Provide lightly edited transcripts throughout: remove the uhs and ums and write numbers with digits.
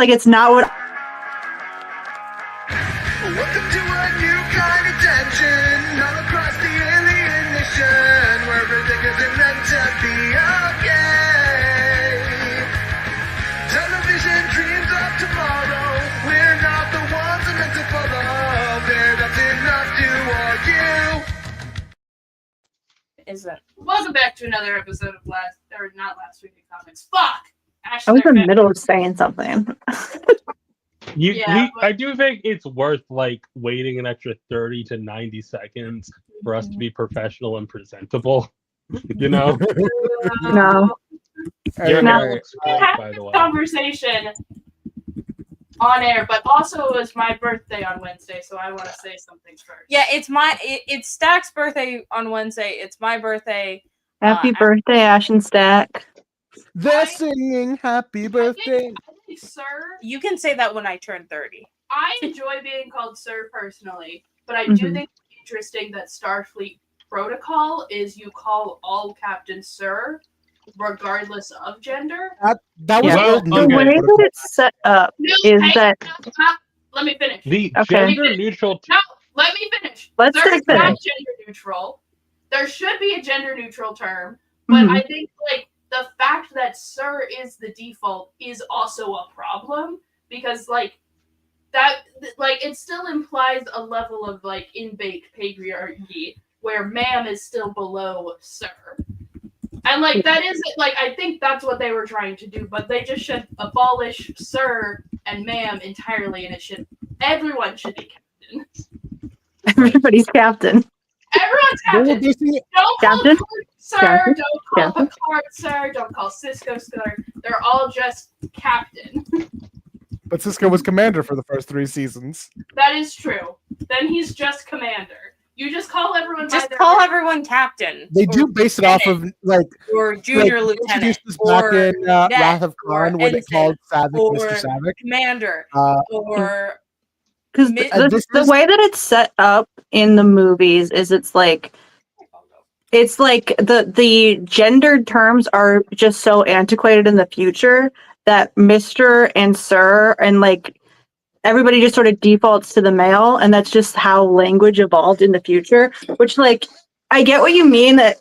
like it's not what. Welcome to a new kind of tension all across the alien nation, where everything isn't meant to be okay. Television dreams of tomorrow, we're not the ones they're meant to follow. They're nothing not you or you. Is that? Welcome back to another episode of not last week in comics. Fuck! I was in the middle of saying something. I do think it's worth like waiting an extra 30 to 90 seconds for us to be professional and presentable. You know? No. You're No. not Squid, by the way. Conversation on air, but also it was my birthday on Wednesday, so I want to say something first. Yeah, it's Stack's birthday on Wednesday. It's my birthday. Happy birthday, Ash and Stack. They're singing happy birthday. I think, sir, You can say that when I turn 30. I enjoy being called sir personally, but I do think it's interesting that Starfleet protocol is you call all captains sir, regardless of gender. That was old The way that it's set up is that. Let me finish. The Okay. gender neutral. No, let me finish. Let's Sir is not finish. gender neutral. There should be a gender neutral term, but I think like the fact that sir is the default is also a problem because like that it still implies a level of like in-baked patriarchy where ma'am is still below sir. And like that is like I think that's what they were trying to do, but they just should abolish sir and ma'am entirely, and everyone should be captain. Everybody's captain. Everyone's captain. Don't call Captain? Kirk sir. Captain? Don't call Captain? Picard sir. Don't call Cisco sir. They're all just captain. But Cisco was commander for the first 3 seasons. That is true. Then he's just commander. You just call everyone. Just call everyone captain. They do base it off of like or junior like, lieutenant this or back in Wrath of Khan where they ensign, called Savick or Mr. Savick. commander or Because the way that it's set up in the movies is it's like the gendered terms are just so antiquated in the future that Mr. and Sir and like everybody just sort of defaults to the male, and that's just how language evolved in the future. Which like I get what you mean that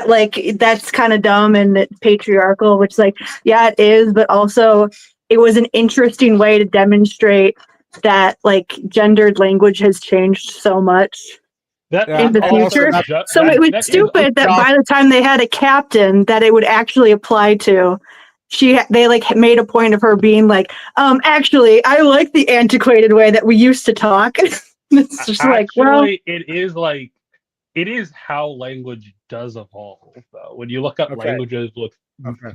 like that's kind of dumb and it's patriarchal, which like yeah it is, but also it was an interesting way to demonstrate that like gendered language has changed so much in the future. So it was stupid that by the time they had a captain that it would actually apply to. They like made a point of her being like, actually, I like the antiquated way that we used to talk. It's just Actually, like, well, it is how language does evolve. Though when you look at languages with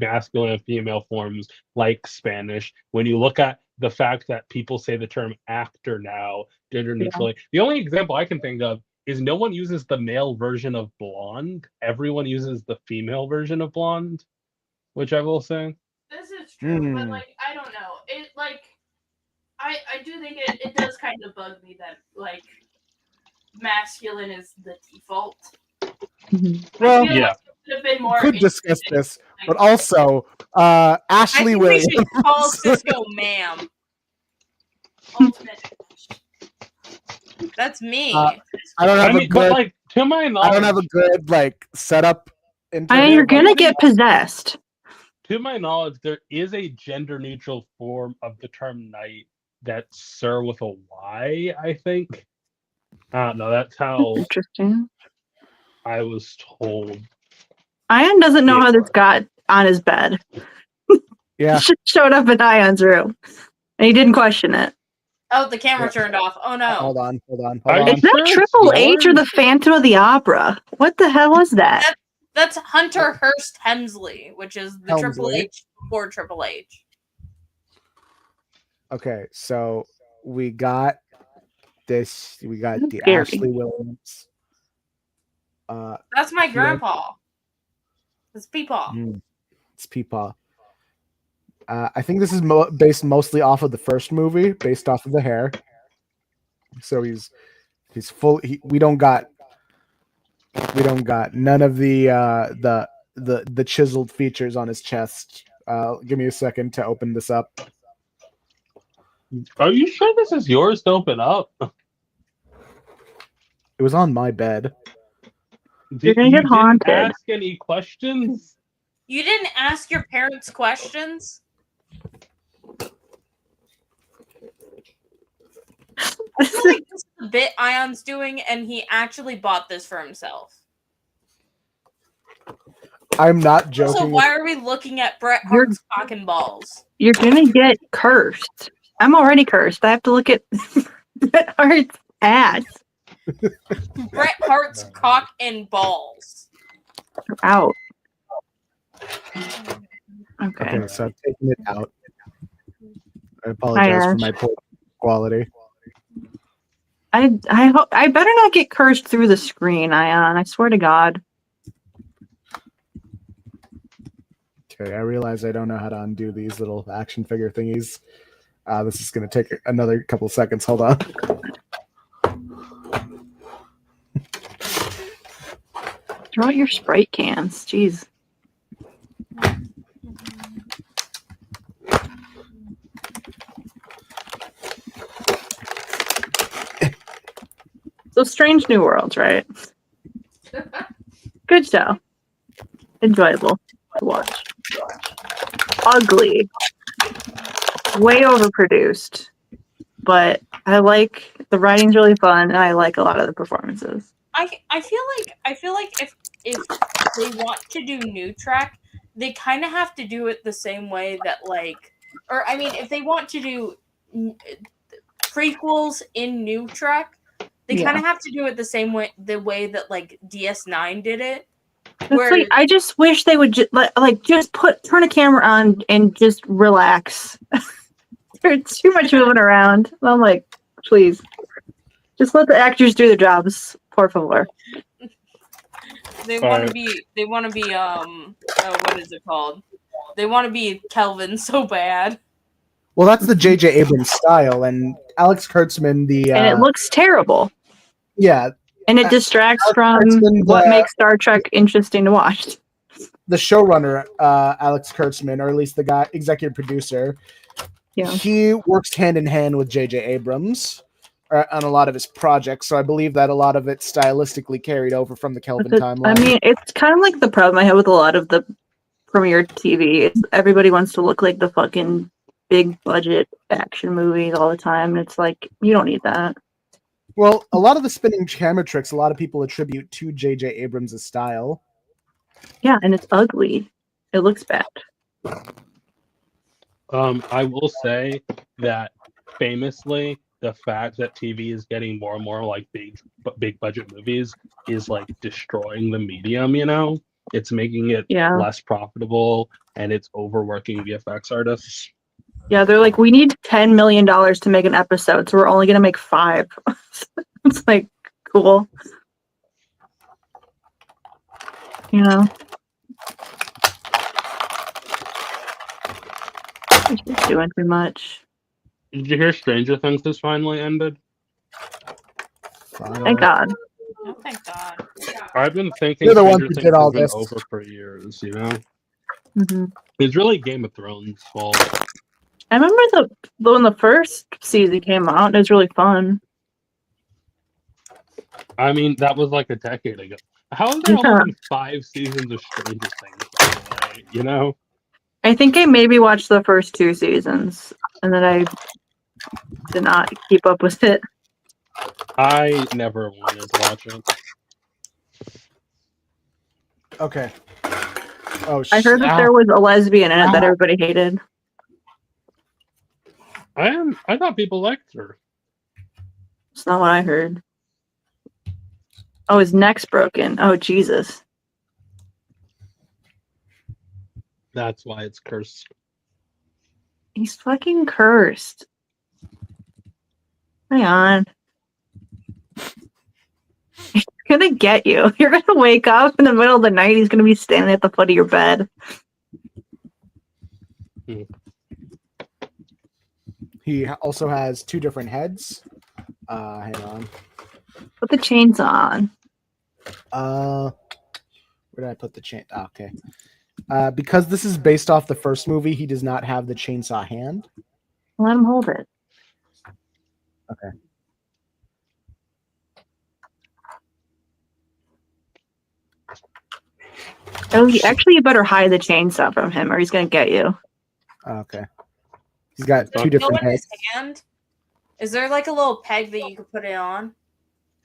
masculine and female forms, like Spanish, when you look at the fact that people say the term actor now, gender neutrally, the only example I can think of is no one uses the male version of blonde. Everyone uses the female version of blonde, which I will say. This is true, but like I don't know. It like I do think it does kind of bug me that like masculine is the default. Well, yeah, we could discuss this, but also Ashley Williams. We should call Cisco ma'am. That's me. I don't have a good. But, like, to my knowledge, I don't have a good like setup. You're gonna get possessed. To my knowledge, there is a gender-neutral form of the term knight that's Sir with a Y, I think. I don't know. That's how interesting. I was told. Ayaan doesn't know how this got on his bed. Yeah. It showed up in Ayaan's room. And he didn't question it. Oh, the camera turned off. Oh no. Hold on. Is that Triple H or the Phantom of the Opera? What the hell was that? That's Hunter Hearst Hemsley, which is the Triple H before Triple H. Okay, so we got this. We got the Scary. Ashley Williams. That's my grandpa. It's Peepaw. It's Peepaw. I think this is based mostly off of the first movie, based off of the hair. So he's full. We don't got none of the chiseled features on his chest. Give me a second to open this up. Are you sure this is yours to open up? It was on my bed. You're gonna get Didn't haunted. ask any questions? You didn't ask your parents questions? I feel like this is the bit Ayon's doing, and he actually bought this for himself. I'm not joking. Also, why are we looking at Bret Hart's cock and balls? You're gonna get cursed. I'm already cursed. I have to look at Bret Hart's ass. Bret Hart's cock and balls. Out. Okay. Okay, so I'm taking it out. I apologize for my poor quality. I better not get cursed through the screen, Ayaan. I swear to God. Okay, I realize I don't know how to undo these little action figure thingies. This is going to take another couple seconds. Hold on. Throw out your Sprite cans. Jeez. So Strange New Worlds, right? Good show. Enjoyable to watch. Ugly. Way overproduced. But I like the writing's really fun and I like a lot of the performances. I feel like if they want to do new track, they kind of have to do it the same way that if they want to do prequels in new track, they kind of have to do it the same way that like DS9 did it. Where I just wish they would just turn a camera on and just relax. There's too much moving around. I'm like, please, just let the actors do their jobs. Por favor. They want to be. What is it called? They want to be Kelvin so bad. Well, that's the J.J. Abrams style, and Alex Kurtzman, and it looks terrible. Yeah. And it distracts from what makes Star Trek interesting to watch. The showrunner, Alex Kurtzman, or at least the guy, executive producer, he works hand in hand with J.J. Abrams on a lot of his projects. So I believe that a lot of it stylistically carried over from the Kelvin timeline. I mean, it's kind of like the problem I have with a lot of the premiere TV. Everybody wants to look like the fucking big budget action movies all the time. And it's like, you don't need that. Well, a lot of the spinning camera tricks, a lot of people attribute to J.J. Abrams' style. Yeah, and it's ugly. It looks bad. I will say that famously, the fact that TV is getting more and more like big budget movies is like destroying the medium. You know, it's making it less profitable, and it's overworking VFX artists. Yeah, they're like, we need $10 million to make an episode, so we're only going to make 5. It's like, cool. You know? It's just doing too much. Did you hear Stranger Things has finally ended? Thank God. Oh, thank God. I've been thinking You're the one Stranger who Things did all has been this. over for years, you know? Mm-hmm. It's really Game of Thrones' fault. I remember when the first season came out, it was really fun. I mean, that was like a decade ago. How has there only been 5 seasons of Stranger Things, by the way, you know? I think I maybe watched the first 2 seasons, and then I did not keep up with it. I never wanted to watch it. Okay. Oh, I heard that there was a lesbian in it that everybody hated. I thought people liked her. It's not what I heard. Oh, his neck's broken. Oh, Jesus. That's why it's cursed. He's fucking cursed. Hang on. He's gonna get you. You're gonna wake up in the middle of the night. He's gonna be standing at the foot of your bed. He also has 2 different heads. Hang on. Put the chains on. Where did I put the chain? Oh, okay. Because this is based off the first movie, he does not have the chainsaw hand. Let him hold it. Okay. Oh, actually, you better hide the chainsaw from him, or he's gonna get you. Okay. He's got Does two it go different in his heads. hand? Is there like a little peg that you could put it on?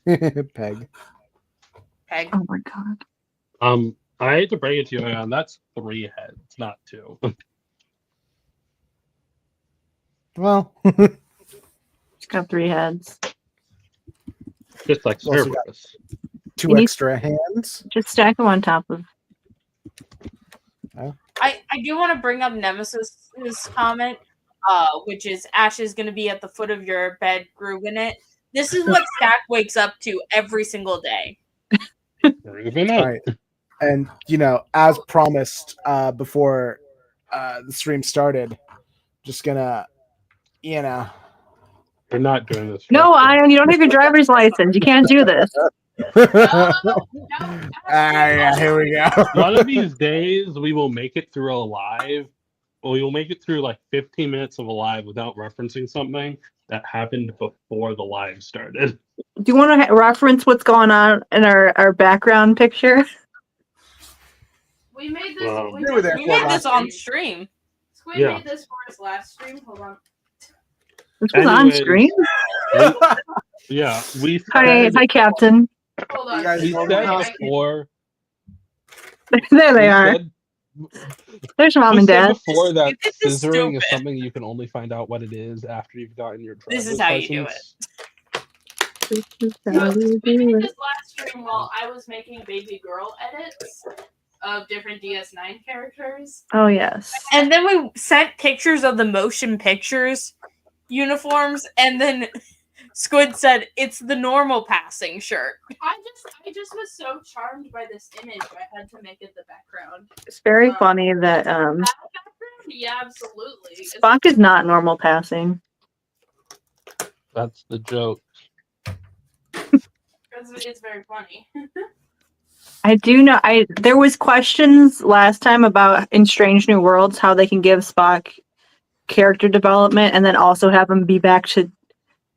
Peg. Peg. Oh my god. I hate to break it to you, Ayaan, that's 3 heads, not 2. Well, He's got 3 heads. Just like Well, so we got- Cerberus. two You need- extra hands. Just stack them on top of. I do want to bring up Nemesis's comment, which is Ash is going to be at the foot of your bed grooving it. This is what Stack wakes up to every single day. Grooving All it. right. And as promised before the stream started, just gonna We're not doing this. No, right. Ayaan, you don't have your driver's license. You can't do this. Yeah, here we go. One of these days, we will make it through a live. Or we will make it through like 15 minutes of a live without referencing something that happened before the live started. Do you want to reference what's going on in our background picture? We made this. Wow. we They were there We for made this last on stream. stream. Squid Yeah. made this for his last stream. Hold on. This was on Anyways, screen. Yeah, we Hi, said, Captain. Hold You on. guys we go said to before. There they we are. said- There's mom we and said dad. before that This is scissoring is stupid. something you can only find out what it is after you've gotten your driver's This is how you do license. This is So, how we we do made it. this last stream while I was making baby girl edits of different DS9 characters. Oh yes. And then we sent pictures of the motion pictures uniforms, and then Squid said it's the normal passing shirt. I just was so charmed by this image, I had to make it the background. It's very funny that That background? Yeah, absolutely. Spock is not normal passing. That's the joke. It's very funny. I do know. There was questions last time about in Strange New Worlds how they can give Spock character development and then also have him be back to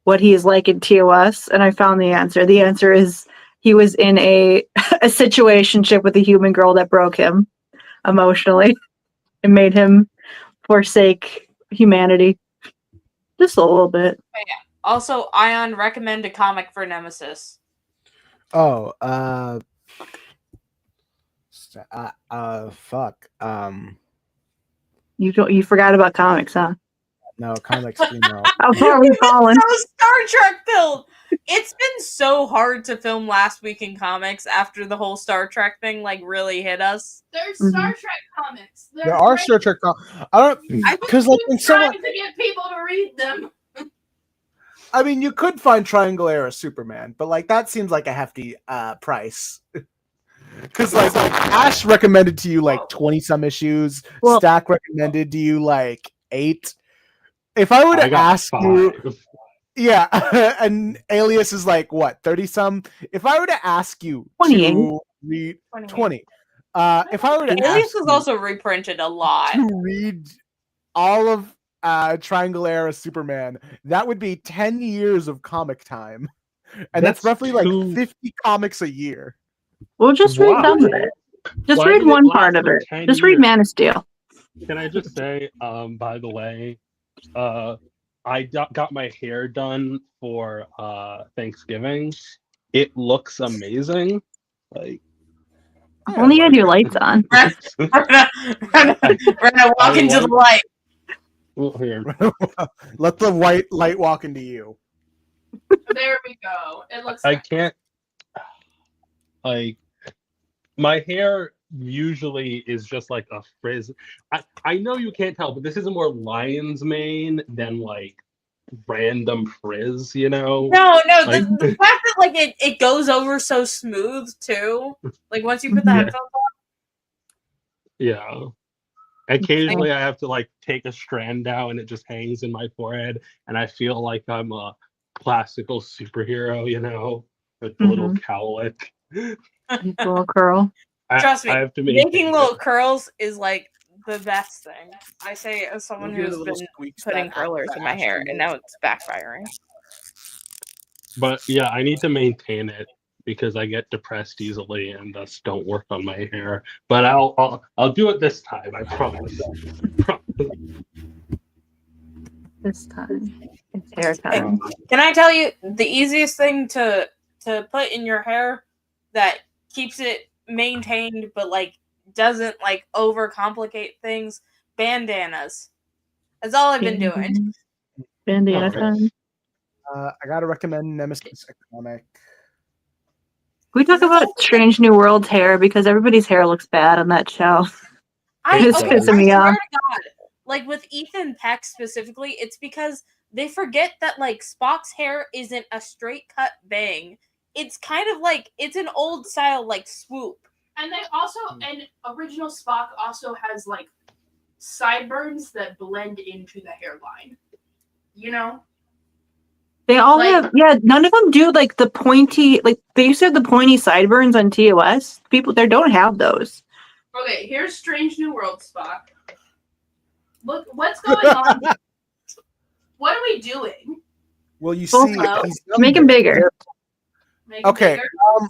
what he is like in TOS, and I found the answer. The answer is he was in a situationship with a human girl that broke him emotionally and made him forsake humanity just a little bit. Also, Ayaan recommend a comic for Nemesis. Oh, fuck. You forgot about comics, huh? No, comics, no. How far are we falling? So Star Trek film. It's been so hard to film last week in comics after the whole Star Trek thing really hit us. There's Mhm. Star Trek comics. There are Star Trek. I don't because like when someone. trying to get people to read them. I mean, you could find Triangle Era Superman, but that seems like a hefty price. Because like Ash recommended to you 20 some issues. Well- Stack recommended to you 8. If I were I to got ask you, 5. yeah, and Alias is 30 some. If I were to ask you 28. to read 20, if I were to Alias ask was you also reprinted a lot. to read all of Triangle Era Superman, that would be 10 years of comic time, and that's roughly 50 comics a year. We'll just read Wow. some of it. Just Why read did it one last part of for it. 10 Just read years? Man of Steel. Can I just say, by the way, I got my hair done for Thanksgiving. It looks amazing. Only you had your lights on. Rena, walk into the light. Well, here. Let the white light walk into you. There we go. It looks. I can't. My hair usually is just a frizz. I know you can't tell, but this is a more lion's mane than random frizz, No, Like- the fact that it goes over so smooth too. Once you put the Yeah. headphones on. Yeah. Occasionally I have to take a strand out and it just hangs in my forehead and I feel like I'm a classical superhero, with the little cowlick. Little curl. Trust me, I have to making little curls is the best thing. I say as someone You'll hear who's the been little squeaks putting that curlers that in my Ash hair, can and make. now it's backfiring. But yeah, I need to maintain it because I get depressed easily and thus don't work on my hair. But I'll do it this time. I promise. This time. It's hair time. Can I tell you the easiest thing to put in your hair that keeps it maintained but like doesn't like overcomplicate things? Bandanas. That's all I've been doing. Bandana Okay. time. I gotta recommend Nemesis Economic. We talk about Strange New World's hair because everybody's hair looks bad on that show. It's I pissing me swear off. to God, like with Ethan Peck specifically, it's because they forget that like Spock's hair isn't a straight cut bang. It's kind of like it's an old style like swoop. And they also, and original Spock also has like sideburns that blend into the hairline. You know? They all Like- have, none of them do like the pointy, like they used to have the pointy sideburns on TOS. People there don't have those. Okay, here's Strange New World Spock. Look, what's going on? What are we doing? Well, you Full see, out. he's Make him bigger. Make it Okay. bigger?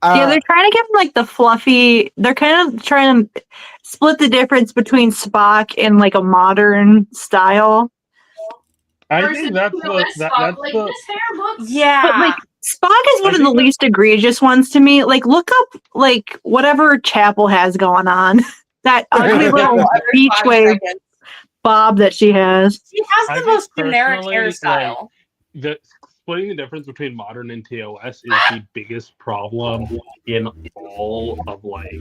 Yeah, they're trying to give him like the fluffy. They're kind of trying to split the difference between Spock and like a modern style. I Versus think that's TOS the Spock. that's Like, the this hair looks... Yeah. But like Spock is one I of the think least egregious ones to me. Like look up like whatever Chapel has going on. That ugly little beach 5 wave seconds. bob that she has. She has I the think most generic personally, hairstyle. the splitting the difference between modern and TOS is the biggest problem in all of like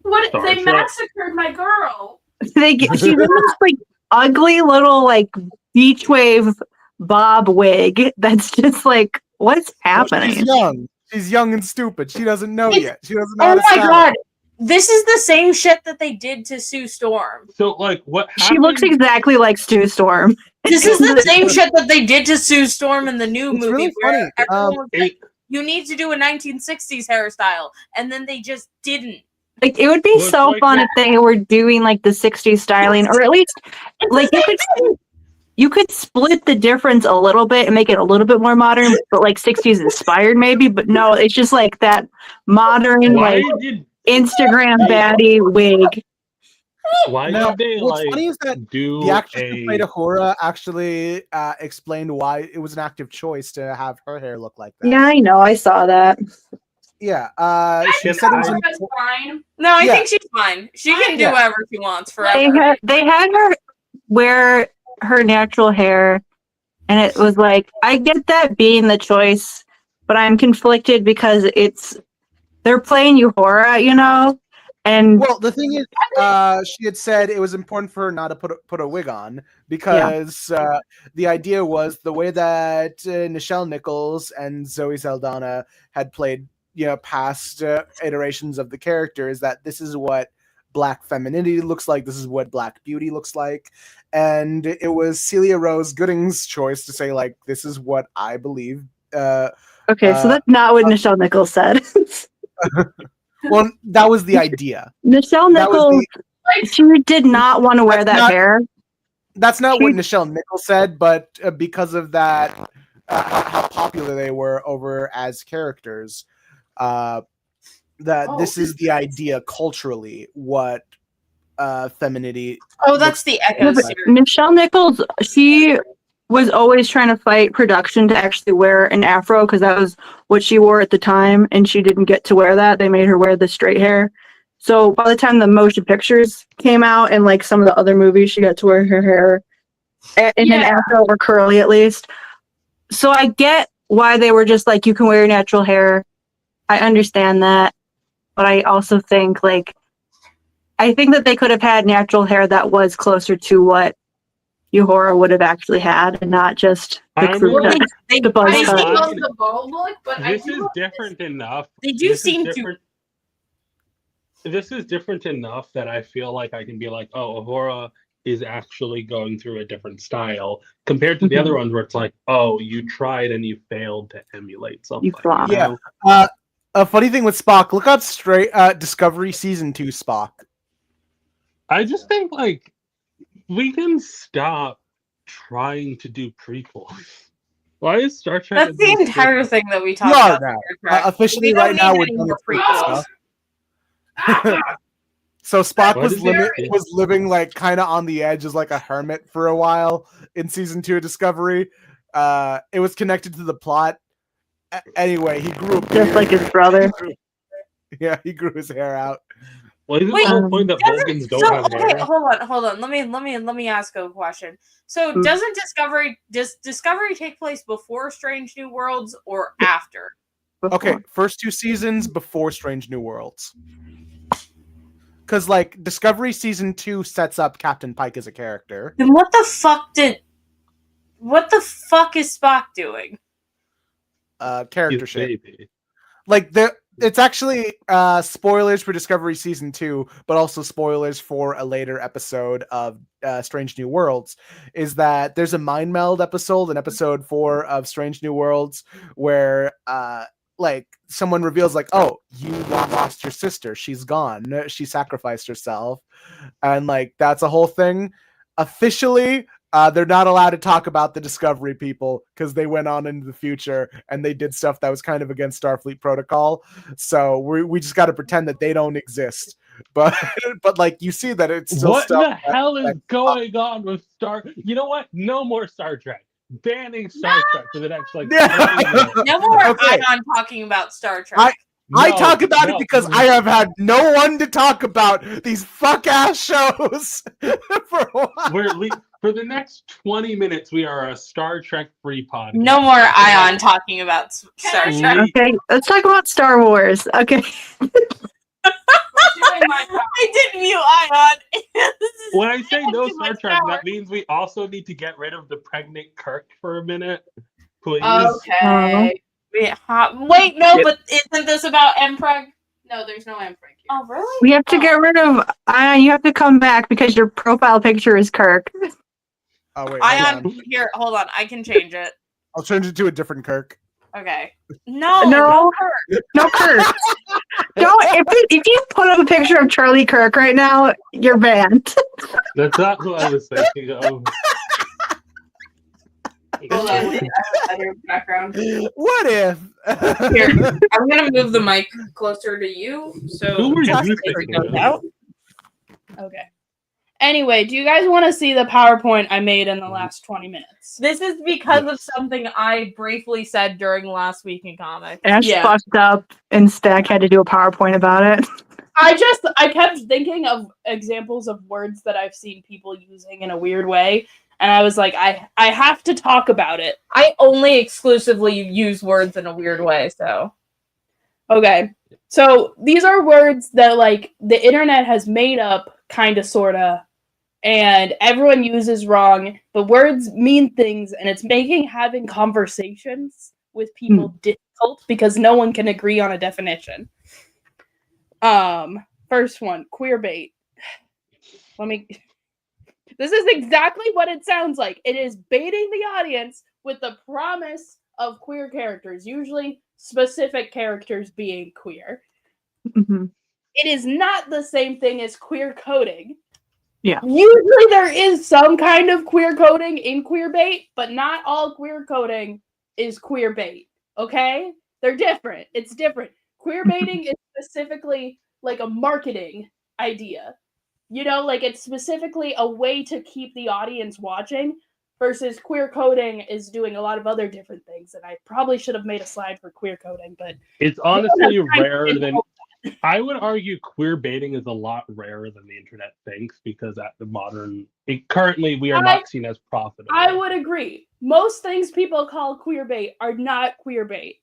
What? Star They Trek. massacred my girl. She's in this like ugly little like beach wave bob wig that's just like what's happening? She's young. She's young and stupid. She doesn't know It's- yet. She doesn't know Oh how to my style. god. This is the same shit that they did to Sue Storm. So like what She looks happened- exactly like Stu Storm. This is the same shit that they did to Sue Storm in the new It's movie really where funny. everyone was like, it- you need to do a 1960s hairstyle, and then they just didn't. Like it would be Well, it's so like fun that- if they were doing like the 60s styling, or at least like you could split the difference a little bit and make it a little bit more modern, but like 60s inspired maybe. But no, it's just like that modern why like did Instagram baddie wig. why Now, did they what's like funny is that do the actress who played a Ahura actually explained why it was an active choice to have her hair look like that. Yeah, I know. I saw that. Yeah. She Can said it was I- That's fine. No, I Yeah. think she's fine. She can do Yeah. whatever she wants They forever. had her wear her natural hair, and it was like I get that being the choice, but I'm conflicted because they're playing Uhura, you know, and Well, the thing is, she had said it was important for her not to put a wig on because the idea was the way that Nichelle Nichols and Zoe Saldana had played, past iterations of the character is that this is what Black femininity looks like. This is what Black beauty looks like, and it was Celia Rose Gooding's choice to say like, this is what I believe. okay, so that's not what Nichelle Nichols said. Well, that was the idea. Nichelle That was Nichols, she did not want to wear That's that not- hair. That's not what Nichelle Nichols said, but because of that, how popular they were over as characters, this is the idea culturally what femininity. Oh, that's the Echo Yeah, but series. Nichelle Nichols, she was always trying to fight production to actually wear an afro because that was what she wore at the time, and she didn't get to wear that. They made her wear the straight hair. So by the time the motion pictures came out and like some of the other movies, she got to wear her hair in an afro or curly at least. So I get why they were just like, you can wear your natural hair. I understand that. But I also think I think that they could have had natural hair that was closer to what Uhura would have actually had and not just the I'm crew really- cut. They, The buzz they, cut. I Fine. love the bald look, but I this do is love different enough. they do This is seem to. different- This is different enough that I feel like I can be like, oh, Ahura is actually going through a different style compared to the other ones where it's like, oh, you tried and you failed to emulate something. You flopped. Yeah. A funny thing with Spock, look up straight Discovery Season 2 Spock. I just think we can stop trying to do prequels. Why is Star Trek? That's the entire thing that we talk We are about. now. Star Trek. Officially, We don't right now need we're any done more with prequels. stuff. So Spock Why was does he- was living like kind of on the edge as like a hermit for a while in season 2 of Discovery. It was connected to the plot. Anyway, he grew a Just beard. like his brother. Yeah, he grew his hair out. Well, isn't Wait, the whole point that doesn't- Vulcans don't so, have okay, hair? hold on. Let me ask a question. So, does Discovery take place before Strange New Worlds or after? Okay, first 2 seasons before Strange New Worlds. Because like Discovery season 2 sets up Captain Pike as a character. Then what the fuck is Spock doing? Character He's shit. baby. Like it's actually spoilers for Discovery season 2, but also spoilers for a later episode of Strange New Worlds. Is that there's a mind meld episode in episode 4 of Strange New Worlds where like someone reveals like, oh, you lost your sister, she's gone, she sacrificed herself, and like that's a whole thing. Officially, they're not allowed to talk about the Discovery people because they went on into the future and they did stuff that was kind of against Starfleet protocol. So we just got to pretend that they don't exist. But like you see that it's still What stuff the hell is that- going on with Star? You know what? No more Star Trek. Banning Star Trek for the next like. Yeah. 20 years. No more Okay. Ion talking about Star Trek. I No, talk about no. it because I have had no one to talk about these fuck ass shows for a while. For the next 20 minutes, we are a Star Trek free podcast. No more Ion talking about Star Can Trek. I- Okay, let's talk about Star Wars. Okay. I did mute Ion. This is- When I say no too Star much Trek, power. that means we also need to get rid of the pregnant Kirk for a minute. Please. Okay. Wait, no, but isn't this about Mpreg? No, there's no M Frank here. Oh, really? We have to get rid of Ion. You have to come back because your profile picture is Kirk. Oh wait, hold Ion, on. here, hold on. I can change it. I'll change it to a different Kirk. Okay. No, No. Kirk. No, Kirk. Don't. If you put up a picture of Charlie Kirk right now, you're banned. That's not who I was thinking of. Hold on, wait, I have better background. What if? Here, I'm gonna move the mic closer to you, so Who were just you in case it thinking goes of? out. Okay. Anyway, do you guys want to see the PowerPoint I made in the last 20 minutes? This is because of something I briefly said during last week in comics. Ash Yeah. fucked up, and Stack had to do a PowerPoint about it. I kept thinking of examples of words that I've seen people using in a weird way, and I was like, I have to talk about it. I only exclusively use words in a weird way, so. Okay. So these are words that like the internet has made up, kinda sorta, and everyone uses wrong, but words mean things, and it's making having conversations with people difficult because no one can agree on a definition. First one, queer bait. This is exactly what it sounds like. It is baiting the audience with the promise of queer characters, usually specific characters being queer. Mhm. It is not the same thing as queer coding. Yeah. Usually there is some kind of queer coding in queer bait, but not all queer coding is queer bait. Okay? They're different. It's different. Queer baiting is specifically like a marketing idea. You know, like it's specifically a way to keep the audience watching versus queer coding is doing a lot of other different things. And I probably should have made a slide for queer coding, but It's honestly rarer than. I would argue queer baiting is a lot rarer than the internet thinks because at the modern, currently we are not seen as profitable. I would agree. Most things people call queer bait are not queer bait.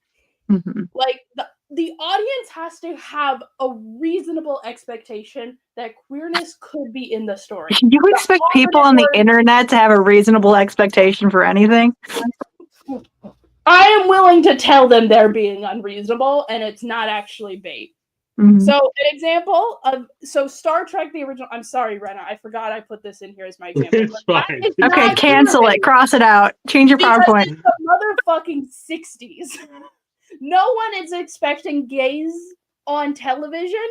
Mhm. Like the audience has to have a reasonable expectation that queerness could be in the story. You expect people on the internet to have a reasonable expectation for anything? I am willing to tell them they're being unreasonable and it's not actually bait. Mhm. So an example of Star Trek the original. I'm sorry, Rena, I forgot I put this in here as my example. It's but fine. it's Okay, not cancel queer it. bait. Cross it out. Change your Because PowerPoint. it's the motherfucking 60s. No one is expecting gays on television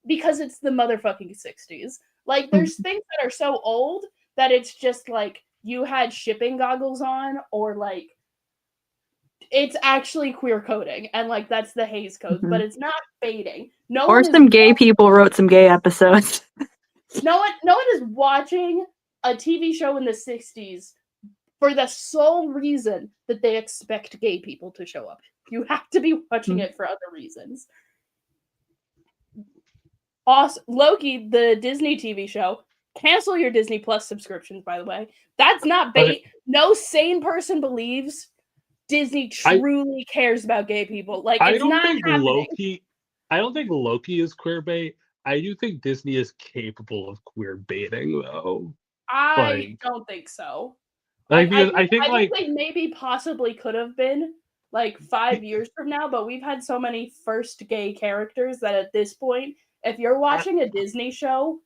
because it's the motherfucking 60s. Like, there's things that are so old that it's just like you had shipping goggles on, or like it's actually queer coding, and like that's the Hays Code, but it's not baiting. No Or one is some gay people wrote some gay episodes. no one is watching a TV show in the 60s for the sole reason that they expect gay people to show up. You have to be watching it for other reasons. Awesome. Loki, the Disney TV show. Cancel your Disney Plus subscriptions, by the way. That's not bait. Okay. No sane person believes Disney truly cares about gay people. Like, it's not happening. I don't think Loki is queer bait. I do think Disney is capable of queer baiting, though. I don't think so. Like, I think they maybe possibly could have been like 5 years from now, but we've had so many first gay characters that at this point, if you're watching a Disney show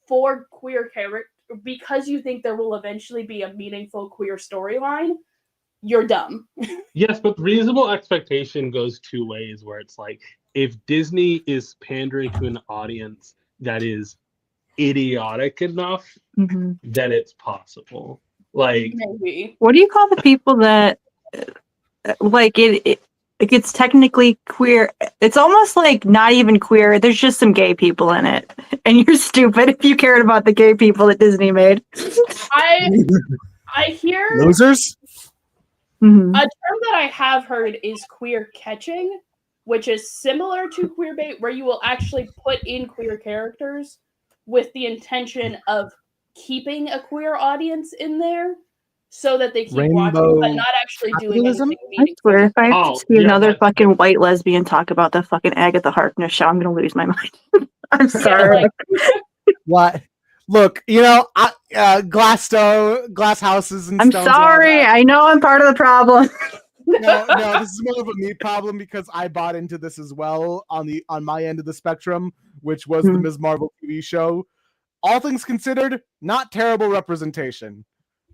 for queer character because you think there will eventually be a meaningful queer storyline, you're dumb. Yes, but reasonable expectation goes two ways, where it's like, if Disney is pandering to an audience that is idiotic enough, then it's possible. Like, maybe. What do you call the people that like it's technically queer? It's almost like not even queer. There's just some gay people in it, and you're stupid if you cared about the gay people that Disney made. I hear losers. A term that I have heard is queer catching, which is similar to queerbait, where you will actually put in queer characters with the intention of keeping a queer audience in there so that they keep watching, but not actually doing anything I swear, if I Oh, see yeah, another that's- fucking white lesbian talk about the fucking Agatha Harkness show, I'm gonna lose my mind. I'm sorry. What? Look, you know, glass houses and I'm stones and all sorry. that. I know I'm part of the problem. No, this is more of a me problem because I bought into this as well on my end of the spectrum, which was the Ms. Marvel TV show. All things considered, not terrible representation,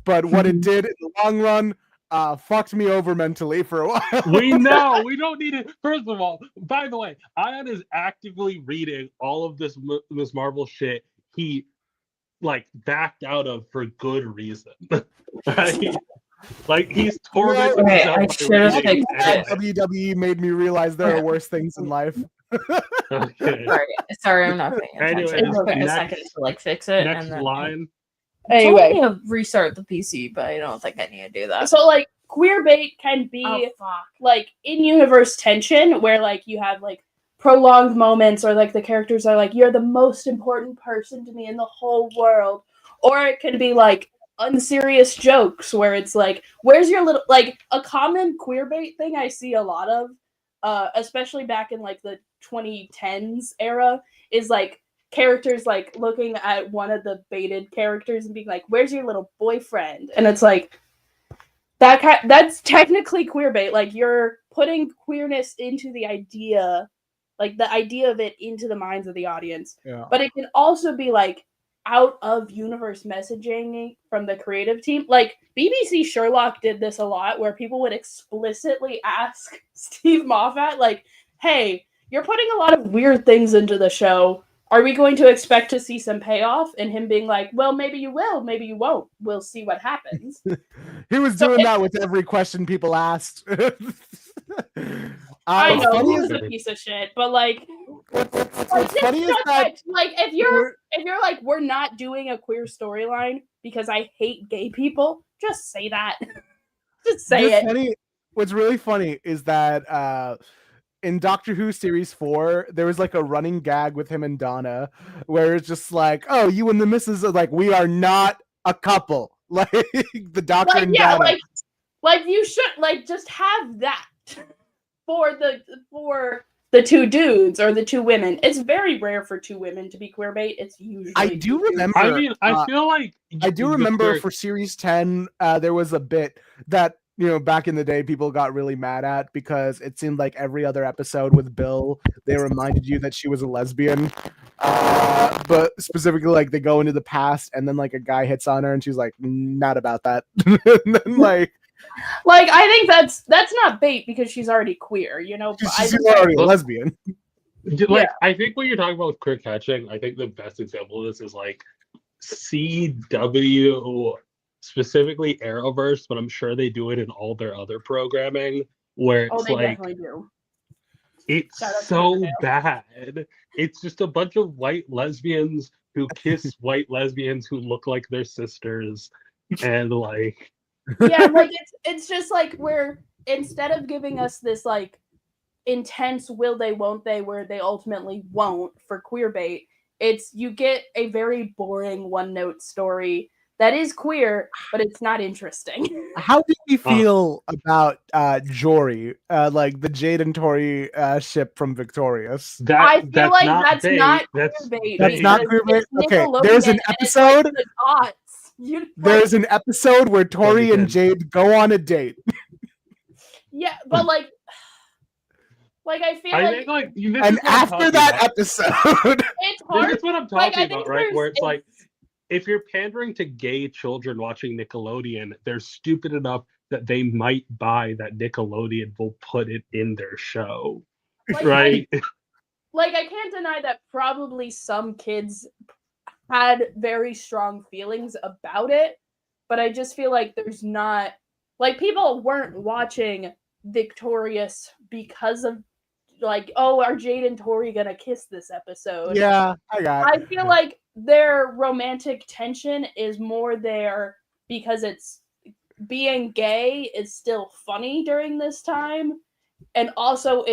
but what it did in the long run fucked me over mentally for a while. We know we don't need it. First of all, by the way, Ayaan is actively reading all of this Ms. Marvel shit. He like backed out of for good reason. Right? Like he's tormenting himself. WWE made me realize there are worse things in life. Okay. Sorry, I'm not paying attention. Anyway, It took a second to like fix it. Next and then line. Anyway, I told me to restart the PC, but I don't think I need to do that. so like queer bait can be like in-universe tension where like you have like prolonged moments or like the characters are like, you're the most important person to me in the whole world, or it can be like unserious jokes where it's like, where's your little, like a common queer bait thing I see a lot of especially back in like the 2010s era is like characters like looking at one of the baited characters and being like, where's your little boyfriend? And it's like that's technically queer bait. Like you're putting queerness into the idea, like the idea of it into the minds of the audience. Yeah. But it can also be like out of universe messaging from the creative team. Like BBC Sherlock did this a lot where people would explicitly ask Steve Moffat like, hey, you're putting a lot of weird things into the show. Are we going to expect to see some payoff? And him being like, well, maybe you will, maybe you won't. We'll see what happens. He was doing that with every question people asked. I know he was a piece of shit, but like, what's funny is that like if you're like, we're not doing a queer storyline because I hate gay people, just say that. Just say it. Funny, what's really funny is that in Doctor Who Series 4, there was like a running gag with him and Donna where it's just like, oh, you and the missus are like, we are not a couple. Like the Doctor like, and yeah, Donna. like you should like just have that for the two dudes or the two women. It's very rare for two women to be queer bait. It's usually I do remember. I mean, I feel like I do remember for Series 10, there was a bit that, you know, back in the day, people got really mad at because it seemed like every other episode with Bill, they reminded you that she was a lesbian. But specifically, like they go into the past and then like a guy hits on her and she's like, not about that. And then like I think that's not bait because she's already queer, you know. She's already a lesbian. Like, I think when you're talking about queer catching, I think the best example of this is like CW, specifically Arrowverse, but I'm sure they do it in all their other programming, where Oh, it's they like definitely do. it's Shout out to so Riverdale. bad. It's just a bunch of white lesbians who kiss white lesbians who look like their sisters, and like Yeah, like it's just like where instead of giving us this like intense will they won't they where they ultimately won't for queer bait, it's you get a very boring one note story that is queer but it's not interesting. How do you feel about Jory, like the Jade and Tori ship from Victorious? I feel that's like not that's bait, not that's queer bait. That's not because queer bait? it's Okay, there's an Nickelodeon and it's like episode. the dots. There's an episode where Tori and 2010. Jade go on a date. Yeah, but like I feel I like think like this And is what I'm after talking that about. episode, it's hard. This is what I'm Like, talking I think about, right? Where there's- it's like, if you're pandering to gay children watching Nickelodeon, they're stupid enough that they might buy that Nickelodeon will put it in their show, Like, right? I can't deny that probably some kids had very strong feelings about it, but I just feel like there's not like people weren't watching Victorious because of like, oh, are Jade and Tori gonna kiss this episode? yeah, I feel like their romantic tension is more there because it's being gay is still funny during this time, and also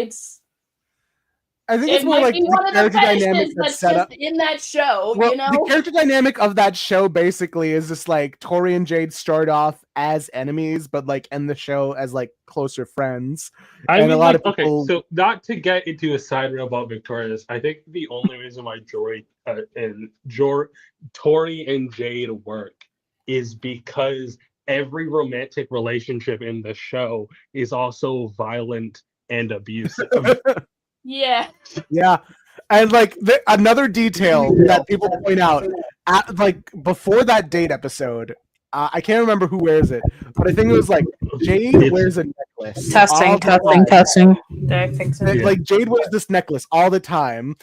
I think it it's more might like be the one of the character dynamic fetishes that's that's set just up. in that show, Well, you know? the character dynamic of that show basically is just like Tori and Jade start off as enemies, but like end the show as like closer friends. I And mean, a lot like, of people. okay, so not to get into a side rail about Victorious, I think the only reason why Tori and Jade work is because every romantic relationship in the show is also violent and abusive. Yeah. Yeah. And like another detail that people point out, like before that date episode, I can't remember who wears it, but I think it was like Jade wears a necklace. all the time. testing. Did I fix it? Yeah. Like Jade wears this necklace all the time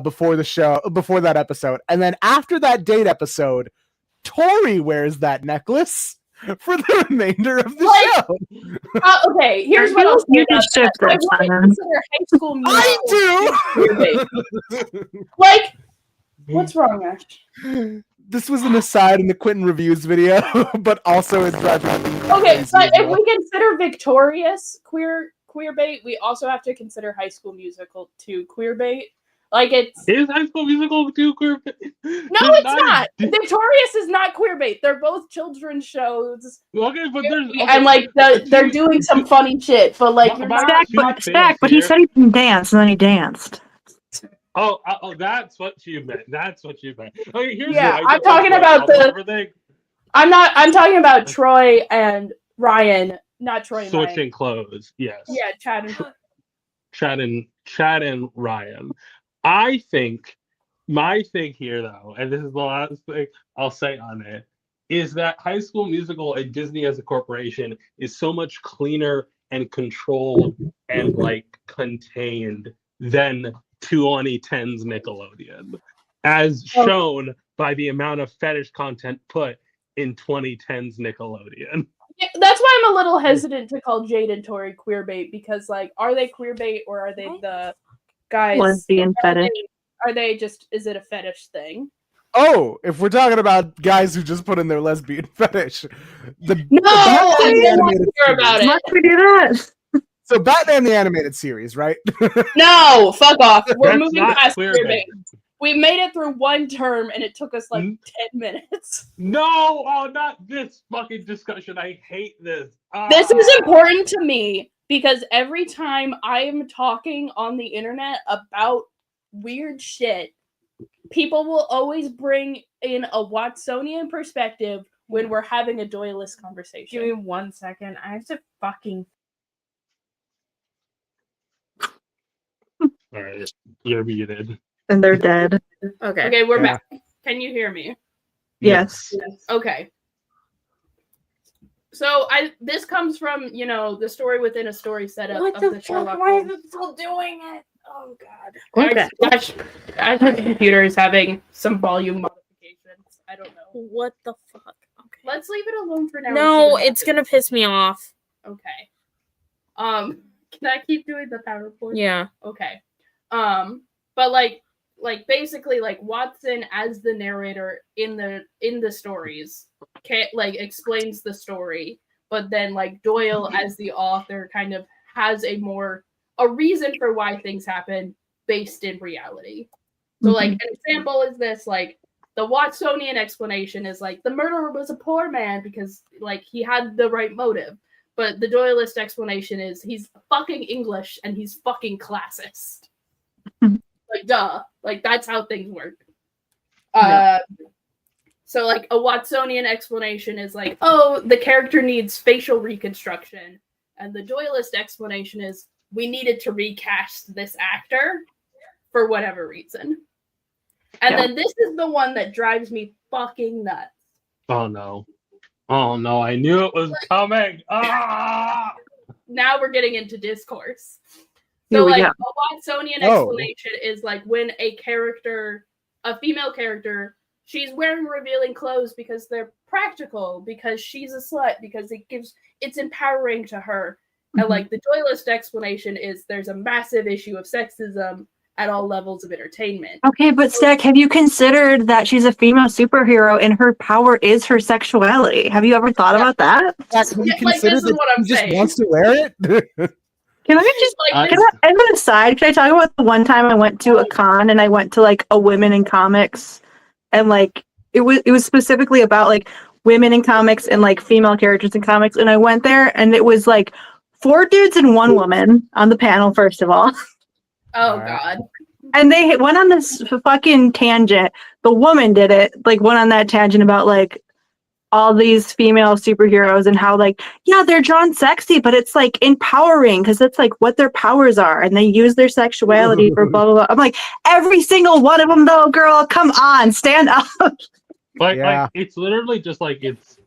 before that episode, and then after that date episode, Tori wears that necklace for the remainder of the Like, show. Okay, here's what I'll say You about can shift that. I that, wouldn't Simon. consider High School Musical I like, what's wrong, Ash? This was an aside in the Quentin Reviews video, but also it's driving me Okay, crazy but as if well. we consider Victorious queer bait, we also have to consider High School Musical too queer bait. Like it's Is High School Musical too queer? no, it's not. Victorious is not queer bait. They're both children's shows, Okay, but there's and like they're doing some funny shit. But like, you're not. Stack, but he said he didn't dance, and then he danced. Oh, that's what you meant. That's what you meant. Okay, here's Yeah, the, I'm talking about everything. I'm talking about Troy and Ryan, not Troy and Ryan. Switching clothes. Yes. Yeah, Chad and Ryan. I think my thing here, though, and this is the last thing I'll say on it, is that High School Musical and Disney as a corporation is so much cleaner and controlled and like contained than 2010's Nickelodeon, as shown by the amount of fetish content put in 2010's Nickelodeon. Yeah, that's why I'm a little hesitant to call Jade and Tori queer bait, because like, are they queer bait or are they the guys? Lesbian fetish. Are they just? Is it a fetish thing? Oh, if we're talking about guys who just put in their lesbian fetish, No, I don't want to hear about it. Why would we do that? So Batman the Animated Series, right? No, fuck off. We're That's moving not past queer queer bait. bait. We made it through one term and it took us like 10 minutes. No, not this fucking discussion. I hate this. This is important to me because every time I am talking on the internet about weird shit, people will always bring in a Watsonian perspective when we're having a joyless conversation. Give me 1 second. I have to fucking. All right, you're muted. And they're dead. Okay, we're Yeah. back. Can you hear me? Yes. Okay. So this comes from, the story within a story setup What of the the fuck? Sherlock Why is Holmes. it still doing it? Oh god. Okay. I think the computer is having some volume modifications. I don't know. What the fuck? Okay. Let's leave it alone for now. and see No, what it's happens. gonna piss me off. Okay. Can I keep doing the PowerPoint? Yeah. Okay. But like basically like Watson as the narrator in the stories like explains the story, but then like Doyle as the author kind of has a reason for why things happen based in reality. So like an example is this, like the Watsonian explanation is like the murderer was a poor man because like he had the right motive. But the Doyleist explanation is he's fucking English and he's fucking classist. Like, duh. Like, that's how things work. So, like, a Watsonian explanation is like, oh, the character needs facial reconstruction. And the Doyleist explanation is we needed to recast this actor for whatever reason. And then this is the one that drives me fucking nuts. Oh, no. Oh no, I knew it was coming. Ah! Now we're getting into discourse. So like a Watsonian explanation is like when a female character, she's wearing revealing clothes because they're practical, because she's a slut, because it's empowering to her. And like the Doyleist explanation is there's a massive issue of sexism at all levels of entertainment. Okay, but Stack, have you considered that she's a female superhero and her power is her sexuality? Have you ever thought about that? Have you considered that she just wants to wear it? Can I just as an aside, can I talk about the one time I went to a con and I went to like a women in comics and like it was specifically about like women in comics and like female characters in comics, and I went there and it was like 4 dudes and 1 woman on the panel, first of all. Oh God. And they went on this fucking tangent. The woman did it, like went on that tangent about like all these female superheroes and how like, yeah, they're drawn sexy, but it's like empowering because it's like what their powers are and they use their sexuality for blah, blah, blah. I'm like, every single one of them though, girl, come on, stand up. Like it's literally just like it's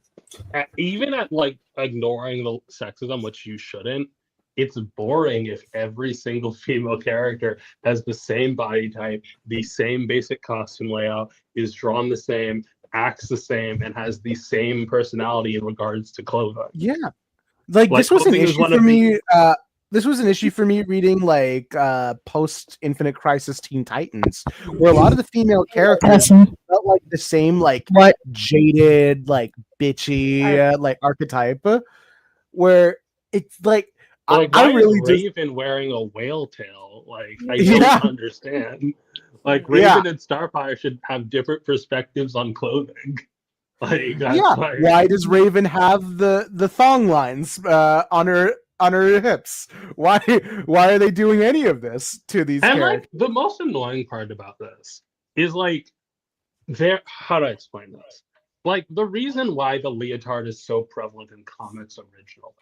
even at like ignoring the sexism, which you shouldn't. It's boring if every single female character has the same body type, the same basic costume layout, is drawn the same, acts the same, and has the same personality in regards to clothing. Yeah, like this was an issue for me. This was an issue for me reading like post Infinite Crisis Teen Titans, where a lot of the female characters felt like the same, like jaded, like bitchy, like archetype, where it's like. Like, I why really is Raven wearing a whale tail? Like, I don't understand. Like, Raven and Starfire should have different perspectives on clothing. Like, that's why does Raven have the thong lines on her hips? Why are they doing any of this to these characters? Like, the most annoying part about this is like, how do I explain this? Like, the reason why the leotard is so prevalent in comics originally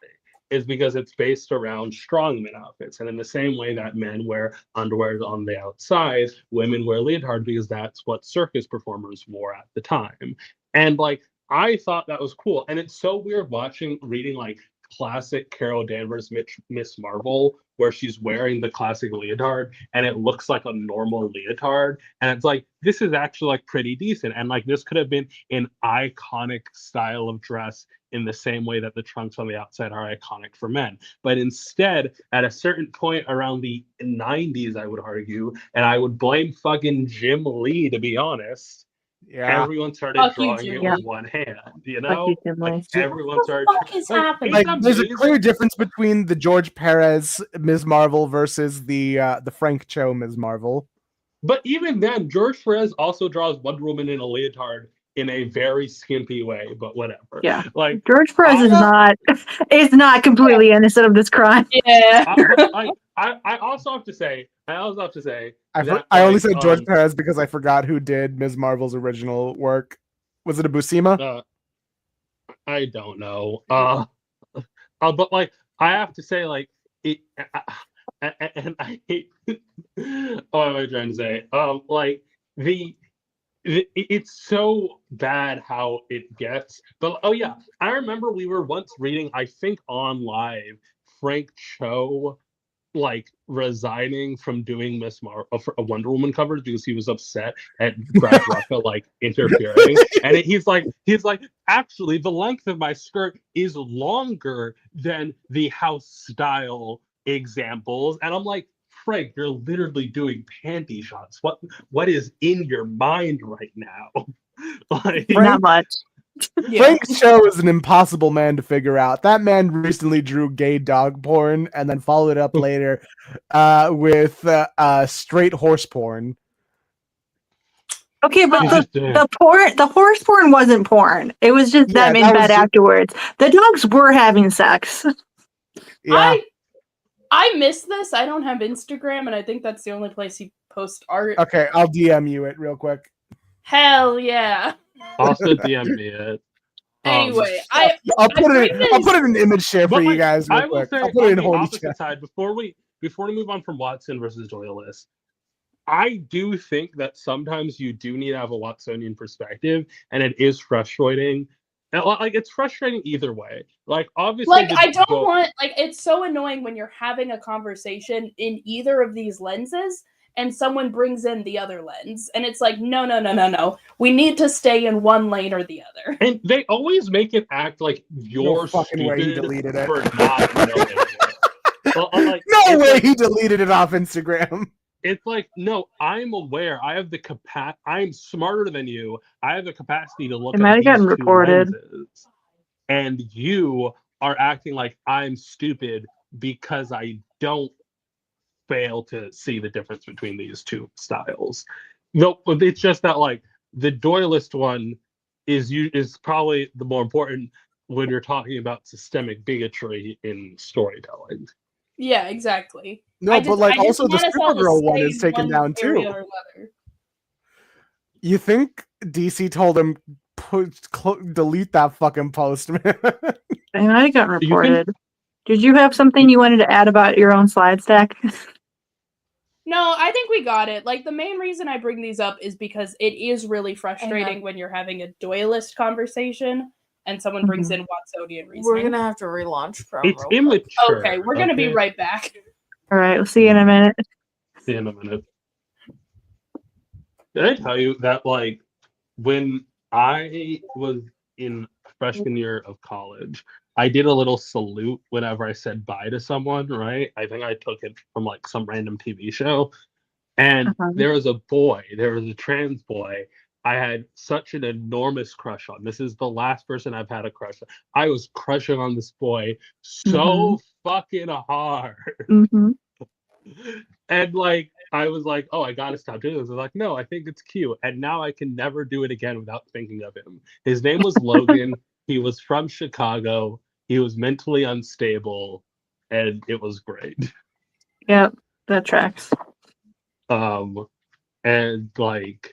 is because it's based around strongman outfits. And in the same way that men wear underwear on the outside, women wear leotard because that's what circus performers wore at the time. And like, I thought that was cool. And it's so weird reading like classic Carol Danvers Miss Marvel, where she's wearing the classic leotard and it looks like a normal leotard. And it's like, this is actually like pretty decent. And like, this could have been an iconic style of dress in the same way that the trunks on the outside are iconic for men. But instead, at a certain point around the 90s, I would argue, and I would blame fucking Jim Lee, to be honest, everyone started drawing it with one hand, you know? Like, everyone started... What the fuck is happening? Like, there's a clear difference between the George Perez Ms. Marvel versus the Frank Cho Ms. Marvel. But even then, George Perez also draws Wonder Woman in a leotard in a very skimpy way, but whatever. Yeah, like George Perez is not completely innocent of this crime. Yeah. I also have to say. I only said George Perez because I forgot who did Ms. Marvel's original work. Was it a Buscema? I don't know. But like I have to say, like it, and I hate. What am I trying to say? Like it's so bad how it gets. But oh yeah, I remember we were once reading, I think on Live, Frank Cho like resigning from doing a Wonder Woman cover because he was upset at Brad Rucka like interfering, and he's like, actually, the length of my skirt is longer than the house style examples, and I'm like, Frank, you're literally doing panty shots. What is in your mind right now? Like, Not much. Frank Cho is an impossible man to figure out. That man recently drew gay dog porn and then followed it up later with straight horse porn. Okay, but He's just doing- the horse porn wasn't porn. It was just Yeah, them in that bed was ju- afterwards. The dogs were having sex. Yeah. I miss this. I don't have Instagram, and I think that's the only place he posts art. Okay, I'll DM you it real quick. Hell yeah. Also DM me it. Anyway, I'll put it in an image share for But, you like, guys real I will quick. say I'll put it in on the Horny opposite Chat. side before we move on from Watson versus Doylist. I do think that sometimes you do need to have a Watsonian perspective, and it is frustrating. And, like, it's frustrating either way. Like, obviously, like I don't want like it's so annoying when you're having a conversation in either of these lenses and someone brings in the other lens, and it's like, no. We need to stay in one lane or the other. And they always make it act like you're No fucking way he stupid deleted it. for not knowing it. Well, like, No it's way like- he deleted it off Instagram. It's like, no, I'm aware. I have the I'm smarter than you. I have the capacity to look It might at have these gotten two reported. lenses. And you are acting like I'm stupid because I don't fail to see the difference between these two styles. No, it's just that, like, the Doylist one is probably the more important when you're talking about systemic bigotry in storytelling. Yeah, exactly. No, but like I just also the want us all to Supergirl one stay is in taken one down area too. or another. You think DC told him delete that fucking post, man? It might have gotten You can- reported. Did you have something you wanted to add about your own slide stack? No, I think we got it. Like, the main reason I bring these up is because it is really frustrating when you're having a Doylist conversation and someone brings in Watsonian reasoning. We're gonna have to relaunch Chrome. It's real quick. immature. Okay, we're gonna be right back. All right, we'll see you in a minute. See you in a minute. Did I tell you that, like, when I was in freshman year of college, I did a little salute whenever I said bye to someone, right? I think I took it from, like, some random TV show. And there was a trans boy I had such an enormous crush on. This is the last person I've had a crush on. I was crushing on this boy so fucking hard. And, like, I was like, oh, I gotta stop doing this. I was like, no, I think it's cute. And now I can never do it again without thinking of him. His name was Logan. He was from Chicago. He was mentally unstable. And it was great. Yep, that tracks. And, like,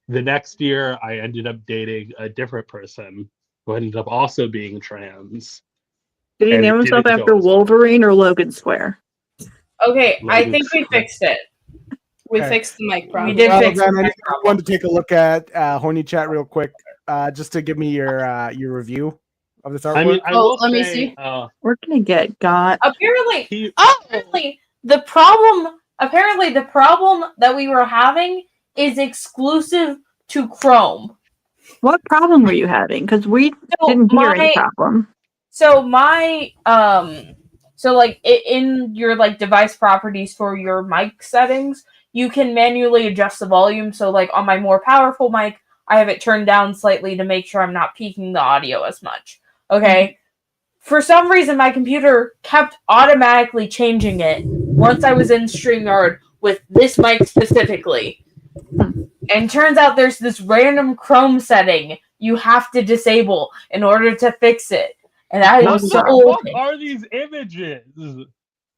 the next year I ended up dating a different person who ended up also being trans. Did he And name it himself didn't after go as well. Wolverine or Logan Square? Okay, I Logan think we Square. fixed it. We Okay. fixed the mic problem. did Well, fix then the I mic problem. wanted to take a look at Horny Chat real quick, just to give me your review of this artwork. I mean, I Oh, will let me say, see. We're gonna get got. Apparently, the problem that we were having is exclusive to Chrome. What problem were you having? Because we didn't hear any problem. So my so like in your like device properties for your mic settings, you can manually adjust the volume. So like on my more powerful mic, I have it turned down slightly to make sure I'm not peaking the audio as much. Okay. For some reason my computer kept automatically changing it once I was in StreamYard with this mic specifically. And turns out there's this random Chrome setting you have to disable in order to fix it. And that what is the so fuck are these images?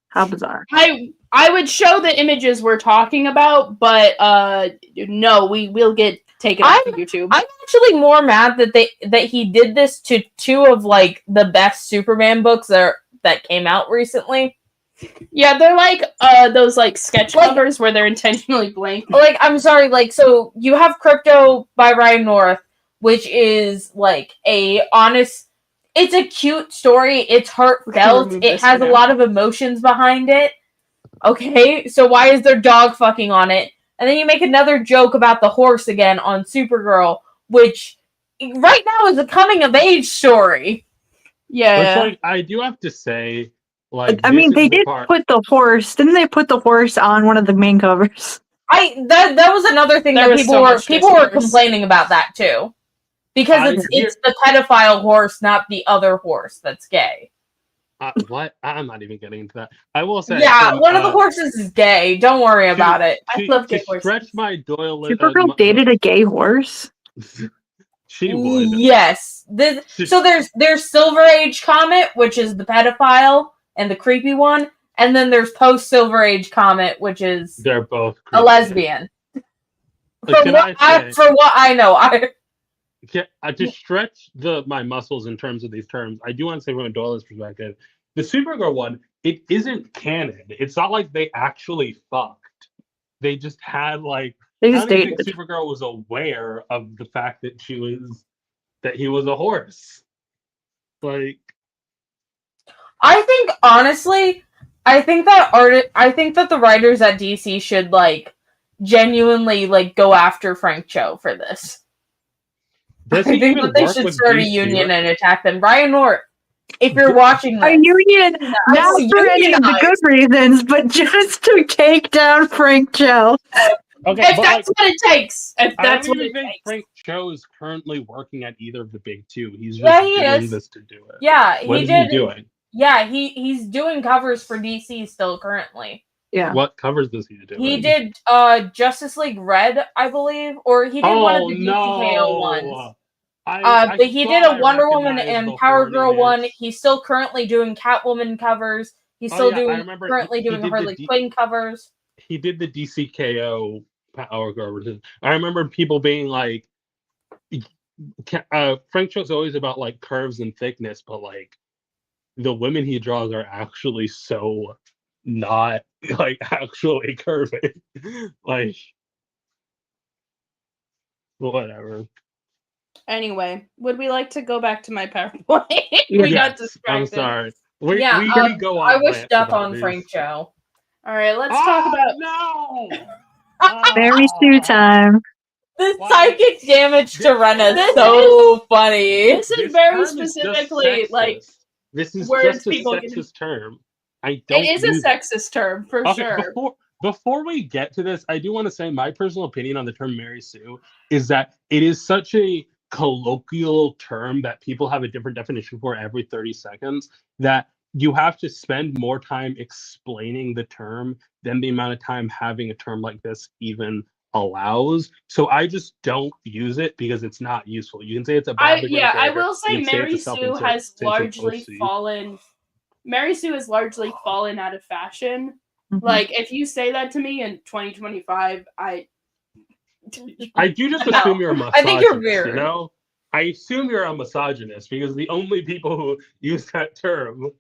How bizarre. I would show the images we're talking about, but no, we will get taken off of YouTube. I'm actually more mad that he did this to two of like the best Superman books that came out recently. Yeah, they're like those like sketch covers where they're intentionally blank. Like, I'm sorry, like, so you have Crypto by Ryan North, which is like a honest, it's a cute story, it's heartfelt, remove it this has for a now. lot of emotions behind it, Okay, so why is there dog fucking on it? And then you make another joke about the horse again on Supergirl, which right now is a coming of age story. Which, Yeah. like, I do have to say, like, I this mean, is they the did part. put the horse. Didn't they put the horse on one of the main covers? That was another thing There that was so much people were discourse. complaining about that too. Because it's the pedophile horse, not the other horse that's gay. What? I'm not even getting into that. I will say, Yeah, one of the horses is gay. Don't worry about it. I love gay to horses. stretch my Doyle. Supergirl dated a gay horse. She would. Yes. So there's Silver Age Comet, which is the pedophile and the creepy one, and then there's post Silver Age Comet, which is They're both a creepy. lesbian. Like, For what I know, to stretch my muscles in terms of these terms, I do want to say from a Doyle's perspective, the Supergirl one, it isn't canon. It's not like they actually fucked. They just had like. They I just don't even dated. think Supergirl was aware of the fact that he was a horse. Like, I think honestly, I think that the writers at DC should like genuinely like go after Frank Cho for this. does I he think even that they work should with start a DC? union and attack them. Ryan North, if you're watching this, A union, not for any of the unionize. good reasons, but just to take down Frank Cho. Okay, If but that's like, what it takes. If I that's don't what even it think takes. Frank Cho is currently working at either of the big two. He's just Yeah, he doing is. this to do it. Yeah, What he is did. he doing? Yeah, he's doing covers for DC still currently. Yeah. What covers does he do? He did Justice League Red, I believe, or he did one of the DCKO ones. But he did a Wonder Woman and Power Girl one. He's still currently doing Catwoman covers. He's still currently doing Harley Quinn covers. He did the DCKO Power Girl. I remember people being like, Frank Cho's always about like curves and thickness, but like the women he draws are actually so not like actually curvy. Like, whatever. Anyway, would we like to go back to my PowerPoint? We got distracted. I'm sorry. We go on. I wish rants death about on these. Frank Cho. All right, let's talk about. No. Mary Sue time. The Why- psychic damage to Rena is This so funny. This is This very term is just specifically like sexist. This is words just a people sexist can- term. I don't. it is use a sexist term for Okay, sure. before we get to this, I do want to say my personal opinion on the term Mary Sue is that it is such a colloquial term that people have a different definition for every 30 seconds that you have to spend more time explaining the term than the amount of time having a term like this even allows. So I just don't use it because it's not useful. You can say it's a bad I will say you can Mary it's a Sue has say it's an largely OC. fallen. Mary Sue has largely fallen out of fashion. Mhm. Like if you say that to me in 2025, I do just No, assume you're a misogynist. I think you're weird. You know, I assume you're a misogynist because the only people who use that term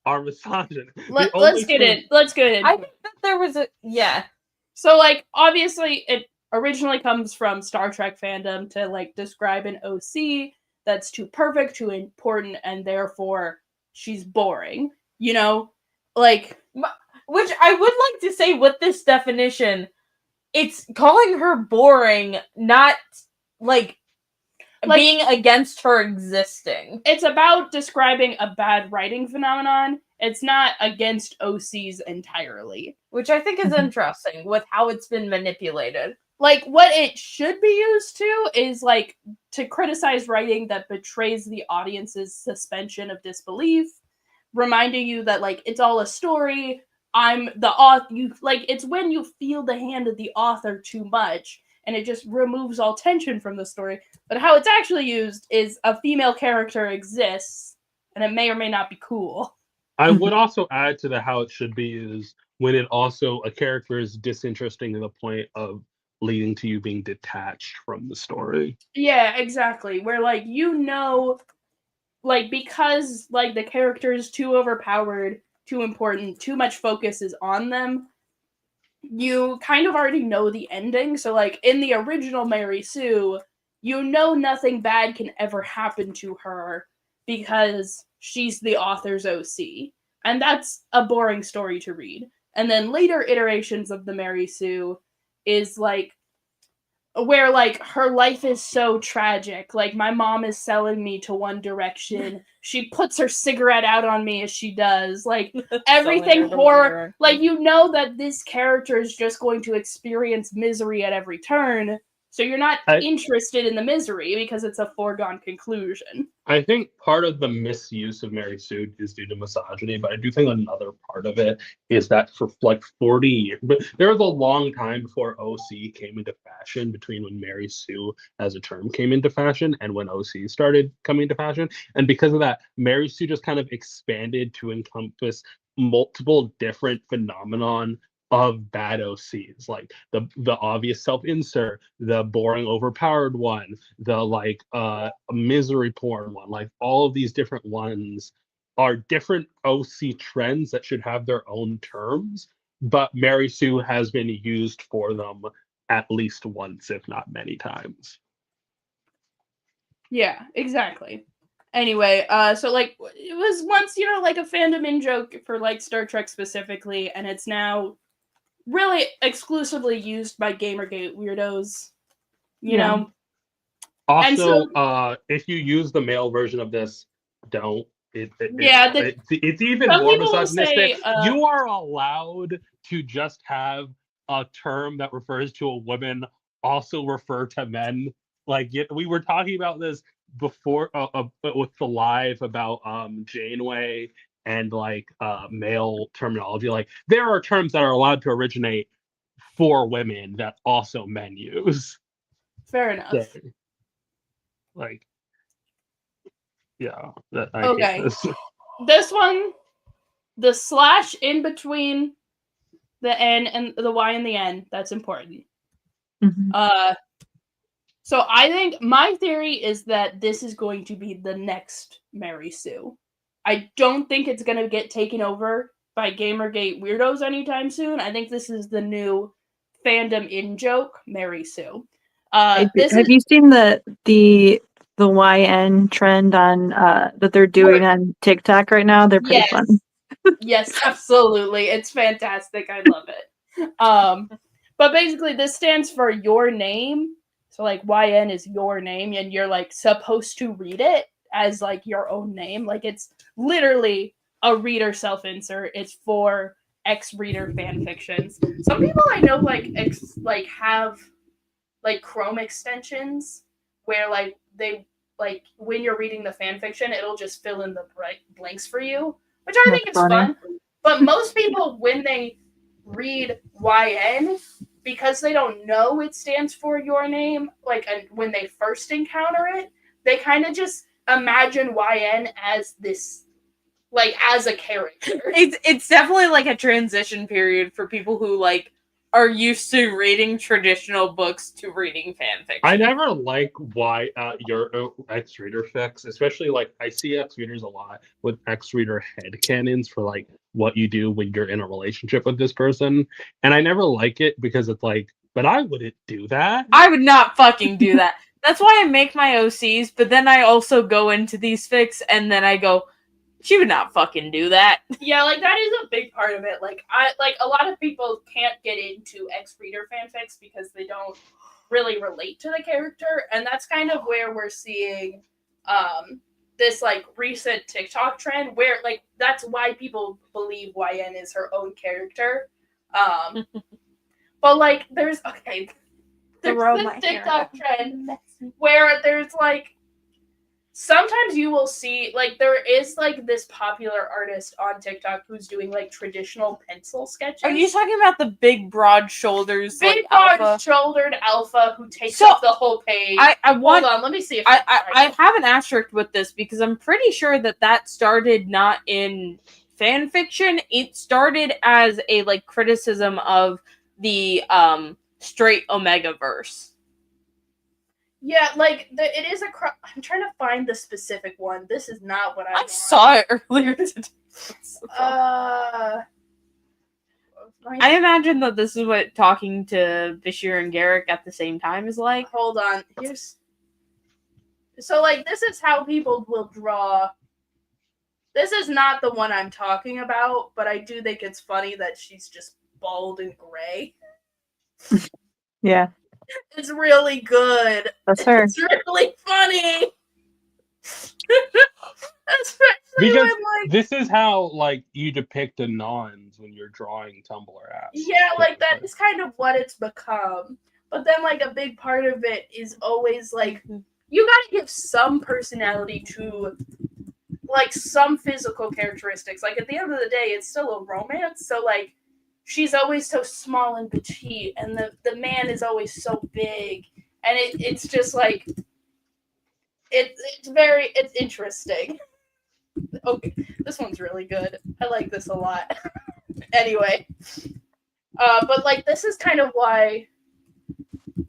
are misogynists. let's get in. Let's get in. I think that there was a So like obviously it originally comes from Star Trek fandom to like describe an OC that's too perfect, too important, and therefore she's boring. You know, like which I would like to say with this definition, it's calling her boring, not like being against her existing. It's about describing a bad writing phenomenon. It's not against OCs entirely. Which I think is interesting with how it's been manipulated. Like, what it should be used to is, like, to criticize writing that betrays the audience's suspension of disbelief, reminding you that, like, it's all a story. I'm the author. It's when you feel the hand of the author too much, and it just removes all tension from the story. But how it's actually used is a female character exists, and it may or may not be cool. I would also add to the how it should be used when it also a character is disinteresting to the point of leading to you being detached from the story. Yeah, exactly. Where like because like the character is too overpowered, too important, too much focus is on them, you kind of already know the ending. So like in the original Mary Sue, you know nothing bad can ever happen to her because she's the author's OC. And that's a boring story to read. And then later iterations of the Mary Sue is like where like her life is so tragic. Like my mom is selling me to One Direction. She puts her cigarette out on me as she does. Like everything horror. Like you know that this character is just going to experience misery at every turn. So you're not interested in the misery because it's a foregone conclusion. I think part of the misuse of Mary Sue is due to misogyny, but I do think another part of it is that for like 40 years, but there was a long time before OC came into fashion between when Mary Sue as a term came into fashion and when OC started coming into fashion. And because of that, Mary Sue just kind of expanded to encompass multiple different phenomenon of bad OCs, like the obvious self-insert, the boring overpowered one, the like misery porn one, like all of these different ones are different OC trends that should have their own terms, but Mary Sue has been used for them at least once, if not many times. Yeah, exactly. Anyway, so like it was once, you know, like a fandom in joke for like Star Trek specifically, and it's now really exclusively used by Gamergate weirdos, you know. Also, if you use the male version of this, don't. It's even more misogynistic. You are allowed to just have a term that refers to a woman also refer to men. Like we were talking about this before with the live about Janeway and like male terminology. Like there are terms that are allowed to originate for women that also men use. Fair enough. So, like, yeah. Okay. This one, the slash in between the N and the Y and the N, that's important. Mm-hmm. So I think my theory is that this is going to be the next Mary Sue. I don't think it's going to get taken over by Gamergate weirdos anytime soon. I think this is the new fandom in joke Mary Sue. Have you seen the YN trend on that they're doing on TikTok right now? They're pretty fun. Yes, absolutely. It's fantastic. I love it. But basically this stands for your name. So like YN is your name and you're like supposed to read it as like your own name. Like it's literally a reader self-insert. It's for ex-reader fan fictions. Some people I know like have like Chrome extensions where like they like when you're reading the fan fiction, it'll just fill in the blanks for you, which I think is fun. But most people when they read YN, because they don't know it stands for your name, like when they first encounter it, they kind of just imagine YN as this, like as a character. It's definitely like a transition period for people who like are used to reading traditional books to reading fanfiction. I never like why your X-Reader fix, especially like I see X-Readers a lot with X-Reader headcanons for like what you do when you're in a relationship with this person. And I never like it because it's like, but I wouldn't do that. I would not fucking do that. That's why I make my OCs, but then I also go into these fics and then I go, she would not fucking do that. Yeah, like that is a big part of it. Like a lot of people can't get into X-Reader fanfics because they don't really relate to the character, and that's kind of where we're seeing this like recent TikTok trend where like that's why people believe YN is her own character. But like there's this TikTok trend where there's like sometimes you will see, like, there is, like, this popular artist on TikTok who's doing, like, traditional pencil sketches. Are you talking about the big, broad shoulders, big, like, broad-shouldered alpha who takes up the whole page? Hold on, let me see if I have an asterisk with this, because I'm pretty sure that started not in fan fiction. It started as a, like, criticism of the, straight Omega verse. Yeah, like, it is I'm trying to find the specific one. This is not what I saw it earlier today. I imagine that this is what talking to Bashir and Garrick at the same time is like. Hold on. So, like, this is how people will draw. This is not the one I'm talking about, but I do think it's funny that she's just bald and gray. Yeah, It's really good. that's her. It's really funny. Especially Because when, like, this is how like you depict anons when you're drawing Tumblr apps. yeah, like that typically. is kind of what it's become. But then, like, a big part of it is always like you gotta give some personality to like some physical characteristics. Like at the end of the day, it's still a romance, so like she's always so small and petite, and the man is always so big, and it's just like it's interesting. Okay, this one's really good. I like this a lot. Anyway, but like this is kind of why.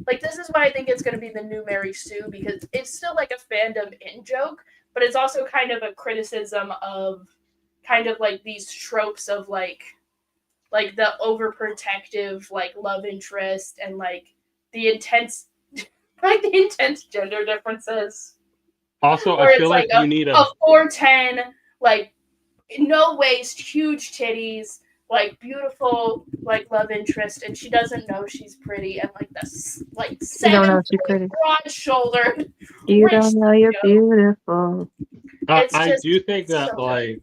Like, this is why I think it's going to be the new Mary Sue, because it's still like a fandom in joke, but it's also kind of a criticism of kind of like these tropes of like the overprotective like love interest and like the intense gender differences. Also, Where I feel it's like you need a 4'10", like no waist, huge titties, like beautiful like love interest, and she doesn't know she's pretty, and like this like You don't 7 know she's pretty. broad shouldered. You Rich don't know you're Theo. beautiful. It's I just do think that so good. like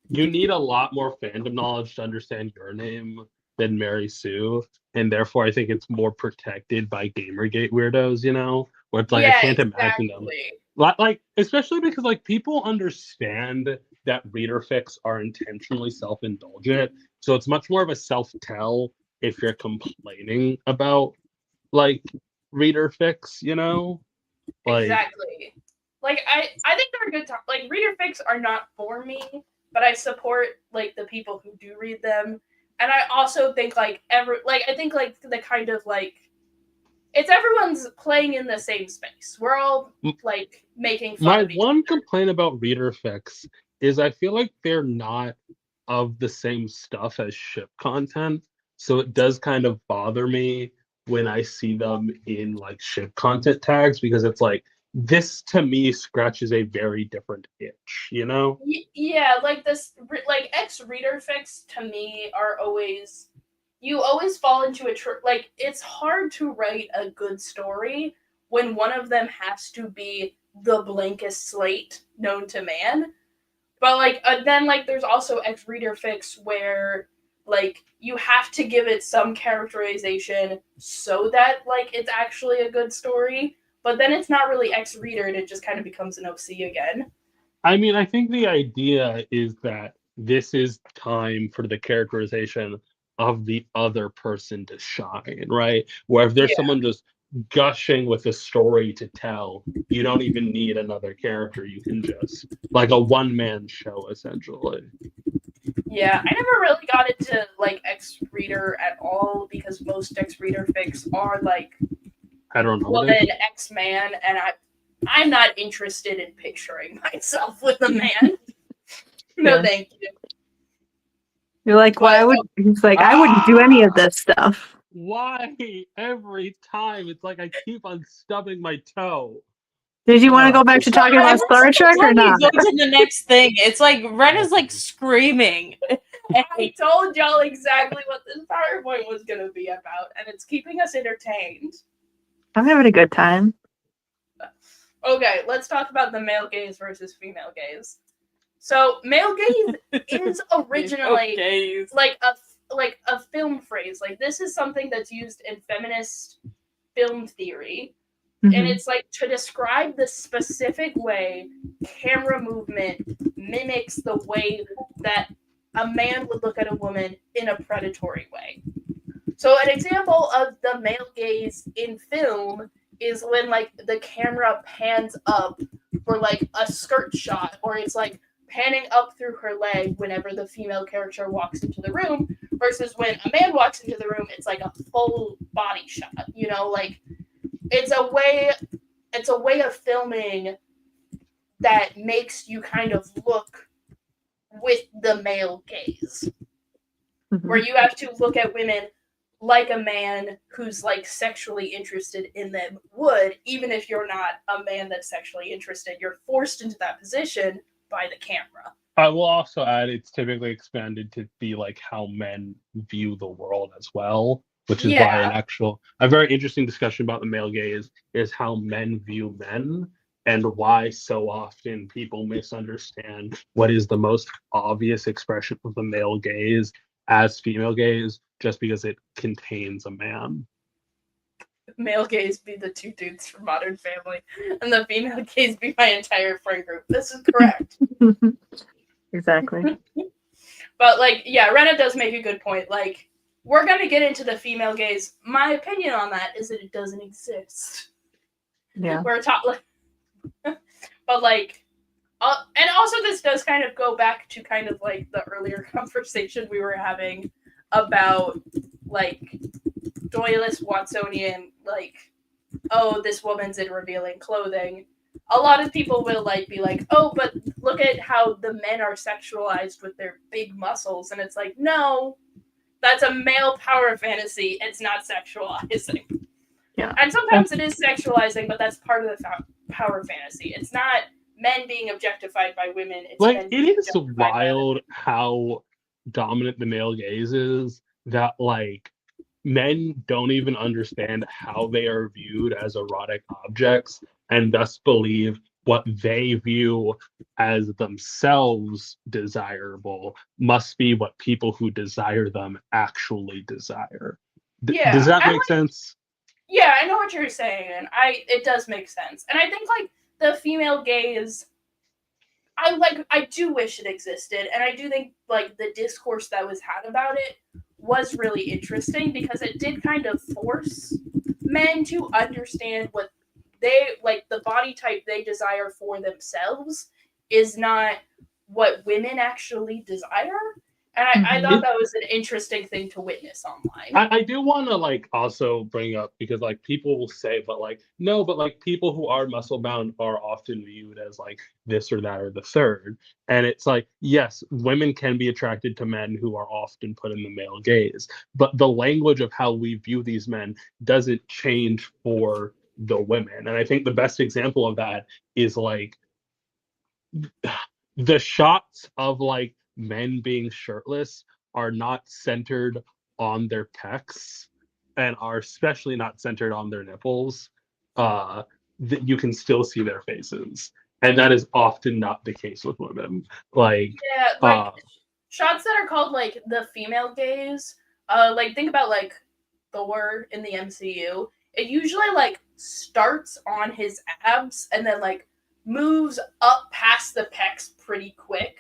you need a lot more fandom knowledge to understand your name than Mary Sue, and therefore I think it's more protected by Gamergate weirdos, you know, where it's like I can't imagine them. Like especially because like people understand that reader fics are intentionally self-indulgent, so it's much more of a self-tell if you're complaining about like reader fics, you know? Like Exactly. Like I think they're a good time. Like reader fics are not for me, but I support like the people who do read them. And I also think like I think like the kind of like it's everyone's playing in the same space. We're all like making fun my of each one other. complaint about reader fics is I feel like they're not of the same stuff as ship content. So it does kind of bother me when I see them in like ship content tags because it's like this to me scratches a very different itch, you know? Yeah, like this like ex reader fics to me are always you always fall into like it's hard to write a good story when one of them has to be the blankest slate known to man. But like then like there's also ex reader fics where like you have to give it some characterization so that like it's actually a good story, but then it's not really ex reader and it just kind of becomes an OC again. I mean, I think the idea is that this is time for the characterization of the other person to shine, right? Where if there's Yeah. someone just gushing with a story to tell, you don't even need another character. You can just like a one-man show essentially. Yeah, I never really got into like X Reader at all because most X Reader fics are like woman X man, and I'm not interested in picturing myself with a man. No, Yeah. thank you. You're like, why would he's like, I wouldn't do any of this stuff. Why every time it's like I keep on stubbing my toe? Did you want to go back to talking about Star Trek or not? Go to the next thing. It's like Rena's like screaming. I told y'all exactly what this PowerPoint was going to be about, and it's keeping us entertained. I'm having a good time. Okay, let's talk about the male gaze versus female gaze. So, male gaze is originally like a film phrase. Like this is something that's used in feminist film theory. Mm-hmm. And it's like to describe the specific way camera movement mimics the way that a man would look at a woman in a predatory way. So an example of the male gaze in film is when like the camera pans up for like a skirt shot, or it's like panning up through her leg whenever the female character walks into the room, versus when a man walks into the room, it's like a full body shot, you know, like it's a way of filming that makes you kind of look with the male gaze, where you have to look at women like a man who's like sexually interested in them would, even if you're not a man that's sexually interested. You're forced into that position by the camera. I will also add it's typically expanded to be like how men view the world as well, which is why Yeah. a very interesting discussion about the male gaze is how men view men and why so often people misunderstand what is the most obvious expression of the male gaze as female gaze just because it contains a man. Male gaze be the two dudes from Modern Family, and the female gaze be my entire friend group. This is correct. Exactly. But like, yeah, Rena does make a good point. Like, we're gonna get into the female gaze. My opinion on that is that it doesn't exist. Yeah. We're talking, but like, and also this does kind of go back to kind of like the earlier conversation we were having about like Doyless Watsonian, like, oh, this woman's in revealing clothing. A lot of people will like be like, oh, but look at how the men are sexualized with their big muscles, and it's like, no, that's a male power fantasy. It's not sexualizing. Yeah. And sometimes it is sexualizing, but that's part of the power fantasy. It's not men being objectified by women. It's Like, men it being is objectified by wild how dominant the male gaze is that, like, men don't even understand how they are viewed as erotic objects and thus believe what they view as themselves desirable must be what people who desire them actually desire. Yeah, Does that and make sense? Yeah, I know what you're saying, and it does make sense. And I think like the female gaze, I do wish it existed, and I do think like the discourse that was had about it was really interesting because it did kind of force men to understand what they like the body type they desire for themselves is not what women actually desire. And I thought that was an interesting thing to witness online. I do want to like also bring up because like people will say, but like no, but like people who are muscle bound are often viewed as like this or that or the third, and it's like yes, women can be attracted to men who are often put in the male gaze, but the language of how we view these men doesn't change for the women, and I think the best example of that is like the shots of like men being shirtless are not centered on their pecs and are especially not centered on their nipples. That you can still see their faces, and that is often not the case with women. Like, Yeah, like shots that are called like the female gaze. Like think about like Thor in the MCU. It usually like starts on his abs and then like moves up past the pecs pretty quick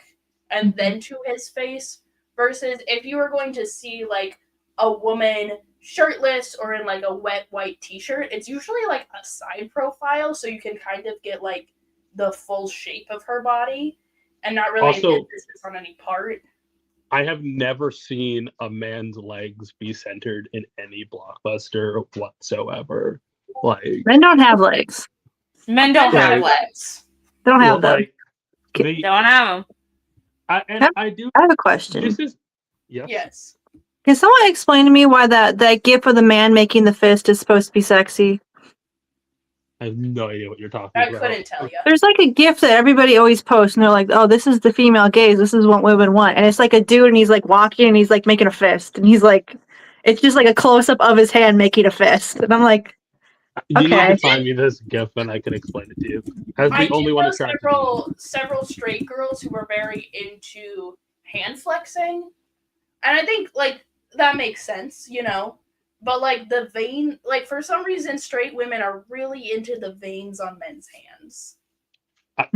and then to his face. Versus if you were going to see like a woman shirtless or in like a wet white t-shirt, it's usually like a side profile so you can kind of get like the full shape of her body and not really also, an emphasis on any part. I have never seen a man's legs be centered in any blockbuster whatsoever. Like, Men don't have legs. Men don't Right. have legs. They don't have them. like they, Don't have them. I do. I have a question. This is yes. Yes. Can someone explain to me why that gif of the man making the fist is supposed to be sexy? I have no idea what you're talking I about. couldn't tell you. There's like a gif that everybody always posts, and they're like, "Oh, this is the female gaze. This is what women want." And it's like a dude, and he's like walking, and he's like making a fist, and he's like, it's just like a close up of his hand making a fist, and I'm like, You need okay. to find me this GIF and I can explain it to you. As the I only do one know attracted to me. several straight girls who are very into hand flexing, and I think like that makes sense, you know. But like the vein, like for some reason, straight women are really into the veins on men's hands.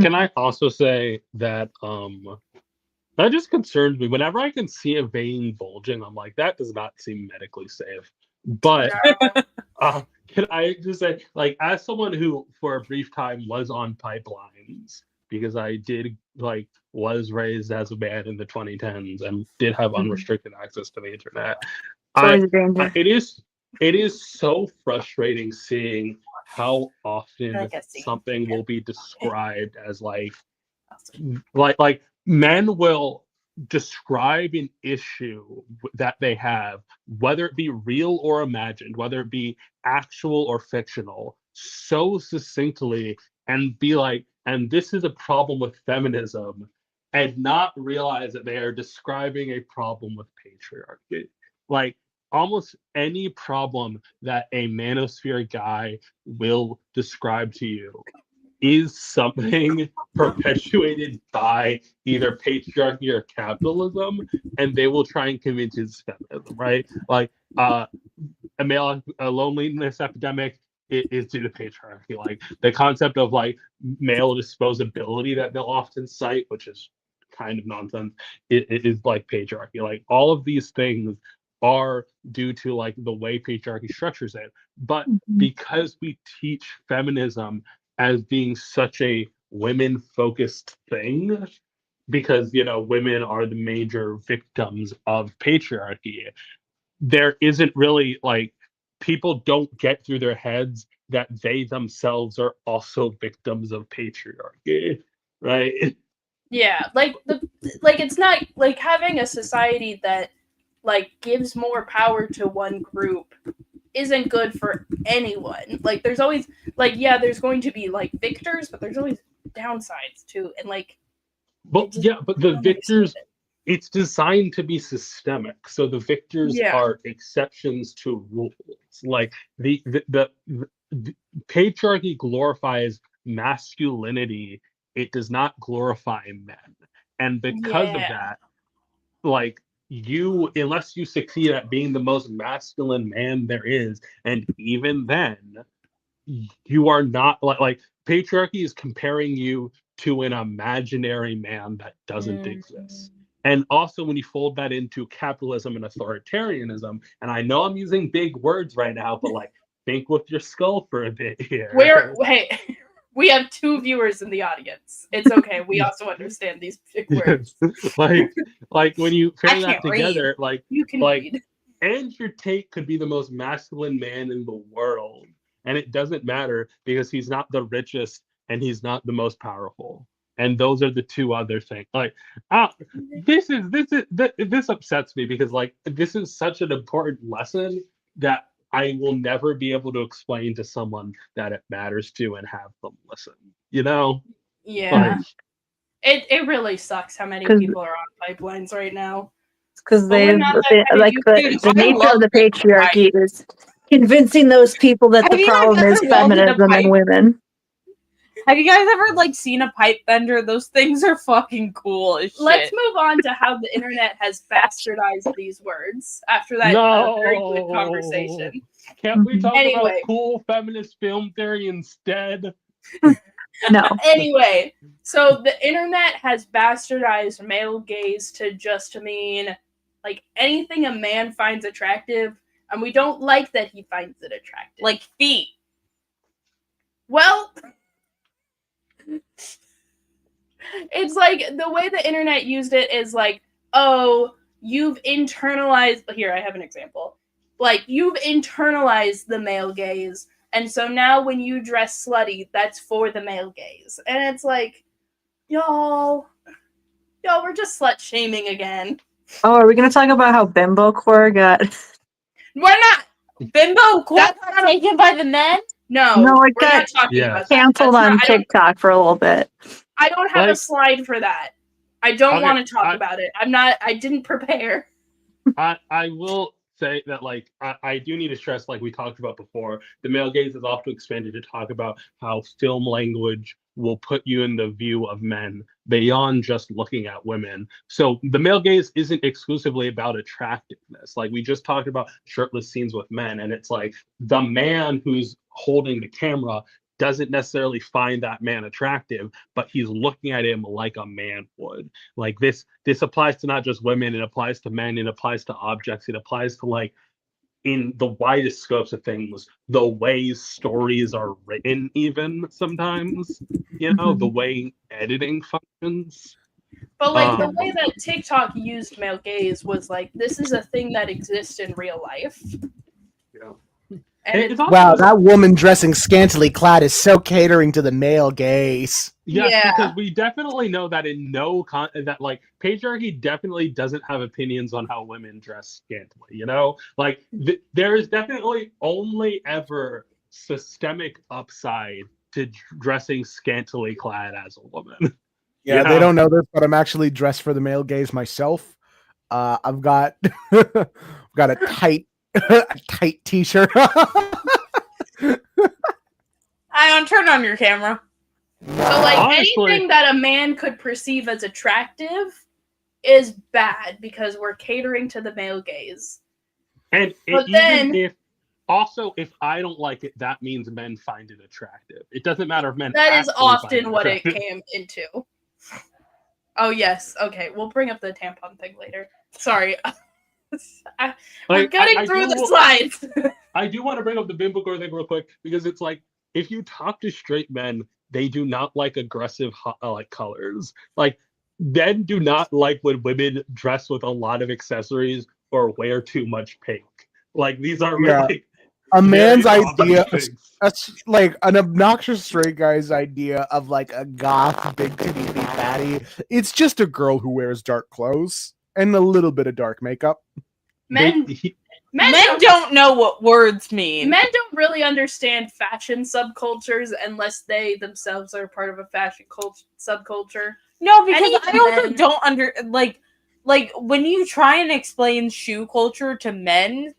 Can I also say that that just concerns me. Whenever I can see a vein bulging, I'm like, that does not seem medically safe. But can I just say, like, as someone who for a brief time was on pipelines, because I did like was raised as a man in the 2010s and did have unrestricted access to the internet. It's always a danger. It is so frustrating seeing how often something will be described as like men will describe an issue that they have, whether it be real or imagined, whether it be actual or fictional, so succinctly and be like, and this is a problem with feminism. and not realize that they are describing a problem with patriarchy. Like almost any problem that a manosphere guy will describe to you is something perpetuated by either patriarchy or capitalism, and they will try and convince it's feminism, right? Like a loneliness epidemic is due to patriarchy. Like the concept of like male disposability that they'll often cite, which is kind of nonsense, it is like patriarchy. Like all of these things are due to like the way patriarchy structures it. But because we teach feminism as being such a women focused thing, because women are the major victims of patriarchy, there isn't really like people don't get through their heads that they themselves are also victims of patriarchy, right? Yeah, like it's not like having a society that like gives more power to one group isn't good for anyone. Like there's always like there's going to be like victors, but there's always downsides too. And like but the victors, it's designed to be systemic, so the victors are exceptions to rules. Like the patriarchy glorifies masculinity, it does not glorify men, and because of that, like unless you succeed at being the most masculine man there is, and even then you are not like patriarchy is comparing you to an imaginary man that doesn't exist. And also when you fold that into capitalism and authoritarianism, and I know I'm using big words right now, but like think with your skull for a bit here. We have 2 viewers in the audience. It's okay. We also understand these big words. like when you pair that together, like you can read. Andrew Tate could be the most masculine man in the world, and it doesn't matter because he's not the richest and he's not the most powerful. And those are the 2 other things. Like, this upsets me because like this is such an important lesson that I will never be able to explain to someone that it matters to and have them listen. Yeah. Like, it really sucks how many people are on pipelines right now. Because the nature of the patriarchy is convincing those people that the problem is feminism and women. Have you guys ever like seen a pipe bender? Those things are fucking cool as shit. Let's move on to how the internet has bastardized these words after that very good conversation. Can't we talk about cool feminist film theory instead? No. Anyway, so the internet has bastardized male gaze to just mean like anything a man finds attractive, and we don't like that he finds it attractive. Like feet. Well, it's like the way the internet used it is like, oh, you've internalized. Here, I have an example. Like, you've internalized the male gaze, and so now when you dress slutty, that's for the male gaze. And it's like, y'all, we're just slut shaming again. Oh, are we gonna talk about how bimbo core got? We're not. Bimbo core got taken by the men? No, it got canceled on TikTok for a little bit. I don't have a slide for that. I don't want to talk about it. I didn't prepare. I will say that like I do need to stress, like we talked about before, the male gaze is often expanded to talk about how film language will put you in the view of men beyond just looking at women. So the male gaze isn't exclusively about attractiveness. Like we just talked about shirtless scenes with men, and it's like the man who's holding the camera doesn't necessarily find that man attractive, but he's looking at him like a man would. Like this applies to not just women, it applies to men, it applies to objects, it applies to like in the widest scopes of things, the way stories are written, even sometimes, the way editing functions. But like the way that TikTok used male gaze was like, this is a thing that exists in real life. Yeah. Wow, that woman dressing scantily clad is so catering to the male gaze. Yes, because we definitely know that that like patriarchy definitely doesn't have opinions on how women dress scantily. Like there is definitely only ever systemic upside to dressing scantily clad as a woman. Yeah, they don't know this, but I'm actually dressed for the male gaze myself. I've got got a tight t-shirt. Ion, turn on your camera. So, like, Honestly, anything that a man could perceive as attractive is bad because we're catering to the male gaze. and But even then- if I don't like it, that means men find it attractive. It doesn't matter if men. That is actually find often what it attractive. came into. Oh, yes. Okay, we'll bring up the tampon thing later. Sorry. We're getting through the slides. I do want to bring up the biblical thing real quick because it's like if you talk to straight men, they do not like aggressive like colors. Like men do not like when women dress with a lot of accessories or wear too much pink. Like these are like a man's idea, things. like an obnoxious straight guy's idea of like a goth big titty fatty. It's just a girl who wears dark clothes and a little bit of dark makeup. Men don't know what words mean. Men don't really understand fashion subcultures unless they themselves are part of a fashion subculture. No, because Any I also men- don't like when you try and explain shoe culture to men,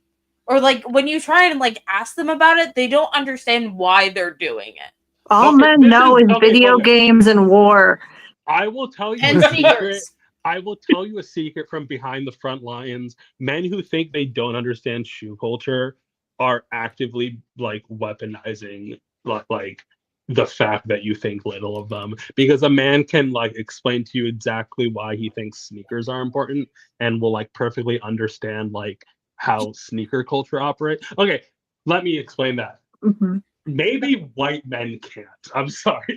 or like when you try and like ask them about it, they don't understand why they're doing it. All men know is video games and war. I will tell you And a secret. sneakers. I will tell you a secret from behind the front lines. Men who think they don't understand shoe culture are actively like weaponizing like the fact that you think little of them, because a man can like explain to you exactly why he thinks sneakers are important and will like perfectly understand like how sneaker culture operates. Okay, let me explain that. Mm-hmm. Maybe white men can't. I'm sorry.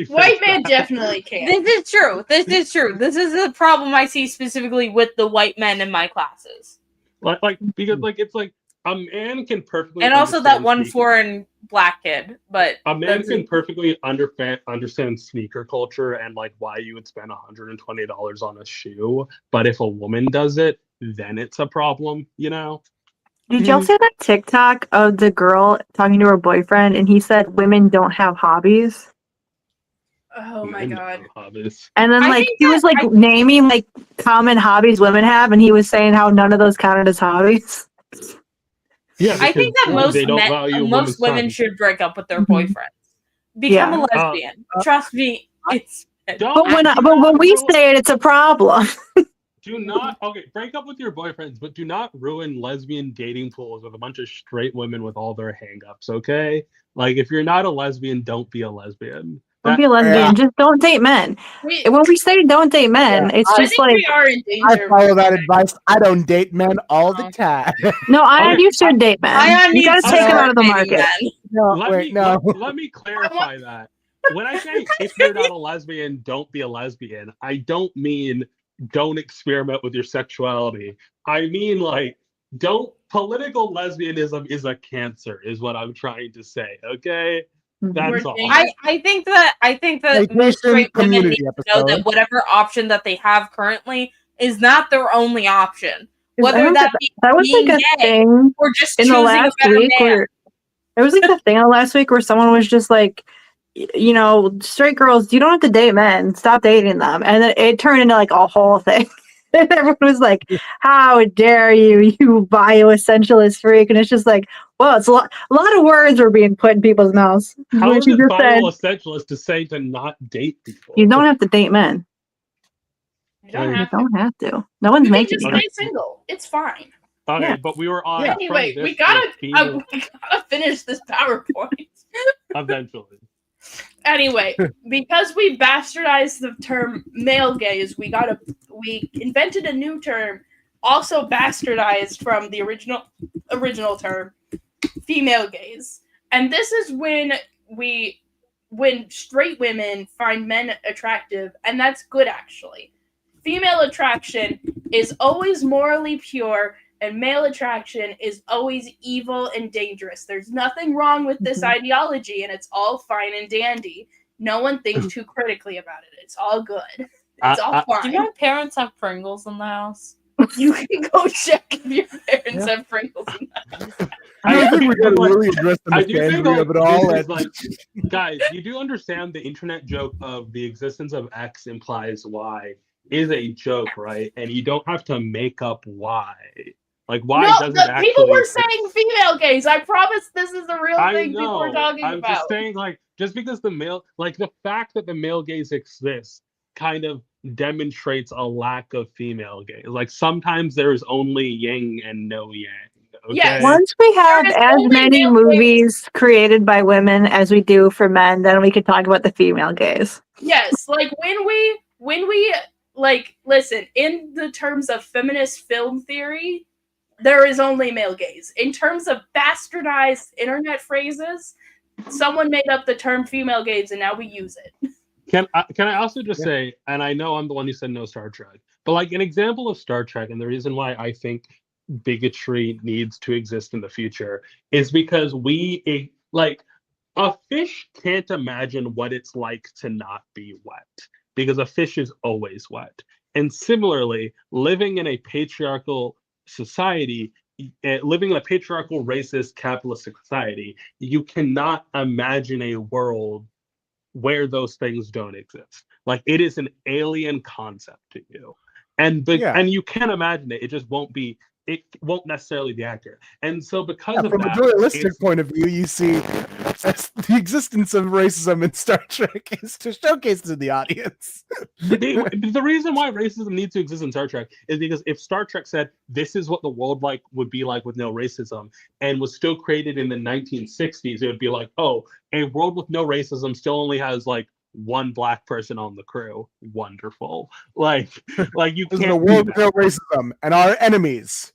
White men definitely can't. This is true. This is true. This is the problem I see specifically with the white men in my classes. Like because like it's like a man can perfectly And also that understand one sneakers. foreign black kid, but A man can perfectly understand sneaker culture and like why you would spend $120 on a shoe, but if a woman does it, then it's a problem, you know? Did y'all see that TikTok of the girl talking to her boyfriend and he said women don't have hobbies? Oh my god. Hobbies. And then I like think he was like naming like common hobbies women have and he was saying how none of those counted as hobbies. Yeah, I think that most women should break up with their boyfriends. Become a lesbian. Trust me, it's But when we say it, it's a problem. Do not break up with your boyfriends, but do not ruin lesbian dating pools with a bunch of straight women with all their hangups, okay? Like if you're not a lesbian, don't be a lesbian. Don't be a lesbian. Just don't date men. When we say don't date men, it's just like we are in danger. I follow that advice. I don't date men all the time. No, Ion, you should date men. You gotta take them out of the market. Let me clarify that. When I say if you're not a lesbian, don't be a lesbian, I don't mean don't experiment with your sexuality. I mean like political lesbianism is a cancer, is what I'm trying to say. Okay, that's all. I think that most straight women need to know that whatever option that they have currently is not their only option. Whether that be was being like a gay thing or just in the choosing last a better week man. where there was like a thing last week where someone was just like, you know, straight girls, you don't have to date men. Stop dating them. And then it turned into like a whole thing. And everyone was like, how dare you bioessentialist freak? And it's just like, well, it's a lot of words were being put in people's mouths. How is it bioessentialist to say to not date people? You don't have to date men. You don't have to. No one's making just you. stay single. It's fine. Okay, but we were on. Anyway, we gotta finish this PowerPoint. Eventually. Anyway, because we bastardized the term male gaze, we invented a new term, also bastardized from the original term, female gaze. And this is when straight women find men attractive, and that's good actually. Female attraction is always morally pure, and male attraction is always evil and dangerous. There's nothing wrong with this ideology, and it's all fine and dandy. No one thinks too critically about it. It's all good. It's all fine. Do my parents have Pringles in the house? You can go check if your parents have Pringles in that. I think we gotta like, really address the I do think misandry like, of it all. this is and- like, guys, you do understand the internet joke of the existence of X implies Y is a joke, right? And you don't have to make up Y. Like Y No, doesn't the actually people were exist. saying female gays. I promise this is a real I thing people are know. talking I'm about. just saying, like, just because the fact that the male gaze exists kind of demonstrates a lack of female gaze. Like, sometimes there's only yin and no yang. Okay? Yes. Once we have There is as only many male movies created by women as we do for men, then we could talk about the female gaze. Yes, like when we like listen, in the terms of feminist film theory, there is only male gaze. In terms of bastardized internet phrases, someone made up the term female gaze and now we use it. Can I also just say, and I know I'm the one who said no Star Trek, but like an example of Star Trek, and the reason why I think bigotry needs to exist in the future is because like a fish can't imagine what it's like to not be wet because a fish is always wet. And similarly, living in a patriarchal society, living in a patriarchal, racist, capitalistic society, you cannot imagine a world where those things don't exist. Like it is an alien concept to you. And and you can't imagine it. It won't necessarily be accurate. And so because of from that, a realistic point of view, you see the existence of racism in Star Trek is to showcase to the audience. the reason why racism needs to exist in Star Trek is because if Star Trek said this is what the world would be like with no racism and was still created in the 1960s, it would be like, oh, a world with no racism still only has like one black person on the crew. Wonderful. Like you This can't. is a world with no racism, and our enemies,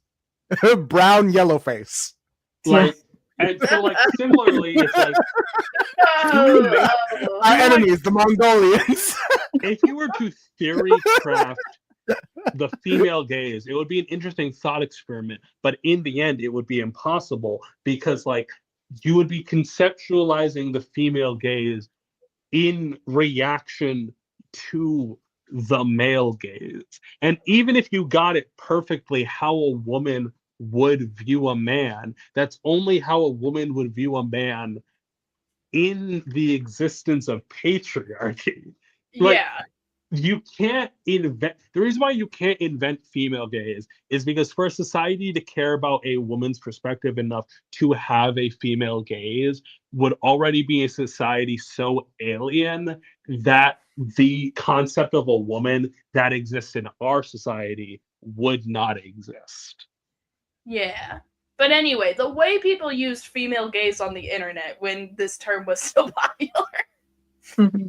brown yellow face. Like, and so like similarly, it's like our enemies, the Mongolians. if you were to theory craft the female gaze, it would be an interesting thought experiment, but in the end it would be impossible because like you would be conceptualizing the female gaze in reaction to the male gaze. And even if you got it perfectly how a woman would view a man, that's only how a woman would view a man in the existence of patriarchy. Like, Yeah. you can't invent. The reason why you can't invent female gaze is because for a society to care about a woman's perspective enough to have a female gaze would already be a society so alien that the concept of a woman that exists in our society would not exist. Yeah. But anyway, the way people used female gaze on the internet when this term was so popular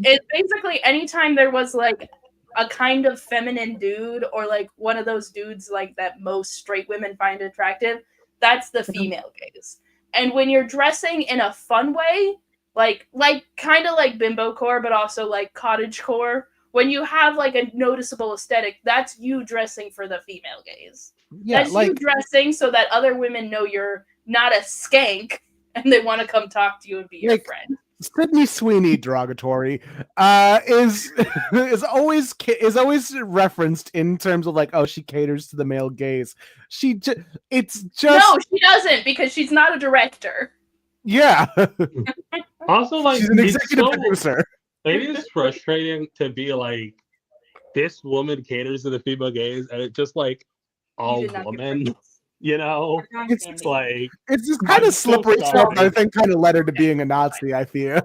is basically anytime there was like a kind of feminine dude or like one of those dudes like that most straight women find attractive, that's the female gaze. And when you're dressing in a fun way, like kind of like bimbo core, but also like cottage core, when you have like a noticeable aesthetic, that's you dressing for the female gaze. Yeah, that's you dressing so that other women know you're not a skank and they want to come talk to you and be your friend. Sydney Sweeney derogatory is always referenced in terms of like, oh, she caters to the male gaze. It's just no, she doesn't because she's not a director. Yeah. Also, like she's an executive producer. It is frustrating to be like, this woman caters to the female gaze, and it's just like all woman. You know, it's like it's just kind of slippery slope. I think kind of led her to being a Nazi. I feel.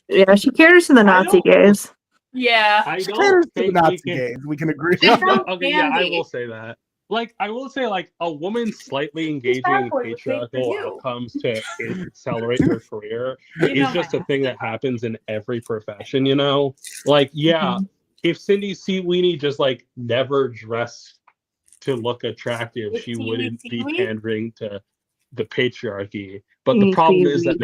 Yeah, she caters to the Nazi gaze. Yeah, she caters to the Nazi gaze. We can agree. Okay, yeah, I will say that. Like, I will say, like, a woman slightly engaging in patriarchal outcomes to accelerate her career is just a thing that happens in every profession. You know, like, yeah, if Cindy Sweeney just like never dressed to look attractive, she wouldn't be pandering to the patriarchy. But the problem is that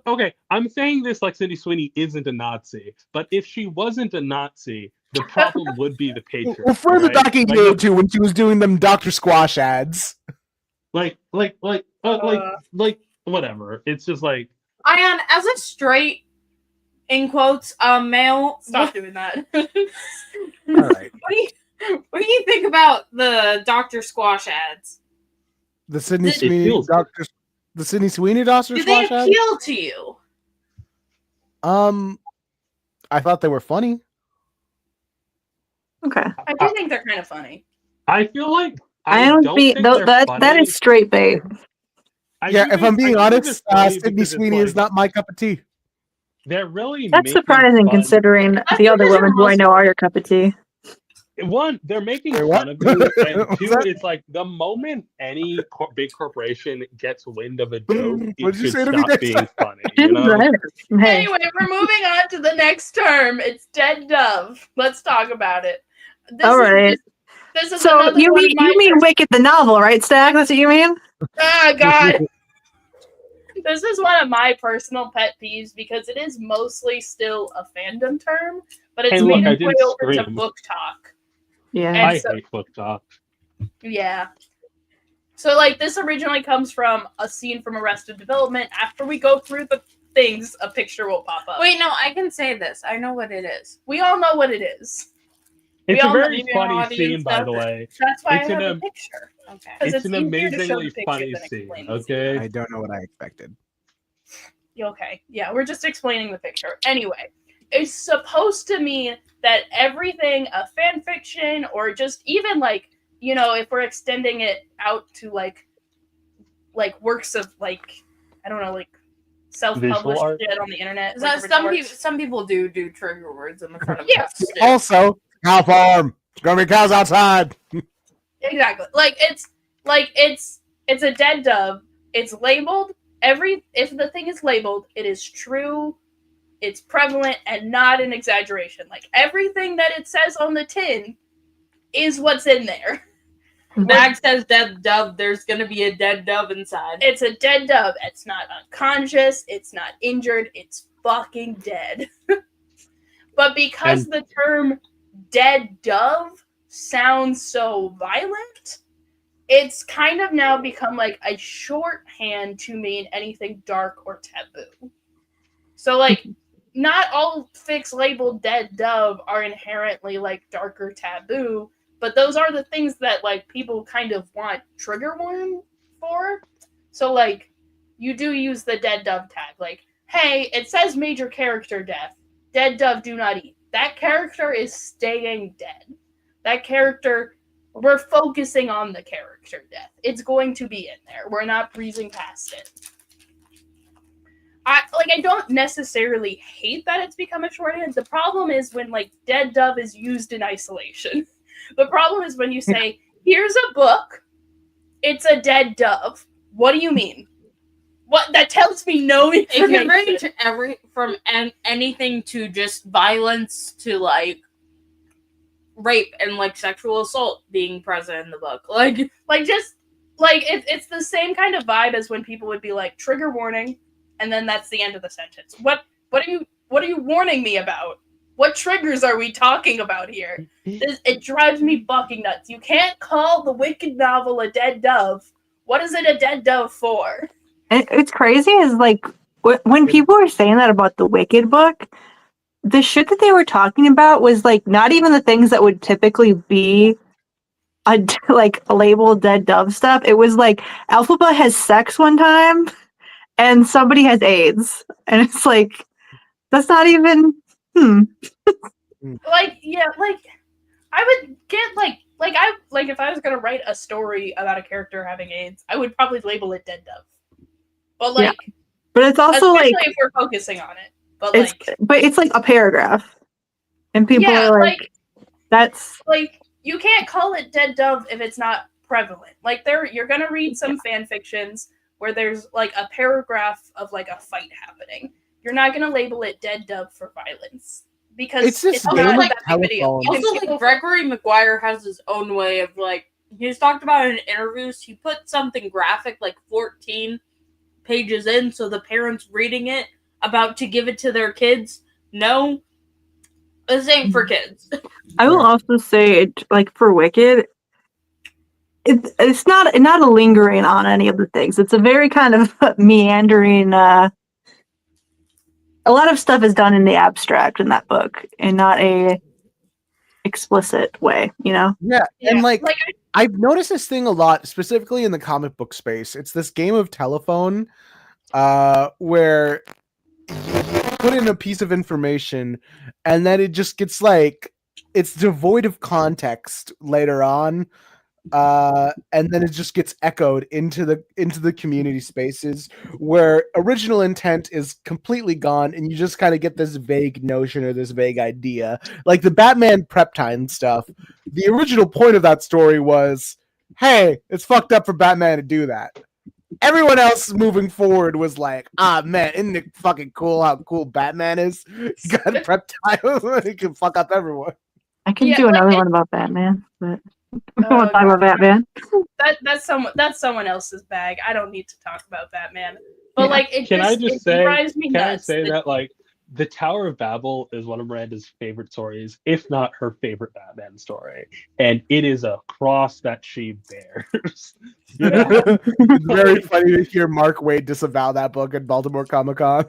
okay, I'm saying this like Cindy Sweeney isn't a Nazi, but if she wasn't a Nazi, the problem would be the patriarchy. Well, further back in year two when she was doing them Dr. Squash ads. Like whatever. It's just like Ayaan, as a straight, in quotes, male. Stop doing that. All right. What do you think about the Dr. Squash ads. The Sydney It Sweeney feels- Doctor, the Sydney Sweeney Doctor Do they Squash ad? appeal to you? I thought they were funny. Okay. I do think they're kind of funny. I feel like I don't think be they're that funny. is straight bait. Yeah, if I'm being honest, Sydney Sweeney Sweeney is not my cup of tea. They're really That's making surprising fun. considering That's the other because women you're who I know are your cup of tea. One, they're making Wait, fun what? of you, and What's two, that? it's like the moment any big corporation gets wind of a joke, it What'd you should say to me stop next being time? funny. You know? Hey, Anyway, we're moving on to the next term. It's dead dove. Let's talk about it. This all is right. just- this is So another you one mean of my you mean Wicked the novel, right, Stag? That's what you mean? Ah, God. This is one of my personal pet peeves because it is mostly still a fandom term, but it's Hey, look, made I its way didn't over to scream. book talk. Yeah. And I so- hate book talk. Yeah. So, like, this originally comes from a scene from Arrested Development. After we go through the things, a picture will pop up. Wait, no, I can say this. I know what it is. We all know what it is. It's all a know very you know funny audience scene, by stuff. the way. That's why It's I an have a am- picture. Okay. 'Cause It's an easier to show the amazingly picture funny than scene. explain the Okay. I don't know what I expected. Okay, yeah, we're just explaining the picture. Anyway, it's supposed to mean that everything a fan fiction or just even like, you know, if we're extending it out to like works of like, I don't know, like self-published Visual art? shit on the internet. So like some people do trigger words in the front of Yeah. books, too. Also, cow farm. It's gonna be cows outside. Exactly. It's a dead dove. It's labeled if the thing is labeled, it is true, it's prevalent, and not an exaggeration. Like everything that it says on the tin is what's in there. Rag says dead dove, there's gonna be a dead dove inside. It's a dead dove. It's not unconscious, it's not injured, it's fucking dead. But because the term dead dove sounds so violent, it's kind of now become like a shorthand to mean anything dark or taboo. So, like, not all fics labeled dead dove are inherently like dark or taboo, but those are the things that like people kind of want trigger warning for. So, like, you do use the dead dove tag. Like, hey, it says major character death. Dead dove do not eat. That character is staying dead. That character, we're focusing on the character death. It's going to be in there. We're not breezing past it. I don't necessarily hate that it's become a shorthand. The problem is when like dead dove is used in isolation. The problem is when you say, here's a book, it's a dead dove. What do you mean? What? That tells me no It can information. range from anything to just violence to like rape and like sexual assault being present in the book. It's the same kind of vibe as when people would be like trigger warning, and then that's the end of the sentence. What are you warning me about? What triggers are we talking about here? It drives me fucking nuts. You can't call the Wicked novel a dead dove. What is it a dead dove for? It's crazy is like when people were saying that about the Wicked book, the shit that they were talking about was like not even the things that would typically be like labeled dead dove stuff. It was like Alphaba has sex one time and somebody has AIDS, and it's like that's not even. I would get if I was gonna write a story about a character having AIDS, I would probably label it dead dove. But Yeah. But it's also especially like if we're focusing on it. But it's like a paragraph, and people yeah, are like, that's you can't call it dead dove if it's not prevalent. Like you're gonna read some fan fictions where there's like a paragraph of like a fight happening. You're not gonna label it dead dove for violence because It's just not Game of that big of a deal. Telephone. You can Also, skip like over it. Gregory Maguire has his own way of like he's talked about it in interviews. He put something graphic like 14 pages in, so the parents reading it about to give it to their kids. No, this ain't for kids. I will also say, it, like for Wicked, it's not a lingering on any of the things. It's a very kind of meandering. A lot of stuff is done in the abstract in that book, and not a explicit way. You know. Yeah, Yeah, and like I've noticed this thing a lot, specifically in the comic book space. It's this game of telephone, where you put in a piece of information, and then it just gets like it's devoid of context later on, and then it just gets echoed into the community spaces where original intent is completely gone, and you just kind of get this vague notion or this vague idea, like the Batman prep time stuff. The original point of that story was, hey, it's fucked up for Batman to do that. Everyone else moving forward was like, ah, man, isn't it fucking cool how cool Batman is? He got prep time. He can fuck up everyone. I can do another one about Batman, but we won't talk about Batman. That's someone else's bag. I don't need to talk about Batman. But like, it drives me nuts. Can I say that like the Tower of Babel is one of Miranda's favorite stories, if not her favorite Batman story, and it is a cross that she bears. You know? It's very funny to hear Mark Waid disavow that book at Baltimore Comic Con.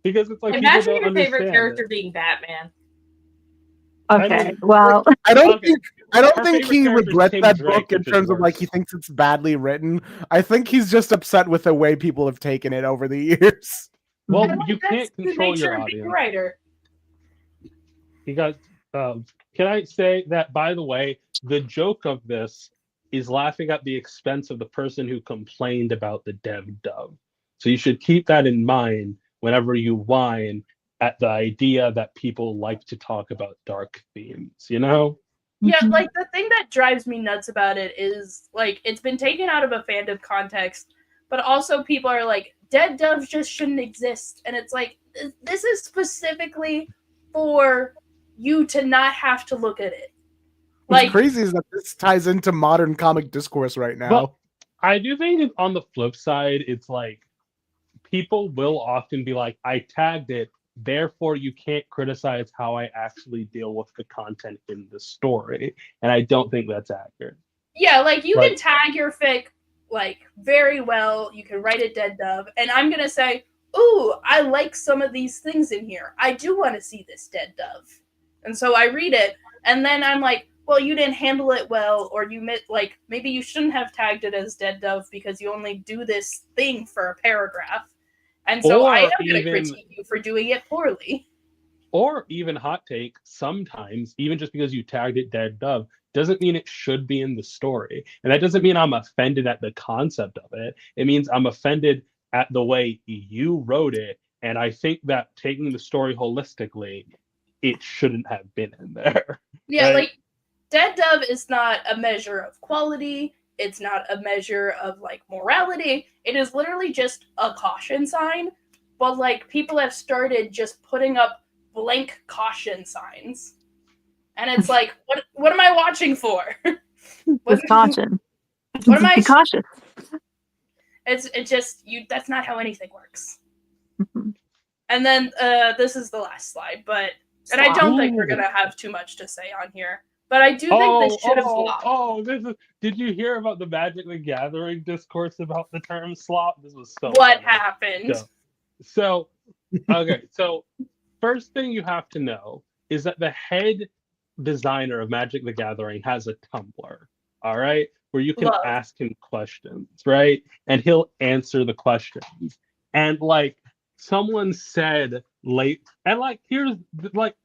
Because it's like, imagine your favorite character being Batman. Okay, I mean, well, I don't think he regrets Tim that Drake, book in which is terms of like worse. he thinks it's badly written. I think he's just upset with the way people have taken it over the years. Well, And, like, you that's can't the control nature your of being a audience. writer. You got. Can I say that, by the way, the joke of this is laughing at the expense of the person who complained about the dev dub. So you should keep that in mind whenever you whine at the idea that people like to talk about dark themes, you know? Yeah, like the thing that drives me nuts about it is like it's been taken out of a fandom context, but also people are like, dead doves just shouldn't exist. And it's like, this is specifically for you to not have to look at it. What's Like, crazy is that this ties into modern comic discourse right now. But I do think on the flip side, it's like people will often be like, I tagged it, therefore you can't criticize how I actually deal with the content in the story. And I don't think that's accurate. yeah, like you Like- can tag your fic like very well. You can write a dead dove, and I'm gonna say, ooh, I like some of these things in here. I do want to see this dead dove. And so I read it, and then I'm like, well, you didn't handle it well, or like maybe you shouldn't have tagged it as dead dove because you only do this thing for a paragraph. And so Or I am going to even- critique you for doing it poorly. Or even hot take, sometimes, even just because you tagged it dead dove, doesn't mean it should be in the story. And that doesn't mean I'm offended at the concept of it. It means I'm offended at the way you wrote it. And I think that taking the story holistically, it shouldn't have been in there. Yeah, Right. like dead dove is not a measure of quality. It's not a measure of like morality. It is literally just a caution sign. But like people have started just putting up blank caution signs. And it's like, what am I watching for? with caution. What am I- Be cautious. It's just you. That's not how anything works. Mhm. And then this is the last slide, and I don't think we're gonna have too much to say on here. But I do think this should have flopped. Did you hear about the Magic the Gathering discourse about the term slop? This was so What funny. happened? So, okay, so first thing you have to know is that the head designer of Magic the Gathering has a Tumblr, all right, where you can Love. ask him questions, right? And he'll answer the questions. And like someone said late, and like here's like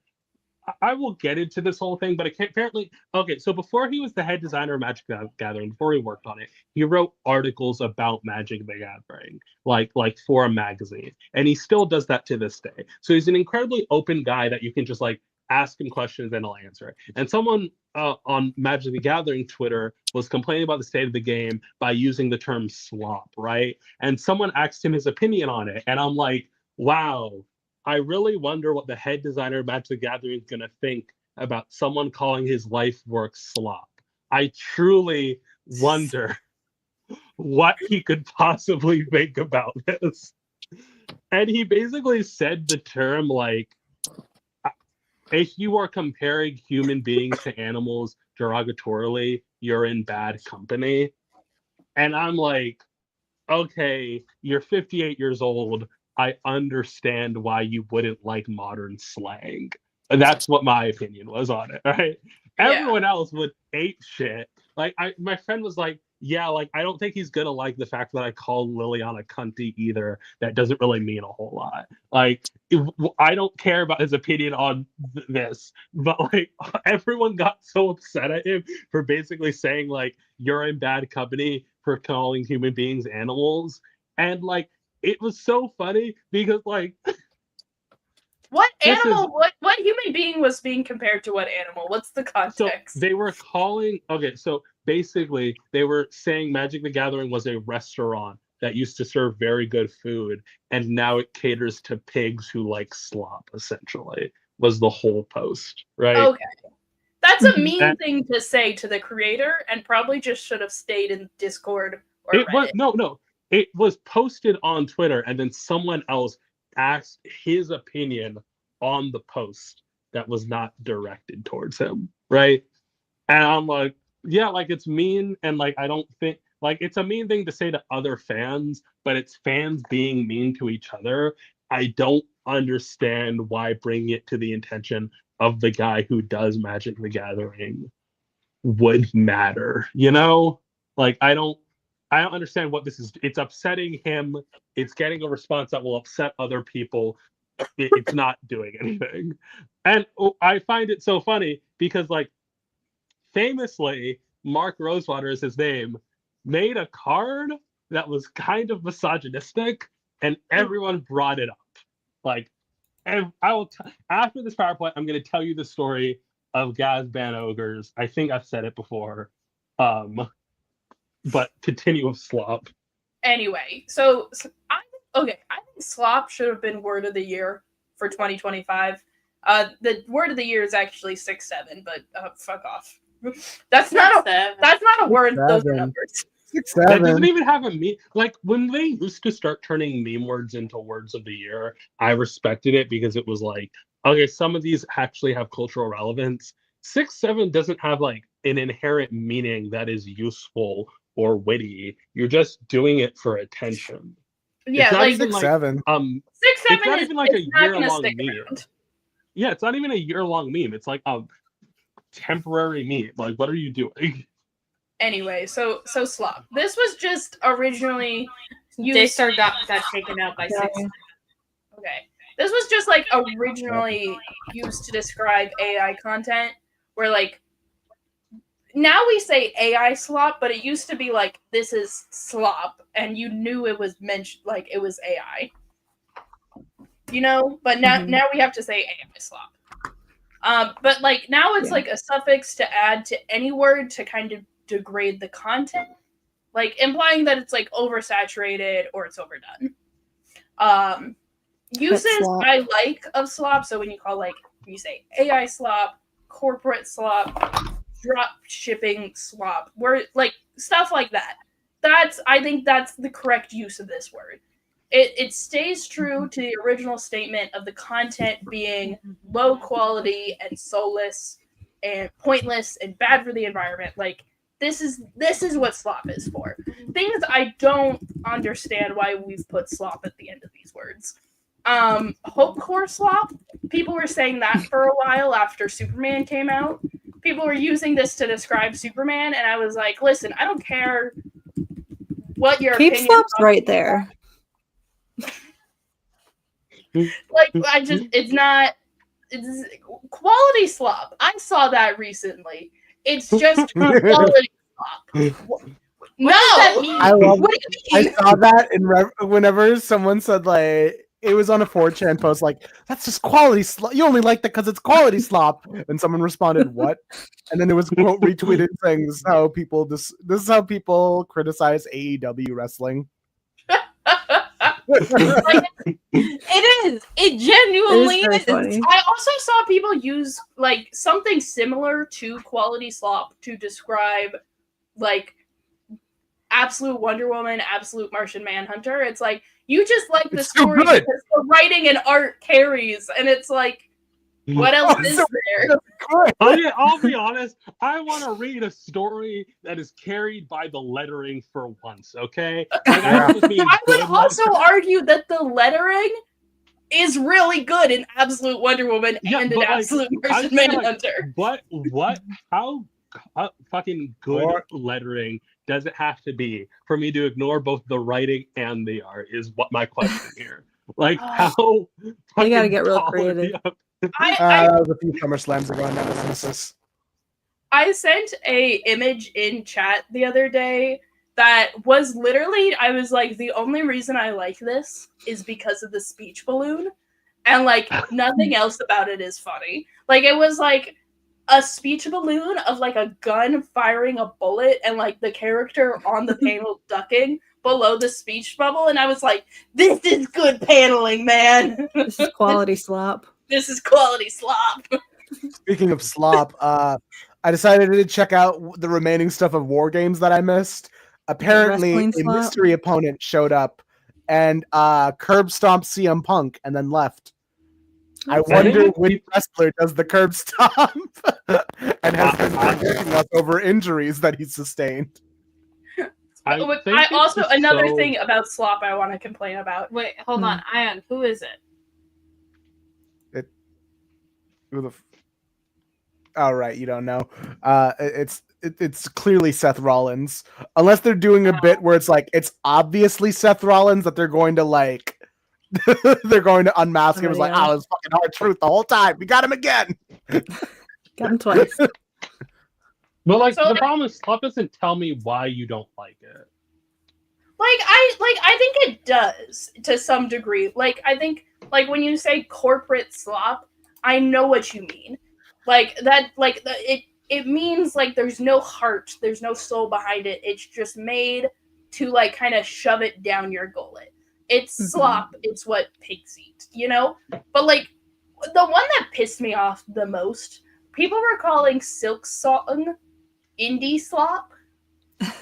I will get into this whole thing, but apparently, okay, so before he was the head designer of Magic the Gathering, before he worked on it, he wrote articles about Magic the Gathering, like for a magazine. And he still does that to this day. So he's an incredibly open guy that you can just like ask him questions and he'll answer it. And someone on Magic the Gathering Twitter was complaining about the state of the game by using the term slop, right? And someone asked him his opinion on it. And I'm like, wow, I really wonder what the head designer of Magic the Gathering is going to think about someone calling his life work slop. I truly wonder what he could possibly think about this. And he basically said the term like, if you are comparing human beings to animals derogatorily, you're in bad company. And I'm like, okay, you're 58 years old. I understand why you wouldn't like modern slang. And that's what my opinion was on it, right? Yeah. Everyone else would ape shit like my friend was like, yeah, like I don't think he's gonna like the fact that I called Liliana cunty either. That doesn't really mean a whole lot. Like I don't care about his opinion on this, but like everyone got so upset at him for basically saying like you're in bad company for calling human beings animals, and like it was so funny because like what this animal? is- What human being was being compared to what animal? What's the so context? they were calling so basically they were saying Magic the Gathering was a restaurant that used to serve very good food, and now it caters to pigs who like slop, essentially, was the whole post, right? Okay. That's a Mhm. mean thing to say to the creator, and probably just should have stayed in Discord or It was Reddit. no, it was posted on Twitter, and then someone else asked his opinion on the post that was not directed towards him, right? And I'm like, yeah, like it's mean, and like I don't think like it's a mean thing to say to other fans, but it's fans being mean to each other. I don't understand why bringing it to the intention of the guy who does Magic the Gathering would matter, you know? Like I don't understand what this is. It's upsetting him. It's getting a response that will upset other people. It's not doing anything. And I find it so funny because like famously, Mark Rosewater is his name, made a card that was kind of misogynistic, and everyone brought it up. Like, and after this PowerPoint, I'm going to tell you the story of Gazban Ogres. I think I've said it before, but continue with slop. Anyway, I think slop should have been word of the year for 2025. The word of the year is actually 6-7, but fuck off. That's not a word. Those are numbers. 6-7. That doesn't even have a meme. Like when they used to start turning meme words into words of the year, I respected it because it was like, okay, some of these actually have cultural relevance. 6-7 doesn't have like an inherent meaning that is useful or witty. You're just doing it for attention. Yeah, it's not like even 6-7. 6-7 it's not even like a year-long meme. Yeah, it's not even a year-long meme. It's like a temporary meme. Like, what are you doing? Anyway, so slop. This was just originally Daystar got taken out by Yeah. 6. Okay. This was just like originally used to describe AI content where like now we say AI slop, but it used to be like this is slop and you knew it was mentioned like it was AI. You know, but now we have to say AI slop. But like now it's like a suffix to add to any word to kind of degrade the content, like implying that it's like oversaturated or it's overdone. Uses I like of slop, so when you call like you say AI slop, corporate slop, drop shipping slop, where like stuff like that. I think that's the correct use of this word. It stays true to the original statement of the content being low quality and soulless and pointless and bad for the environment. Like this is what slop is for. Things I don't understand why we've put slop at the end of these words. Hopecore slop. People were saying that for a while after Superman came out. People were using this to describe Superman, and I was like, listen, I don't care what your Keep opinion slop's right there. Like it's quality slop. I saw that recently. It's just quality slop. No, I love. I saw that whenever someone said like it was on a 4chan post like that's just quality slop. You only like that because it's quality slop, and someone responded what, and then it was quote retweeted saying this is how people criticize AEW wrestling. It is. It genuinely It is is. very funny. I also saw people use like something similar to quality slop to describe like absolute Wonder Woman, absolute Martian Manhunter. It's like you just like the story because the writing and art carries, and it's like what else is there? I'll be honest. I want to read a story that is carried by the lettering for once. Okay, like, I would also argue that the lettering is really good in Absolute Wonder Woman and in Absolute Martian Manhunter. Like, what? How fucking good lettering does it have to be for me to ignore both the writing and the art? Is what my question here. Like how You gotta get real tall are creative. the- That was a few Summer Slams ago, and that was Nemesis. I sent a image in chat the other day that was literally, I was like, the only reason I like this is because of the speech balloon, and like nothing else about it is funny. Like it was like a speech balloon of like a gun firing a bullet and like the character on the panel ducking below the speech bubble, and I was like, this is good paneling, man. This is quality slop. This is quality slop. Speaking of slop, I decided to check out the remaining stuff of War Games that I missed. Apparently, Wrestling a slop? mystery opponent showed up and curb stomped CM Punk and then left. I wonder which wrestler does the curb stomp and has been predicting us over injuries that he sustained. I also another thing about slop I want to complain about. Wait, hold on, Ayaan, who is it? Who the? Oh, right, you don't know. It's clearly Seth Rollins, unless they're doing a bit where it's like it's obviously Seth Rollins that they're going to like. They're going to unmask him. It's like, oh, it's fucking hard truth the whole time. We got him again. Got him twice. But like the problem is, Slop doesn't tell me why you don't like it. I think it does to some degree. Like I think like when you say corporate slop, I know what you mean. Like that, like it means like there's no heart, there's no soul behind it. It's just made to like kind of shove it down your gullet. It's slop. It's what pigs eat, you know? But like the one that pissed me off the most, people were calling Silk Song indie slop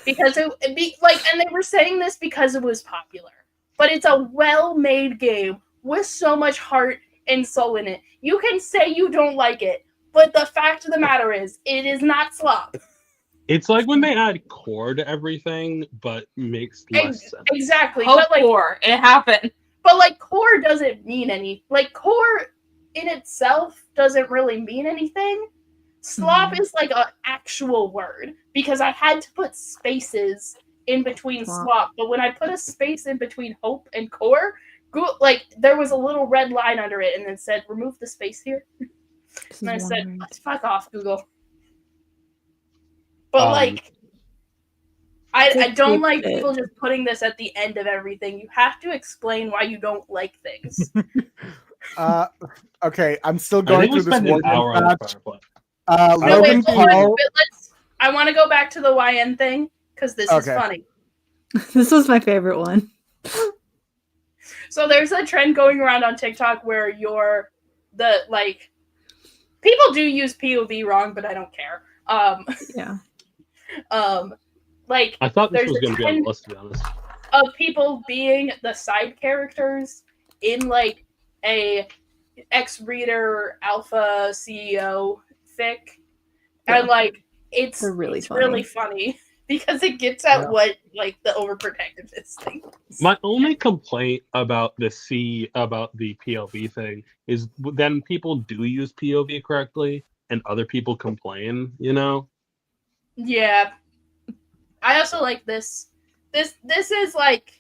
because and they were saying this because it was popular. But it's a well-made game with so much heart and soul in it. You can say you don't like it, but the fact of the matter is, it is not slop. It's like when they add core to everything, but makes less sense. Exactly. Hope but like core, it happened. But like core doesn't mean any. Like core in itself doesn't really mean anything. Slop is like an actual word because I had to put spaces in between slop. But when I put a space in between hope and core, like there was a little red line under it, and then said remove the space here. And I said, fuck off, Google. But like, I don't like people just putting this at the end of everything. You have to explain why you don't like things. Okay, I'm still going through this War Games match. Logan Paul. I want to go back to the YN thing because this is funny. This was my favorite one. So there's a trend going around on TikTok where people do use POV wrong, but I don't care. Yeah. Like I thought this was going to be on the list, to be honest. Of people being the side characters in like a ex-reader alpha CEO fic, and like it's really funny because it gets at what like the overprotectiveness thing is. My only complaint about the POV thing is then people do use POV correctly and other people complain, you know? Yeah. I also like this. This is like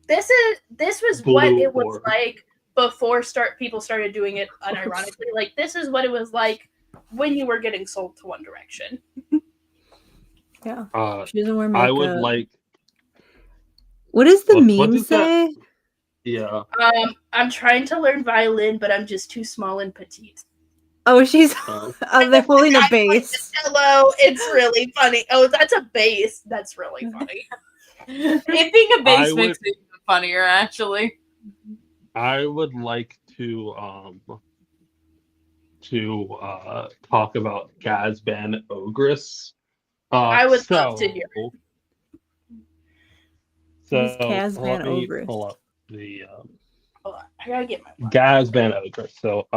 this was what it was like before people started doing it unironically. Like this is what it was like when you were getting sold to One Direction. Yeah. She doesn't wear makeup. I would like. What does the meme say? Yeah. I'm trying to learn violin, but I'm just too small and petite. Oh, she's they're holding a bass. Hello, it's really funny. Oh, that's a bass. That's really funny. It being a bass makes it even funnier, actually. I would like to talk about Gazban Ogress. I would love to hear it. So Gazban Ogress. Pull up the hold on, I gotta get my Gazban Ogress. So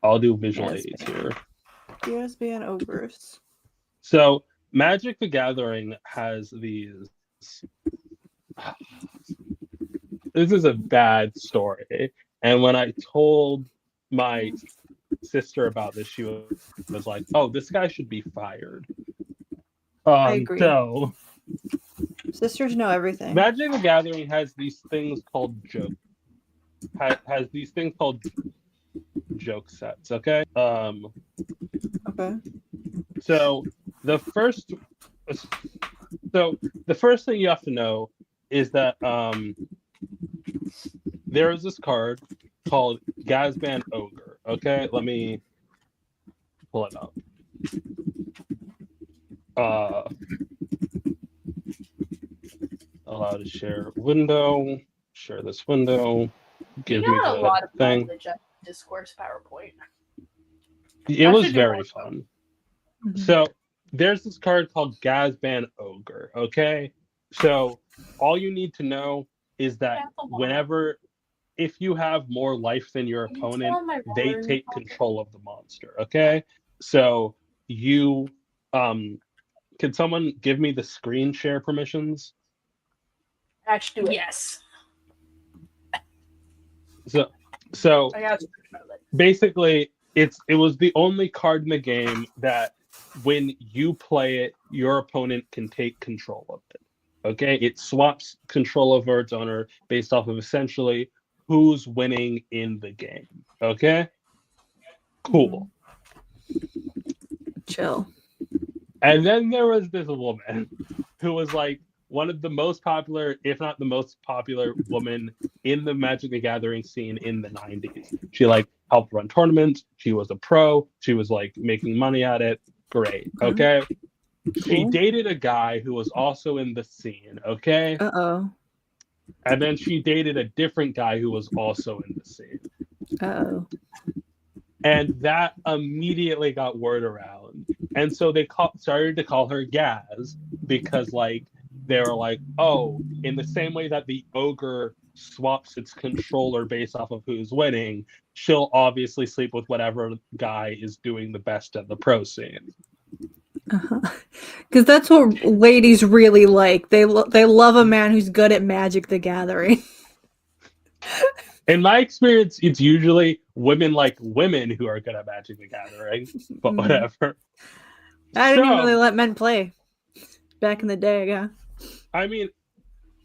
I'll do visual aids here. Gazban Ogress. So Magic the Gathering has these. This is a bad story, and when I told my sister about this, she was like, "Oh, this guy should be fired." I agree. So Sisters know everything. Magic the Gathering has these things called has these things called joke sets. Okay. Okay. So the first thing you have to know is that there is this card called Gazban Ogre. Okay, let me pull it up. Allow to share window. Share this window. Give me got a the lot of thing. knowledge of Discourse PowerPoint. It I was should do very more. fun. Mhm. So there's this card called Gazban Ogre. Okay, so all you need to know is that whenever, if you have more life than your opponent, they take control of the monster. Okay, so you can someone give me the screen share permissions? Actually, do it. Yes. So I got basically it was the only card in the game that when you play it, your opponent can take control of it. Okay, it swaps control over its owner based off of essentially who's winning in the game. Okay, cool. Chill. And then there was this woman who was like one of the most popular, if not the most popular woman in the Magic the Gathering scene in the 90s. She like helped run tournaments. She was a pro. She was like making money at it. Great. Okay. She dated a guy who was also in the scene. Okay. Uh-oh. And then she dated a different guy who was also in the scene. Uh-oh. And that immediately got word around. And so they started to call her Gaz because, like, they were like, oh, in the same way that the ogre swaps its controller based off of who's winning, she'll obviously sleep with whatever guy is doing the best at the pro scene. Because that's what ladies really like. They love a man who's good at Magic the Gathering. In my experience, it's usually women like women who are good at Magic the Gathering, but whatever. I didn't even really let men play back in the day, yeah. I mean,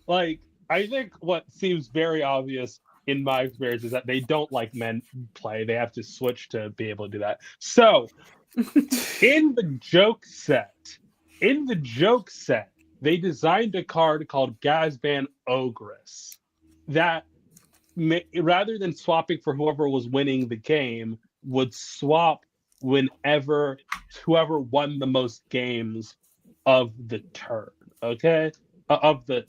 like, I think what seems very obvious in my experience is that they don't like men play. They have to switch to be able to do that. So, in the joke set, they designed a card called Gazban Ogress that, rather than swapping for whoever was winning the game, would swap whenever whoever won the most games of the turn. Okay, of the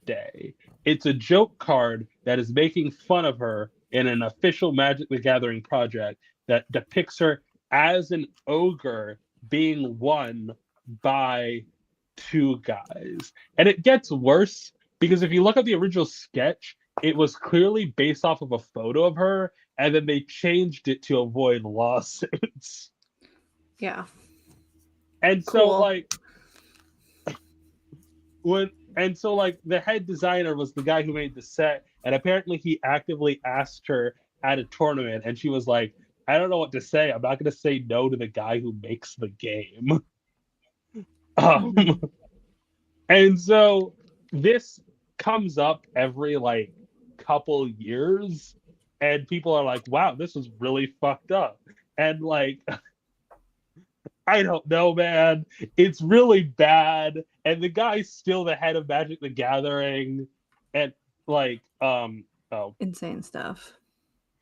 day. It's a joke card that is making fun of her in an official Magic the Gathering project that depicts her as an ogre being won by two guys. And it gets worse because if you look at the original sketch, it was clearly based off of a photo of her, and then they changed it to avoid lawsuits. Yeah. And Cool. so the head designer was the guy who made the set, and apparently he actively asked her at a tournament, and she was like, I don't know what to say. I'm not going to say no to the guy who makes the game. And so this comes up every couple years, and people are like, wow, this is really fucked up. And I don't know, man. It's really bad. And the guy's still the head of Magic the Gathering. And insane stuff.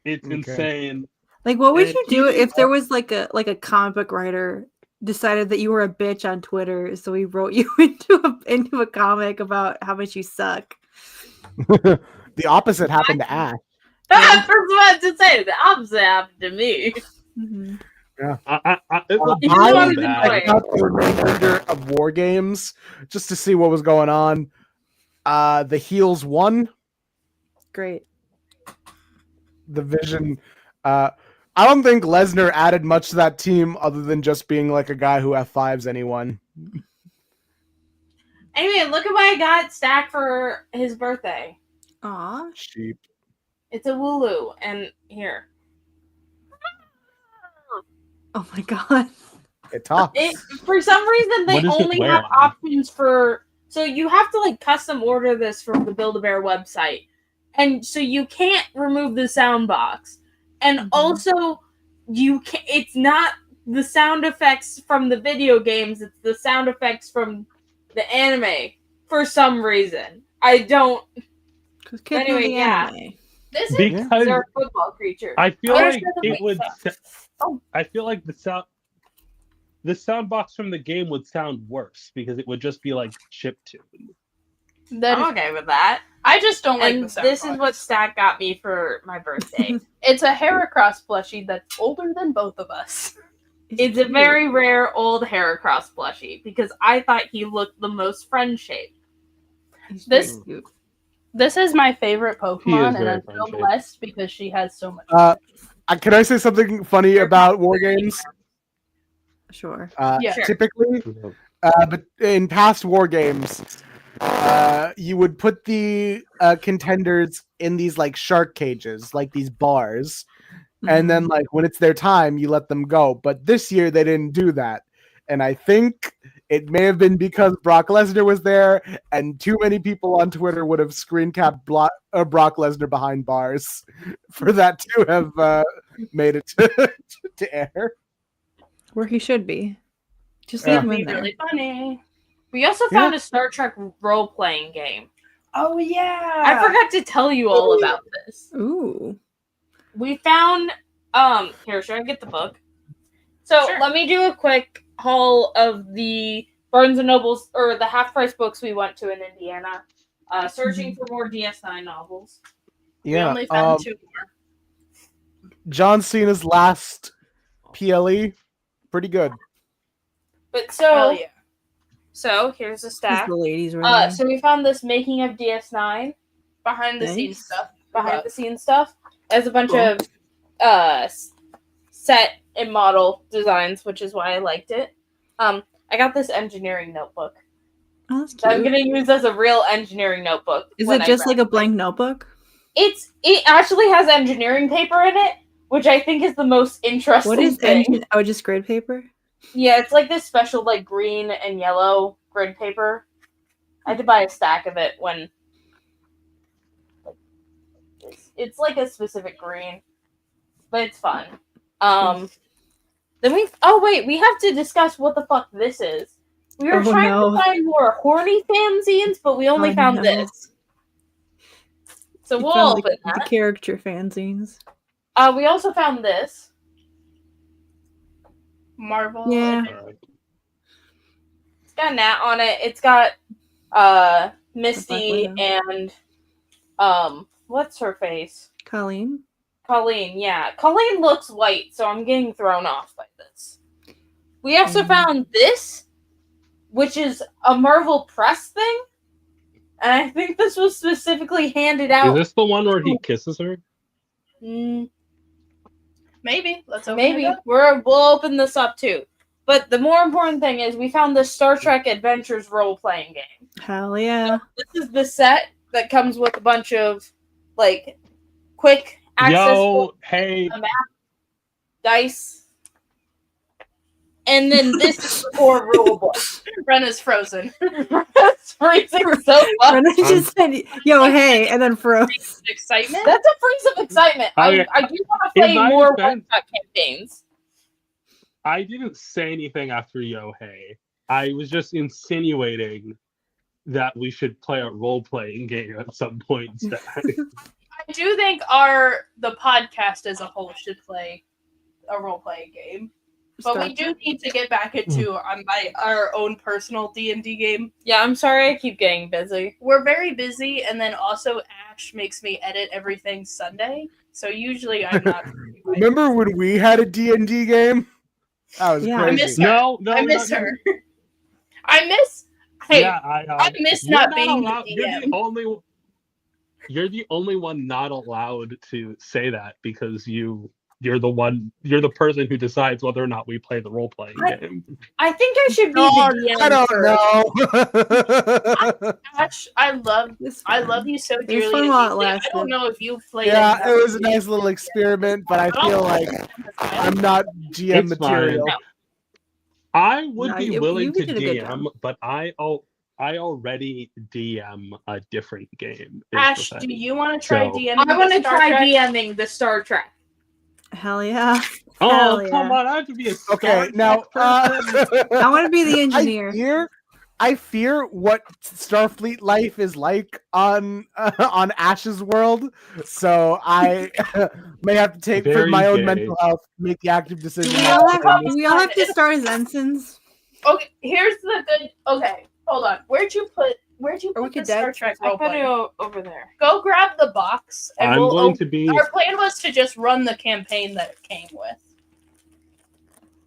It's insane. Like, what would And you do if there was like a comic book writer decided that you were a bitch on Twitter, so he wrote you into a comic about how much you suck? The opposite happened to Ash. I was about to say the opposite happened to me. Mm-hmm. Yeah. It was I really bad. got the remainder of War Games just to see what was going on. The Heels won. Great. The Vision. I don't think Lesnar added much to that team other than just being like a guy who F5s anyone. Anyway, look at what I got stacked for his birthday. Aw. Sheep. It's a Wooloo, and here. Oh my god. It talks. For some reason, they What is it only have wearing? options for. So you have to like custom order this from the Build-A-Bear website, and so you can't remove the sound box, and also you can. It's not the sound effects from the video games; it's the sound effects from the anime. For some reason, I don't. Because kids Anyway, know the yeah. anime. This is Because They're a football creature. I feel There's like the it weight would. stuff. Oh. I feel like the sound box from the game would sound worse because it would just be like chiptune. that. I'm okay with that. I just don't like And the sound this box. is what Stack got me for my birthday. It's a Heracross plushie that's older than both of us. It's a very rare old Heracross plushie because I thought he looked the most friend shaped. This- cute. This is my favorite Pokemon, and very I'm so friendship. blessed because she has so much. Can I say something funny about war games? Sure. Yeah. Sure. Typically, but in past war games, you would put the contenders in these like shark cages, like these bars, and then like when it's their time, you let them go. But this year they didn't do that, and I think it may have been because Brock Lesnar was there, and too many people on Twitter would have screen capped Brock Lesnar behind bars for that to have made it to air. Where he should be. Just Yeah. leave him in Be there. really funny. We also found a Star Trek role playing game. Oh yeah. I forgot to tell you all about this. Ooh. We found here, should I get the book? So Sure. let me do a quick haul of the Barnes and Nobles or the half price books we went to in Indiana. Searching for more DS9 novels. We Yeah, only found 2 more. John Cena's last PLE, pretty good. But Hell yeah. so here's a It's stack. the ladies right So we found this making of DS9 Behind the scenes Nice. stuff. behind the scenes stuff. As a bunch of set and model designs, which is why I liked it. I got this engineering notebook. Oh, that's That I'm cute. gonna use as a real engineering notebook. Is when it I just like a graduate. blank notebook? It actually has engineering paper in it, which I think is the most interesting What is thing. engine? Oh, just grid paper? Yeah, it's like this special like green and yellow grid paper. I had to buy a stack of it when it's like a specific green, but it's fun. Then we have to discuss what the fuck this is. We were Oh, trying no. to find more horny fanzines, but we only Oh, found no. this. So You we'll found open the that. character fanzines. We also found this. Marvel. Yeah. It's got Nat on it. It's got Misty Widow. and what's her face? Colleen. Colleen, yeah. Colleen looks white, so I'm getting thrown off by this. We also found this, which is a Marvel Press thing. And I think this was specifically handed out. Is this the one where he kisses her? Maybe. Let's open Maybe. it up. We'll open this up too. But the more important thing is we found the Star Trek Adventures role-playing game. Hell yeah. This is the set that comes with a bunch of, like, quick access Hey. dice. And then this is the core rulebook. Rena's frozen. That's freezing so much. Rena just said, yo, hey, and then froze. Excitement. That's a freeze of excitement. Okay. I do want to play In my more defense- one-shot campaigns. I didn't say anything after Yo Hey. I was just insinuating that we should play a role-playing game at some point. I do think the podcast as a whole should play a role playing game, but we do need to get back into our own personal D&D game. Yeah, I'm sorry I keep getting busy. We're very busy, and then also Ash makes me edit everything Sunday, so usually I'm not. Remember when we had a D&D game? That was Yeah. I crazy. miss her. No, I miss no, her. I miss. Hey, Yeah, I miss you're not being allowed- the You're DM. you're the only one not allowed to say that because you you're the person who decides whether or not we play the role playing game. I think I should be Dog, the DM. I don't first. know. Ash, I love you so It was dearly. fun as while it you play. I lasted. don't know if you've played. Yeah, any it was a RPG. nice little experiment, but I feel like I'm not GM It's material. fine. I would No, be you willing to did a good job. DM, but I already DM a different game. is the Ash, do thing. you want to try So- DMing? I want to the Star try Trek? DMing the Star Trek. Hell yeah. Oh, Hell come yeah. on! I have to be a Star Okay, now Trek person. I want to be the engineer. I fear what Starfleet life is like on Ash's world, so I may have to take for Very my own gay. mental health make the active decision. Do we not all to have, play do we all have to start as ensigns? Okay, here's the good. Okay, hold on. Where'd you put Or we the could Star dead- Trek I put roleplay? it over there. Go grab the box, and I'm we'll. going to be. Our plan was to just run the campaign that it came with.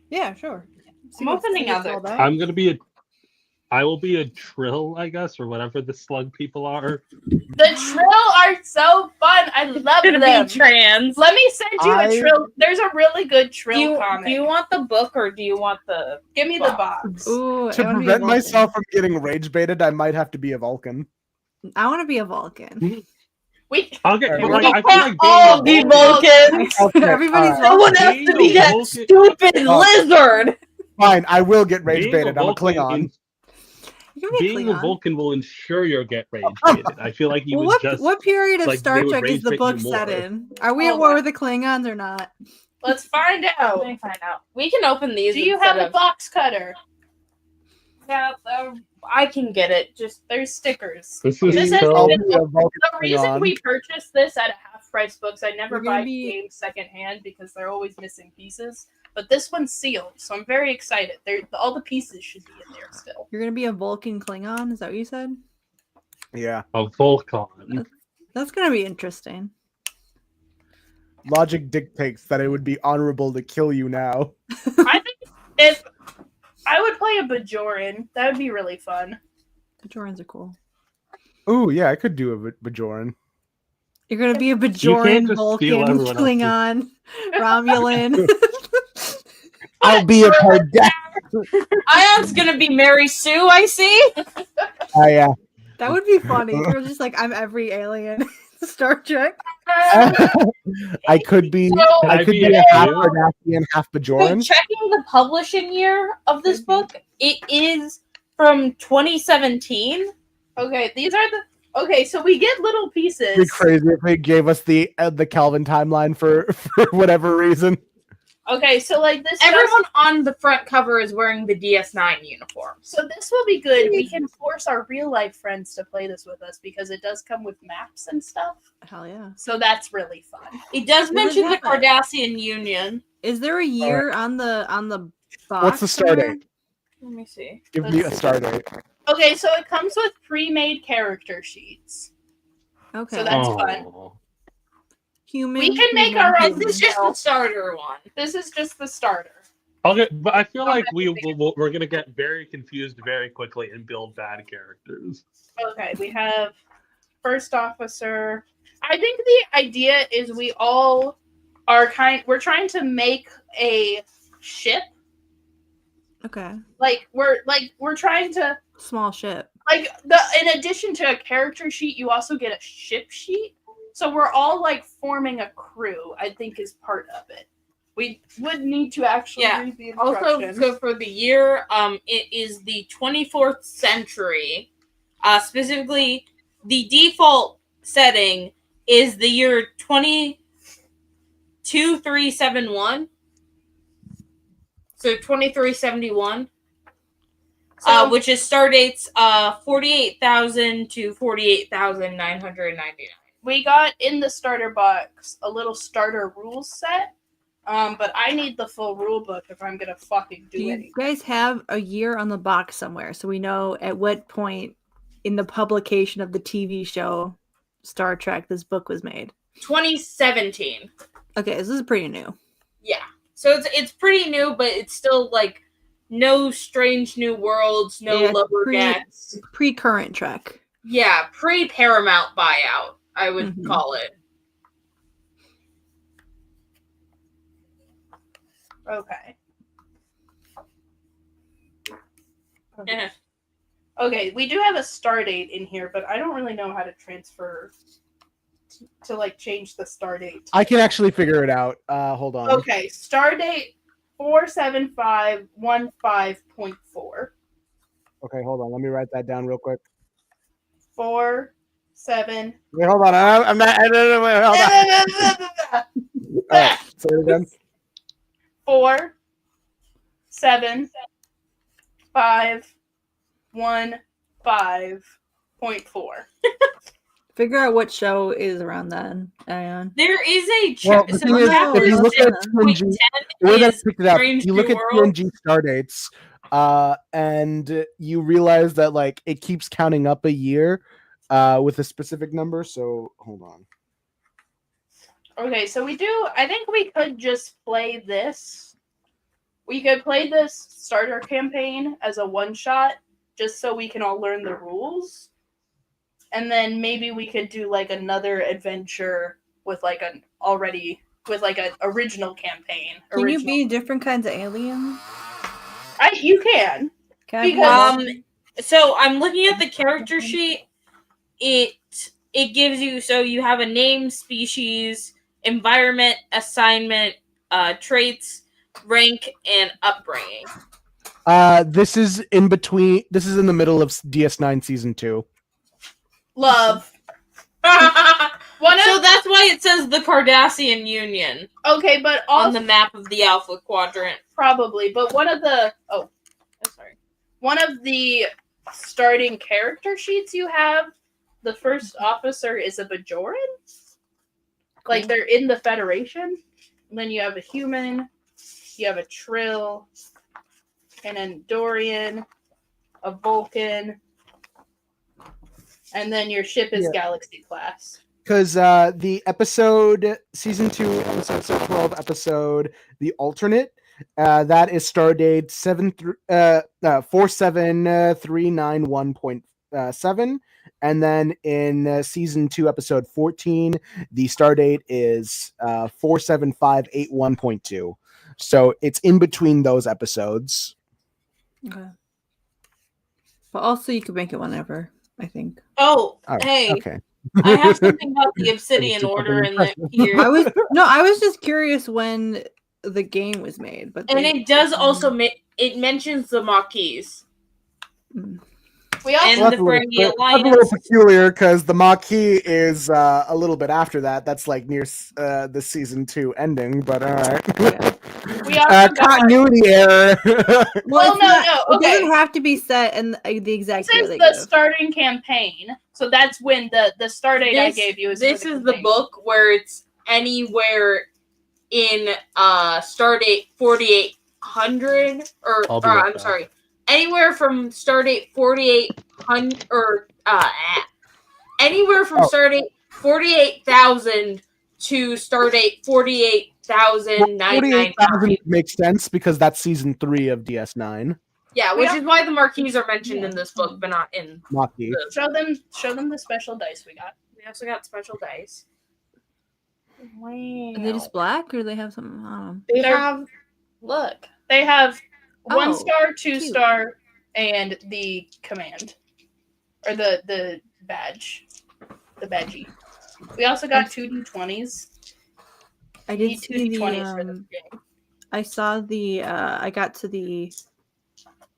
Yeah, sure. I'm opening other. I'm gonna be a. I will be a Trill, I guess, or whatever the slug people are. The Trill are so fun. I love Gonna them. be trans. Let me send you I- a Trill. There's a really good Trill Do comic. you want the book or do you want the? Give me the box. Ooh, To I wanna be a prevent Vulcan. myself from getting rage baited, I might have to be a Vulcan. I want to be a Vulcan. We I'll get. Alright, but, we're- like, I feel like all being be a Vulcan- Vulcans. Okay, Everybody's alright. No one Vulcan. has Being to a be that Vulcan- stupid Oh. lizard. Fine, I will get rage being baited. I'm a Vulcan Klingon. in- You can be Being a Klingon. Vulcan will ensure you'll get rage baited. I feel like you Well, would just. what period of like, Star they would Trek is rage the bait book you set more. in? Are we at Oh, war yeah. with the Klingons or not? let's find out. Let me find out. We can open these. Do you instead have a of- box cutter? Yeah, I can get it. Just There's stickers. This This is is- so. I'll be a Vulcan The reason Klingon. we purchased this at a half price books, I never We're gonna buy be- games secondhand because they're always missing pieces. But this one's sealed, so I'm very excited. All the pieces should be in there still. You're gonna be a Vulcan Klingon? Is that what you said? Yeah. A Vulcan. That's gonna be interesting. Logic dictates that it would be honorable to kill you now. I think if I would play a Bajoran, that would be really fun. Bajorans are cool. Ooh, yeah, I could do a Bajoran. You're gonna be a can't Bajoran, just Vulcan, steal everyone else's- Klingon, Romulan. I'll be a Cardassian. Ion's gonna be Mary Sue. I see. Oh, yeah. That would be funny. You're just like, I'm every alien in Star Trek. I could be. So, I I could be be a a half Jew? Cardassian, half So Bajoran. checking the publishing year of this book, it is from 2017. okay, these are the. Okay, so we get little It'd be pieces. crazy if they gave us the Calvin timeline for whatever reason. Okay, so like this. Everyone on the front cover is wearing the DS9 uniform. So this will be good. We can force our real life friends to play this with us because it does come with maps and stuff. Hell yeah. So that's really fun. It does Where does mention the it have it? Cardassian Union. Is there a year on the box? What's the start somewhere? date? Let me see. Give me a start date. Okay, so it comes with pre-made character sheets. Okay. So that's fun. Oh. Human. We can make human, our own- human. This is just the starter one. This is just the starter. Okay, but I feel like we're gonna get very confused very quickly and build bad characters. Okay, we have first officer. I think the idea is we all are we're trying to make a ship. Okay. We're trying to Small ship. in addition to a character sheet, you also get a ship sheet. So we're all like forming a crew, I think is part of it. We would need to actually Yeah. read the Also, instructions. so for the year, it is the 24th century. Specifically, the default setting is the year 2371. So 2371. So- Which is star dates 48,000 to 48,999. we got in the starter box a little starter rules set. But I need the full rule book if I'm gonna fucking Do do you anything. guys have a year on the box somewhere so we know at what point in the publication of the TV show Star Trek this book was made? 2017. Okay, this is pretty new. Yeah. So it's pretty new, but it's still like no strange new worlds, no Yeah, lower decks. Pre-current Trek. Yeah, pre-Paramount buyout, I would Mhm. call it. Okay. Yeah. Okay, we do have a star date in here, but I don't really know how to transfer to like change the star date. I can actually figure it out. Hold on. Okay, star date 47515.4. Okay, hold on. Let me write that down real quick. 4 7. Wait, hold on. I'm not. I don't know. Wait, hold on. All right, say it again. 4 7 5 1 5.4. Figure out what show is around then, Ayaan. There is a Well, the thing is, if you look at TNG, or that picked it up, you look at TNG star dates, and you realize that like it keeps counting up a year, with a specific number. So hold on. Okay, so I think we could just play this. We could play this starter campaign as a one shot, just so we can all learn the rules. And then maybe we could do like another adventure with like an original campaign. Can you be different kinds of aliens? You can. Because, so I'm looking at the character sheet. It gives you, so you have a name, species, environment, assignment, traits, rank, and upbringing. This is in between. This is in the middle of DS9 season 2. Love. So that's why it says the Cardassian Union. Okay, but also, on the map of the Alpha Quadrant. Probably, but one of the starting character sheets you have, the first officer is a Bajoran. Like they're in the Federation. And then you have a human, you have a Trill, an Andorian, a Vulcan, and then your ship is Galaxy class. Because the episode, season 2, episode 12 episode, The Alternate, that is stardate 47391.7. And then in season 2, episode 14, the stardate is 47581.2. So it's in between those episodes. Okay. But also you could make it whenever, I think. Oh, hey. Okay. I have something about the Obsidian Order in here. I was just curious when the game was made, but it does also it mentions the Maquis. We also and the Ferengi That's Alliance. a little peculiar because the Maquis is a little bit after that. That's like near the season 2 ending, but all right. We also continuity error. Well, no. It doesn't have to be set in the exact This year. is the starting campaign, so that's when the start date I gave you is. This is the book where it's anywhere in stardate 4800 I'm sorry, anywhere from stardate 4800 or anywhere from stardate 48,000 to stardate 48,999. Makes sense because that's season 3 of DS9. Yeah, which is why the Marquis are mentioned in this book, but not in Maquis. Show them the special dice we got. We also got special dice. Wow. Are they just black, or do they have something on them? They have 1 star, 2 cute. star, and the command, or the badge, the badgie. We also got 2 D20s. I did see the. for this game. I saw the. I got to the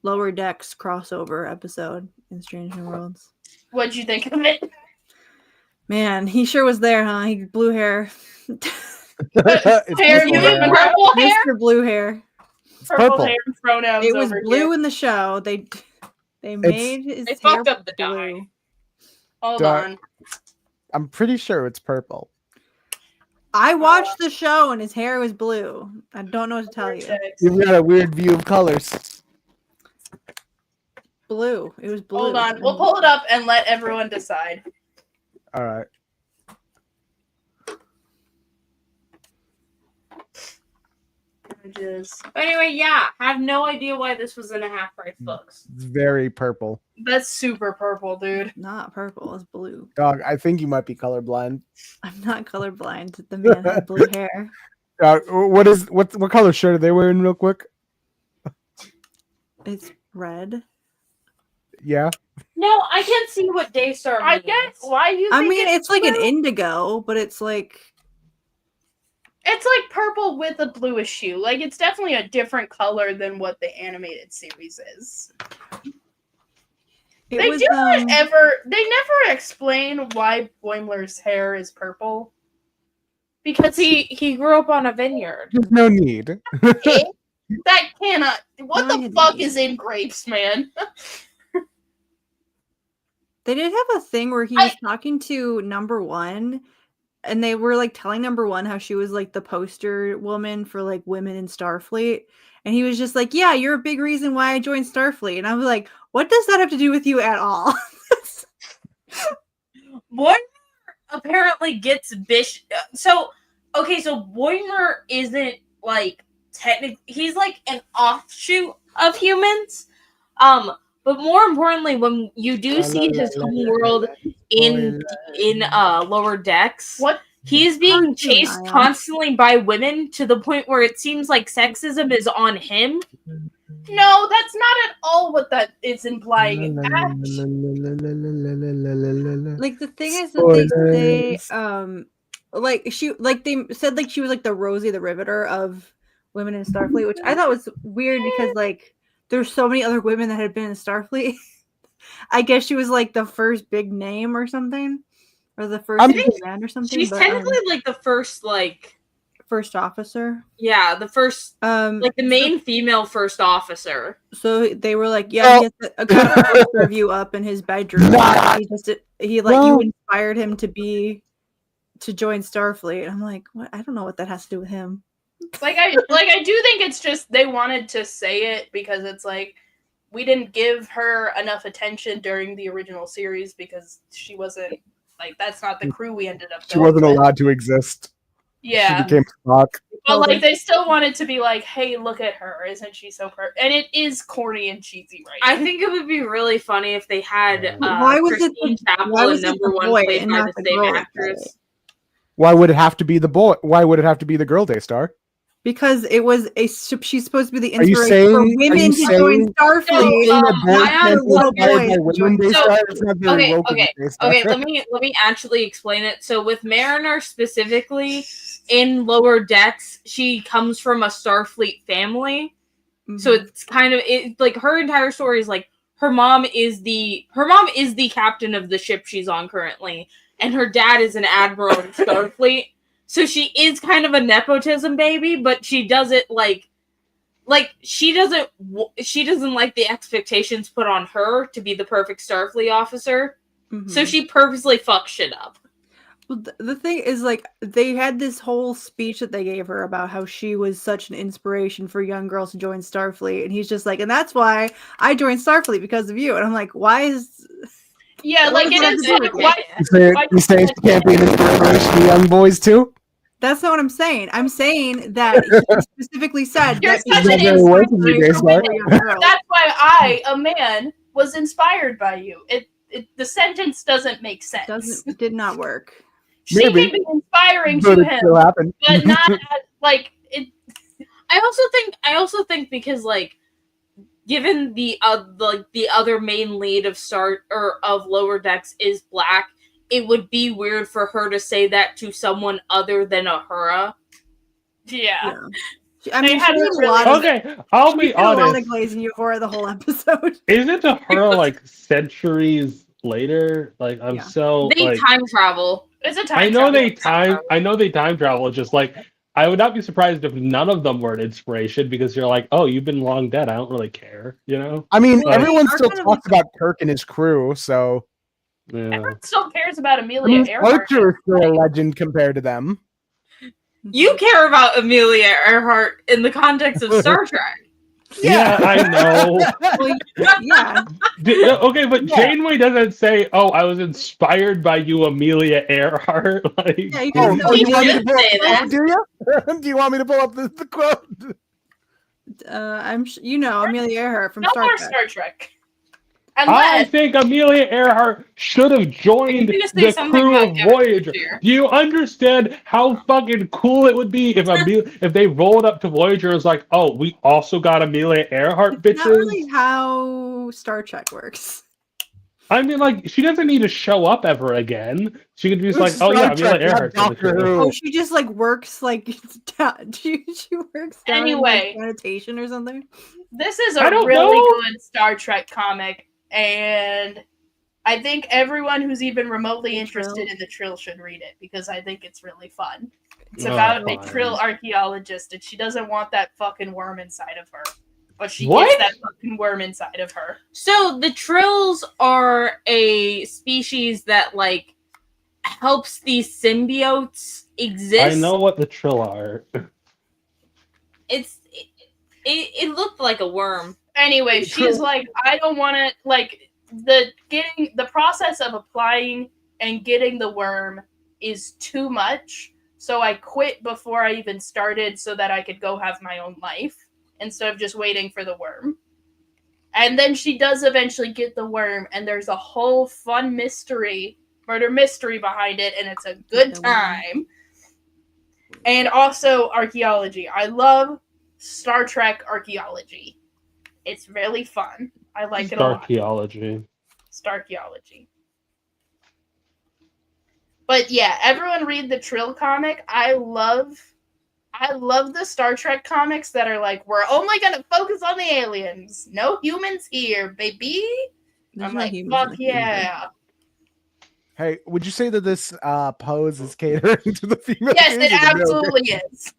Lower Decks crossover episode in Strange New Worlds. What'd you think of it? Man, he sure was there, huh? He blue hair. Purple hair. Mr. Blue hair. Purple hair and pronouns. It was over blue here. in the show. They made his They hair fucked up the blue. dye. Hold on. I'm pretty sure it's purple. I watched the show and his hair was blue. I don't know what to tell you. You've got a weird view of colors. Blue. It was blue. Hold on. We'll pull it up and let everyone decide. All right. But anyway, yeah, I have no idea why this was in a half price books. It's very purple. That's super purple, dude. Not purple. It's blue. Dog, I think you might be colorblind. I'm not colorblind. The man had blue hair. What color shirt are they wearing, real quick? It's red. Yeah. No, I can't see what Daystar I means. guess why you. I think mean, it's like an blue? indigo, but it's like It's like purple with a bluish hue. Like it's definitely a different color than what the animated series is. it They was. do not ever. They never explain why Boimler's hair is purple. Because he grew up on a vineyard. There's no need. That cannot. What No, the you fuck didn't. is in grapes, man? They did have a thing where he was talking to number one, and they were like telling number one how she was like the poster woman for like women in Starfleet. And he was just like, yeah, you're a big reason why I joined Starfleet. And I was like, what does that have to do with you at all? Boimler apparently gets So Boimler isn't like technically, he's like an offshoot of humans. But more importantly, when you do see his home world in lower decks, What? he's being Cartoon, chased Ayaan. constantly by women to the point where it seems like sexism is on him. No, that's not at all what that is implying. Like the thing is that they they said like she was like the Rosie the Riveter of women in Starfleet, which I thought was weird because like there's so many other women that had been in Starfleet. I guess she was like the first big name or something, or the first in command or something. She's technically like the first first officer. Yeah, the first like the main female first officer. So they were like, yeah, he has a picture of you up in his bedroom. You inspired him to join Starfleet. And I'm like, what? I don't know what that has to do with him. I do think it's just they wanted to say it because it's like we didn't give her enough attention during the original series because she wasn't like that's not the crew we ended up. She wasn't allowed to exist. Yeah, she became Spock. But like they still wanted to be like, hey, look at her, isn't she so perfect? And it is corny and cheesy, right? I think it would be really funny if they had Why was it Christine Chapel why was and it number the one boy played and by not the the same girl? actress. Why would it have to be the boy? Why would it have to be the girl, Daystar? Because it was she's supposed to be the Are you inspiration for saying- women are you to join saying- Starfleet. Okay, let me actually explain it. So with Mariner specifically in Lower Decks, she comes from a Starfleet family. So it's kind of like her entire story is like her mom is the captain of the ship she's on currently, and her dad is an admiral in Starfleet. So she is kind of a nepotism baby, but she does it like she doesn't like the expectations put on her to be the perfect Starfleet officer. So she purposely fucks shit up. Well, the thing is, like, they had this whole speech that they gave her about how she was such an inspiration for young girls to join Starfleet, and he's just like, and that's why I joined Starfleet because of you. And I'm like, why is? Yeah, like it is. You saying she can't be an inspiration to young boys too? That's not what I'm saying. I'm saying that he specifically said You're that such an inspiration for young girls. That's why I, a man, was inspired by you. The sentence doesn't make sense. Did not work. She can be inspiring to him, but not as, like it. I also think because like given the other main lead of Lower Decks is black, it would be weird for her to say that to someone other than Uhura. Yeah. I mean, had she did really a lot of, Okay, I'll be she did a lot of honest. glazing Euphoria the whole episode. Isn't Uhura like centuries later? Like I'm so They like time travel. It's a time I know travel. they time. I know they time travel. It's just like I would not be surprised if none of them were an inspiration because you're like, oh, you've been long dead. I don't really care, you know. I mean, Like, everyone still talks about Kirk and his crew, so yeah. Everyone still cares about I Amelia mean, Earhart. Archer is still a legend compared to them. You care about Amelia Earhart in the context of Star Trek. Yeah, I know. Well, yeah. Okay, but Janeway doesn't say, "Oh, I was inspired by you, Amelia Earhart." Like, Yeah, you Oh, guys you want me to should pull say up that. the quote, do you? Do you want me to pull up the quote? I'm Amelia Earhart from No Star more Trek. Star Trek. I Unless think Amelia Earhart should have joined gonna say the something crew about of Gavin Voyager. Bashir. Do you understand how fucking cool it would be if they rolled up to Voyager and was like, "Oh, we also got Amelia Earhart, It's not really bitches." how Star Trek works. I mean, like, she doesn't need to show up ever again. She could be just like, It's "Oh yeah, Star Amelia Trek, not Earhart's on the Doctor crew." Who. Oh, she just like works like she works down Anyway. in like, sanitation or something. this is I a don't really know. good Star Trek comic, and I think everyone who's even remotely The interested Trill. in the Trill should read it because I think it's really fun. It's Oh, about a fine. Trill archaeologist, and she doesn't want that fucking worm inside of her, but she What? gets that fucking worm inside of her. So the Trills are a species that like helps these symbiotes exist. I know what the Trill are. It looked like a worm. Anyway, The she's Trill- like, I don't want to like the process of applying and getting the worm is too much. So I quit before I even started so that I could go have my own life instead of just waiting for the worm. And then she does eventually get the worm, and there's a whole fun murder mystery behind it, and it's a good The worm. time. And also archaeology. I love Star Trek archaeology. It's really fun. I like it a lot. Archaeology. Starchaeology. But yeah, everyone read the Trill comic. I love the Star Trek comics that are like, we're only gonna focus on the aliens. No humans here, baby. There's I'm no like, humans in fuck the kingdom. yeah. Hey, would you say that this pose is catering to the female? Yes, gaze it or the male absolutely gaze? is.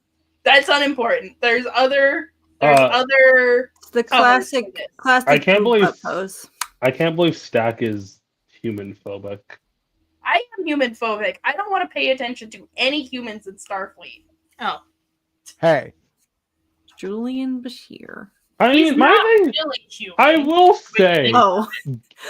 That's unimportant. There's other It's the colors to classic this. I can't boob believe- butt pose. I can't believe Stack is human phobic. I am human phobic. I don't want to pay attention to any humans in Starfleet. Oh, Hey, Julian Bashir. I He's mean, not my thing. really human. I will say, Oh,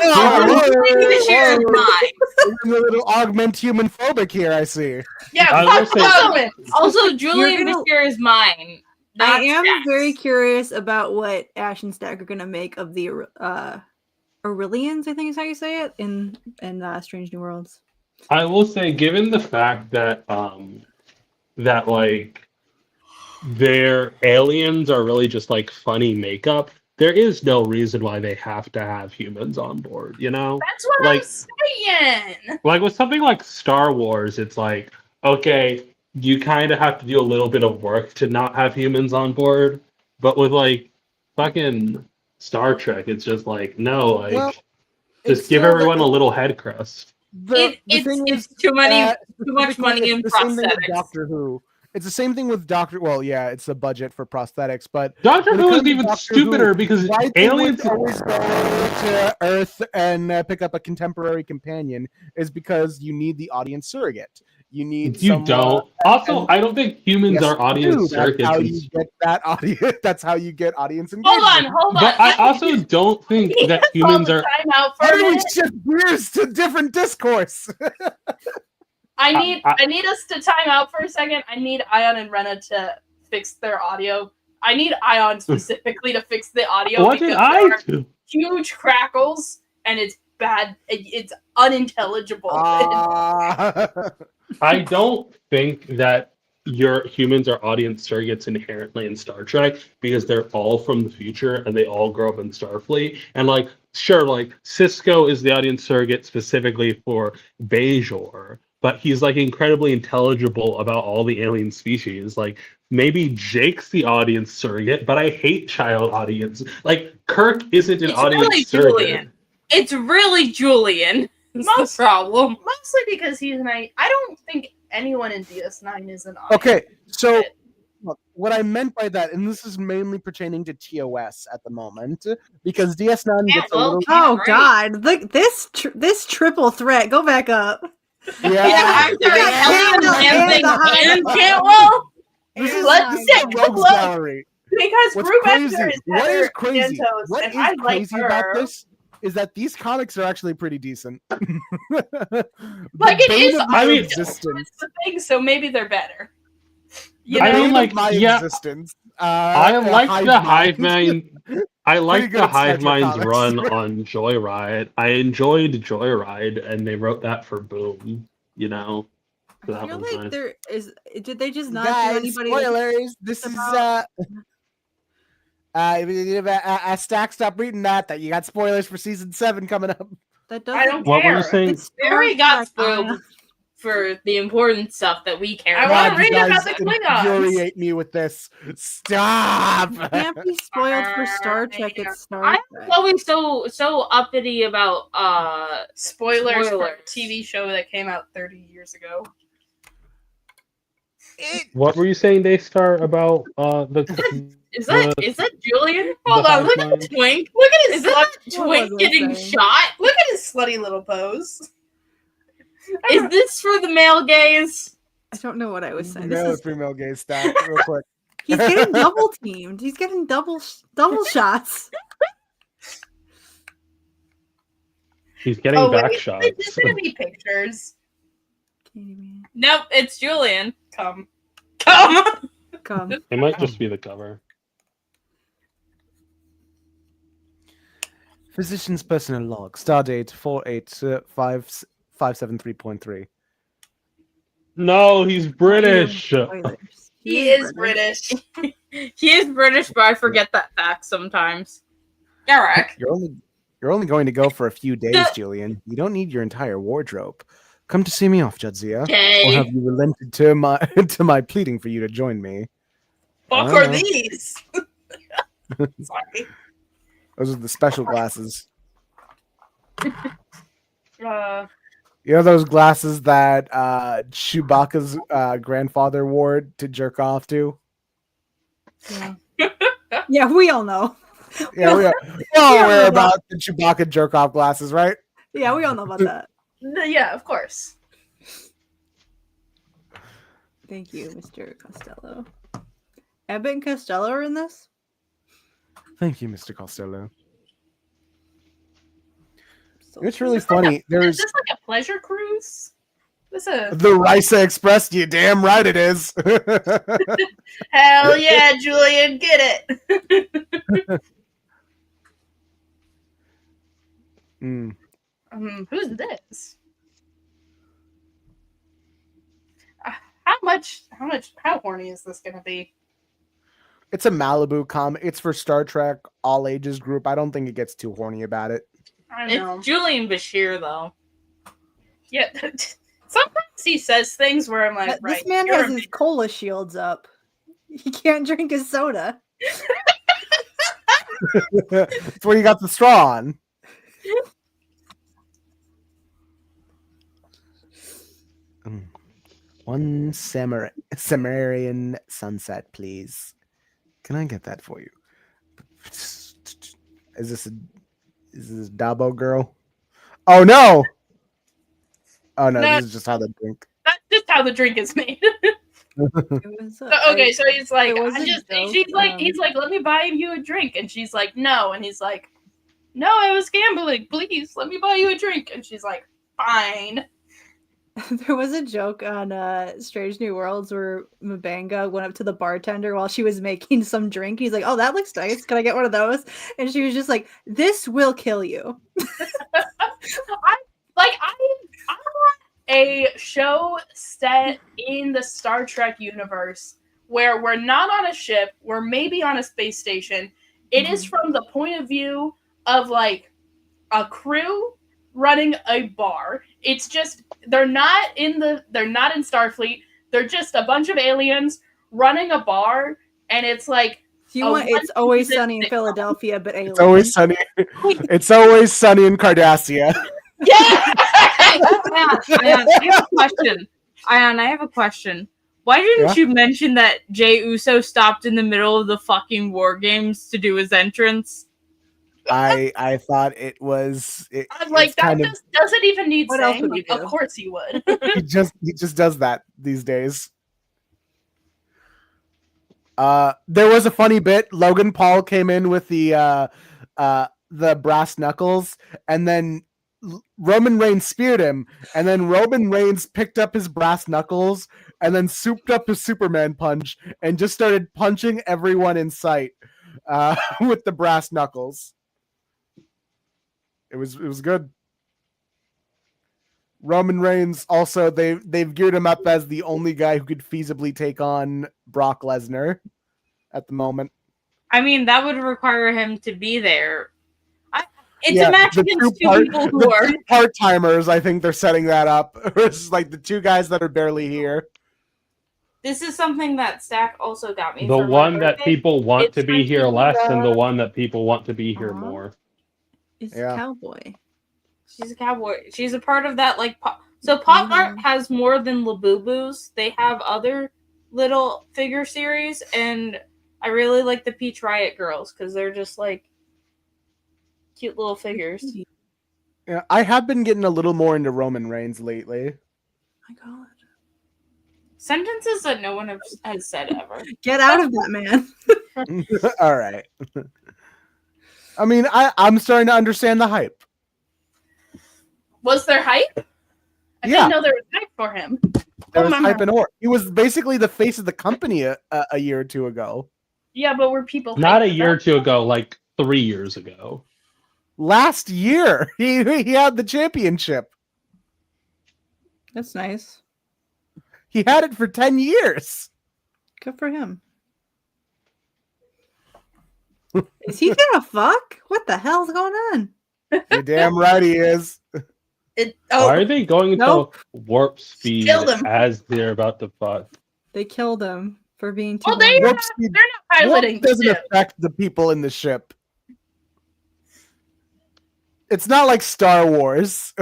Bashir is mine. we're a little augment human phobic here. I see. Yeah, I will fuck say- the humans. Also, Julian gonna- Bashir is mine. I not am Stack's. very curious about what Ash and Stack are gonna make of the Aurelians, I think is how you say it in Strange New Worlds. I will say, given the fact that that like their aliens are really just like funny makeup, there is no reason why they have to have humans on board. You know, That's what like- I'm saying. like with something like Star Wars, it's like, okay, you kind of have to do a little bit of work to not have humans on board, but with like fucking Star Trek, it's just like, no, like Well, just it's give still everyone a little head crust. It's too much money in it's the same thing with prosthetics. Doctor Who. It's the same thing with Doctor. Well, yeah, it's the budget for prosthetics, but Doctor when it Who is comes to even Doctor stupider Who, because why they aliens. would always go to Earth and pick up a contemporary companion is because you need the audience surrogate. You need. You someone- don't. Also, and- I don't think humans Yes, are you audience do. That's how surrogates. you get that audience. That's how you get audience engagement. Hold on. But I also don't think that humans are. Time out for How a do we minute. shift gears to different discourse? I need I- us to time out for a second. I need Ayaan and Rena to fix their audio. I need Ayaan specifically to fix the audio What did because I there are do? huge crackles and it's bad. It's unintelligible. I don't think that your humans are audience surrogates inherently in Star Trek because they're all from the future and they all grow up in Starfleet. And like, sure, like Cisco is the audience surrogate specifically for Bajor, but he's like incredibly intelligible about all the alien species. Like maybe Jake's the audience surrogate, but I hate child audience. Like Kirk isn't an It's audience really surrogate. Julian. It's really Julian. That's the problem. Mostly because he's an I don't think anyone in DS9 is an audience. Okay, so look, what I meant by that, and this is mainly pertaining to TOS at the moment, because DS9 Yeah, gets a well, little. Oh Right. God! Look this triple threat. Go back up. I'm sorry, Yeah, Elliot yeah, and yeah. Cantwell. This is Let's the say Rogues look, Gallery. because What's Group crazy? Esther is What is Heather crazy? Santos, What and is I like crazy about her. this is that these comics are actually pretty decent. Like, it is I mean- existence. It's the thing, so maybe they're better. You The I know? mean, bane like, of my yeah, existence. I like the hive mind. mind. I like good the at Star Hive Trek Mind's comics. run on Joyride. I enjoyed Joyride, and they wrote that for Boom. You know, so I that feel was like nice. there is. Did they just not do Guys, anybody? Like, spoilers. This is about- Stack, stop reading that you got spoilers for season 7 coming up. that I doesn't. don't What were you care. saying? It's We already Star got Trek, spoiled Ayaan. for the important stuff that we care I about. wanna read you about guys the Klingons. infuriate me with this. Stop. You can't be spoiled for Star Trek. It's Star I'm Trek. always so uppity about Spoilers for a Spoilers. TV show that came out 30 years ago. What were you saying, Daystar, about the is that Julian? Hold the on, Hive look at Mind? his twink. Look at his Is that What Twink was I getting saying? shot? Look at his slutty little pose. Is this for the male gaze? I don't know what I was saying. This Male is, and female gaze stack, real quick. he's getting double teamed. He's getting double shots. He's getting Oh, back wait, shots. there's gonna be pictures. Nope, it's Julian. Come. Come. It might just be the cover. Physician's personal log. Stardate 48557.3. No, he's British. Spoilers. He is British. He is British, but I forget that fact sometimes. Eric. You're only going to go for a few days, Julian. You don't need your entire wardrobe. Come to see me off, Jadzia. Okay. Or have you relented to my to my pleading for you to join me? Fuck Ah. are these? Sorry. Those are the special glasses. Uh, You know those glasses that Chewbacca's grandfather wore to jerk off to? Yeah. Yeah, we all know. Yeah, we all aware about the Chewbacca jerk off glasses, right? Yeah, we all know about that. yeah, of course. Thank you, Mr. Costello. Abbott and Costello are in this? Thank you, Mr. Costello. So It's really funny. Is There's this like a pleasure cruise? This a the Risa Express. You damn right it is. hell yeah, Julian, get it. Mm. Who's this? How horny is this gonna be? It's a Malibu comic. It's for Star Trek all ages group. I don't think it gets too horny about it. I know. It's Julian Bashir, though. Yeah. Sometimes he says things where I'm like, right. This man you're has his cola shields up. He can't drink his soda. That's where you got the straw on. One Samarian sunset, please. Can I get that for you? Is this Dabo girl? Oh no! Oh no, No. this is just how they drink. That's just how the drink is made. It was, So, okay, so he's like, it was I a just, joke, he's like, let me buy you a drink, and she's like, no, and he's like, no, I was gambling. Please, let me buy you a drink, and she's like, fine. there was a joke on Strange New Worlds where Mabanga went up to the bartender while she was making some drink. He's like, "Oh, that looks nice. Can I get one of those?" And she was just like, "This will kill you." I want a show set in the Star Trek universe where we're not on a ship, we're maybe on a space station. It is from the point of view of like a crew running a bar. It's just they're not in Starfleet. They're just a bunch of aliens running a bar, and it's like If you want, it's always sunny in sitcom. Philadelphia, but alien. It's always sunny. It's always sunny in Cardassia. Yeah. Ayaan, I have a question. Ayaan, I have a question. Why didn't you mention that Jay Uso stopped in the middle of the fucking war games to do his entrance? I thought it was. I'm like, it's that kind of, doesn't even need What else saying. would he Like, do? of course he would. he just does that these days. There was a funny bit. Logan Paul came in with the brass knuckles, and then Roman Reigns speared him, and then Roman Reigns picked up his brass knuckles and then souped up his Superman punch and just started punching everyone in sight. with the brass knuckles. It was good. Roman Reigns also they've geared him up as the only guy who could feasibly take on Brock Lesnar at the moment. I mean, that would require him to be there. It's Yeah, a match against two people who are two part-timers. I think they're setting that up. It's like the two guys that are barely here. This is something that Stack also got me. The for my one that birthday. people want It's to be here actually, less, and the one that people want to be here Aw. more. It's Yeah. a cowboy. She's a cowboy. She's a part of that, like, so Pop Mart has more than Labubu's. They have other little figure series, and I really like the Peach Riot girls because they're just like cute little figures. Yeah, I have been getting a little more into Roman Reigns lately. My God. Sentences that no one has said ever. Get out of that, man. All right. I mean, I'm starting to understand the hype. Was there hype? I Yeah. didn't know there was hype for him. There was Mama. hype and or. He was basically the face of the company a year or two ago. Yeah, but were people Not a hyped year or about two ago, like 3 years ago. Last year, he had the championship. That's nice. He had it for 10 years. Good for him. Is he gonna fuck? What the hell's going on? You're damn right he is. it? Why are they going Nope. to warp speed Killed him. as they're about to fuck? They killed him for being too. Well, they- horny. Warp speed They're not piloting the doesn't ship. affect the people in the ship. It's not like Star Wars.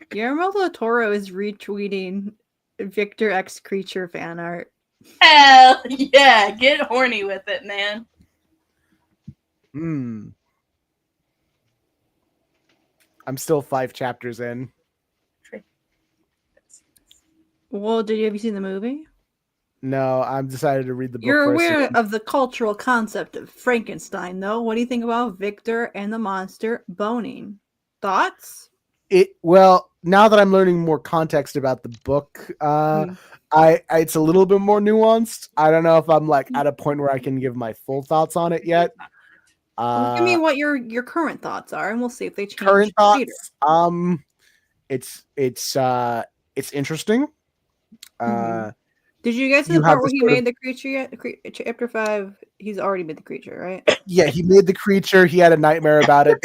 Guillermo del Toro is retweeting Victor X Creature fan art. Hell yeah, get horny with it, man. I'm still 5 chapters in. Well, have you seen the movie? No, I'm decided to read the book You're first. aware of the cultural concept of Frankenstein, though. What do you think about Victor and the monster boning? Thoughts? Well, now that I'm learning more context about the book, it's a little bit more nuanced. I don't know if I'm like at a point where I can give my full thoughts on it yet. Well, give me what your current thoughts are, and we'll see if they change Current later. thoughts. It's interesting. Did you guys see you the have part where this he sort of- made the creature yet? Chapter 5, he's already made the creature, right? Yeah, he made the creature. He had a nightmare about it.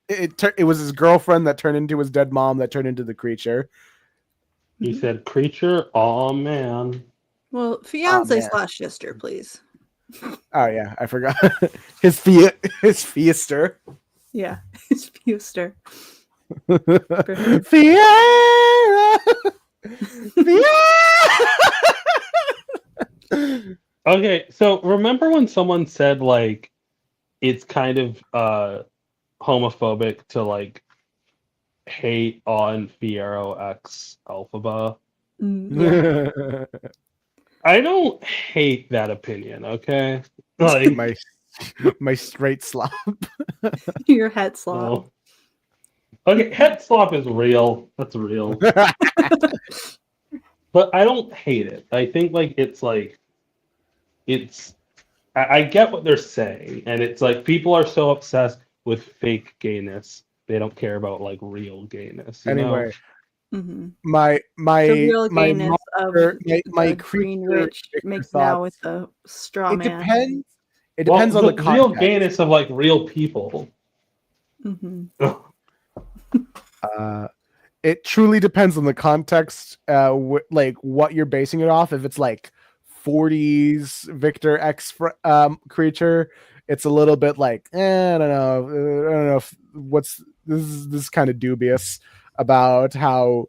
It was his girlfriend that turned into his dead mom that turned into the creature. He said, "Creature, oh man." Well, fiance man. / sister, please. Oh yeah, I forgot his Fiester. Yeah, his Fiester. Fiera. Okay, so remember when someone said like it's kind of homophobic to like hate on Fiero X Alphaba? Yeah. I don't hate that opinion, okay? Like my straight slop. Your head slop. no. Okay, head slop is real. That's real. But I don't hate it. I think I get what they're saying, and it's like people are so obsessed with fake gayness, they don't care about like real gayness. You know? Anyway, Mm-hmm. my The real my gayness of monster- my the Green creature Witch Victor makes now with thoughts. the straw It man. depends. It Well, depends on the real context. gayness of like real people. Mm-hmm. It truly depends on the context, like what you're basing it off. If it's like 40s Victor X creature, it's a little bit like I don't know if this is kind of dubious about how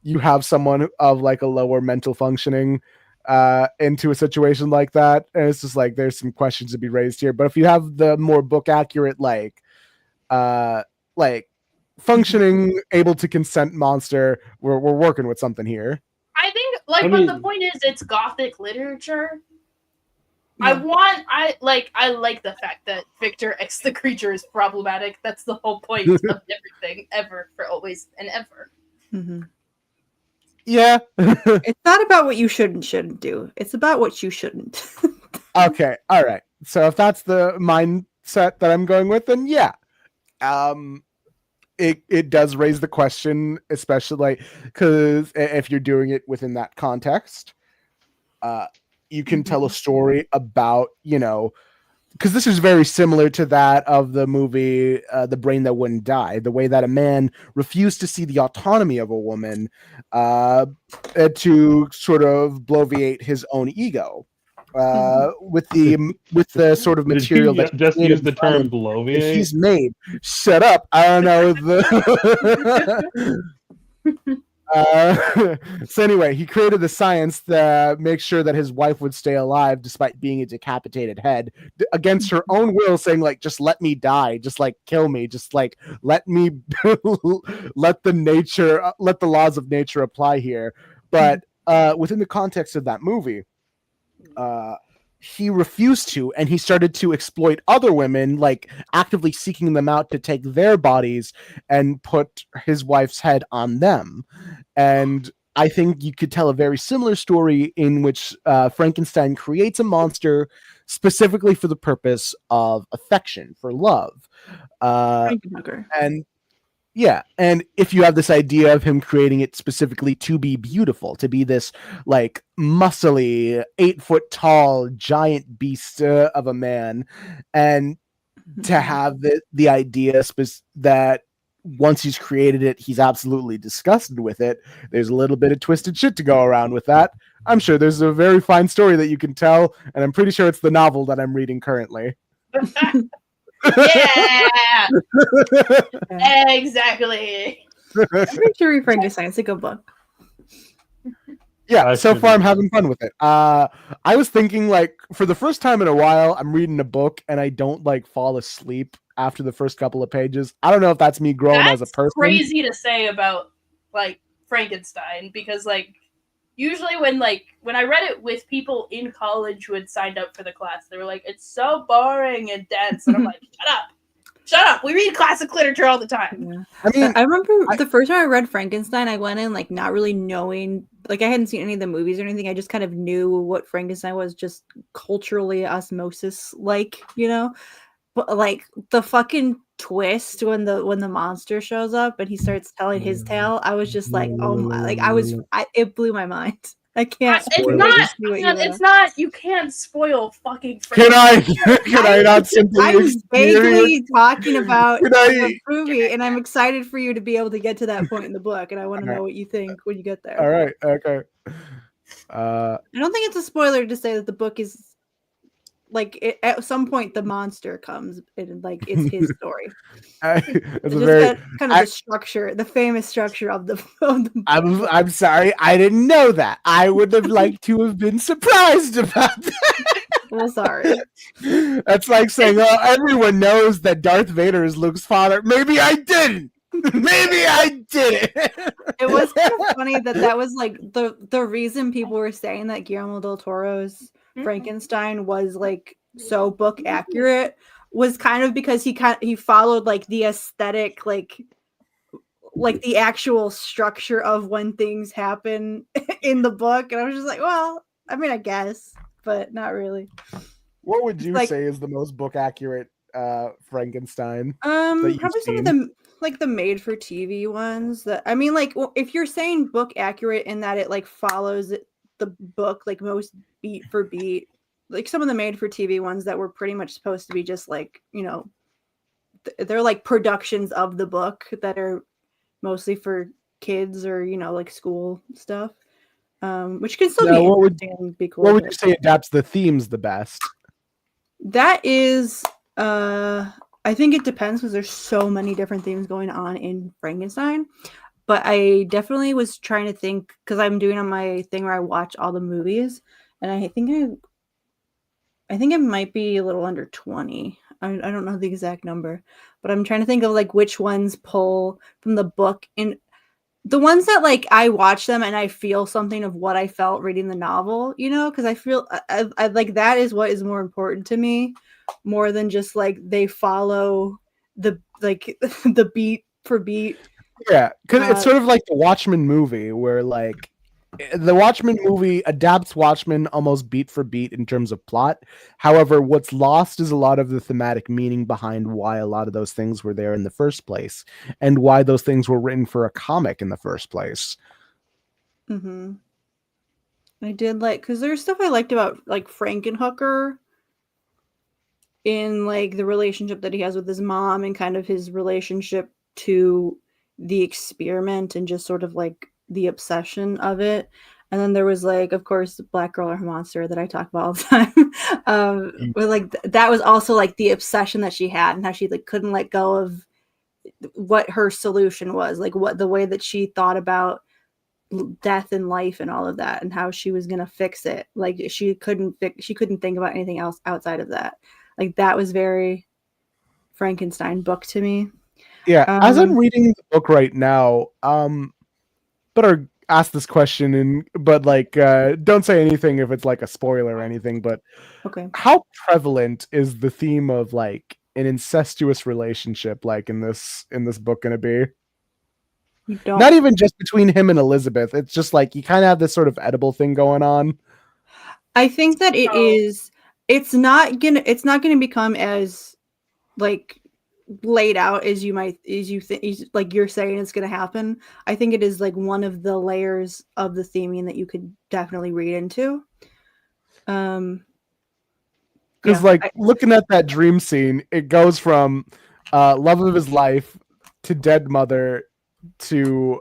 you have someone of like a lower mental functioning into a situation like that, and it's just like there's some questions to be raised here. But if you have the more book accurate like functioning, able to consent monster, we're working with something here. I think, I but mean- the point is, it's gothic literature. Yeah. I like the fact that Victor X the creature is problematic. That's the whole point of everything, ever, for always and ever. Mm-hmm. Yeah. It's not about what you should and shouldn't do. It's about what you shouldn't. Okay, all right. So if that's the mindset that I'm going with, then yeah. It does raise the question, especially because if you're doing it within that context, you can tell a story about, because this is very similar to that of the movie The Brain That Wouldn't Die, the way that a man refused to see the autonomy of a woman to sort of bloviate his own ego. With the sort of Did you material that he's just made use in the front of term him, that bloviate? he's made. Shut up! I don't know the. So anyway, he created the science that makes sure that his wife would stay alive despite being a decapitated head against her own will, saying like, just let me die, just like kill me, just like let me let the laws of nature apply here. But within the context of that movie, he refused to, and he started to exploit other women, like actively seeking them out to take their bodies and put his wife's head on them. And I think you could tell a very similar story in which Frankenstein creates a monster specifically for the purpose of affection, for love. And yeah, and if you have this idea of him creating it specifically to be beautiful, to be this like muscly, 8 foot tall giant beast of a man, and to have the idea that once he's created it, he's absolutely disgusted with it. There's a little bit of twisted shit to go around with that. I'm sure there's a very fine story that you can tell, and I'm pretty sure it's the novel that I'm reading currently. Yeah, exactly. I'm pretty sure Read Frankenstein. It's a good book. Yeah, so far I'm having fun with it. I was thinking like for the first time in a while, I'm reading a book and I don't like fall asleep after the first couple of pages. I don't know if that's me growing as a person. Crazy to say about like Frankenstein, because like usually when I read it with people in college who had signed up for the class, they were like, it's so boring and dense, and I'm like, shut up, we read classic literature all the time. Yeah. I remember the first time I read Frankenstein, I went in like not really knowing, like I hadn't seen any of the movies or anything. I just kind of knew what Frankenstein was, just culturally osmosis, like, but like the fucking twist when the monster shows up and he starts telling his tale, I was just like, oh my, like it blew my mind. I can't. It's not. You can't spoil fucking. Can I not simply? I'm vaguely talking about the movie, and I'm excited for you to be able to get to that point in the book, and I want to know what you think when you get there. All right. Okay. I don't think it's a spoiler to say that the book is like at some point the monster comes and like it's his story. The structure, the famous structure of the I'm sorry, I didn't know that. I would have liked to have been surprised about that. Well, sorry. That's like saying, "Oh, everyone knows that Darth Vader is Luke's father." Maybe I didn't. Maybe I did it. It was kind of funny that was like the reason people were saying that Guillermo del Toro's Frankenstein was like so book accurate was kind of because he followed like the aesthetic, like the actual structure of when things happen in the book, and I was just like, well, I mean, I guess, but not really. What would you say is the most book accurate Frankenstein? Probably some of them, like the made for TV ones. That I mean, like if you're saying book accurate in that it like follows the book like most beat for beat, like some of the made for TV ones that were pretty much supposed to be just like, they're like productions of the book that are mostly for kids or like school stuff, which can still be cool. What would you say adapts the themes the best? That is I think it depends because there's so many different themes going on in Frankenstein. But I definitely was trying to think, because I'm doing on my thing where I watch all the movies, and I think it might be a little under 20. I don't know the exact number, but I'm trying to think of like which ones pull from the book, and the ones that like I watch them and I feel something of what I felt reading the novel, because I feel I like that is what is more important to me, more than just like they follow the like the beat for beat. Yeah, because it's sort of like the Watchmen movie where like the Watchmen movie adapts Watchmen almost beat for beat in terms of plot. However, what's lost is a lot of the thematic meaning behind why a lot of those things were there in the first place and why those things were written for a comic in the first place. Mm-hmm. I did like, because there's stuff I liked about like Frankenhooker in like the relationship that he has with his mom and kind of his relationship to the experiment and just sort of like the obsession of it. And then there was like, of course, Black Girl or Monster that I talk about all the time. But like that was also like the obsession that she had and how she like couldn't let go of what her solution was, like what the way that she thought about death and life and all of that and how she was going to fix it. Like she couldn't think about anything else outside of that. Like that was very Frankenstein book to me. Yeah, as I'm reading the book right now, better ask this question but like don't say anything if it's like a spoiler or anything, but okay. How prevalent is the theme of like an incestuous relationship like in this book going to be? Not even just between him and Elizabeth. It's just like you kind of have this sort of edible thing going on. I think that it's not gonna become as like laid out as you think, like you're saying it's gonna happen. I think it is like one of the layers of the theming that you could definitely read into. Because looking at that dream scene, it goes from love of his life to dead mother to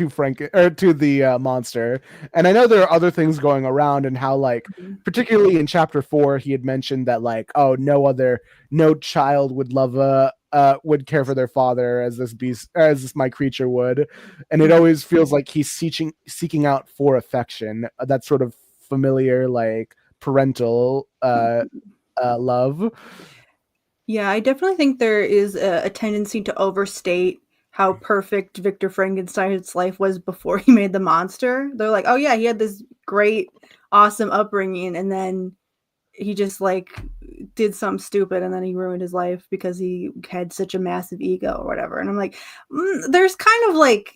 Frank or to the monster. And I know there are other things going around and how like particularly in chapter 4 he had mentioned that like no child would care for their father as this my creature would. And it always feels like he's seeking out for affection, that sort of familiar like parental love. Yeah, I definitely think there is a tendency to overstate how perfect Victor Frankenstein's life was before he made the monster. They're like, oh yeah, he had this great, awesome upbringing, and then he just like did something stupid, and then he ruined his life because he had such a massive ego or whatever. And I'm like, there's kind of like,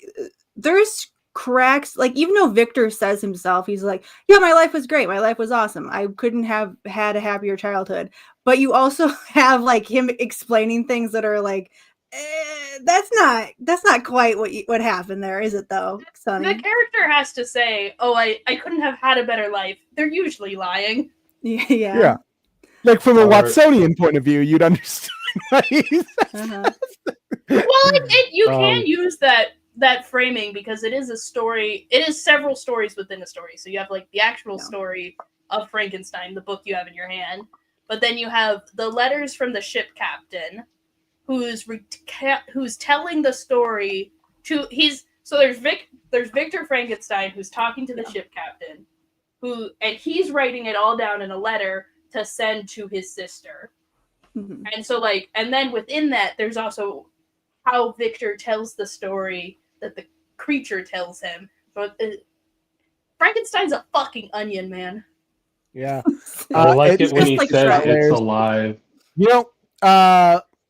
there's cracks. Like even though Victor says himself, he's like, yeah, my life was great, my life was awesome, I couldn't have had a happier childhood. But you also have like him explaining things that are like, that's not quite what happened there, is it though, Sonny? The character has to say, oh, I couldn't have had a better life. They're usually lying. Yeah. Like from a Watsonian point of view, you'd understand. Uh-huh. Well, you can use that framing because it is a story. It is several stories within a story. So you have like the actual story of Frankenstein, the book you have in your hand, but then you have the letters from the ship captain, who's telling the story to there's Victor Frankenstein who's talking to the ship captain, and he's writing it all down in a letter to send to his sister. Mm-hmm. And so like, and then within that, there's also how Victor tells the story that the creature tells him. So Frankenstein's a fucking onion, man. Yeah. I like it when he like says it's alive. You know,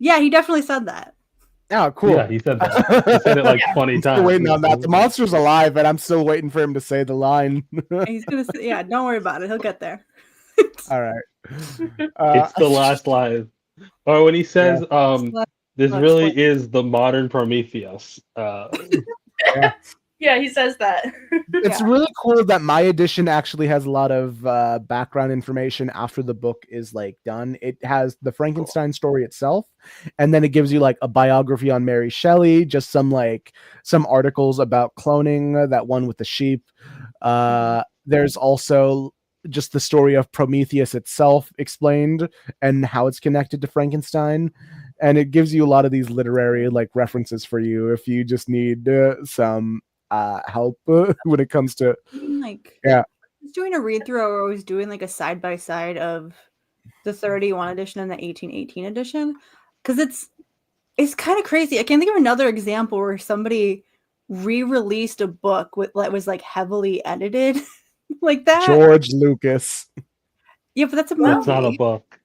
yeah, he definitely said that. Oh, cool. Yeah, he said that. He said it like 20 times. Still waiting on that. The monster's alive, and I'm still waiting for him to say the line. He's gonna say, yeah, don't worry about it. He'll get there. All right. It's the last line. Or when he says, this really is the modern Prometheus. Yeah, he says that. It's really cool that my edition actually has a lot of background information after the book is like done. It has the Frankenstein story itself, and then it gives you like a biography on Mary Shelley, just some articles about cloning, that one with the sheep. There's also just the story of Prometheus itself explained and how it's connected to Frankenstein. And it gives you a lot of these literary like references for you if you just need some help when it comes to like I was doing a read through, or I was doing like a side by side of the 31 edition and the 1818 edition, because it's kind of crazy. I can't think of another example where somebody re-released a book that was like heavily edited like that. George Lucas. Yeah, but that's a movie. That's not a book.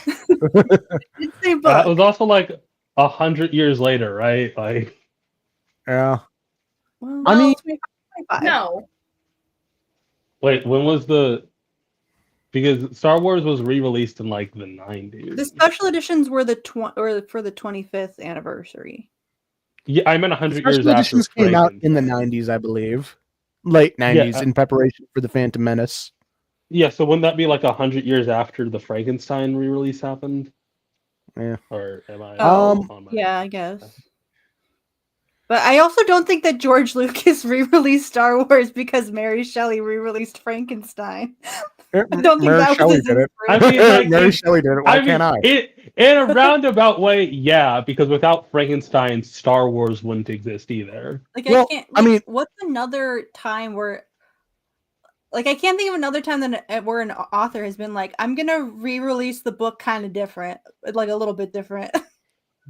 It's a book. It was also like 100 years later, right? Like, yeah. Well, I mean, 25. No. Wait, when was because Star Wars was re-released in like the 90s. The special editions were for the 25th anniversary. Yeah, I meant 100 years Special after editions came out in the Frankenstein. 90s, I believe. Late 90s, Yeah. in preparation for the Phantom Menace. Yeah, so wouldn't that be like 100 years after the Frankenstein re-release happened? Yeah. Or am I? on my- Yeah, I guess. But I also don't think that George Lucas re-released Star Wars because Mary Shelley re-released Frankenstein. I don't think Mary that Shelley was did it. I mean, like, Mary Shelley did it. Why can't I? In a roundabout way, yeah, because without Frankenstein, Star Wars wouldn't exist either. Like, Well, I can't. I mean- what's another time where? Like, I can't think of another time that where an author has been like, "I'm gonna re-release the book kind of different, like a little bit different."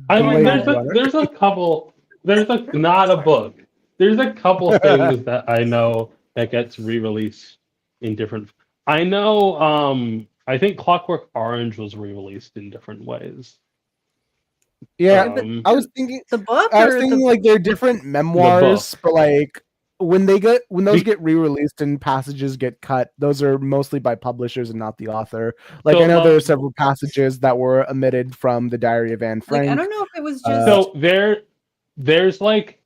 I mean, Blade Runner. there's a couple. There's not a book. There's a couple things that I know that gets re-released in different. I know. I think Clockwork Orange was re-released in different ways. Yeah, Um, I was thinking. The book, I was or thinking the like they're different memoirs, but like when those Be- get re-released and passages get cut, those are mostly by publishers and not the author. Like So, I know there are several passages that were omitted from the Diary of Anne Frank. like, I don't know if it was just. So there's like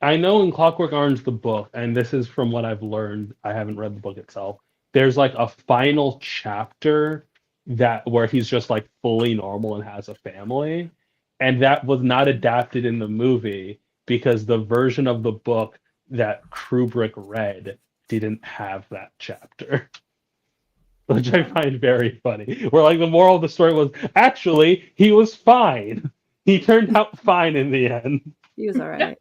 I know in Clockwork Orange the book, and this is from what I've learned. I haven't read the book itself. There's like a final chapter where he's just like fully normal and has a family, and that was not adapted in the movie because the version of the book that Kubrick read didn't have that chapter. Which I find very funny. Where like the moral of the story was actually he was fine. He turned out fine in the end. He was all right.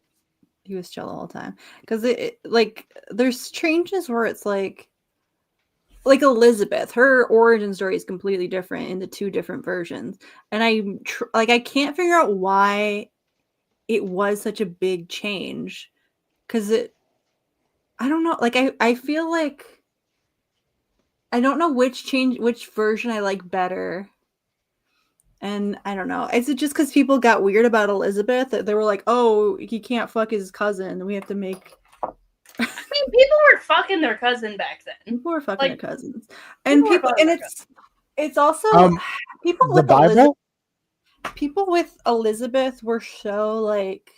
He was chill all the time. Because like there's changes where it's like Elizabeth, her origin story is completely different in the two different versions, and I can't figure out why it was such a big change. Because I don't know. Like I feel like I don't know which version I like better. And I don't know. Is it just because people got weird about Elizabeth that they were like, "Oh, he can't fuck his cousin. We have to make." I mean, people were fucking their cousin back then. People were fucking Like, their cousins, and people were people, fucking and their it's also people The with Bible. people with Elizabeth were so like.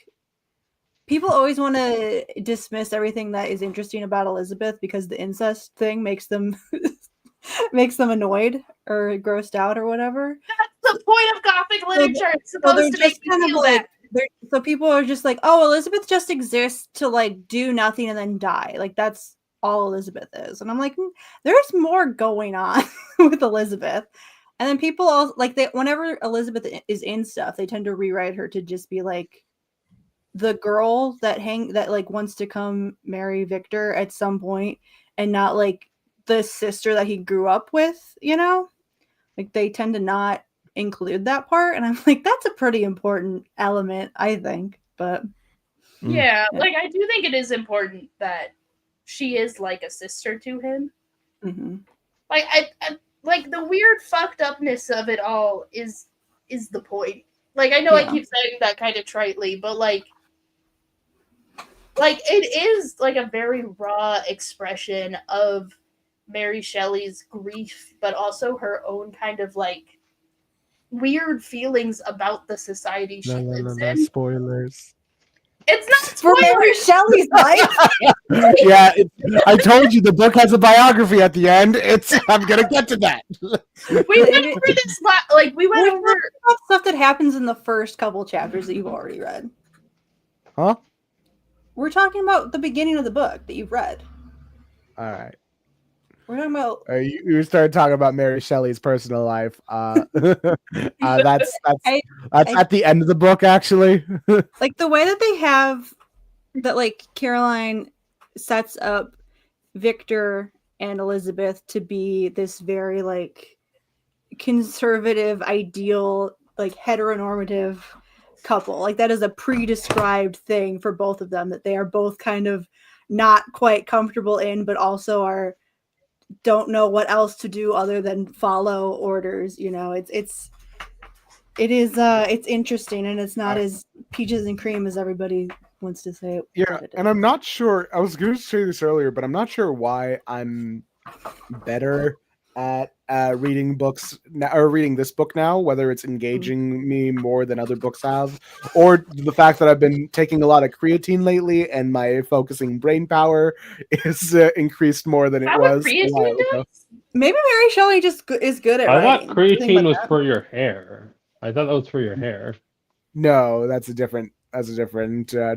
People always want to dismiss everything that is interesting about Elizabeth because the incest thing makes them annoyed or grossed out or whatever. That's the point of Gothic literature. It's supposed to make you feel bad. So people are just like, oh, Elizabeth just exists to like do nothing and then die. Like that's all Elizabeth is. And I'm like, there's more going on with Elizabeth. And then people all like whenever Elizabeth is in stuff, they tend to rewrite her to just be like the girl that like wants to come marry Victor at some point and not like the sister that he grew up with, you know? Like they tend to not include that part, and I'm like, that's a pretty important element, I think. But Yeah, like I do think it is important that she is like a sister to him. mm-hmm. Like I like the weird fucked upness of it all is the point. Like I know I keep saying that kind of tritely, but like it is like a very raw expression of Mary Shelley's grief, but also her own kind of like weird feelings about the society she lives in. Spoilers. It's not for Mary spoilers. Shelley's life. Yeah, I told you the book has a biography at the end. I'm gonna get to that. We went over this we went over stuff that happens in the first couple chapters that you've already read. Huh? We're talking about the beginning of the book that you've read. All right. We're talking about. You started talking about Mary Shelley's personal life. That's at the end of the book, actually. Like the way that they have that, like Caroline sets up Victor and Elizabeth to be this very like conservative, ideal, like heteronormative couple. Like that is a pre-described thing for both of them that they are both kind of not quite comfortable in, but also don't know what else to do other than follow orders. You know, it's interesting, and it's not as peaches and cream as everybody wants to say it. Yeah, and I'm not sure. I was going to say this earlier, but I'm not sure why I'm better at reading books or reading this book now, whether it's engaging me more than other books have, or the fact that I've been taking a lot of creatine lately and my focusing brain power is increased more than it was a while ago. Maybe Mary Shelley just is good at I writing. thought creatine was for your hair. I thought that was for your hair. No, that's a different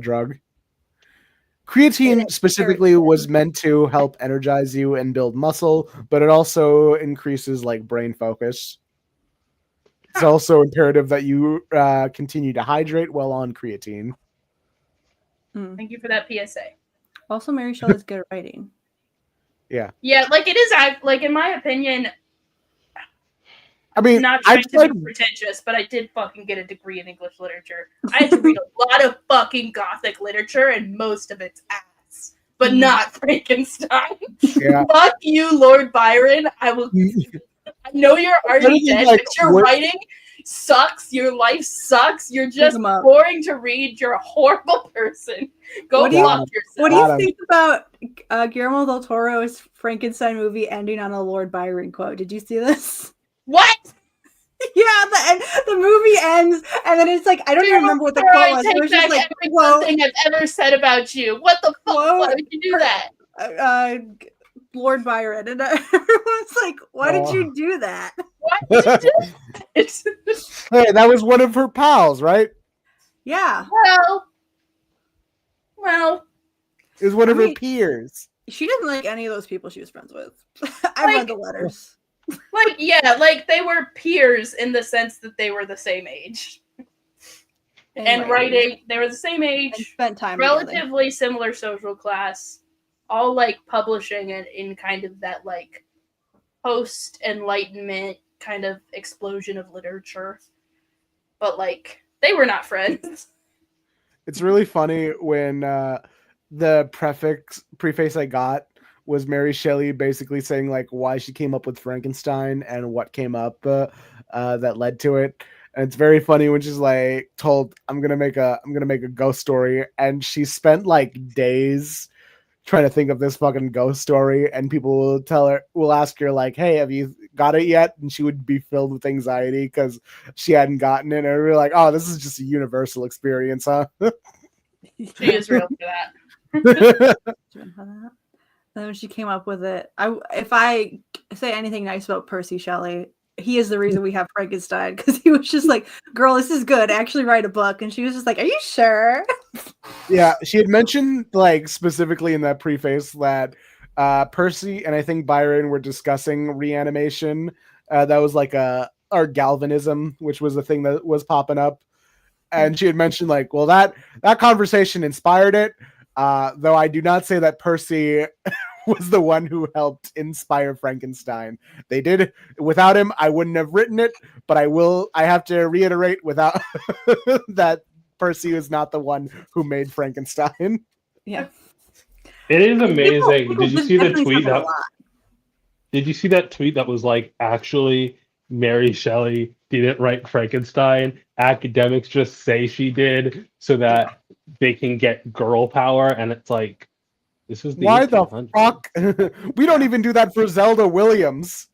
drug. Creatine specifically was meant to help energize you and build muscle, but it also increases like brain focus. It's also imperative that you continue to hydrate while on creatine. Thank you for that PSA. Also, Mary Shelley's good at writing. Yeah. Yeah, like it is. Like in my opinion, I mean, not trying to be pretentious, but I did fucking get a degree in English literature. I had to read a lot of fucking Gothic literature, and most of it's ass, but not Frankenstein. Yeah. Fuck you, Lord Byron. I will. I know you're already dead, but your writing sucks. Your life sucks. You're just boring to read. You're a horrible person. Go fuck yourself. What do you think about Guillermo del Toro's Frankenstein movie ending on a Lord Byron quote? Did you see this? What? Yeah, the movie ends, and then it's like I don't even remember what the quote was. It was just like every good thing I've ever said about you. What the fuck? Why did you do that? Lord Byron, and everyone's like, "Why did you do that? Why did you do that?" Hey, that was one of her pals, right? Yeah. Well, it was one of her peers. She didn't like any of those people she was friends with. I read the letters. Like, yeah, like they were peers in the sense that they were the same age. And writing, they were the same age, and spent time relatively together. Similar social class, all like publishing and in kind of that like post-enlightenment kind of explosion of literature. But like they were not friends. It's really funny when the preface I got was Mary Shelley basically saying like why she came up with Frankenstein and what came up that led to it. And it's very funny when she's like told I'm gonna make a ghost story, and she spent like days trying to think of this fucking ghost story, and people will ask her like, hey, have you got it yet? And she would be filled with anxiety because she hadn't gotten it, and we're like, oh, this is just a universal experience, huh? She is real for that. And then she came up with it. If I say anything nice about Percy Shelley, he is the reason we have Frankenstein, because he was just like, girl, this is good. Actually write a book. And she was just like, are you sure? Yeah, she had mentioned like specifically in that preface that Percy and I think Byron were discussing reanimation. That was like or galvanism, which was the thing that was popping up. And she had mentioned like, well, that conversation inspired it. Though I do not say that Percy was the one who helped inspire Frankenstein. They did. Without him, I wouldn't have written it, but I have to reiterate without that Percy is not the one who made Frankenstein. Yeah. It is amazing. Did you see the tweet Did you see that tweet that was like, actually, Mary Shelley didn't write Frankenstein. Academics just say she did so that they can get girl power, and it's like, this is the why the fuck? We don't even do that for Zelda Williams.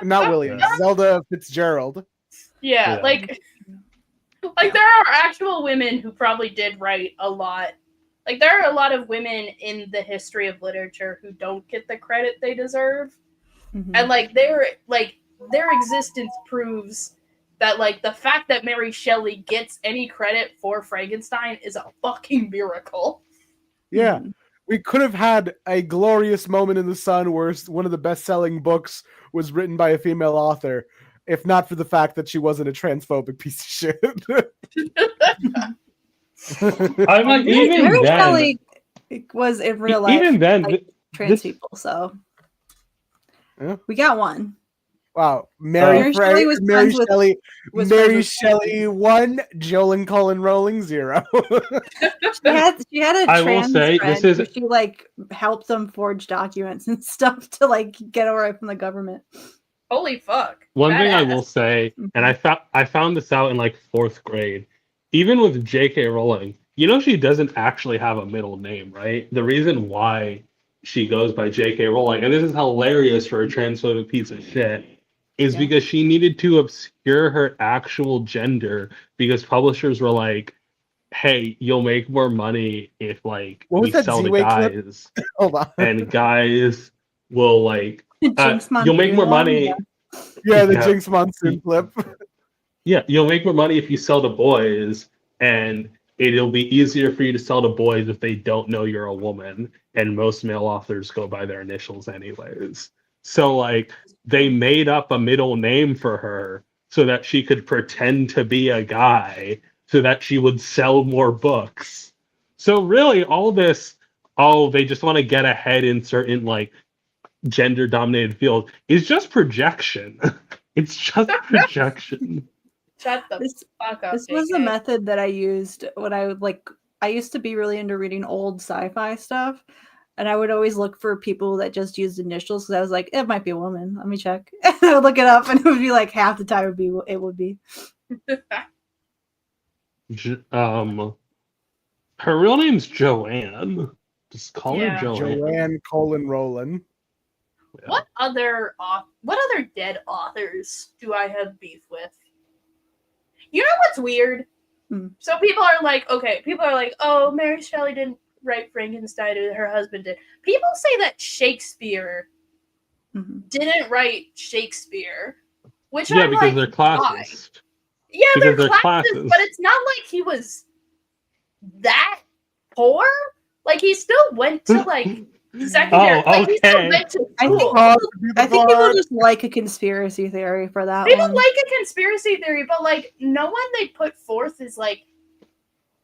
Not Williams, Zelda Fitzgerald. Yeah, like there are actual women who probably did write a lot. Like there are a lot of women in the history of literature who don't get the credit they deserve. Mm-hmm. And like their existence proves that like the fact that Mary Shelley gets any credit for Frankenstein is a fucking miracle. Yeah. Mm-hmm. We could have had a glorious moment in the sun where one of the best-selling books was written by a female author, if not for the fact that she wasn't a transphobic piece of shit. I mean, even Mary then, Shelley was in real life. Even then, like, trans people. So we got one. Wow, Mary Shelley was Mary Shelley. Mary Shelley 1, Joel and Colin Rowling 0. she had a trans friend who she like helped them forge documents and stuff to like get away from the government. Holy fuck! One thing I will say, and I found this out in like 4th grade. Even with J.K. Rowling, You know she doesn't actually have a middle name, right? The reason why she goes by J.K. Rowling, and this is hilarious for a transphobic piece of shit, is Yeah. because she needed to obscure her actual gender because publishers were like, hey, you'll make more money if like What was we that sell to Z-Way clip? guys, Hold on. and guys will like Jinx you'll make more Monsoon money. one, Yeah, the Yeah. Jinx Monsoon clip. Yeah, you'll make more money if you sell to boys, and it'll be easier for you to sell to boys if they don't know you're a woman, and most male authors go by their initials anyways. So like they made up a middle name for her so that she could pretend to be a guy so that she would sell more books. So really all this, oh, they just want to get ahead in certain like gender dominated fields is just projection. It's just projection. Shut the This fuck up. this was a JK. method that I used when I would like. I used to be really into reading old sci-fi stuff, and I would always look for people that just used initials because I was like, it might be a woman. Let me check. And I would look it up, and it would be like half the time it would be. Her real name's Joanne. Just call her Yeah. Joanne. Joanne Rowland. Yeah. What other dead authors do I have beef with? You know what's weird? So people are like, oh, Mary Shelley didn't write Frankenstein, her husband did. People say that Shakespeare didn't write Shakespeare, which Yeah, I'm because like, they're classist. yeah, Because they're they're classist, classist. but it's not like he was that poor. Like he still went to like secondary. Oh, Like he still okay. went to I school. think I think people just like a conspiracy theory for that People one. like a conspiracy theory, but like no one they put forth is like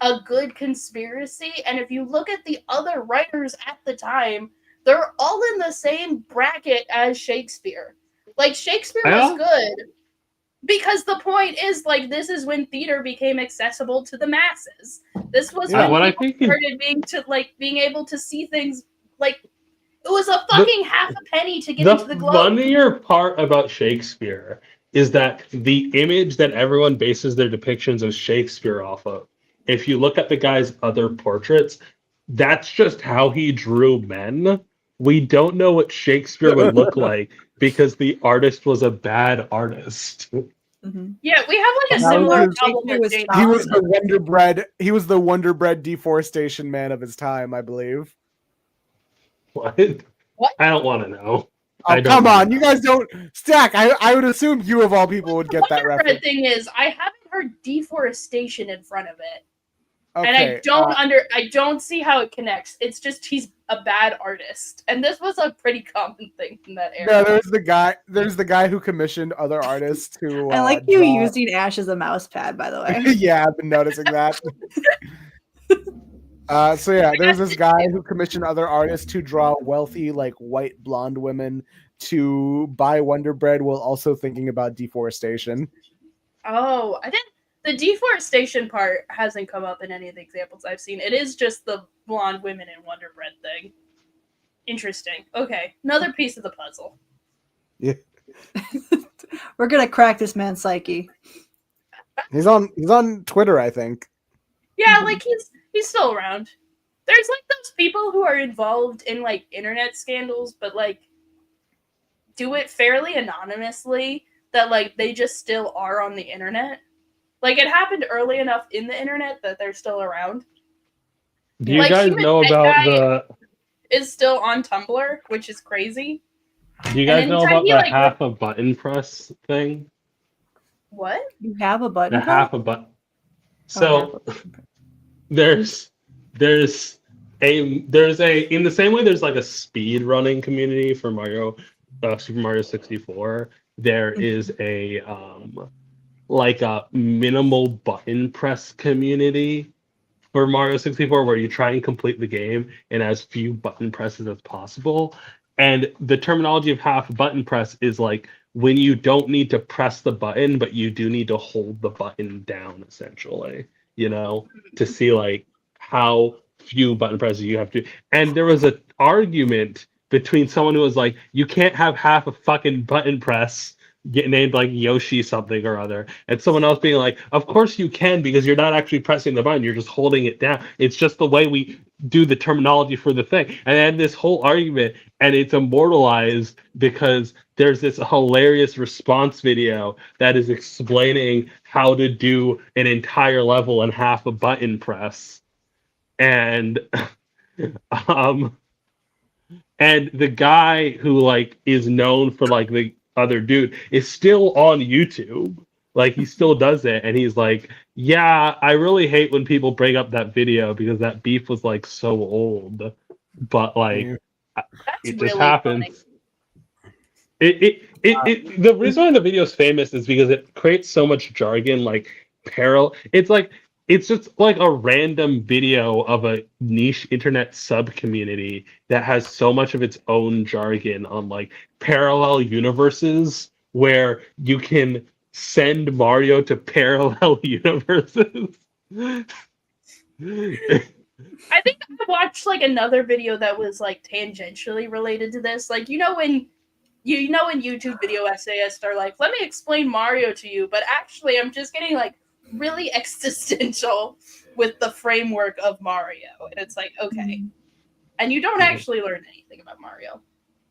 a good conspiracy. And if you look at the other writers at the time, they're all in the same bracket as Shakespeare. Like Shakespeare was good because the point is like this is when theater became accessible to the masses. This was when people started being able to see things like it was a fucking half a penny to get into the Globe. The funnier part about Shakespeare is that the image that everyone bases their depictions of Shakespeare off of, if you look at the guy's other portraits, that's just how he drew men. We don't know what Shakespeare would look like because the artist was a bad artist. Yeah, we have like a similar problem with James. He was the Wonder Bread. He was the Wonder Bread deforestation man of his time, I believe. What? I don't want to know. Oh, come on. You guys don't... Stack, I would assume you of all people would get that The reference. thing is, I haven't heard deforestation in front of it. Okay, and I don't see how it connects. It's just he's a bad artist. And this was a pretty common thing in that era. No, there's the guy who commissioned other artists to I like you using Ash as a mouse pad, by the way. Yeah, I've been noticing that. So yeah, there's this guy who commissioned other artists to draw wealthy, like white blonde women to buy Wonder Bread while also thinking about deforestation. Oh, I didn't. The deforestation part hasn't come up in any of the examples I've seen. It is just the blonde women in Wonder Bread thing. Interesting. Okay, another piece of the puzzle. Yeah, we're gonna crack this man's psyche. He's on Twitter, I think. Yeah, like he's still around. There's like those people who are involved in like internet scandals, but like do it fairly anonymously that like they just still are on the internet. Like it happened early enough in the internet that they're still around. Do you guys know about the? Is still on Tumblr, which is crazy. Do you guys know about the half a button press thing? What? You have a button? The half a button. So there's a in the same way there's like a speed running community for Super Mario 64. There is a like a minimal button press community for Mario 64 where you try and complete the game in as few button presses as possible. And the terminology of half button press is like when you don't need to press the button, but you do need to hold the button down, essentially, to see like how few button presses you have to. And there was an argument between someone who was like, you can't have half a fucking button press get named like Yoshi something or other, and someone else being like, "Of course you can because you're not actually pressing the button; you're just holding it down. It's just the way we do the terminology for the thing." And then this whole argument, and it's immortalized because there's this hilarious response video that is explaining how to do an entire level in half a button press, and um. And the guy who like is known for like the other dude is still on YouTube. Like he still does it, and he's like, "Yeah, I really hate when people bring up that video because that beef was like so old, but like That's it just really happens." funny. The reason why the video is famous is because it creates so much jargon, like parallel. It's just like a random video of a niche internet sub community that has so much of its own jargon on like parallel universes where you can send Mario to parallel universes. I think I watched like another video that was like tangentially related to this. Like when YouTube video essayists are like, "Let me explain Mario to you," but actually I'm just getting like really existential with the framework of Mario, and it's like, okay, and you don't actually learn anything about Mario.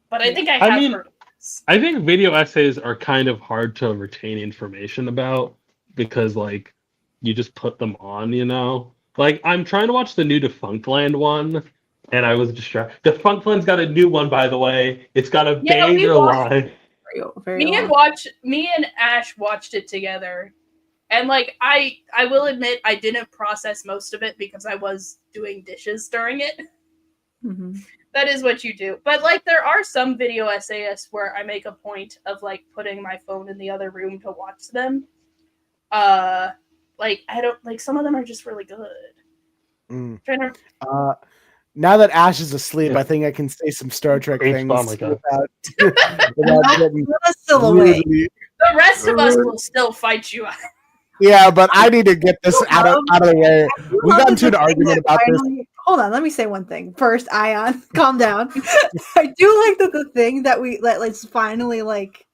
But I think I have heard of this. I think video essays are kind of hard to retain information about because like you just put them on, you know. Like I'm trying to watch the new Defunctland one, and I was distracted. Defunctland's got a new one, by the way. It's got a banger line. Me and Ash watched it together. And like I will admit I didn't process most of it because I was doing dishes during it. Mm-hmm. That is what you do. But like there are some video essayists where I make a point of like putting my phone in the other room to watch them. Like I don't like some of them are just really good. Now that Ash is asleep, I think I can say some Star Trek things without getting still awake. The rest of us will still fight you out. Yeah, but I need to get this out of the way. We got into an argument about this. Hold on, let me say one thing. First, Ayaan, calm down. I do like that the thing that it's finally like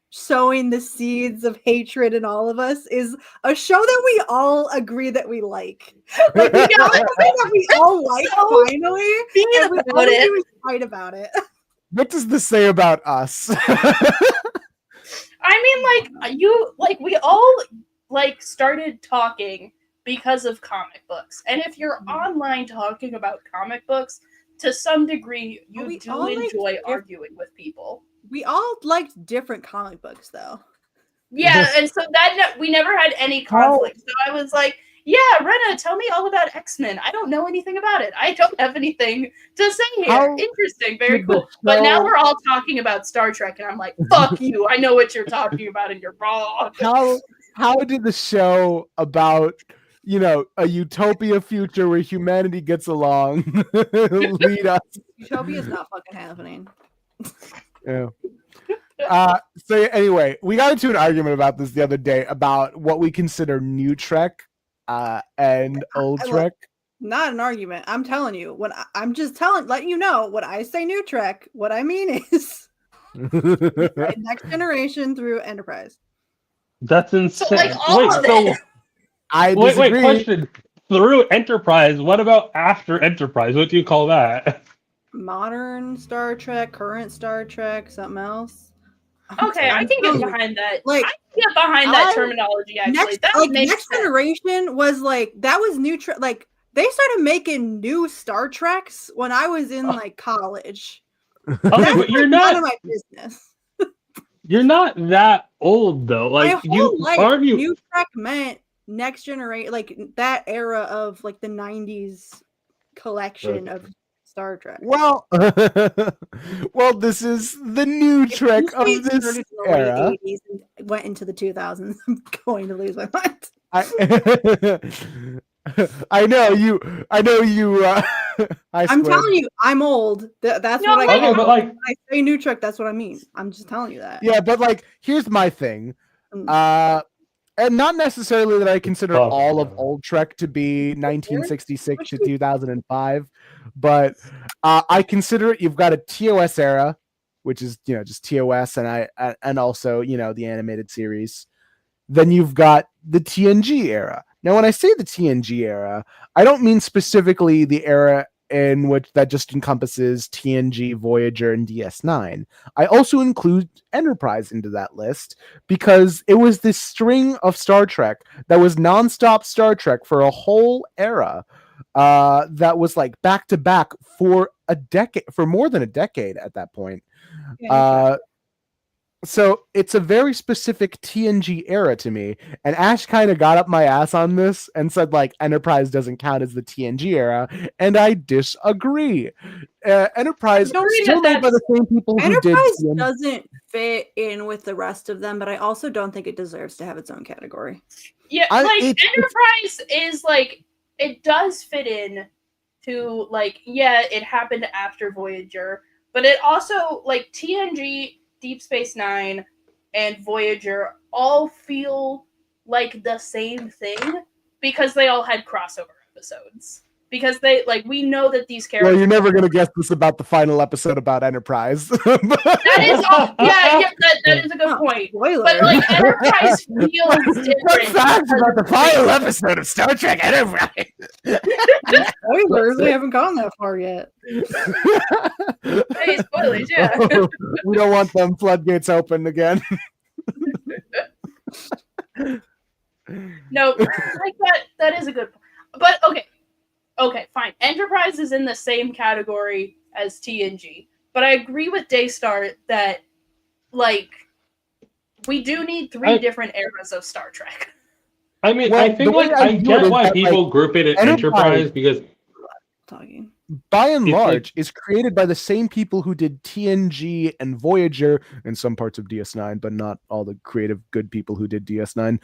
sowing the seeds of hatred in all of us is a show that we all agree that we like. Like we got something that we all like finally. And we all do is fight about it. What does this say about us? I mean, we all like started talking because of comic books, and if you're online talking about comic books, to some degree, you do enjoy arguing with people. We all liked different comic books, though. Yeah, and so that we never had any conflict. So I was like, "Yeah, Rena, tell me all about X-Men. I don't know anything about it. I don't have anything to say here." Interesting, very cool. But now we're all talking about Star Trek, and I'm like, "Fuck you! I know what you're talking about, and you're wrong." How did the show about a utopia future where humanity gets along lead us? Utopia is not fucking happening. Yeah. So anyway, we got into an argument about this the other day about what we consider new Trek and old Trek. Not an argument. I'm telling you. I'm just letting you know when I say new Trek, what I mean is Next Generation through Enterprise. That's insane. So, like, all of it. Wait, question. Through Enterprise, what about after Enterprise? What do you call that? Modern Star Trek, current Star Trek, something else. Okay, I can get behind that. I can get behind that terminology, actually. Next Generation was that was new Trek. Like, they started making new Star Treks when I was in college. Okay, but you're not none of my business. You're not that old though. Like new Trek meant Next Generation, like that era of the 90s collection of Star Trek. Well, this is the new Trek of this era. 80s and went into the 2000s. I'm going to lose my mind. I know you. I'm telling you, I'm old. That's what I mean. When I say new Trek, that's what I mean. I'm just telling you that. Yeah, but here's my thing. And not necessarily that I consider all of old Trek to be 1966 to 2005, but I consider it. You've got a TOS era, which is just TOS and also the animated series. Then you've got the TNG era. Now, when I say the TNG era, I don't mean specifically the era in which that just encompasses TNG, Voyager, and DS9. I also include Enterprise into that list because it was this string of Star Trek that was nonstop Star Trek for a whole era that was like back to back for more than a decade at that point. So it's a very specific TNG era to me, and Ash kind of got up my ass on this and said like Enterprise doesn't count as the TNG era, and I disagree. Enterprise still made by the same people who did. Enterprise doesn't fit in with the rest of them, but I also don't think it deserves to have its own category. Yeah, Enterprise is like it does fit in to like it happened after Voyager, but it also like TNG, Deep Space Nine, and Voyager all feel like the same thing because they all had crossover episodes. Because we know that these characters. Well, you're never gonna guess this about the final episode about Enterprise. That is that is a good point. Spoiler. But like Enterprise feels different. Facts about the final episode of Star Trek Enterprise. Spoilers, we haven't gone that far yet. Hey, spoilers, yeah. We don't want them floodgates open again. No, like that is a good point. But okay, fine. Enterprise is in the same category as TNG. But I agree with Daystar that, like, we do need three different eras of Star Trek. I mean, I think I get why people group it in Enterprise because by and large is created by the same people who did TNG and Voyager and some parts of DS9, but not all the creative good people who did DS9.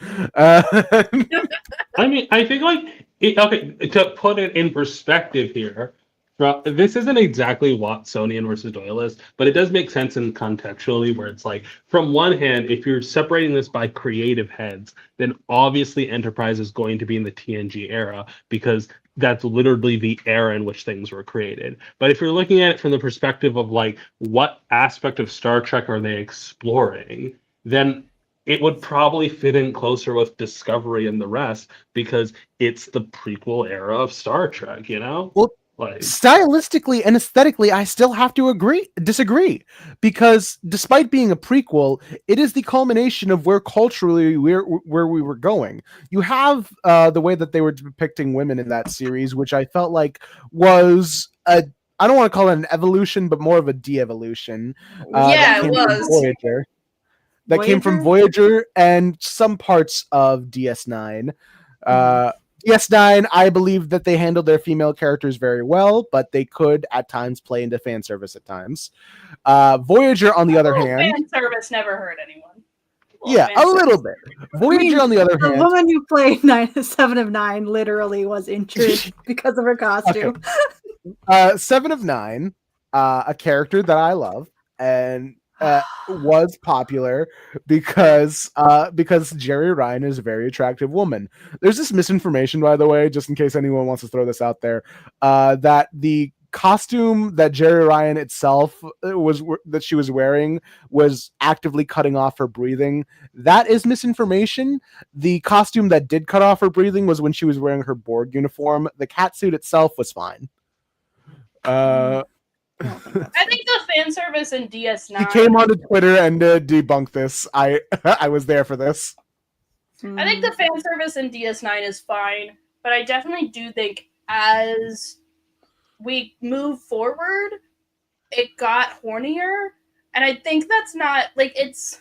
I mean, I think to put it in perspective here, this isn't exactly Watsonian versus Doyleist, but it does make sense in contextually where it's like, from one hand, if you're separating this by creative heads, then obviously Enterprise is going to be in the TNG era because that's literally the era in which things were created. But if you're looking at it from the perspective of like, what aspect of Star Trek are they exploring, then it would probably fit in closer with Discovery and the rest because it's the prequel era of Star Trek, Well, stylistically and aesthetically, I still have to disagree, because despite being a prequel, it is the culmination of where culturally where we were going. You have the way that they were depicting women in that series, which I felt like was I don't want to call it an evolution, but more of a de-evolution. It was. Voyager. That came from Voyager and some parts of DS9. DS9, I believe that they handled their female characters very well, but they could at times play into fan service at times. Voyager, on the other hand, fan service never hurt anyone. A little bit. Voyager, on the other hand, the woman who played 7 of 9 literally was injured because of her costume. Okay. 7 of 9, a character that I love and was popular because Jerry Ryan is a very attractive woman. There's this misinformation, by the way, just in case anyone wants to throw this out there, that the costume that Jerry Ryan itself that she was wearing was actively cutting off her breathing. That is misinformation. The costume that did cut off her breathing was when she was wearing her Borg uniform. The catsuit itself was fine. I think the fan service in DS9. He came onto Twitter and debunked this. I was there for this. I think the fan service in DS9 is fine, but I definitely do think as we move forward, it got hornier, and I think that's not it's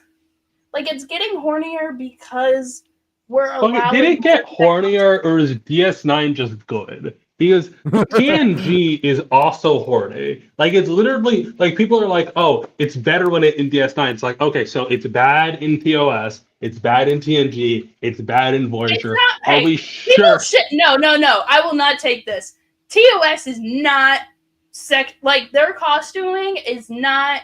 getting hornier because we're allowing. Did it get hornier, or is DS9 just good? Because TNG is also horny. Like, it's literally, like, people are like, oh, it's better when in DS9. It's like, okay, so it's bad in TOS, it's bad in TNG, it's bad in Voyager. Are we sure? No, I will not take this. TOS is not, their costuming is not,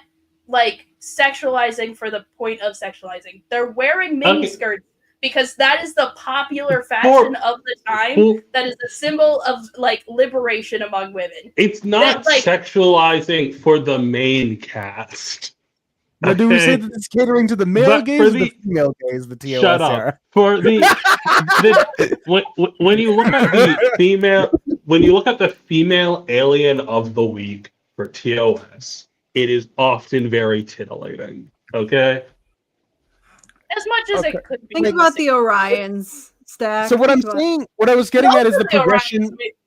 sexualizing for the point of sexualizing. They're wearing miniskirts. Because that is the popular fashion of the time. That is a symbol of liberation among women. It's not sexualizing for the main cast. Now, do we say Okay. that it's catering to the male But gaze for or the the- female gaze? The TOS Shut era? up. For when you look at the female alien of the week for TOS, it is often very titillating. Okay. As much as Okay. it could be. Think about the Orions stack. So what I'm Think about- saying, what I was getting at is the Most of the progression.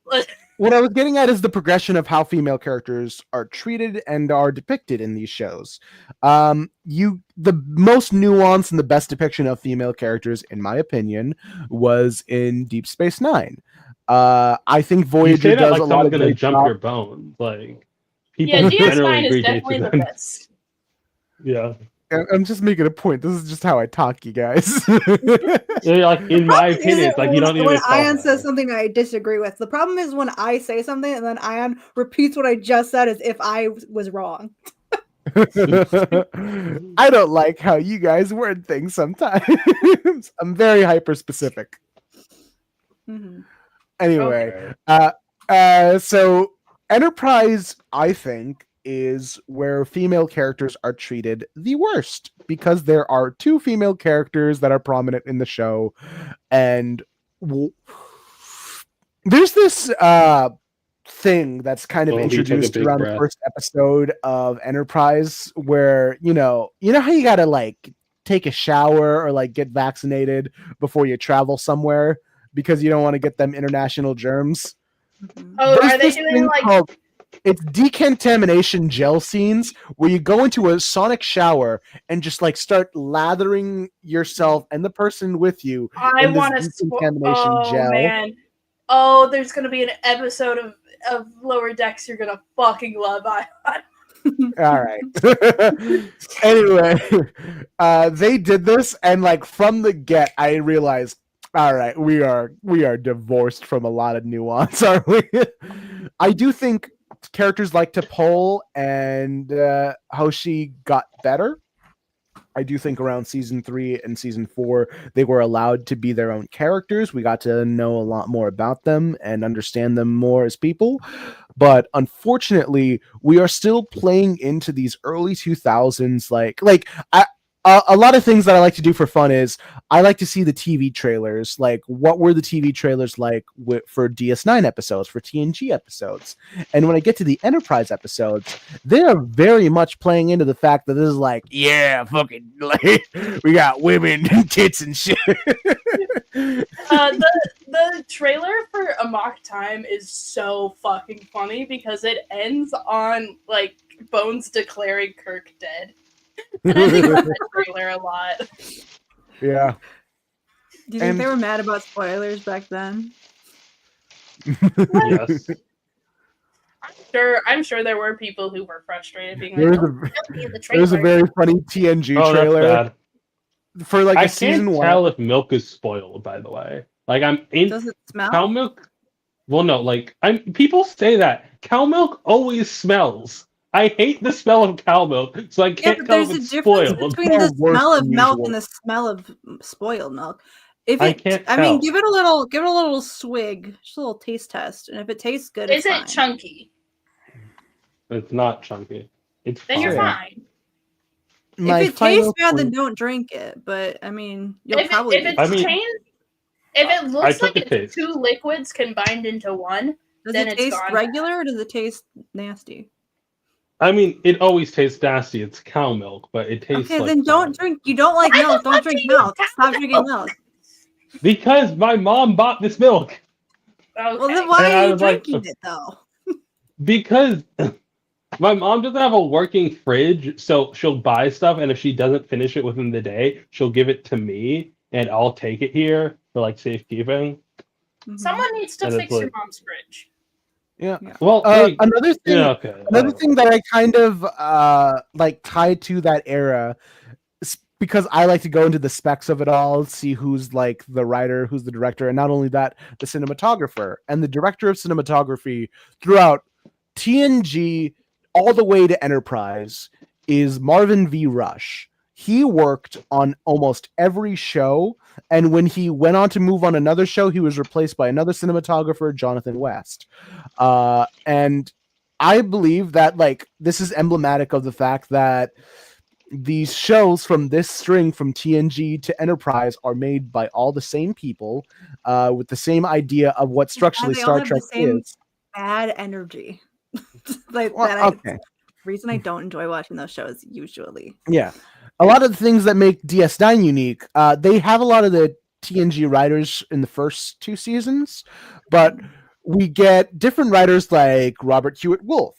Orions- What I was getting at is the progression of how female characters are treated and are depicted in these shows. The most nuanced and the best depiction of female characters, in my opinion, was in Deep Space Nine. I think You Voyager say that does like a lot someone's of gonna great jump job. your bones. Like people Yeah, generally DS9 is agree definitely the them. best. Yeah. I'm just making a point. This is just how I talk, you guys. Yeah, like in my Problem opinion, isn't it's like you don't when even Ayaan talk says about something I disagree with. The problem is when I say something and then Ayaan repeats what I just said as if I was wrong. I don't like how you guys word things sometimes. I'm very hyper specific. Mhm. Anyway, so Enterprise, I think, is where female characters are treated the worst because there are two female characters that are prominent in the show, and there's this thing that's kind of Well, he took a introduced big around the breath. first episode of Enterprise, where you know how you gotta like take a shower or like get vaccinated before you travel somewhere because you don't want to get them international germs. Oh, There's are they this doing thing like called- it's decontamination gel scenes where you go into a sonic shower and just like start lathering yourself and the person with you I in this want to decontamination Oh gel. man. Oh, there's gonna be an episode of Lower Decks you're gonna fucking love. All right. Anyway, they did this, and like from the get, I realized, all right, we are divorced from a lot of nuance, aren't we? I do think characters like T'Pol and Hoshi got better. I do think around season 3 and season 4, they were allowed to be their own characters. We got to know a lot more about them and understand them more as people. But unfortunately, we are still playing into these early 2000s. A lot of things that I like to do for fun is I like to see the TV trailers. Like, what were the TV trailers like for DS9 episodes, for TNG episodes? And when I get to the Enterprise episodes, they are very much playing into the fact that this is like, yeah, fucking, like, we got women and tits and shit. The trailer for Amok Time is so fucking funny because it ends on like Bones declaring Kirk dead. And I think about that trailer a lot. Yeah. Do you think they were mad about spoilers back then? Yes. I'm sure there were people who were frustrated being There like, was "Oh, tell me in the There's a trailer." very funny TNG Oh, trailer that's bad. for like I a season can't 1. tell if milk is spoiled. By the way, like I'm in Does it smell? cow milk. Well, no, like people say that cow milk always smells. I hate the smell of cow milk, so I Yeah, can't but tell there's if a it's difference spoiled. between the Far worse smell of than milk usual. and the smell of spoiled milk. If I it, can't I mean, tell. give it a little swig, just a little taste test, and if it tastes good, Is it's it fine. chunky? It's not chunky. It's Then you're fine. fine. My If it final tastes bad, then point- don't drink it. But I mean, you'll If probably. it I mean, if it looks took like a it's taste. two liquids combined into one, does then it it's taste gone regular or does it taste nasty? I mean, it always tastes nasty. It's cow milk, but it tastes Okay, like then don't fine. drink. You don't like Why the milk. Don't fuck drink do you milk. have Stop drinking milk. Because my mom bought this milk. Okay. Well, then why And I are you was like, drinking it though? Because my mom doesn't have a working fridge, so she'll buy stuff, and if she doesn't finish it within the day, she'll give it to me, and I'll take it here for like safekeeping. Mhm. Someone needs to And it's fix your like- mom's fridge. Yeah. Well, hey, Another thing, yeah, okay. another thing that I kind of like tied to that era, because I like to go into the specs of it all, see who's like the writer, who's the director, and not only that, the cinematographer. And the director of cinematography throughout TNG all the way to Enterprise is Marvin V. Rush. He worked on almost every show, and when he went on to move on another show, he was replaced by another cinematographer, Jonathan West. And I believe that like this is emblematic of the fact that these shows from this string from TNG to Enterprise are made by all the same people with the same idea of what structurally they all Star have the Trek same is. bad energy. Like Well, okay. Reason I don't enjoy watching those shows usually. Yeah. A lot of the things that make DS9 unique, they have a lot of the TNG writers in the first 2 seasons, but we get different writers like Robert Hewitt Wolf.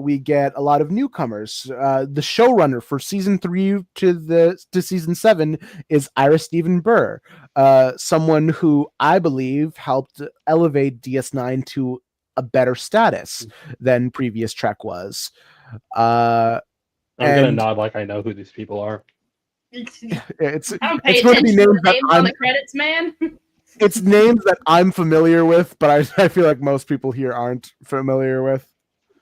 We get a lot of newcomers. The showrunner for season 3 to season 7 is Ira Stephen Burr, someone who I believe helped elevate DS9 to a better status than previous Trek was. I'm gonna And nod like I know who these people are. it's I don't pay it's going to be attention to names the that names on I'm the credits, man. it's names that I'm familiar with, but I feel like most people here aren't familiar with.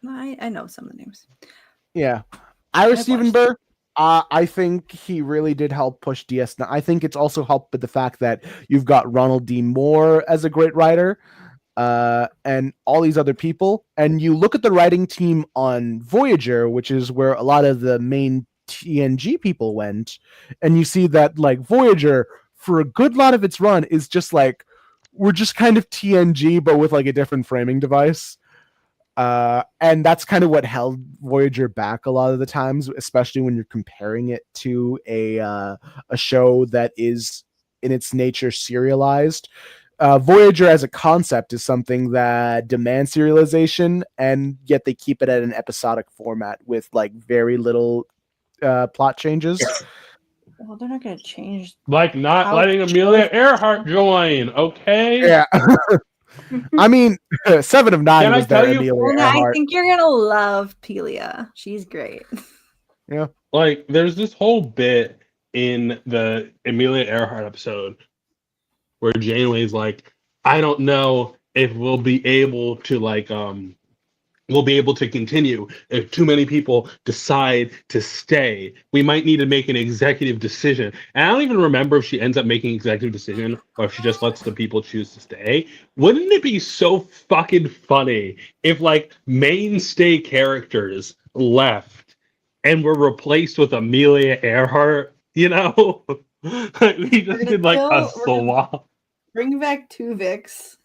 I know some of the names. Yeah, Ira I've Stephen watched Burr. I think he really did help push DS9. I think it's also helped with the fact that you've got Ronald D. Moore as a great writer, and all these other people. And you look at the writing team on Voyager, which is where a lot of the main TNG people went, and you see that like Voyager, for a good lot of its run, is just like we're just kind of TNG, but with like a different framing device. And that's kind of what held Voyager back a lot of the times, especially when you're comparing it to a show that is in its nature serialized. Voyager as a concept is something that demands serialization, and yet they keep it at an episodic format with like very little plot changes. Well, they're not going to change. Like not How letting the Amelia show- Earhart join, okay? Yeah. I mean, 7 of 9 Can I was there, tell you- Amelia Well, I Earhart. think you're going to love Pelia. She's great. Yeah. Like, there's this whole bit in the Amelia Earhart episode where Janeway's like, I don't know if we'll be able to continue if too many people decide to stay. We might need to make an executive decision. And I don't even remember if she ends up making an executive decision or if she just lets the people choose to stay. Wouldn't it be so fucking funny if like mainstay characters left and were replaced with Amelia Earhart, you know? Like, we just gonna did like a we're gonna- swap. Bring back Tuvix.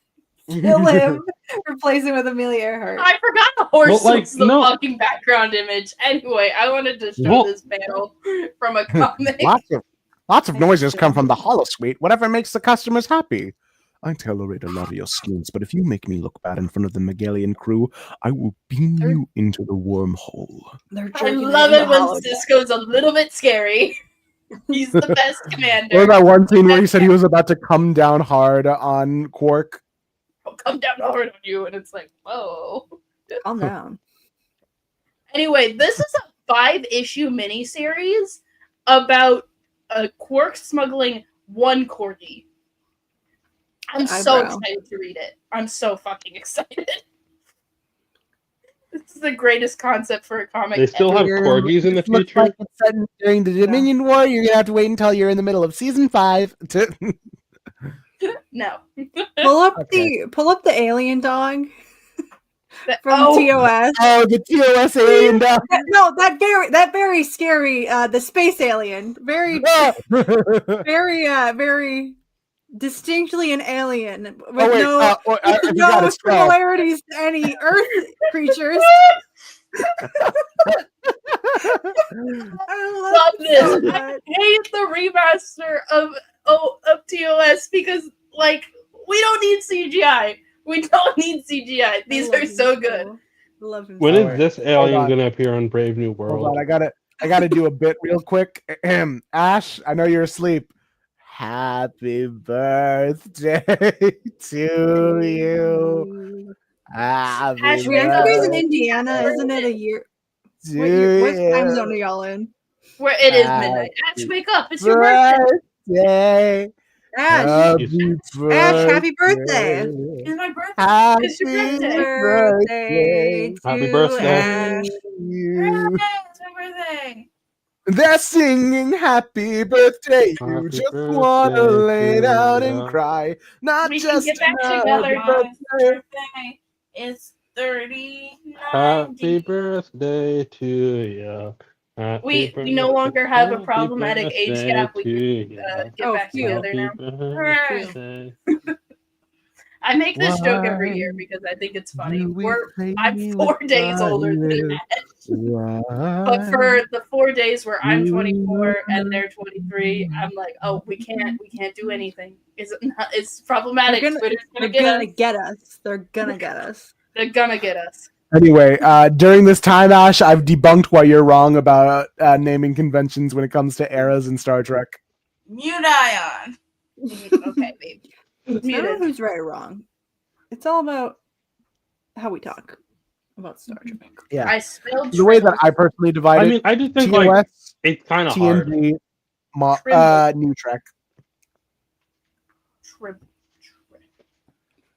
Kill him. Replace him with Amelia Earhart. I forgot the horse Well, like, was the no. fucking background image. Anyway, I wanted to show Well- this panel from a comic. Lots of noises come from the holosuite. Whatever makes the customers happy. I tolerate a lot of your schemes, but if you make me look bad in front of the Megalian crew, I will beam you into the wormhole. They're I jerking love into it when holodeck. Cisco's a little bit scary. He's the best commander. Or that one scene where he said he was about to come down hard on Quark. He'll come down hard on you, and it's like, whoa. Calm down. Anyway, this is a 5-issue miniseries about Quark smuggling one corgi. I'm so Eyebrow. excited to read it. I'm so fucking excited. This is the greatest concept for a comic. They still have Ever. corgis in the It looks future? like it's set during the Dominion War. You're gonna have to wait until you're in the middle of season 5 to. No. Pull up Okay. the alien dog from Oh, TOS. Oh, the TOS alien dog. No, that very scary the space alien. Very very distinctly an alien with no with no similarities to any Earth creatures. I love this. so I much. hate the remaster of TOS because, like, we don't need CGI. We don't need CGI. These I love are him so good. I love him. When so is Alright. this alien on. gonna appear on Brave New Hold World? on, I gotta do a bit real quick. Ash, I know you're asleep. Happy birthday to you. Happy Ash, Wait, I think he's in birthday Indiana, isn't it? A year. to What time zone you. are y'all in? Where it is midnight. Ash, wake up. It's your birthday. Birthday. Ash, Happy happy birthday. It's my birthday. Happy It's your birthday. Birthday Happy to birthday. Ash. you. It's my birthday. They're singing happy birthday. You Happy just wanna birthday lay to down ya. and cry. Not We can just get back another together. birthday. My birthday is 39. Happy birthday to you. We no longer have a Happy problematic age birthday gap. We to can you. get back phew. together now. Happy Alright. birthday. I make this joke every Why year because I think it's funny. do we play I'm with 4 days older than fire? that. Why But for the 4 days where I'm do 24 and they're 23, I'm like, oh, we can't do anything. It's problematic. They're Twitter's They're gonna gonna get us. get us. They're gonna get us. They're gonna get us. Anyway, during this time, Ash, I've debunked why you're wrong about naming conventions when it comes to eras in Star Trek. Mute Ayaan. Okay, babe. It's Muted. not who's right or wrong. It's all about how we talk about Star Trek. Yeah. I spelled The way that Tribbles. I personally divide I it, mean, I just think TOS, like it's kind of hard. TNG, Tribbles. New Trek.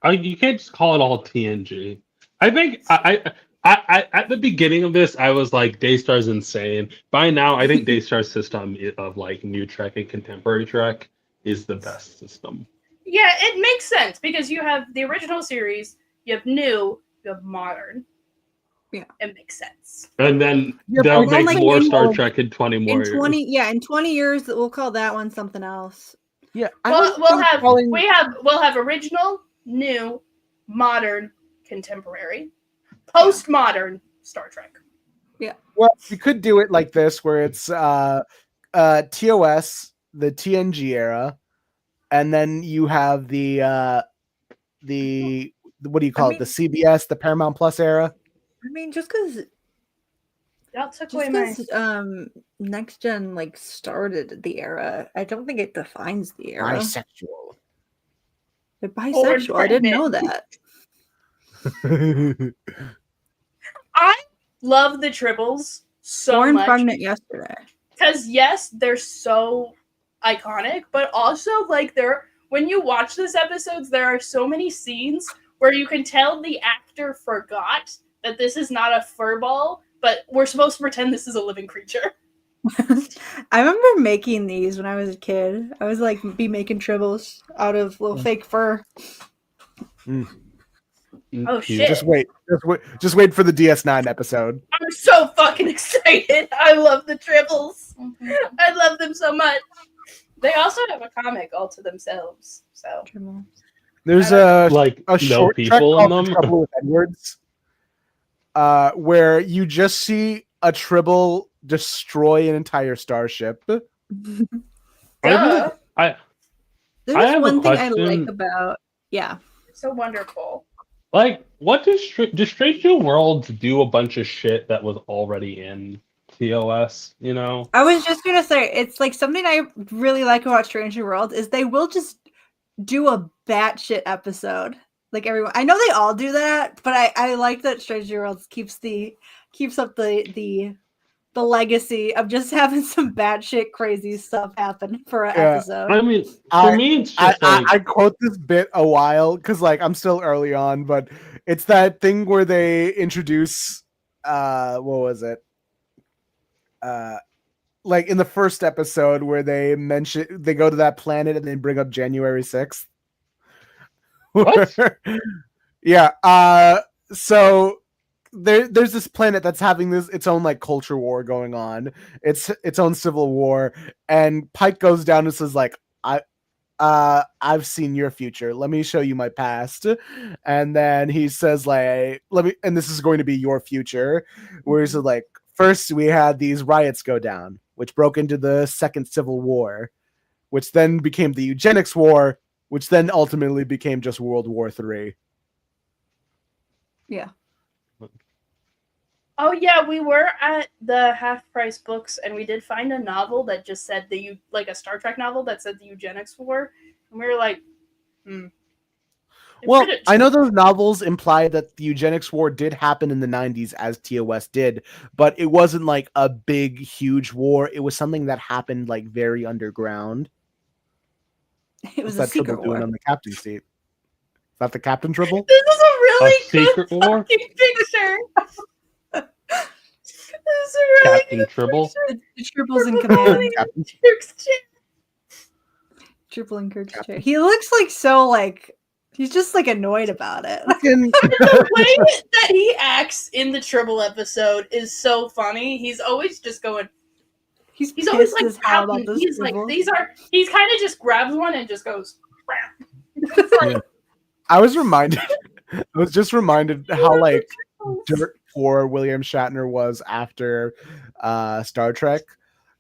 You can't just call it all TNG. I think I at the beginning of this, I was like, Daystar's insane. By now, I think Daystar's system of like New Trek and Contemporary Trek is the best system. Yeah, it makes sense because you have the original series, you have new, you have modern. Yeah. It makes sense. And then Yeah, they'll but make like more in- Star Trek in 20 more In years. 20 years, we'll call that one something else. Yeah, We'll have original, new, modern, contemporary, postmodern Star Trek. Well, you could do it like this, where it's TOS, the TNG era, and then you have the what do you call it? The CBS, the Paramount Plus era. I mean, just because Y'all took away my. Next Gen like started the era, I don't think it defines the era. Bisexual. They're bisexual. I didn't know that. I love the Tribbles so Born much pregnant yesterday. because yes, they're so iconic, but also like when you watch these episodes, there are so many scenes where you can tell the actor forgot that this is not a furball, but we're supposed to pretend this is a living creature. I remember making these when I was a kid. I was like making tribbles out of little fake fur. Oh shit! Just wait for the DS9 episode. I'm so fucking excited. I love the Tribbles. I love them so much. They also have a comic all to themselves. So There's like a no short track people in called The them. Trouble with Edwards, where you just see a Tribble destroy an entire starship. Duh. I There's have a one thing I question. like about It's so wonderful. Like, what does Strange New Worlds do a bunch of shit that was already in TOS? You know, I was just gonna say it's like something I really like about Strange New Worlds is they will just do a batshit episode. Like everyone, I know they all do that, but I like that Strange New Worlds keeps up the legacy of just having some batshit crazy stuff happen for an episode. I mean, for me, it's just I quote this bit a while because like I'm still early on, but it's that thing where they introduce what was it? Like in the first episode where they go to that planet and they bring up January 6th. What? Yeah. So there's this planet that's having its own like culture war going on. It's its own civil war, and Pike goes down and says like, I've seen your future. Let me show you my past. And then he says like, and this is going to be your future. Where he's like, first we had these riots go down, which broke into the Second Civil War, which then became the Eugenics War, which then ultimately became just World War III. Yeah. Oh yeah, we were at the Half Price Books, and we did find a novel that just said like a Star Trek novel that said the Eugenics War, and we were like, Well, I know those novels imply that the Eugenics War did happen in the 90s as TOS did, but it wasn't like a big, huge war. It was something that happened like very underground. It was What's a that Tribble secret doing war. on the captain's seat? Is that the Captain Tribble? This is a really secret good war? fucking picture. This is a really Captain good Tribble. picture. The Tribbles in command. Kirk's chin. Triple in Kirk's chair. He looks like so like He's just like annoyed about it. The way that he acts in the Tribble episode is so funny. He's always just going. He's always pissed like as hell about pouting. this. He's like, Tribble. He's kind of just grabs one and just goes. Bam. It's like, Yeah. I was just reminded how like dirt poor William Shatner was after Star Trek,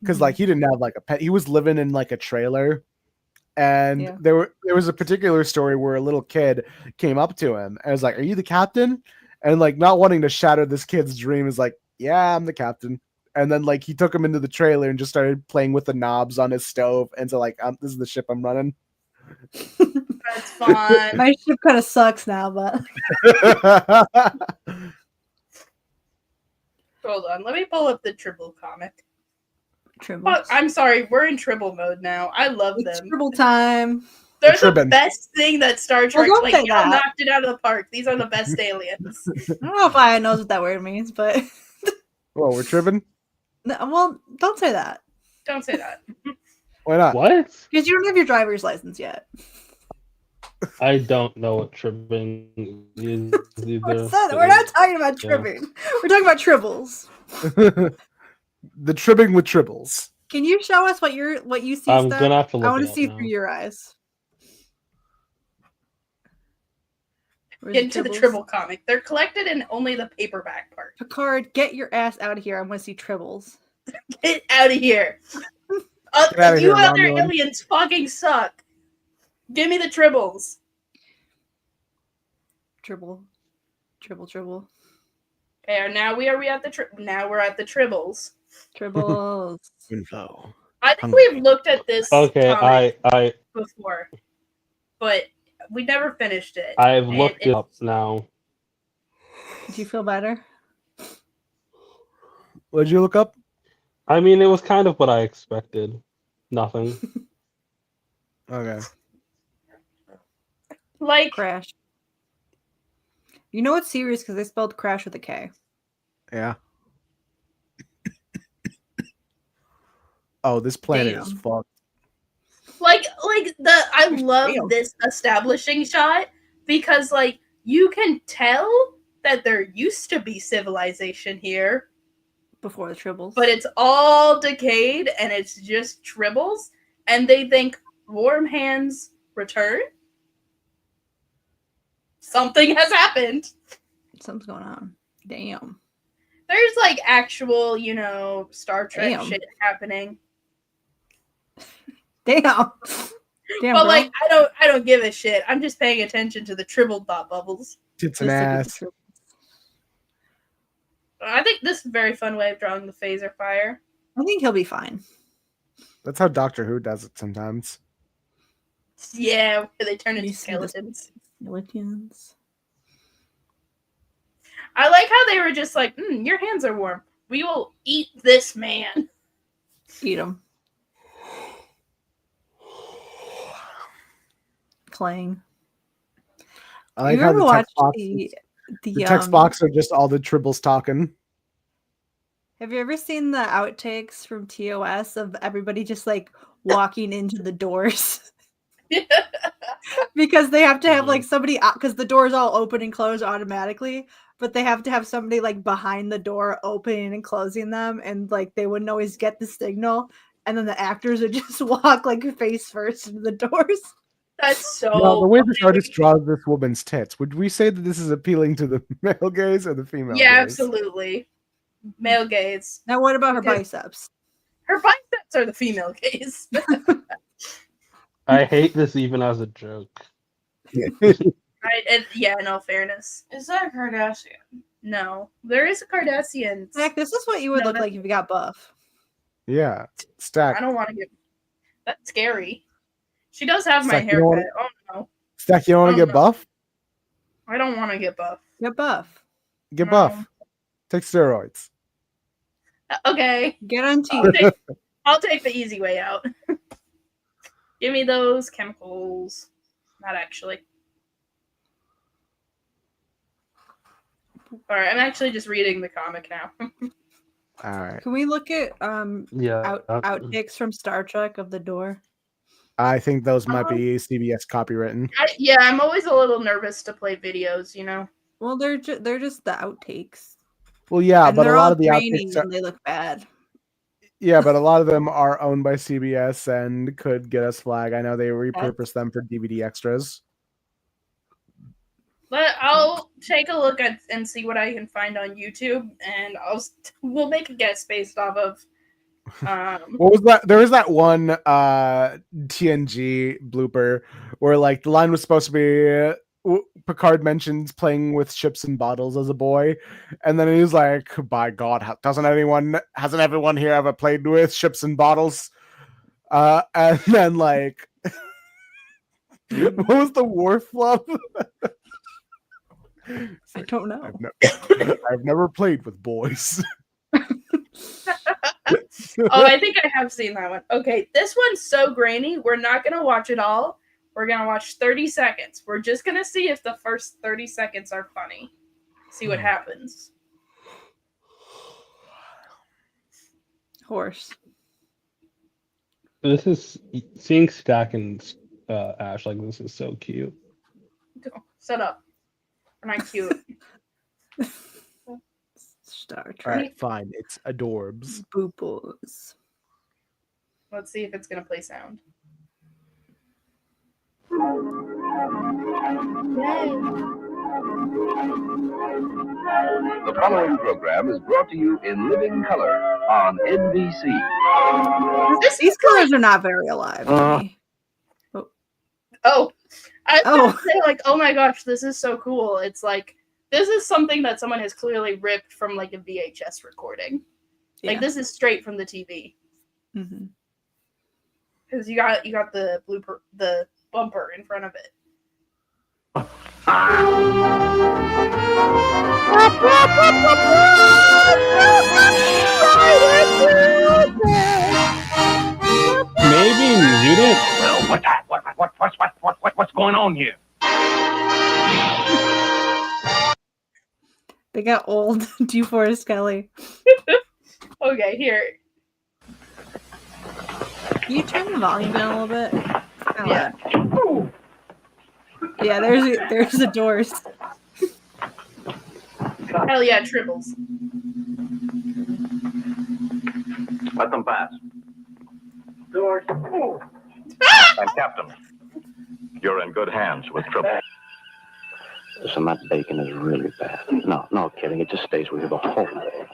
because like he didn't have like a pet. He was living in like a trailer, and Yeah. there was a particular story where a little kid came up to him and was like, "Are you the captain?" And like not wanting to shatter this kid's dream is like, "Yeah, I'm the captain." And then like he took him into the trailer and just started playing with the knobs on his stove, and so like this is the ship I'm running. that's fun. My ship kind of sucks now, but Hold on, let me pull up the Tribble comic. Tribble. Oh, I'm sorry, we're in Tribble mode now. I love It's them. Tribble time. They're the Tribbin. best thing that Star Trek don't like say y'all that. knocked it out of the park. These are the best aliens. I don't know if I knows what that word means, but Whoa, we're tripping? no, well, don't say that Don't say that. Why not? What? because you don't have your driver's license yet. I don't know what tripping is either. We're not talking about Yeah. tripping. We're talking about tribbles. The tribbing with tribbles. Can you show us what you see? I'm Steph? gonna have to look I want it to up see now. through your eyes. Where's Get into the tribbles? Tribble comic. They're collected in only the paperback part. Picard, get your ass out of here. I want to see tribbles. Get out of here. Get outta You here, other Romulan. aliens fucking suck. Give me the Tribbles. Tribble. Okay, now we are at the now we're at the Tribbles. Tribbles. Inflow. I think Hungry. we've looked at this Okay, comic I before, but we never finished it. I've And looked it it's- up now. Do you feel better? What did you look up? I mean, it was kind of what I expected. Nothing. Okay. Like, Crash. You know it's serious because they spelled crash with a K. Yeah. Oh, this planet is Damn. fucked. I love Damn. this establishing shot because like you can tell that there used to be civilization here, Before the tribbles. but it's all decayed and it's just tribbles, and they think warm hands return. Something has happened. Something's going on. Damn. There's like actual, Star Trek Damn. shit happening. Damn. Damn, But bro. like I don't give a shit. I'm just paying attention to the tribble thought bubbles. Tits and Just look at the ass. tribbles. I think this is a very fun way of drawing the phaser fire. I think he'll be fine. That's how Doctor Who does it sometimes. Yeah, where they turn into You see this- skeletons. Skeletons. I like how they were just like, your hands are warm. We will eat this man. Eat them. Clang. I like you how ever the watched text box, the text box are just all the tribbles talking. Have you ever seen the outtakes from TOS of everybody just like walking into the doors? Because they have to have like somebody out because the doors all open and close automatically, but they have to have somebody like behind the door opening and closing them, and like they wouldn't always get the signal, and then the actors would just walk like face first into the doors. That's so Now, the way this funny. artist draws this woman's tits, would we say that this is appealing to the male gaze or the female Yeah, gaze? absolutely. Male gaze. Now, what about her Okay. biceps? Her biceps are the female gaze. I hate this even as a joke. Right? And yeah, in all fairness. Is that a Kardashian? No. There is a Kardashian. Zach, this is what you would No, look that's- like if you got buff. Yeah. Stack. I don't want to get. That's scary. She does have my Zach, you don't haircut. Oh no. Stack, you don't want to Oh, get no. buff? I don't want to get buff. Get buff. Get No. buff. Take steroids. Okay. Get on I'll teeth. take, I'll take the easy way out. Give me those chemicals. Not actually. Alright, I'm actually just reading the comic now. All right. Can we look at Yeah. outtakes from Star Trek of the door? I think those might be CBS copywritten. Yeah, I'm always a little nervous to play videos, you know. Well, they're just the outtakes. Well, yeah, And but a they're lot all of the grainy outtakes are, and they look bad. yeah, but a lot of them are owned by CBS and could get us flag. I know they repurpose them for DVD extras. But I'll take a look at and see what I can find on YouTube, and we'll make a guess based off of. What was that? There was that one TNG blooper where like the line was supposed to be Picard mentions playing with ships and bottles as a boy, and then he's like, "By God, hasn't everyone here ever played with ships and bottles?" And then like, what was the war flub? I don't know. I've never played with boys. Oh, I think I have seen that one. Okay, this one's so grainy. We're not going to watch it all. We're going to watch 30 seconds. We're just going to see if the first 30 seconds are funny. See what happens. Horse. This is seeing Stack and Ash like this is so cute. Shut up. We're not cute. Star Trek. All right, fine. It's adorbs. Booples. Let's see if it's going to play sound. The following program is brought to you in living color on NBC. These colors are not very alive to me. Oh, I was going to say, like, oh my gosh, this is so cool. It's like, this is something that someone has clearly ripped from, like, a VHS recording. Like, this is straight from the TV. Mm-hmm. Because you got the blooper, the bumper in front of it. Maybe you didn't. What's going on here? They got old. DeForest Kelly. Okay, here. Can you turn the volume down a little bit? Yeah. Yeah, there's the doors. Hell yeah, triples. Let them pass. Doors. And Captain, you're in good hands with Triple. Listen, that bacon is really bad. No kidding. It just stays with you the whole day.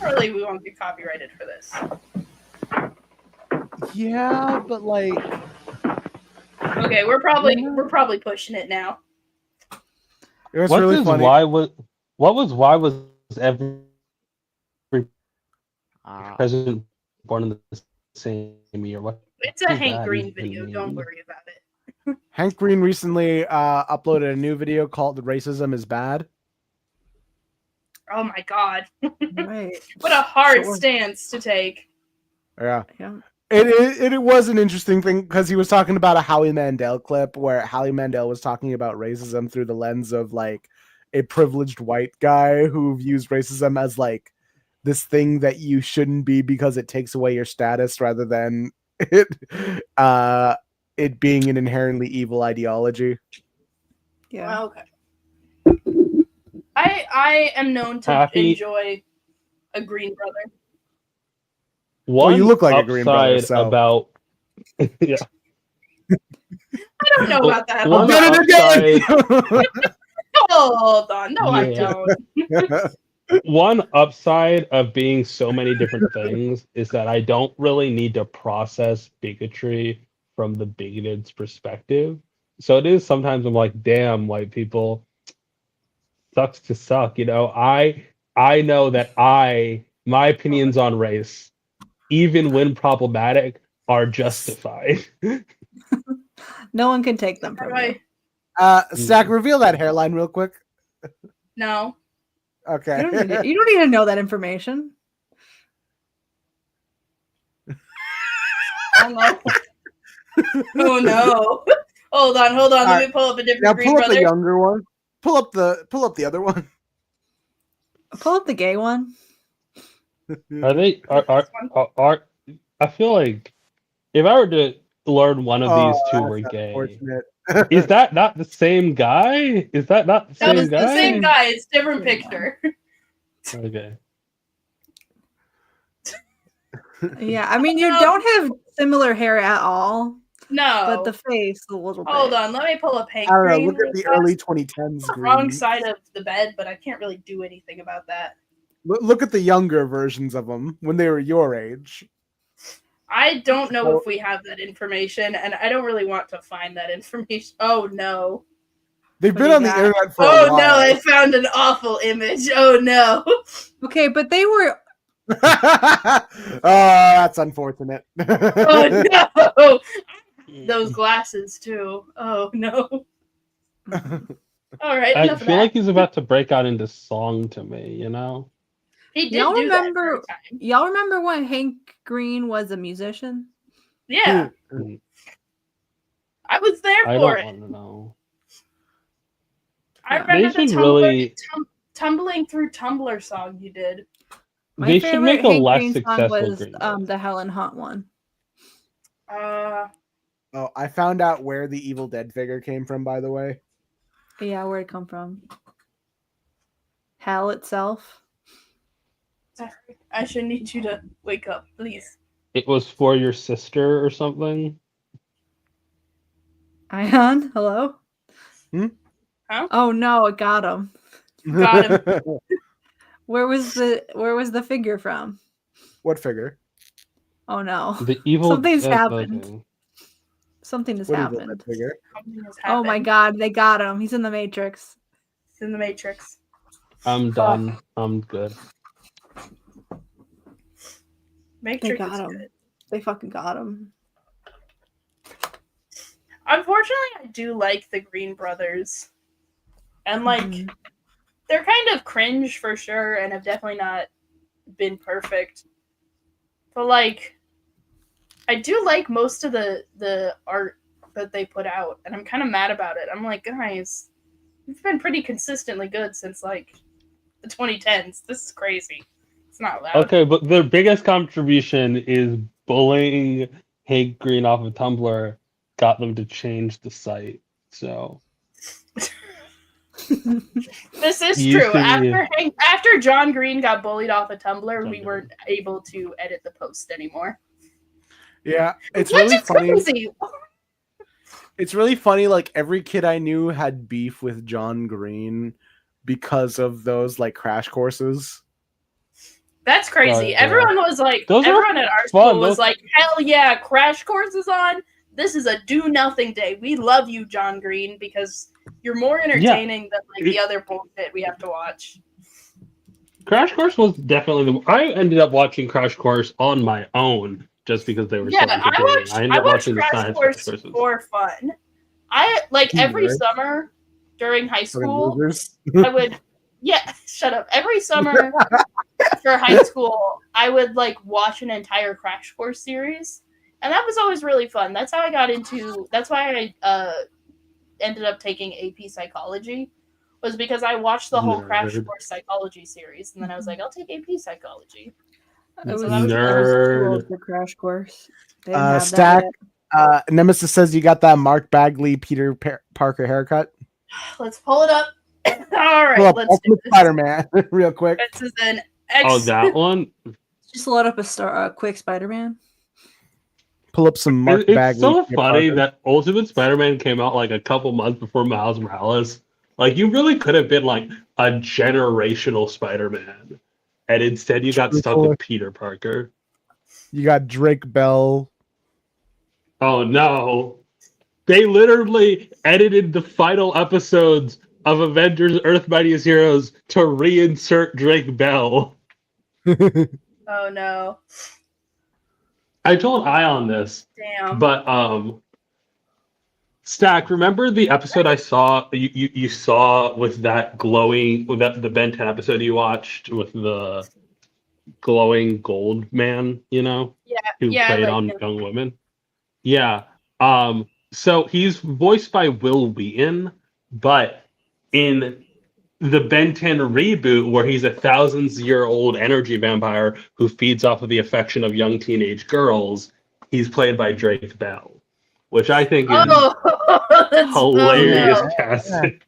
Surely we won't get copyrighted for this. Yeah, but like, okay, we're probably pushing it now. it was really funny. Why was every president born in the same year? What? It's a Hank Green video. Don't worry about it. Hank Green recently uploaded a new video called "Racism is Bad." Oh my god! Right. What a hard stance to take. Yeah. Yeah. It was an interesting thing because he was talking about a Howie Mandel clip where Howie Mandel was talking about racism through the lens of like a privileged white guy who views racism as like this thing that you shouldn't be because it takes away your status rather than it being an inherently evil ideology. Yeah. Okay. I am known to enjoy a green brother. Well, you look like a green brother. So. About yeah. I don't know about that. One upside, hold on. No, I don't. One upside of being so many different things is that I don't really need to process bigotry from the bigoted's perspective. So it is sometimes I'm like, damn, white people sucks to suck. You know, I know that my opinions on race, even when problematic, are justified. No one can take them from you. Stack, reveal that hairline real quick. No. Okay. You don't need to know that information. Oh no. Oh no. Hold on. Let me pull up a different now green pull up brother. the younger one. Pull up the other one. Pull up the gay one. Are they? Are I feel like If I were to learn one of these two were that's gay, unfortunate. is that not the same guy? Is that not the That same was guy? the same guy. It's different picture. Okay. Yeah, I mean, you don't have similar hair at all, No. but the face a little bit. Hold on, let me pull up Hank I don't know. Green. Look at the early 2010s Wrong Green. side of the bed, but I can't really do anything about that. Look at the younger versions of them when they were your age. I don't know if we have that information, and I don't really want to find that information. Oh no. They've been on the internet for a Oh while. no, I found an awful image. Oh no. Okay, but they were. Oh, that's unfortunate. Oh no. Those glasses too. Oh no. All right. I enough of feel that. like he's about to break out into song to me, you know? He did Y'all do that for remember? a time. Y'all remember when Hank Green was a musician? Yeah. I was there I for don't it. want to know. I Yeah. remember They the should really- tumbling through Tumblr song you did. My They should favorite make a Hank less Green song successful was Green Day. the Helen Hunt one. Oh, I found out where the Evil Dead figure came from, by the way. Yeah, where'd it come from? Hell itself. Sorry, I should need you to wake up, please. It was for your sister or something? Ayaan, hello? Huh? Oh no, it got him. Got him. Where was the figure from? What figure? Oh no. The Evil Something's Dead happened. thing. Something has What Evil happened. Dead figure? Something has Oh my happened. god, they got him. He's in the Matrix. It's in the Matrix. I'm done. I'm good. They Matrix got is him. good. They fucking got him. Unfortunately, I do like the Green Brothers. And like Mhm. they're kind of cringe for sure and have definitely not been perfect. But like I do like most of the art that they put out, and I'm kind of mad about it. I'm like, guys, you've been pretty consistently good since like the 2010s. This is crazy. It's not loud. Okay, but their biggest contribution is bullying Hank Green off of Tumblr got them to change the site. So This is You true. see- After John Green got bullied off of Tumblr, John we Green. weren't able to edit the post anymore. Yeah, it's Which really is funny. crazy. It's really funny. Like every kid I knew had beef with John Green because of those like crash courses. That's crazy. Yeah. Everyone was like, Those are everyone at our fun. school was Those- like, hell yeah, crash course is on. This is a do nothing day. We love you, John Green, because you're more entertaining than like the other bullshit we have to watch. Crash Course was definitely the. I ended up watching Crash Course on my own just because they were Yeah, so entertaining. I ended I up watched watching the Crash science Course courses. for fun. I like every Right. summer during high Fucking school. losers. I would, yeah, shut up. Every summer for high school, I would like watch an entire Crash Course series, and that was always really fun. That's how I got into. That's why I ended up taking AP Psychology, was because I watched the whole Crash Nerd. Course Psychology series, and then I was like, I'll take AP Psychology. It was, So that was- Nerd. the Crash Course. They didn't have Stack. that yet. Nemesis says you got that Mark Bagley, Peter Parker haircut. Let's pull it up. All Pull right, up let's do Ultimate this. Spider-Man real quick. This is an Oh, that one. Just load up a quick Spider-Man. Pull up some Mark It's Bagley. so Peter funny Parker. that Ultimate Spider-Man came out like a couple months before Miles Morales. Like you really could have been like a generational Spider-Man, and instead you got stuck with Peter Parker. You got Drake Bell. Oh no. They literally edited the final episodes of Avengers Earth Mightiest Heroes to reinsert Drake Bell. Oh no. I told Ayaan this, Damn. but Stack, remember the episode I saw you saw with that glowing with that the Ben 10 episode you watched with the glowing gold man, you know? Who yeah, played like on him. young women? Yeah. So he's voiced by Will Wheaton, but in the Ben 10 reboot, where he's a thousands-year-old energy vampire who feeds off of the affection of young teenage girls, He's played by Drake Bell, which I think is that's hilarious oh, casting.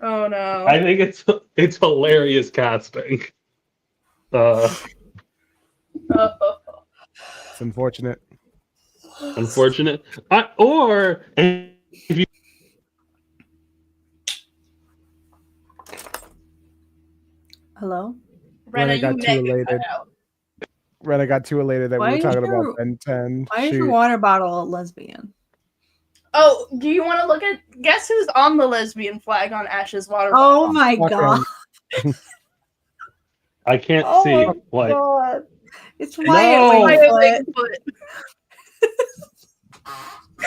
oh no. I think it's hilarious casting. It's unfortunate. Unfortunate. Or if you Hello? Rena, Rena got you too mega elated. cut out. Rena got too elated that Why we were is talking your- about Ben 10. Why is your water bottle a lesbian? Oh, do you want to look at? Guess who's on the lesbian flag on Ash's water bottle? Oh my god. I can't Oh see my what. god. It's No! Wyatt Wingfoot.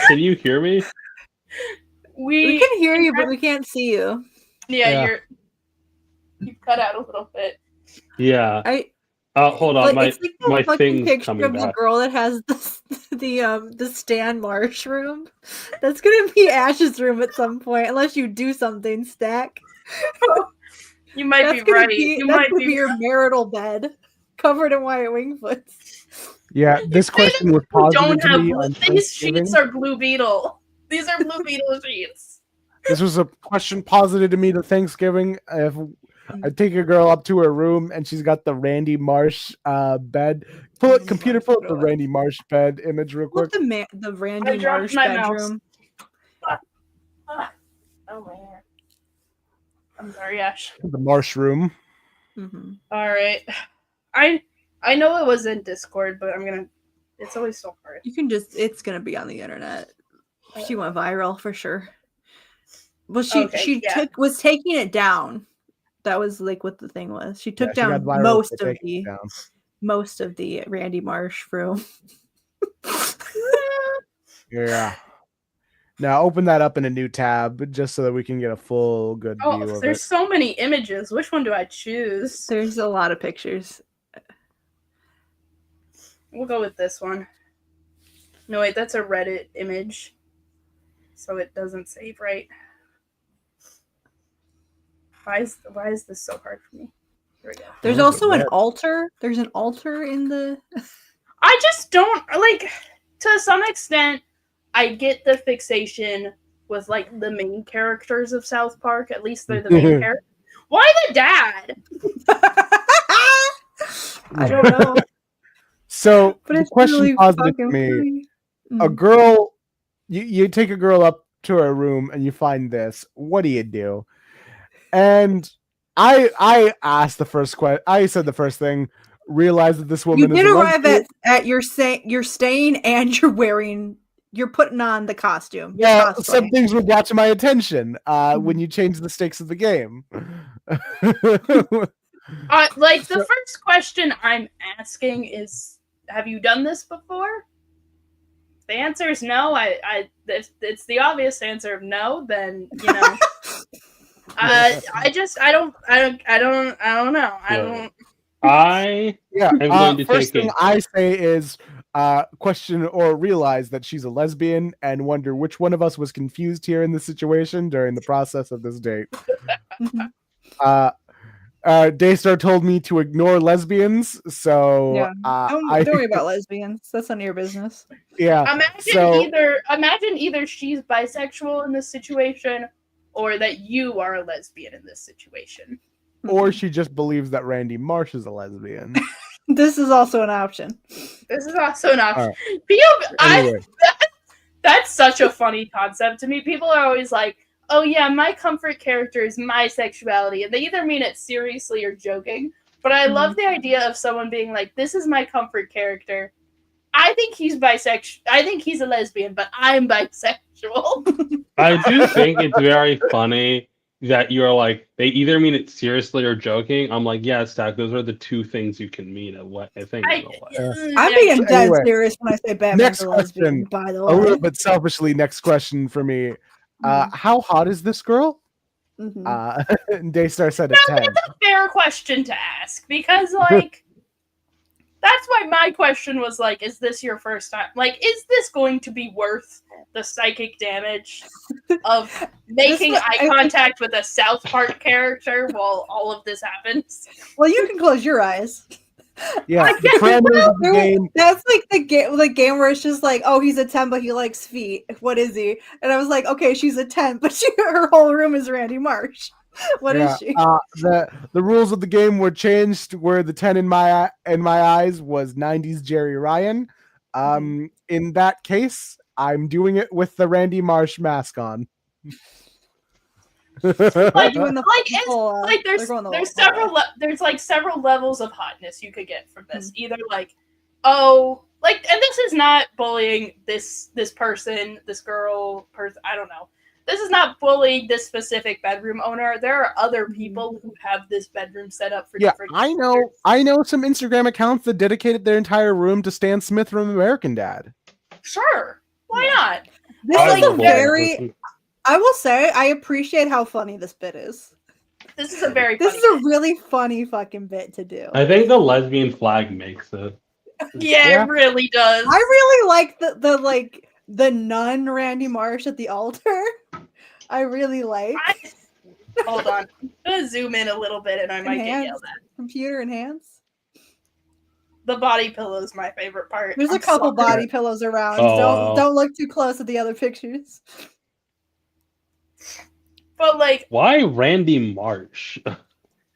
Can you hear me? We can hear you, but we can't see you. Yeah. You cut out a little bit. Yeah. I Hold on, it's like the my fucking thing's picture coming of the back. girl that has the Stan Marsh room. That's gonna be Ash's room at some point, unless you do something, Stack. You might That's be gonna right. be, You that's might gonna be be your marital bed, covered in Wyatt Wingfoot's. Yeah, this question was posited to me on These Thanksgiving. sheets are Blue Beetle. These are Blue Beetle sheets. This was a question posited to me to Thanksgiving. If I take a girl up to her room and she's got the Randy Marsh bed, pull up the Randy Marsh bed image real quick. The Randy dropped Marsh my bedroom. Oh my hair. I'm sorry, Ash. The Marsh room. Mm-hmm. All right. I know it was in Discord, but I'm gonna. It's always so hard. You can just. It's gonna be on the internet. She went viral for sure. Well, she was taking it down. That was like what the thing was. She took down most of the Randy Marsh room. Yeah. Now open that up in a new tab just so that we can get a full good view of it. There's so many images. Which one do I choose? There's a lot of pictures. We'll go with this one. No, wait, that's a Reddit image. So it doesn't save right. Why is this so hard for me? Here we go. There's also an altar. There's an altar in the. I just don't like. To some extent, I get the fixation with like the main characters of South Park. At least they're the main character. Why the dad? I don't know. So the question really posited to me: a girl, you take a girl up to her room and you find this. What do? And I asked the first question. I said the first thing. Realized that this woman. You did arrive at you're staying and you're putting on the costume. Yeah, some things were brought to my attention when you changed the stakes of the game. Like the first question I'm asking is, have you done this before? The answer is no. If it's the obvious answer of no, then you know. I don't know. I am going to first take thing I say is question or realize that she's a lesbian and wonder which one of us was confused here in this situation during the process of this date. Daystar told me to ignore lesbians, so yeah. Don't worry about lesbians. That's none of your business. Yeah. Imagine either she's bisexual in this situation, or that you are a lesbian in this situation. Or she just believes that Randy Marsh is a lesbian. This is also an option. Right. Anyway. That's such a funny concept to me. People are always like, oh yeah, my comfort character is my sexuality. And they either mean it seriously or joking. But I love the idea of someone being like, this is my comfort character. I think he's bisexual. I think he's a lesbian, but I'm bisexual. I do think it's very funny that you're like, they either mean it seriously or joking. I'm like, yeah, Stack, those are the two things you can mean at what I think. I'm being dead serious when I say Batman's a lesbian, by the way. A little bit selfishly, next question for me. How hot is this girl? And Daystar said a 10. That's a fair question to ask, because like that's why my question was like, is this your first time? Like, is this going to be worth the psychic damage of making eye contact with a South Park character while all of this happens? Well, you can close your eyes. Yeah, the parameters of the game. That's like the game where it's just like, oh, he's a 10, but he likes feet. What is he? And I was like, okay, she's a 10, but her whole room is Randy Marsh. What is she? The rules of the game were changed. Where the 10 in my eyes was 90s Jerry Ryan. In that case, I'm doing it with the Randy Marsh mask on. There's several levels of hotness you could get from this. Either like, oh, like, and this is not bullying this person, this girl person. I don't know. This is not bullying this specific bedroom owner. There are other people who have this bedroom set up for different. I know some Instagram accounts that dedicated their entire room to Stan Smith from American Dad. Sure, why not? This is a very. I will say, I appreciate how funny this bit is. This is a very. This is a really funny fucking bit to do. I think the lesbian flag makes it. Yeah, it really does. I really like the nun Randy Marsh at the altar. I really like. Hold on, I'm gonna zoom in a little bit, and I might get yelled at. Computer enhance. The body pillow is my favorite part. There's a couple body pillows around. Don't look too close at the other pictures. But like, why Randy Marsh?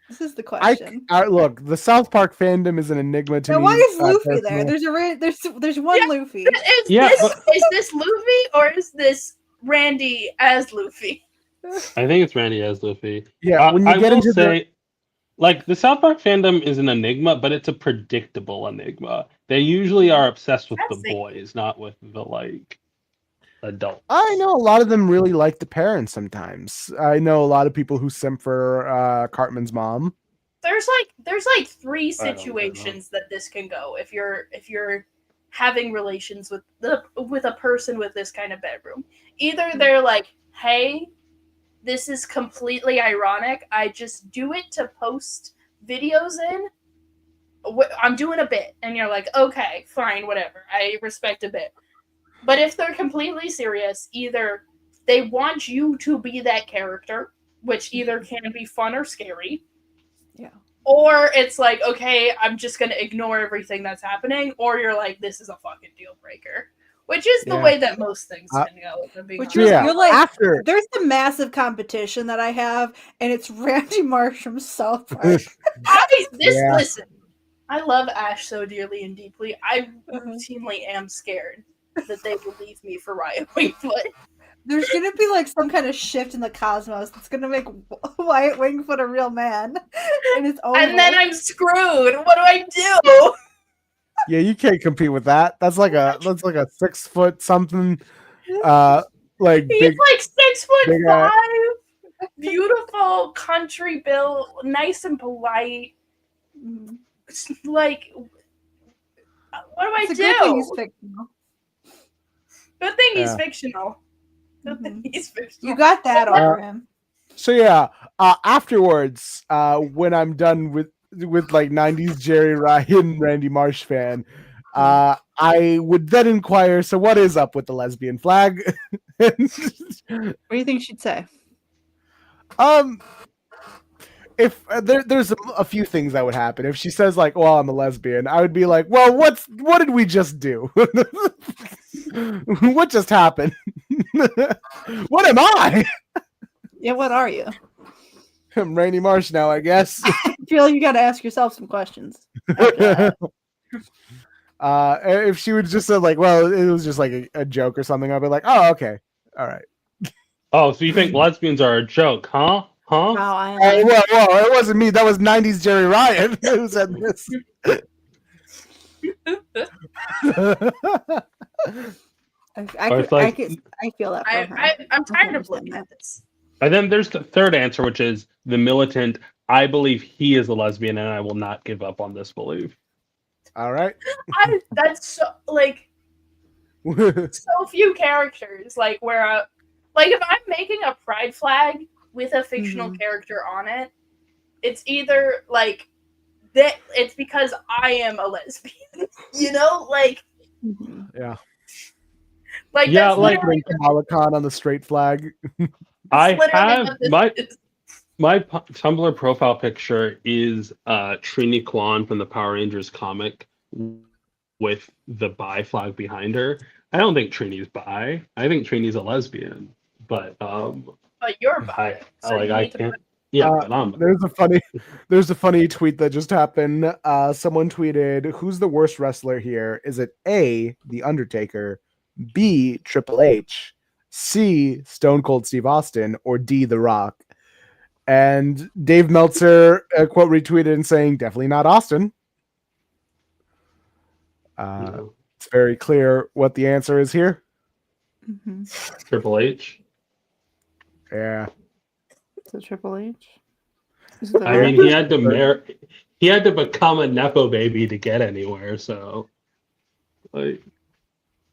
This is the question. Look, the South Park fandom is an enigma to me. Why is Luffy there? There's one Luffy. Is this Luffy or is this Randy as Luffy? I think it's Randy as Luffy. Yeah, when you get into like the South Park fandom is an enigma, but it's a predictable enigma. They usually are obsessed with the boys, not with the like adults. I know a lot of them really like the parents sometimes. I know a lot of people who simp for Cartman's mom. There's like three situations that this can go if you're having relations with a person with this kind of bedroom. Either they're like, hey, this is completely ironic. I just do it to post videos in. I'm doing a bit. And you're like, okay, fine, whatever. I respect a bit. But if they're completely serious, either they want you to be that character, which either can be fun or scary. Yeah. Or it's like, okay, I'm just going to ignore everything that's happening. Or you're like, this is a fucking deal breaker. Which is the way that most things can go. You're like, there's a massive competition that I have, and it's Randy Marsh from South Park. Listen, I love Ash so dearly and deeply. I routinely am scared that they will leave me for Riot Wingfoot. There's gonna be like some kind of shift in the cosmos that's gonna make Wyatt Wingfoot a real man, and it's over. And then I'm screwed. What do I do? Yeah, you can't compete with that. That's like a 6 foot something. Like he's big, like 6'5", beautiful country built, nice and polite. Like, what do I do? Good thing he's fictional. Good thing he's fictional. Good thing he's fictional. You got that over him. So yeah, afterwards, when I'm done with like 90s Jerry Ryan, Randy Marsh fan, I would then inquire, so what is up with the lesbian flag? What do you think she'd say? If there's a few things that would happen. If she says like, well, I'm a lesbian, I would be like, well, what did we just do? What just happened? What am I? Yeah, what are you? I'm Randy Marsh now, I guess. I feel like you got to ask yourself some questions. If she would just say like, well, it was just like a joke or something, I'd be like, oh, okay, all right. Oh, so you think lesbians are a joke, huh? Huh? Wow, well, it wasn't me. That was 90s Jerry Ryan who said this. I feel that. I'm tired of looking at this. And then there's the third answer, which is the militant. I believe he is a lesbian, and I will not give up on this belief. All right. That's so like so few characters. Like where, like if I'm making a pride flag with a fictional character on it, it's either like that. It's because I am a lesbian. You know, like yeah. Like yeah, that's like Kamala Khan on the straight flag. I have my My Tumblr profile picture is Trini Kwan from the Power Rangers comic with the bi flag behind her. I don't think Trini's bi. I think Trini's a lesbian. But But you're bi, so you I need to can't. put. Yeah, but I'm. There's a funny tweet that just happened. Someone tweeted, "Who's the worst wrestler here? Is it A, The Undertaker, B, Triple H, C, Stone Cold Steve Austin, or D, The Rock?" And Dave Meltzer quote retweeted and saying, "Definitely not Austin." No. It's very clear what the answer is here. Triple H. Yeah. Is it Triple H? I mean, he had to become a nepo baby to get anywhere. So, like,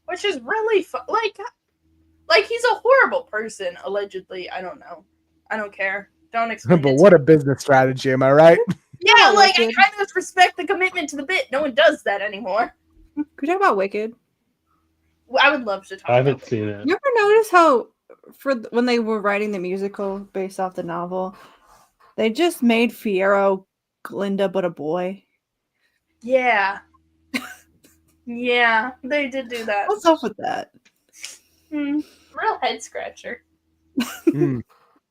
Which is really like he's a horrible person allegedly. I don't know. I don't care. Don't explain. But what a business strategy, am I right? Yeah, like I kind of respect the commitment to the bit. No one does that anymore. Could we talk about Wicked? I would love to talk. I haven't seen it. You ever notice how, when they were writing the musical based off the novel, they just made Fiyero Glinda but a boy? Yeah. Yeah, they did do that. What's up with that? Real head scratcher. Mm.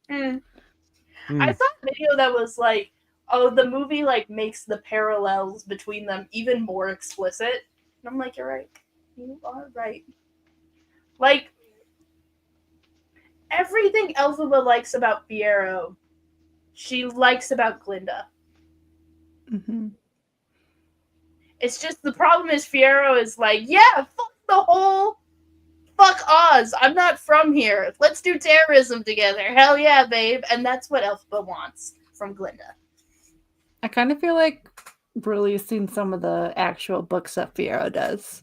I saw a video that was like, oh, the movie like makes the parallels between them even more explicit. And I'm like, you're right. You are right. Like, everything Elphaba likes about Fiyero, she likes about Glinda. Mm-hmm. It's just the problem is Fiyero is like, yeah, fuck Oz. I'm not from here. Let's do terrorism together. Hell yeah, babe. And that's what Elphaba wants from Glinda. I kind of feel like releasing some of the actual books that Fiyero does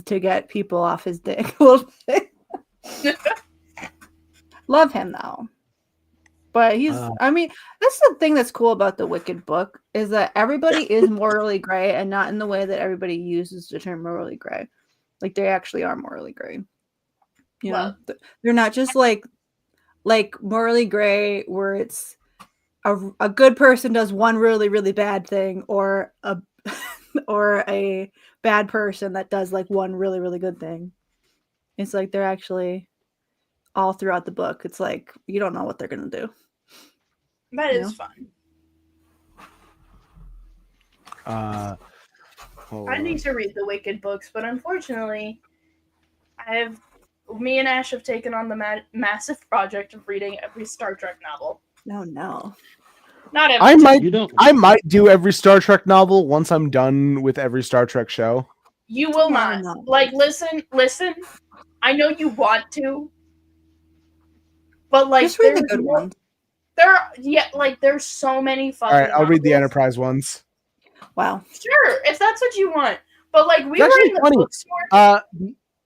to get people off his dick a little bit. Love him though. But he's, I mean, that's the thing that's cool about the Wicked book is that everybody is morally gray and not in the way that everybody uses the term morally gray. Like they actually are morally gray. You know, they're not just like morally gray where it's a good person does one really, really bad thing or a bad person that does like one really, really good thing. It's like they're actually all throughout the book. It's like you don't know what they're gonna do. That is fun. I need to read the Wicked books, but unfortunately, me and Ash have taken on the massive project of reading every Star Trek novel. No. Not every. I might do every Star Trek novel once I'm done with every Star Trek show. You will not. Like, listen. I know you want to, but like, just read the good ones. There's so many fucking. All right, I'll read the Enterprise ones. Wow. Sure, if that's what you want. But like, we were in the bookstore.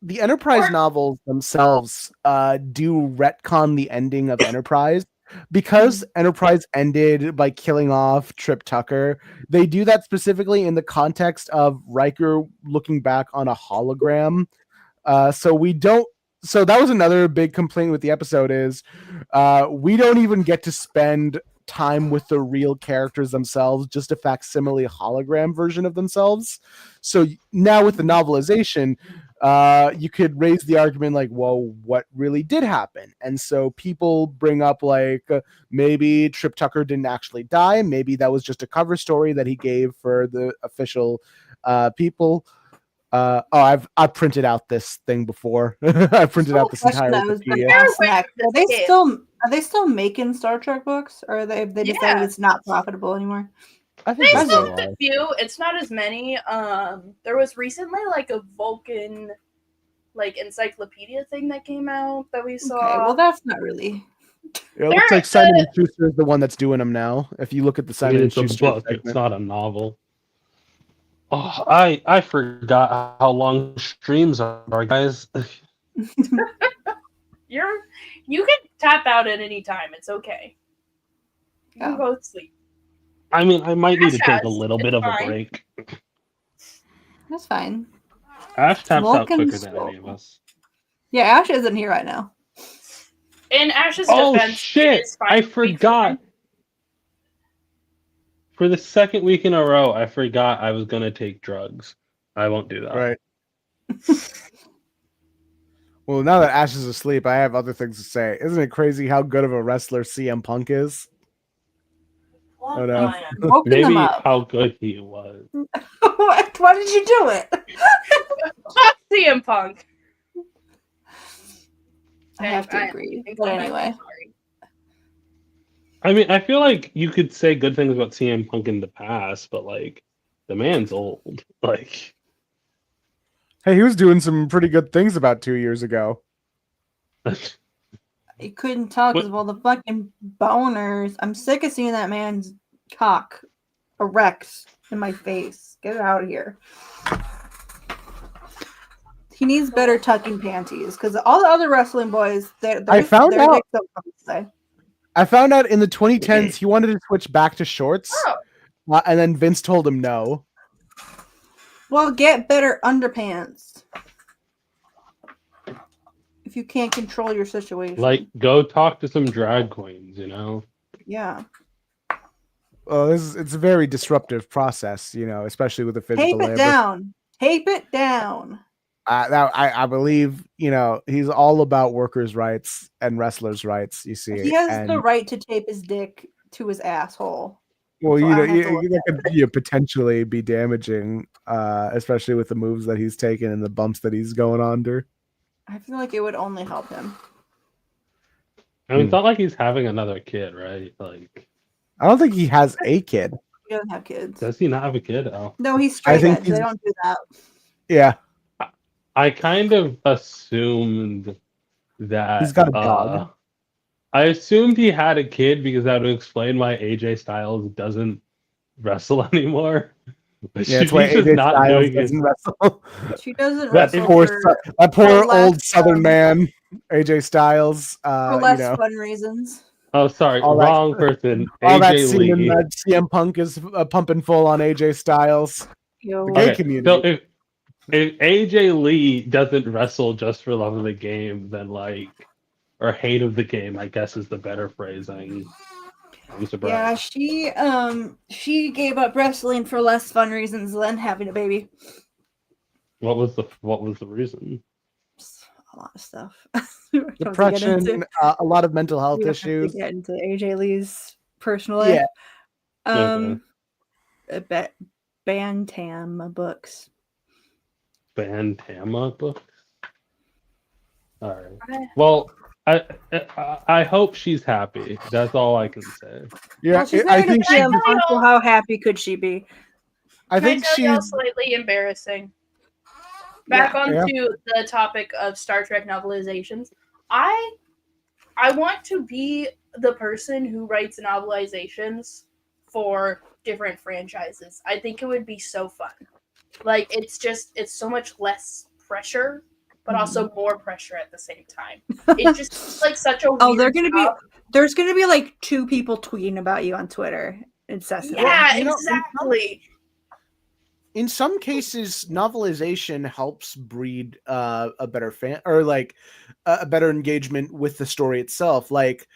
The Enterprise novels themselves do retcon the ending of Enterprise. Because Enterprise ended by killing off Trip Tucker, they do that specifically in the context of Riker looking back on a hologram. So that was another big complaint with the episode is we don't even get to spend time with the real characters themselves, just a facsimile hologram version of themselves. So now with the novelization, you could raise the argument like, well, what really did happen? And so people bring up like maybe Trip Tucker didn't actually die. Maybe that was just a cover story that he gave for the official people. I've printed out this thing before. I printed out this entire Wikipedia. Are they still making Star Trek books, or they decided it's not profitable anymore? I think they still have a few. It's not as many. There was recently like a Vulcan like encyclopedia thing that came out that we saw. Okay, well, that's not really. It looks like Simon & Schuster is the one that's doing them now. If you look at the Simon & Schuster book, it's not a novel. Oh, I forgot how long streams are, guys. You can tap out at any time. It's okay. You can go to sleep. I mean, I might need to take a little bit of a break. That's fine. Ash taps out quicker than any of us. Yeah, Ash isn't here right now. In Ash's defense, shit! I forgot. For the second week in a row, I forgot I was gonna take drugs. I won't do that. Right. Well, now that Ash is asleep, I have other things to say. Isn't it crazy how good of a wrestler CM Punk is? Oh no. Woken them Maybe up. how good he was. Why did you do it? Fuck CM Punk. I have to agree. But anyway. I mean, I feel like you could say good things about CM Punk in the past, but like the man's old. Like, Hey, he was doing some pretty good things about 2 years ago. He couldn't talk because of all the fucking boners. I'm sick of seeing that man's cock erect in my face. Get it out of here. He needs better tucking panties because all the other wrestling boys, I found out say. I found out in the 2010s he wanted to switch back to shorts, and then Vince told him no. Well, get better underpants. If you can't control your situation. like, go talk to some drag queens, you know? Yeah. Well, it's a very disruptive process, you know, especially with the physical labor. Tape it down. I believe, you know, he's all about workers' rights and wrestlers' rights. You see, He has the right to tape his dick to his asshole. Well, So you know, I have to look that could potentially be damaging, especially with the moves that he's taken and the bumps that he's going under. I feel like it would only help him. I mean, it's not like he's having another kid, right? Like, I don't think he has a kid. He doesn't have kids. does he not have a kid? Oh, No, he's straight think edge. They don't do that. Yeah, I kind of assumed that he's got a dog. I assumed he had a kid because that would explain why AJ Styles doesn't wrestle anymore. But Yeah, that's why AJ Styles doesn't wrestle. She doesn't That wrestle poor, for that poor less old Southern man, AJ Styles. for less you know, fun reasons. Oh, sorry, all that- wrong person. all that AJ semen Lee. that CM Punk is pumping full on AJ Styles. Yo. The gay Okay, community. so if AJ Lee doesn't wrestle just for love of the game, then like, or hate of the game, I guess is the better phrasing. I'm surprised. Yeah, she gave up wrestling for less fun reasons than having a baby. What was the reason? A lot of stuff. Depression, a lot of mental health issues. Get into AJ Lee's personal life. Yeah. Bantam books. Bantama books. All right. Well, I hope she's happy. That's all I can say. Yeah, Well, she's I married think to CM Punk, so how happy could she be? I Can I think tell y'all she's slightly embarrassing? Back Yeah. onto the topic of Star Trek novelizations. I want to be the person who writes novelizations for different franchises. I think it would be so fun. Like it's so much less pressure, but also more pressure at the same time. It's just like such a weird there's gonna be like 2 people tweeting about you on Twitter incessantly. Yeah, You know, exactly. in some cases, novelization helps breed a better fan or like a better engagement with the story itself. Like,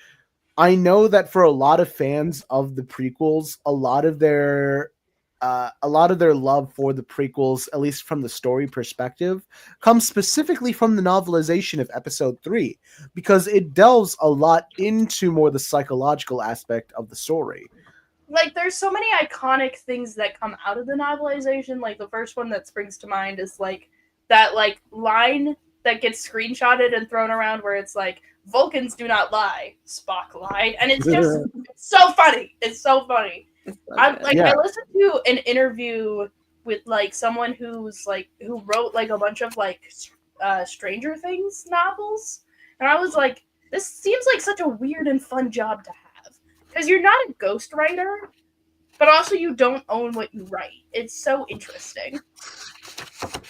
I know that for a lot of fans of the prequels, a lot of their love for the prequels, at least from the story perspective, comes specifically from the novelization of Episode 3, because it delves a lot into more the psychological aspect of the story. Like there's so many iconic things that come out of the novelization. Like the first one that springs to mind is like that like line that gets screenshotted and thrown around where it's like Vulcans do not lie, Spock lied, and it's just it's so funny. It's so funny. I listened to an interview with like someone who wrote like a bunch of like Stranger Things novels, and I was like, this seems like such a weird and fun job to have. Because you're not a ghostwriter, but also you don't own what you write. It's so interesting.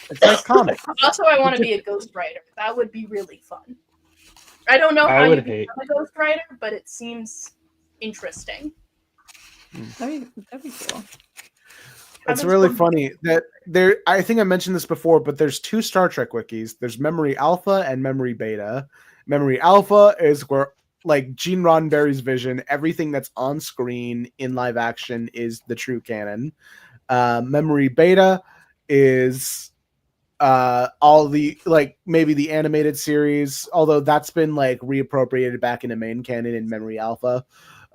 It's like comics. Also, I want to be a ghostwriter. That would be really fun. I don't know how you become a ghostwriter, but it seems interesting. That'd be cool. It's really funny that there. I think I mentioned this before, but there's 2 Star Trek wikis. There's Memory Alpha and Memory Beta. Memory Alpha is where like Gene Roddenberry's vision, everything that's on screen in live action is the true canon. Memory Beta is all the like maybe the animated series, although that's been like reappropriated back into main canon in Memory Alpha.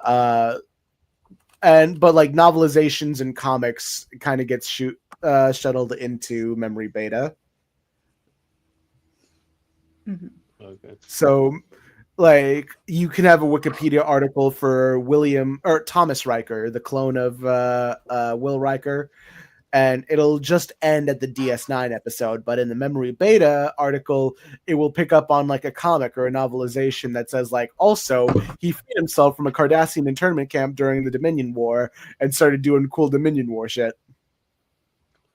But like novelizations and comics kind of gets shuttled into Memory Beta. Mm-hmm. Okay. So like you can have a Wikipedia article for William or Thomas Riker, the clone of Will Riker, and it'll just end at the DS9 episode. But in the Memory Beta article, it will pick up on like a comic or a novelization that says like, also he freed himself from a Cardassian internment camp during the Dominion War and started doing cool Dominion War shit.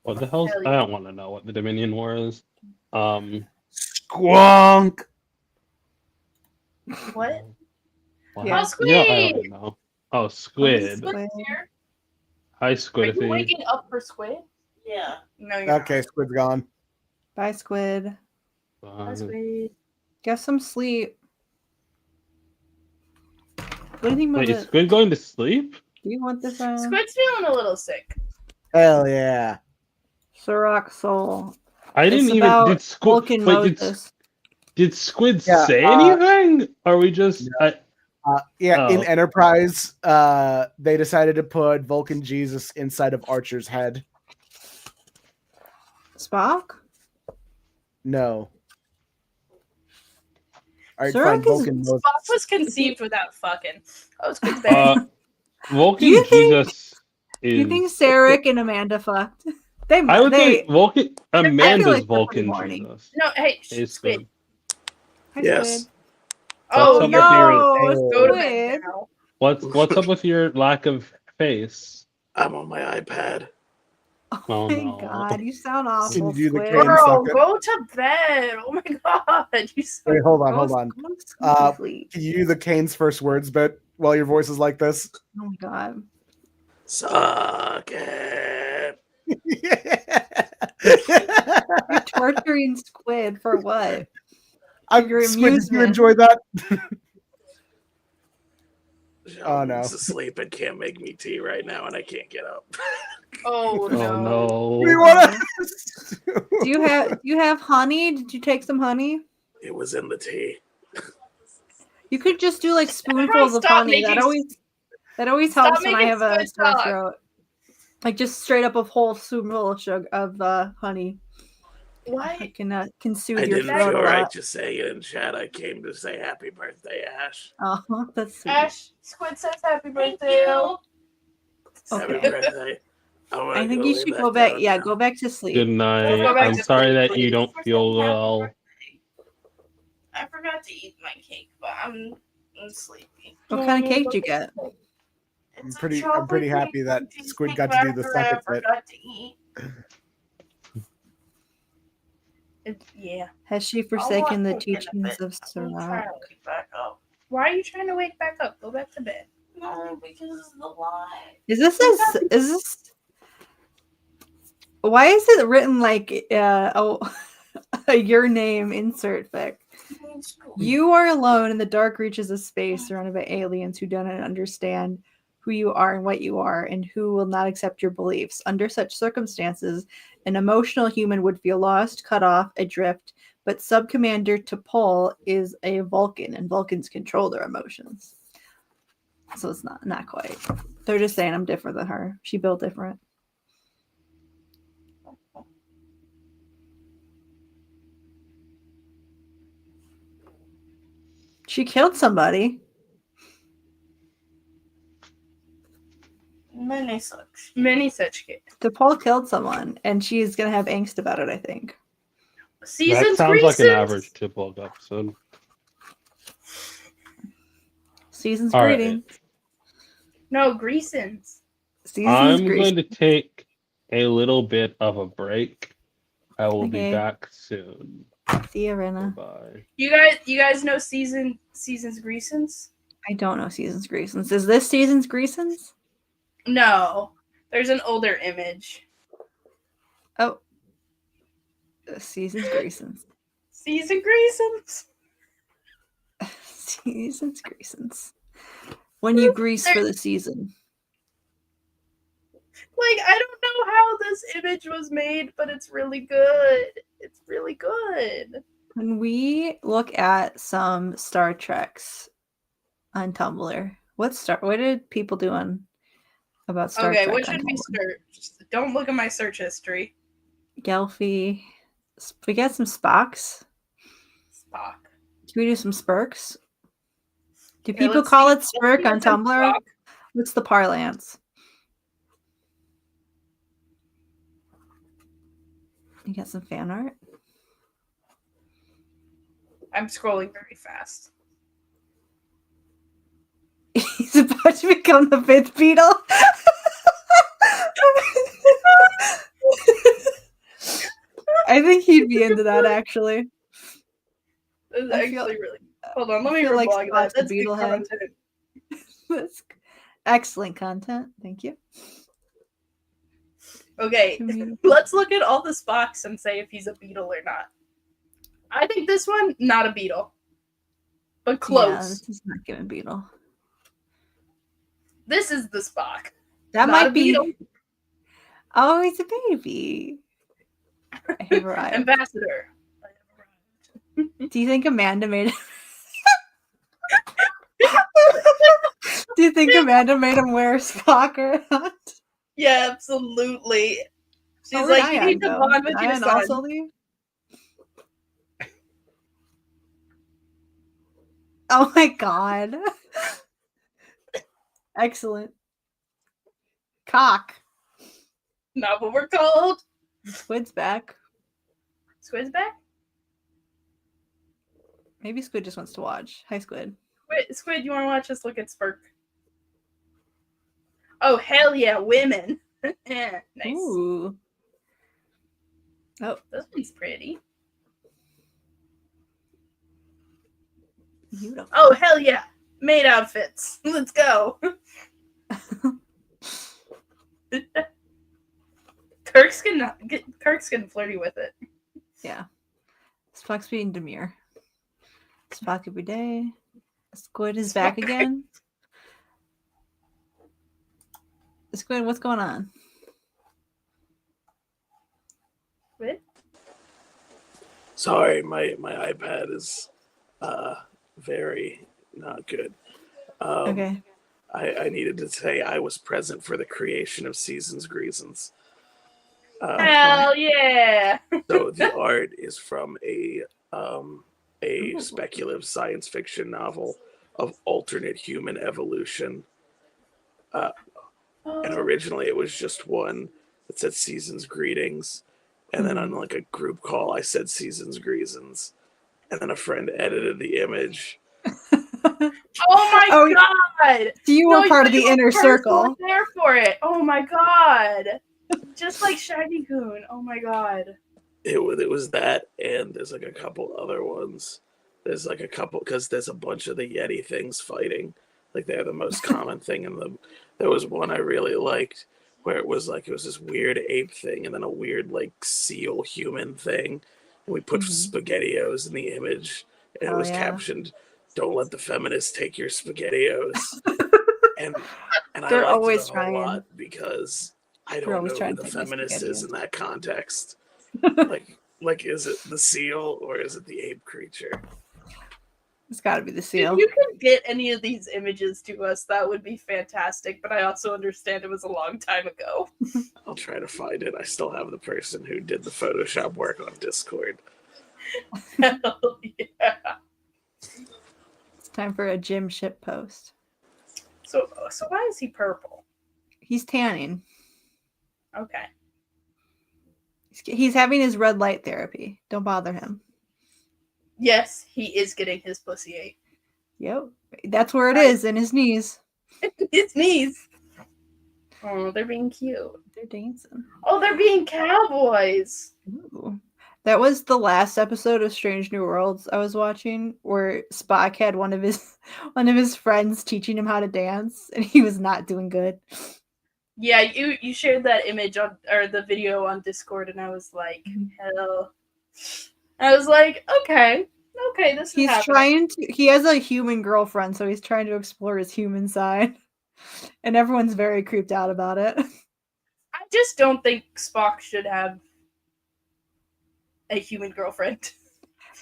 What the hell's? I don't want to know what the Dominion War is. Squonk. What? Yeah. Oh, Squid! Yeah, I don't know. Oh, Squid. Squid's here. Hi, Are Squid. you waking up for Squid? Yeah. No, you're Okay, Squid's gone. Bye, Squid. not. Squid. Get some sleep. What do you think about Wait, is this? Squid going to sleep? Do you want this? Squid's feeling a little sick. Hell yeah. Sirach Soul. I didn't It's even. about Did Squid? Vulcan Wait, Moses. did Squid Yeah, say anything? Are we just? In Enterprise, they decided to put Vulcan Jesus inside of Archer's head. Spock? No. All right, Sirach fine. is- Vulcan Moses. Spock was conceived without fucking. Oh, Squid's back. Vulcan you think- Jesus Do is. you think Sarek and Amanda fucked? They I would they, think Vulcan. feel Amanda's like they're Vulcan pretty Jesus. No, hey, Is Squid. good. Hi, Yes. Squid. Oh, up you're with your- No, go to Squid. bed now. What's up with your lack of face? I'm on my iPad. Oh Oh, my no. god, you sound awful, Can you do the Squid. cane Girl, sucker? go to bed. Oh my god, you so Wait, hold on. Go sleep. Can you do the Kane's first words bit while your voice is like this? Oh my god. Suck it. You're torturing Squid for what? Your Squid, did you amusement. enjoy that? Oh, no. Sheldon's asleep and can't make me tea right now, and I can't get up. Oh Oh no. no. We wanna... Do you have honey? Did you take some honey? It was in the tea. You could just do like spoonfuls of Stop honey. That making- always stop helps when I making have a Squid sore talk. throat. Like just straight up a whole spoonful of sugar of honey. Why? It can soothe I your didn't throat a feel right lot. to say it in chat. I came to say happy birthday, Ash. Oh, that's sweet. Ash, Squid says happy birthday. Happy Okay. birthday. I think you should go back. Yeah, go back to sleep. Good night. Go back I'm to sorry sleep, that you please. don't feel well. I forgot to eat my cake, but I'm sleepy. What kind of cake did you get? I'm pretty happy that Squid got to do the second bit. Forgot to eat. Yeah. Has she forsaken the teachings of Sirach? Why are you trying to wake back up? Go back to bed. No, because of the lie. Is this why is it written like your name insert fic? You are alone in the dark reaches of space, surrounded by aliens who don't understand who you are and what you are, and who will not accept your beliefs. Under such circumstances, an emotional human would feel lost, cut off, adrift. But Subcommander T'Pol is a Vulcan, and Vulcans control their emotions. So it's not quite. They're just saying I'm different than her. She built different. She killed somebody. Many such. Many such kids. T'Pol killed someone, and she's gonna have angst about it, I think. Season's That sounds like an Greasons. average Tip-Log episode. Season's All right. greeting. No, Greasons. Season's I'm greeting. going to take a little bit of a break. I will Okay. be back soon. See you, Rena. Bye. You guys know Season's Greasons? I don't know Season's Greasons. Is this Season's Greasons? No. There's an older image. Oh. Season's Greasons. Season Greasons. Seasons Greasons. When you grease for the season. Like, I don't know how this image was made, but it's really good. It's really good. When we look at some Star Treks on Tumblr, what did people do about Star Trek? Okay, what should on we Tumblr? search? Don't look at my search history. Gelfie. We got some Spocks. Spock. Can we do some Spurks? Do Okay, people let's call see- it Spurk on let's see what's in Tumblr? Spock. What's the parlance? You got some fan art? I'm scrolling very fast. He's about to become the fifth Beatle. I think he'd be into that, actually. This is I actually feel- really. Hold on, let I me feel like reblog Spock's that. the That's good Beetle head. content. That's excellent content. Thank you. Okay, Can let's look at all the Spocks and say if he's a beetle or not. I think this one, not a beetle. But Yeah, close. this is not giving Beetle. This is the Spock. That Not might a be. beetle. Oh, he's a baby. I have arrived. Ambassador. Do you think Amanda made Do you think Amanda made him wear a Spock or not? Yeah, absolutely. She's Oh, where'd like, you Ayaan need to go? bond with Did your Ayaan son. also leave? Oh my god. Excellent. Cock. Not what we're called. Squid's back. Squid's back? Maybe Squid just wants to watch. Hi, Squid. Squid, you want to watch us look at Spurk? Oh, hell yeah, women. Yeah, nice. Ooh. Oh, This one's pretty. beautiful. Oh, hell yeah. Maid outfits. Let's go. Kirk's getting flirty with it. Yeah. Spock's being demure. Spock every day. Squid is back Spock. again. Squid, what's going on? Squid? Sorry, my iPad is very not good. Okay. I needed to say I was present for the creation of Seasons Greasons. Hell yeah. So the art is from a speculative science fiction novel of alternate human evolution. And originally it was just one that said Seasons Greetings. And then on like a group call, I said Seasons Greasons. And then a friend edited the image. Oh my god! So you were part of the inner circle. There for it. Oh my god! Just like Shaggy Coon. Oh my god. It was that, and there's like a couple other ones. There's like a couple because there's a bunch of the Yeti things fighting. Like they're the most common thing in them. There was one I really liked where it was this weird ape thing and then a weird like seal human thing. And we put SpaghettiOs in the image, and it was captioned, "Don't let the feminists take your SpaghettiOs." and I They're liked always it a trying. lot because I They're don't always know trying who to the take my feminist is SpaghettiOs. in that context. like is it the seal or is it the ape creature? It's got to be the seal. If you could get any of these images to us, that would be fantastic. But I also understand it was a long time ago. I'll try to find it. I still have the person who did the Photoshop work on Discord. Hell yeah. It's time for a gym ship post. So why is he purple? He's tanning. Okay. He's having his red light therapy. Don't bother him. Yes, he is getting his pussy ate. Yep. That's where it is, in his knees. His knees. Oh, they're being cute. They're dancing. Oh, they're being cowboys. Ooh. That was the last episode of Strange New Worlds I was watching, where Spock had one of his friends teaching him how to dance, and he was not doing good. Yeah, you shared that image or the video on Discord, and I was like, hell. I was like, okay, okay, this is He's happening. trying to. He has a human girlfriend, so he's trying to explore his human side, and everyone's very creeped out about it. I just don't think Spock should have a human girlfriend.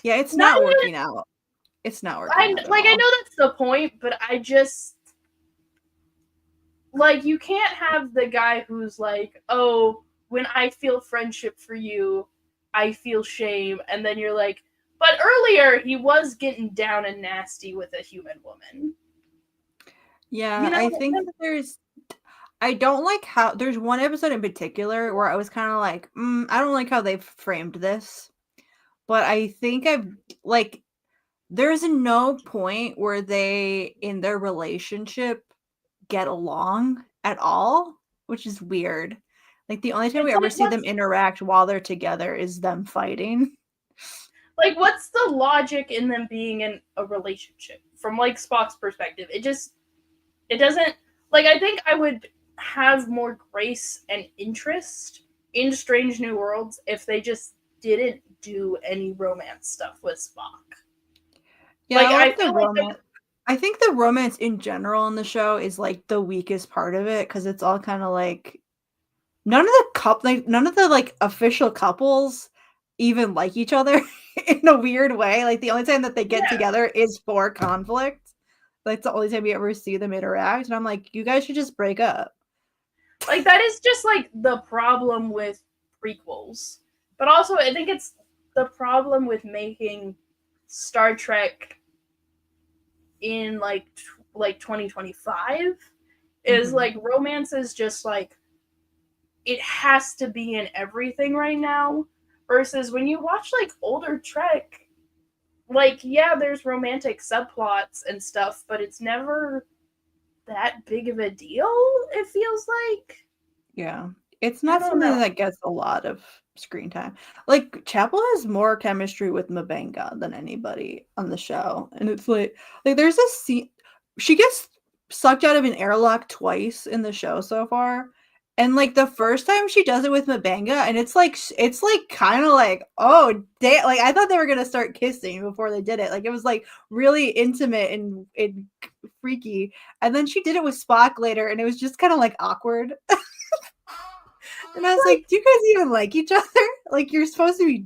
Yeah, it's not working out. It's not working out. At I all. know that's the point, but I just like you can't have the guy who's like, oh, when I feel friendship for you, I feel shame, and then you're like, but earlier he was getting down and nasty with a human woman. Yeah, You know, I think that I don't like how there's one episode in particular where I was kind of like, I don't like how they've framed this. But I think there's no point where they in their relationship get along at all, which is weird. Like the only time we ever see them interact while they're together is them fighting. Like, what's the logic in them being in a relationship from like Spock's perspective? It doesn't like. I think I would have more grace and interest in Strange New Worlds if they just didn't do any romance stuff with Spock. Yeah, like, I feel like I think the romance in general in the show is like the weakest part of it because it's all kind of like none of the like official couples even like each other in a weird way. Like the only time that they get together is for conflict. Like the only time we ever see them interact, and I'm like, you guys should just break up. Like that is just like the problem with prequels, but also I think it's the problem with making Star Trek in like 2025 is like romance is just like it has to be in everything right now versus when you watch like older Trek, like yeah, there's romantic subplots and stuff, but it's never that big of a deal, it feels like. Yeah. It's not something that gets a lot of screen time. Like Chapel has more chemistry with M'Benga than anybody on the show. And it's like there's a scene she gets sucked out of an airlock twice in the show so far. And like the first time she does it with M'Benga, and it's like kind of like, oh damn, like I thought they were gonna start kissing before they did it. Like it was like really intimate and freaky. And then she did it with Spock later, and it was just kind of like awkward. And I was like, do you guys even like each other? Like you're supposed to be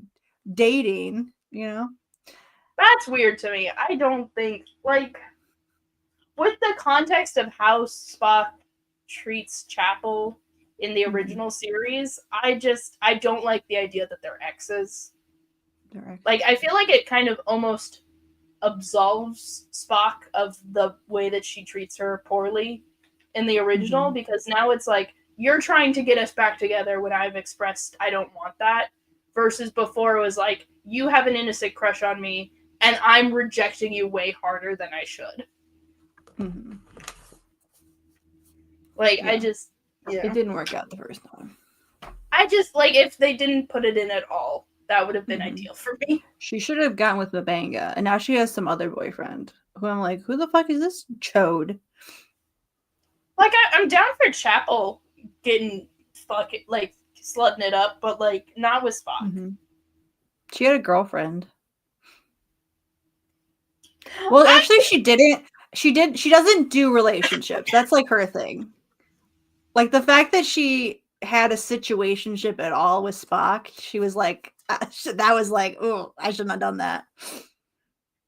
dating, you know? That's weird to me. I don't think like with the context of how Spock treats Chapel in the original series, I don't like the idea that they're exes. Like I feel like it kind of almost absolves Spock of the way that she treats her poorly in the original because now it's like you're trying to get us back together when I've expressed I don't want that versus before it was like you have an innocent crush on me and I'm rejecting you way harder than I should. Like I just it didn't work out the first time. I just like if they didn't put it in at all, that would have been ideal for me. She should have gotten with M'Benga, and now she has some other boyfriend who I'm like, who the fuck is this chode? Like I'm down for Chapel getting fucking like slutting it up, but like not with Spock. She had a girlfriend. Well, actually, she didn't. She doesn't do relationships. That's like her thing. Like the fact that she had a situationship at all with Spock, she was like, that was like, oh, I shouldn't have done that.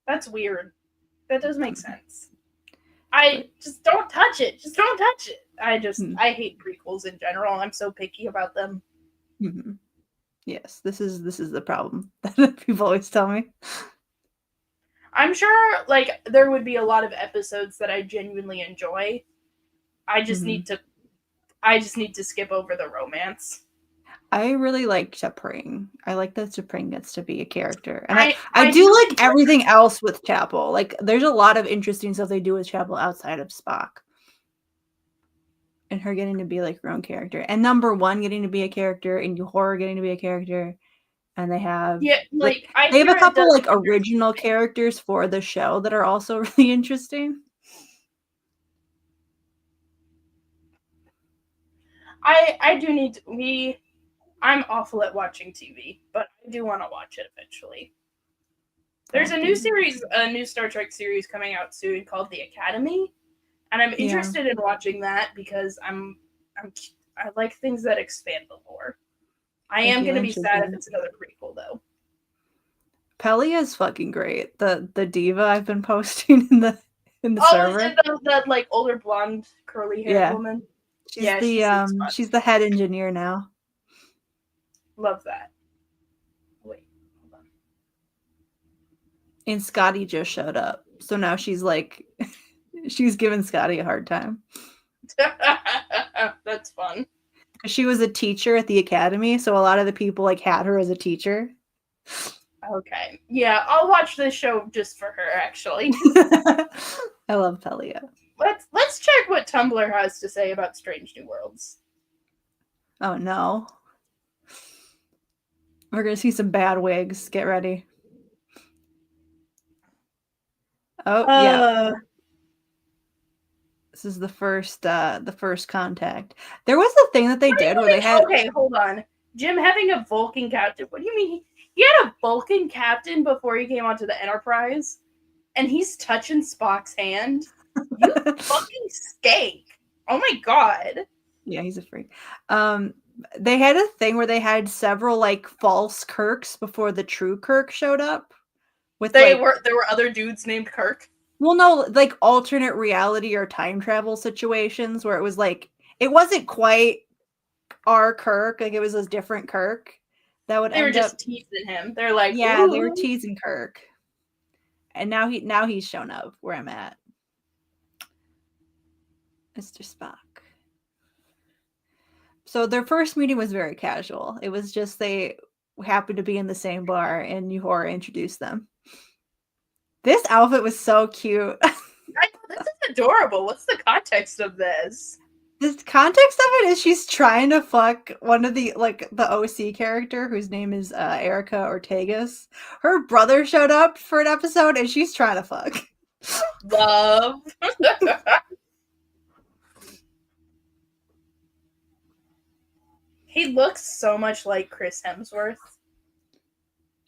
That's weird. That does make sense. I just don't touch it. Just don't touch it. I hate prequels in general. I'm so picky about them. Yes, this is the problem that people always tell me. I'm sure like there would be a lot of episodes that I genuinely enjoy. I just need to skip over the romance. I really like T'Pring. I like that T'Pring gets to be a character. And I do like everything else with Chapel. Like there's a lot of interesting stuff they do with Chapel outside of Spock. And her getting to be like her own character. And number one getting to be a character, and Uhura getting to be a character. And they have they have a couple like original characters for the show that are also really interesting. I do need to I'm awful at watching TV, but I do want to watch it eventually. There's a new series, a new Star Trek series coming out soon called The Academy, and I'm interested in watching that because I like things that expand the lore. I am going to be sad if it's another prequel, though. Pelia is fucking great. The diva I've been posting in the server. Is it that like older blonde curly haired woman? She's the head engineer now. Love that. Wait, hold on. And Scotty just showed up, so now she's like, she's giving Scotty a hard time. That's fun. She was a teacher at the academy, so a lot of the people like had her as a teacher. Okay. Yeah, I'll watch this show just for her, actually. I love Pelia. Let's check what Tumblr has to say about Strange New Worlds. Oh no. We're gonna see some bad wigs. Get ready. Oh yeah. This is the first contact. There was a thing that they did where they had. Okay, hold on. Jim having a Vulcan captain. What do you mean? He had a Vulcan captain before he came onto the Enterprise, and he's touching Spock's hand. You fucking skank! Oh my god. Yeah, he's a freak. They had a thing where they had several like false Kirks before the true Kirk showed up. There were other dudes named Kirk. Well, no, like alternate reality or time travel situations where it was like it wasn't quite our Kirk, like it was a different Kirk. They were just teasing him. They're like, yeah, they were teasing Kirk, and now he's shown up where I'm at, Mr. Spock. So their first meeting was very casual. It was just they happened to be in the same bar, and Uhura introduced them. This outfit was so cute. This is adorable. What's the context of this? The context of it is she's trying to fuck one of the OC character whose name is Erica Ortegas. Her brother showed up for an episode and she's trying to fuck. Love. He looks so much like Chris Hemsworth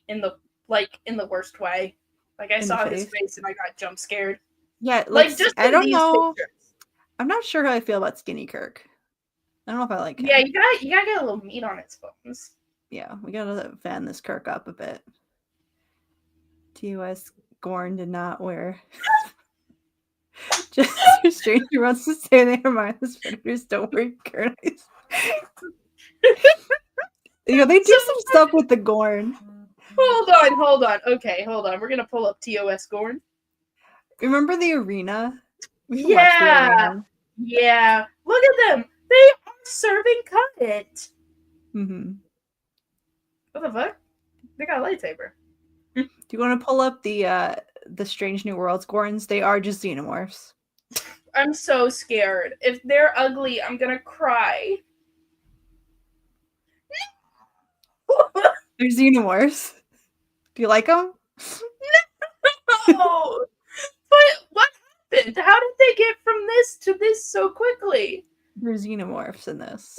in the worst way. Like I saw his face and I got jump scared. Yeah, like just I don't know. Pictures. I'm not sure how I feel about Skinny Kirk. I don't know if I like him. Yeah, you gotta get a little meat on its bones. Yeah, we gotta fan this Kirk up a bit. TOS Gorn did not wear. Just Stranger wants to say they remind us predators don't wear gurneys. They do some stuff with the Gorn. Hold on. Okay, hold on. We're gonna pull up TOS Gorn. Remember the arena? Yeah. Look at them. They are serving cut. Mm-hmm. What the fuck? They got a lightsaber. Do you want to pull up the Strange New Worlds Gorns? They are just xenomorphs. I'm so scared. If they're ugly, I'm gonna cry. They're xenomorphs. Do you like them? No. But what happened? How did they get from this to this so quickly? They're xenomorphs in this.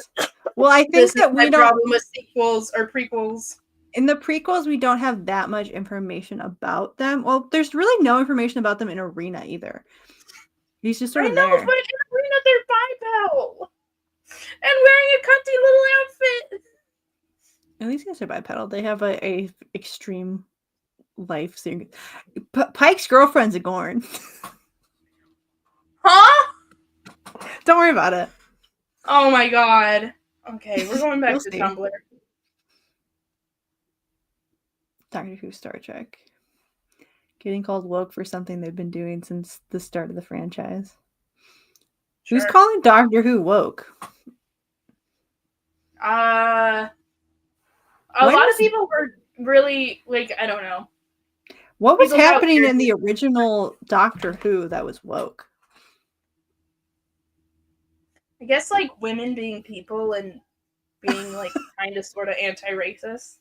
Well, I think that we don't. Problem with sequels or prequels. In the prequels, we don't have that much information about them. Well, there's really no information about them in Arena either. He's just sort of there. But in Arena they're bipedal and wearing a cunty little outfit. At least guys are bipedal. They have a extreme life series. Pike's girlfriend's a Gorn. Huh? Don't worry about it. Oh my god. Okay, we're going back to Tumblr. Doctor Who, Star Trek. Getting called woke for something they've been doing since the start of the franchise. Sure. Who's calling Doctor Who woke? A lot of people were really, I don't know. What was happening in the original Doctor Who that was woke? I guess, women being people and being, kind of sort of anti-racist.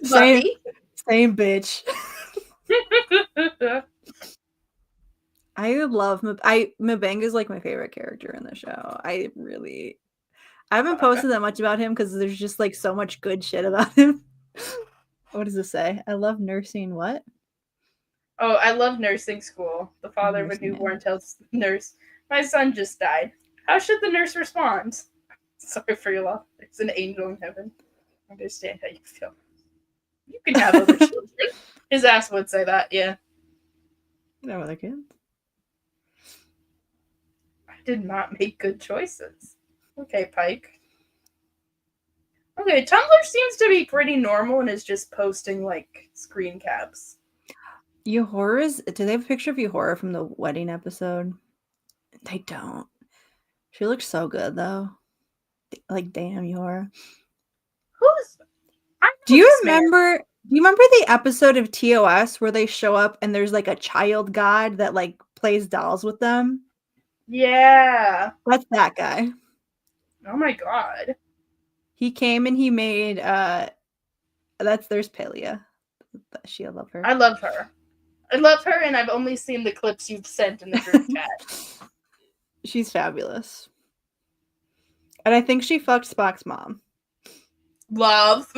Same bitch. I love M'Benga's my favorite character in the show. I I haven't posted that much about him because there's just like so much good shit about him. What does it say? I love nursing. What? Oh, I love nursing school. The father of a newborn tells the nurse, "My son just died. How should the nurse respond?" Sorry for your loss. There's an angel in heaven. I understand how you feel. You can have other children. His ass would say that, yeah. No other kids. I did not make good choices. Okay, Pike. Okay, Tumblr seems to be pretty normal and is just posting, like, screen caps. Euhora's, do they have a picture of Euhora from the wedding episode? They don't. She looks so good, though. Like, damn, Euhora. Do you remember the episode of TOS where they show up and there's, like, a child god that, like, plays dolls with them? Yeah. That's that guy. Oh my god. He came and he made, there's Palia. I love her. I love her. I love her, and I've only seen the clips you've sent in the group chat. She's fabulous. And I think she fucked Spock's mom. Love.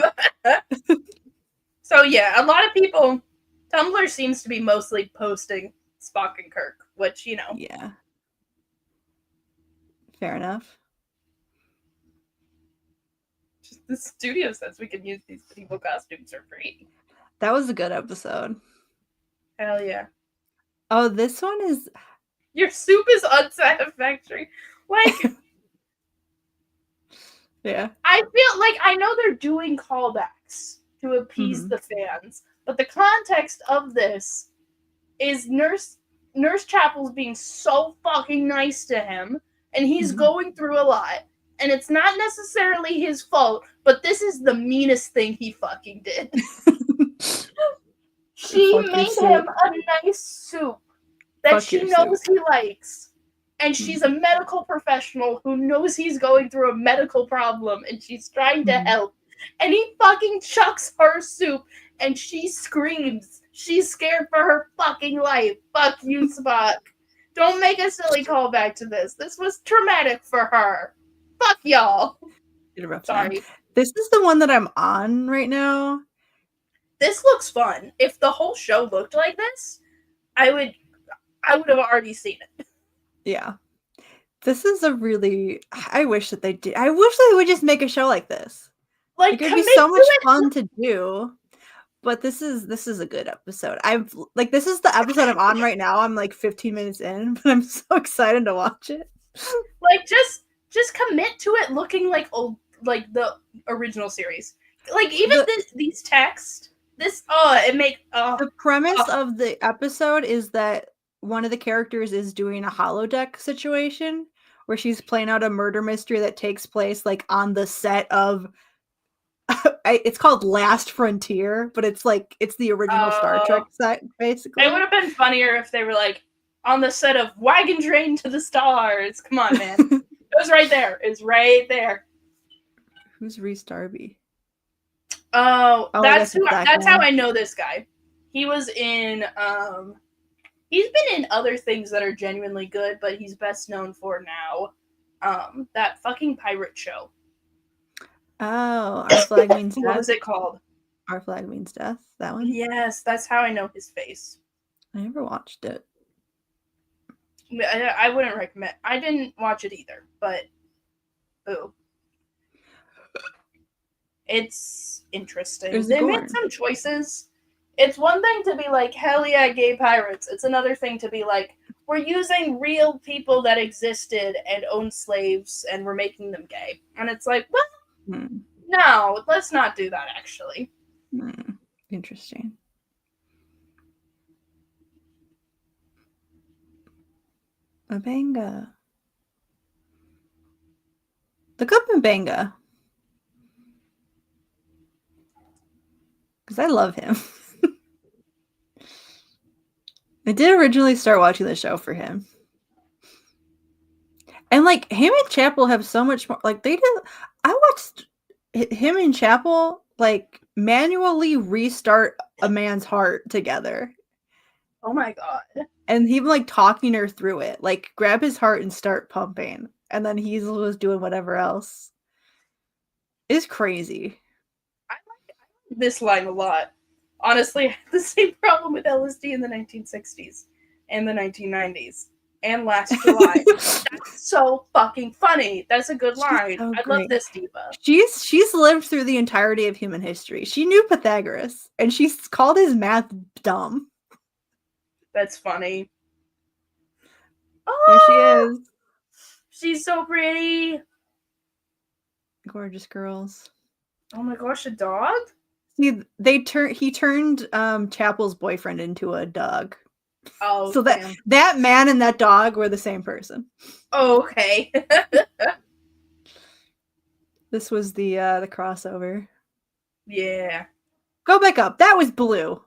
So yeah, a lot of people, Tumblr seems to be mostly posting Spock and Kirk, which, you know. Yeah. Fair enough. Just the studio says we can use these people costumes for free. That was a good episode. Hell yeah. Oh, this one is... Your soup is unsatisfactory. Like... Yeah. I feel like I know they're doing callbacks to appease the fans, but the context of this is Nurse Chapel's being so fucking nice to him, and he's going through a lot, and it's not necessarily his fault, but this is the meanest thing he fucking did. She made him a nice soup that she knows he likes. And she's a medical professional who knows he's going through a medical problem and she's trying to help. And he fucking chucks her soup and she screams. She's scared for her fucking life. Fuck you, Spock. Don't make a silly callback to this. This was traumatic for her. Fuck y'all. Sorry. This is the one that I'm on right now. This looks fun. If the whole show looked like this, I would have already seen it. Yeah. This is a really... I wish that they did. I wish they would just make a show like this. Like, it'd be so much fun to do. But this is a good episode. This is the episode I'm on right now. I'm like 15 minutes in, but I'm so excited to watch it. Like, just commit to it looking like the original series. Like, even these texts, the premise of the episode is that one of the characters is doing a holodeck situation where she's playing out a murder mystery that takes place like on the set of it's called Last Frontier, but it's the original Star Trek set, basically. It would have been funnier if they were like on the set of Wagon Train to the Stars. Come on, man. It was right there. It's right there. Who's Reese Darby? That's how I know this guy. He was in he's been in other things that are genuinely good, but he's best known for now that fucking pirate show. Oh, Our Flag Means Death. What was it called? Our Flag Means Death. That one? Yes, that's how I know his face. I never watched it. I wouldn't recommend. I didn't watch it either, but boo. It's interesting. They made some choices. It's one thing to be like, hell yeah, gay pirates. It's another thing to be like, we're using real people that existed and owned slaves and we're making them gay. And it's like, well, no, let's not do that, actually. Interesting. Mbanga. Look up Mbanga. Because I love him. I did originally start watching the show for him. And like him and Chapel have so much more I watched him and Chapel like manually restart a man's heart together. Oh my god. And he like talking her through it. Like grab his heart and start pumping. And then he was doing whatever else. It's crazy. I like this line a lot. Honestly, I had the same problem with LSD in the 1960s and the 1990s and last July. That's so fucking funny. That's a good line. So I love this diva. She's lived through the entirety of human history. She knew Pythagoras, and she's called his math dumb. That's funny. There she is. She's so pretty. Gorgeous girls. Oh my gosh, a dog? See, he turned Chapel's boyfriend into a dog. Oh, so that man and that dog were the same person. Oh, okay. This was the crossover. Yeah. Go back up. That was blue.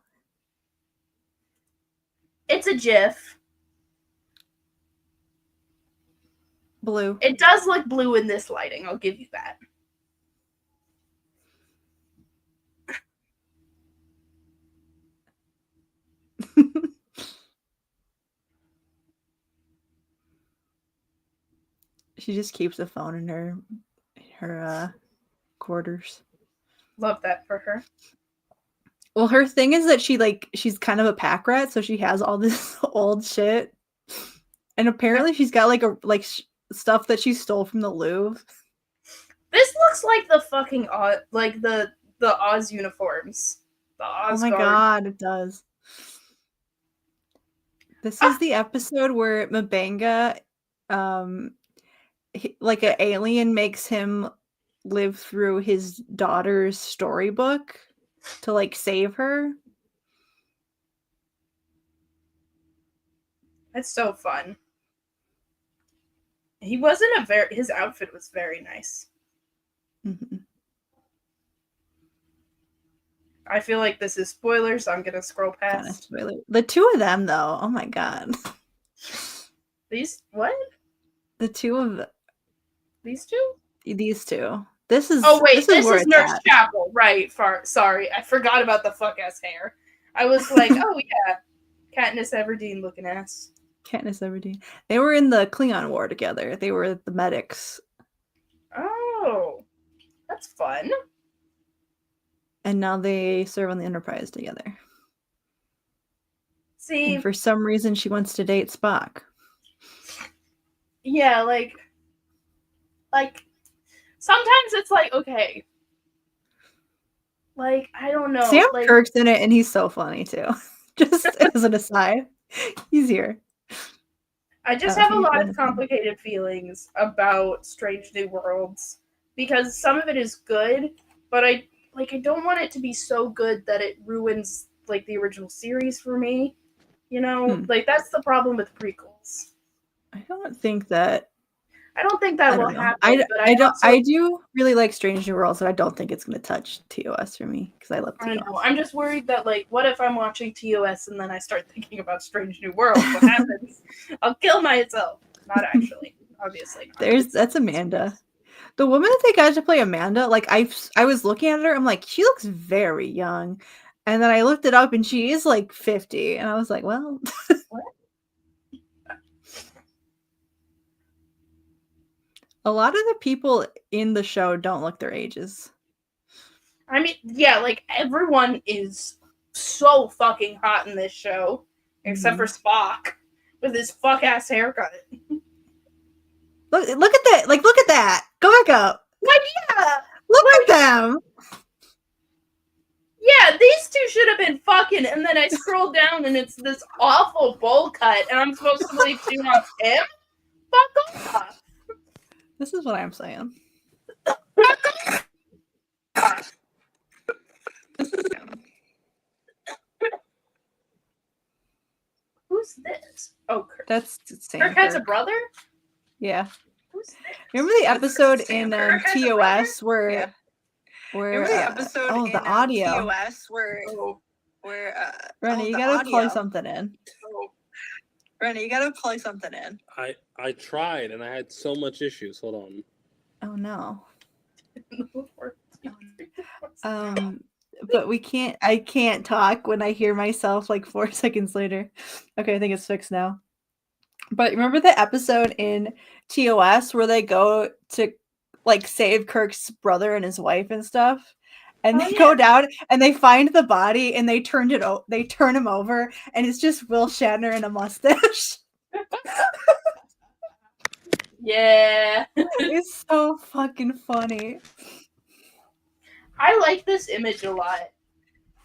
It's a GIF. Blue. It does look blue in this lighting. I'll give you that. She just keeps a phone in her quarters. Love that for her. Well, her thing is that she's kind of a pack rat, so she has all this old shit, and apparently she's got stuff that she stole from the Louvre. This looks like the fucking the Oz uniforms. The Oz. Oh my god, it does. This is the episode where Mabanga, an alien makes him live through his daughter's storybook to save her. That's so fun. He wasn't his outfit was very nice. Mm-hmm. I feel like this is spoilers, so I'm gonna scroll past. Spoiler. The two of them, though. Oh my god. These what? The two of these two. These two. This is. Oh wait, this is Nurse at. Chapel, right? Sorry, I forgot about the fuck ass hair. I was like, oh yeah, Katniss Everdeen looking ass. Katniss Everdeen. They were in the Klingon War together. They were the medics. Oh, that's fun. And now they serve on the Enterprise together. See, and for some reason, she wants to date Spock. Yeah, like sometimes it's like, okay, like I don't know. Sam Kirk's in it, and he's so funny too. Just as an aside, he's here. I just have a lot of complicated feelings about Strange New Worlds because some of it is good, but I don't want it to be so good that it ruins the original series for me. You know, that's the problem with prequels. I don't think that will happen. I do really like Strange New Worlds, but I don't think it's going to touch TOS for me because I love TOS. I know. I'm just worried that what if I'm watching TOS and then I start thinking about Strange New Worlds? What happens? I'll kill myself. Not actually, obviously. That's Amanda. The woman that they got to play Amanda, I was looking at her, I'm like, she looks very young. And then I looked it up and she is 50. And I was like, well. What? A lot of the people in the show don't look their ages. I mean, yeah, everyone is so fucking hot in this show, except for Spock with his fuck ass haircut. Look at that! Look at that! Go back up. Yeah, look at them. Yeah, these two should have been fucking, and then I scroll down and it's this awful bowl cut, and I'm supposed to tune on him. Fuck off. This is what I'm saying. Who's this? Oh, Kirk. That's Sam. Kirk has a brother? Yeah. Remember the episode in TOS where the audio. TOS where Rena, you gotta plug something in. Rena, you gotta plug something in. I tried and I had so much issues. Hold on. Oh no. But I can't talk when I hear myself 4 seconds later. Okay, I think it's fixed now. But remember the episode in TOS where they go to like save Kirk's brother and his wife and stuff. And Oh, they yeah. go down and they find the body and they turn him over and it's just Will Shatner in a mustache. Yeah. It's so fucking funny. I like this image a lot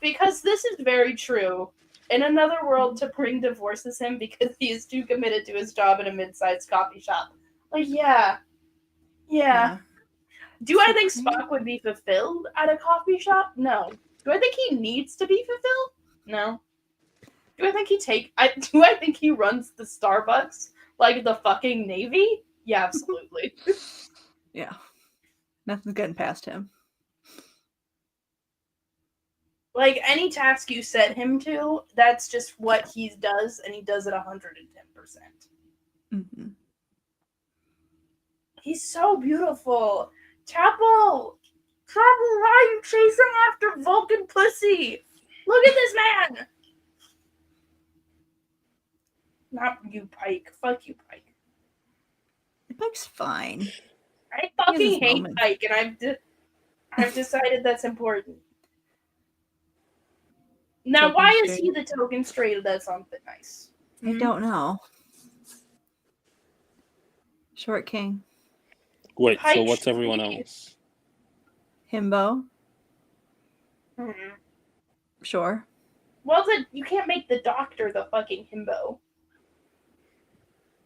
because this is very true. In another world, T'Pring divorces him because he is too committed to his job in a mid-sized coffee shop. Like, yeah. Do I think Spock would be fulfilled at a coffee shop? No. Do I think he needs to be fulfilled? No. Do I think he runs the Starbucks like the fucking Navy? Yeah, absolutely. Yeah. Nothing's getting past him. Like, any task you set him to, that's just what he does, and he does it 110%. Mm-hmm. He's so beautiful. Chapel, why are you chasing after Vulcan pussy? Look at this man. Not you, Pike. Fuck you, Pike. Pike's fine. I fucking hate Pike, and I've decided that's important. Now, why is he the token straight? That's something nice. I don't know. Short King. Wait, Pike so what's everyone else? Himbo. Mm-hmm. Sure. Well, you can't make the Doctor the fucking himbo.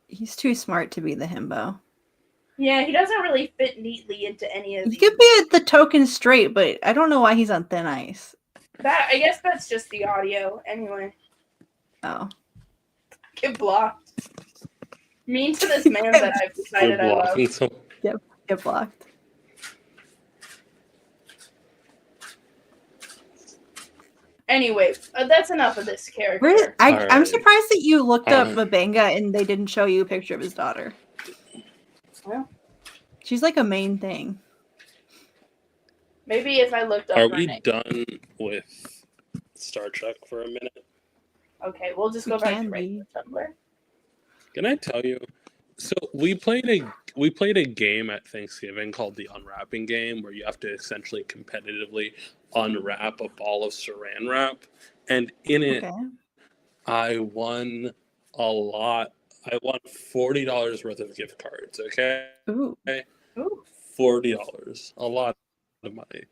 He's too smart to be the himbo. Yeah, he doesn't really fit neatly into any of He these. could be the token straight, but I don't know why he's on thin ice. I guess that's just the audio. Anyway. Oh. Get blocked. Mean to this man that I've decided I love. Yep, get blocked. Anyway, that's enough of this character. I'm surprised that you looked up Mabenga and they didn't show you a picture of his daughter. Well, she's like a main thing. Maybe if I looked up Are her we name. done with Star Trek for a minute? Okay, we'll just go back to regular Tumblr. Can I tell you? So we played a game at Thanksgiving called the Unwrapping Game, where you have to essentially competitively unwrap a ball of Saran wrap, and in it, I won a lot. I won $40 worth of gift cards. Okay, Ooh. $40, a lot of money.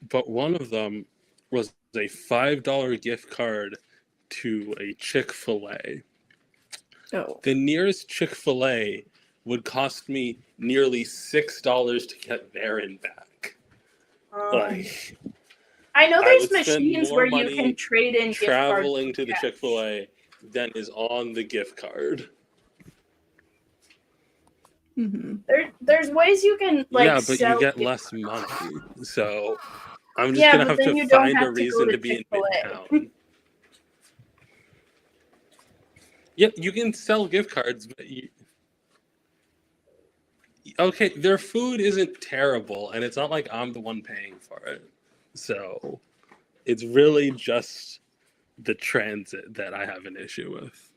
But one of them was a $5 gift card to a Chick-fil-A. Oh. The nearest Chick-fil-A would cost me nearly $6 to get there and back. I know I there's would spend machines more where you money can trade in gift cards. traveling to the Chick-fil-A than is on the gift card. Mm-hmm. There's ways you can Yeah, but sell you get gift less money. So I'm just Yeah, gonna but have then to you don't find have a to go reason to to be in Chick-fil-A. Midtown. Yep, you can sell gift cards, but okay, their food isn't terrible, and it's not like I'm the one paying for it. So it's really just the transit that I have an issue with.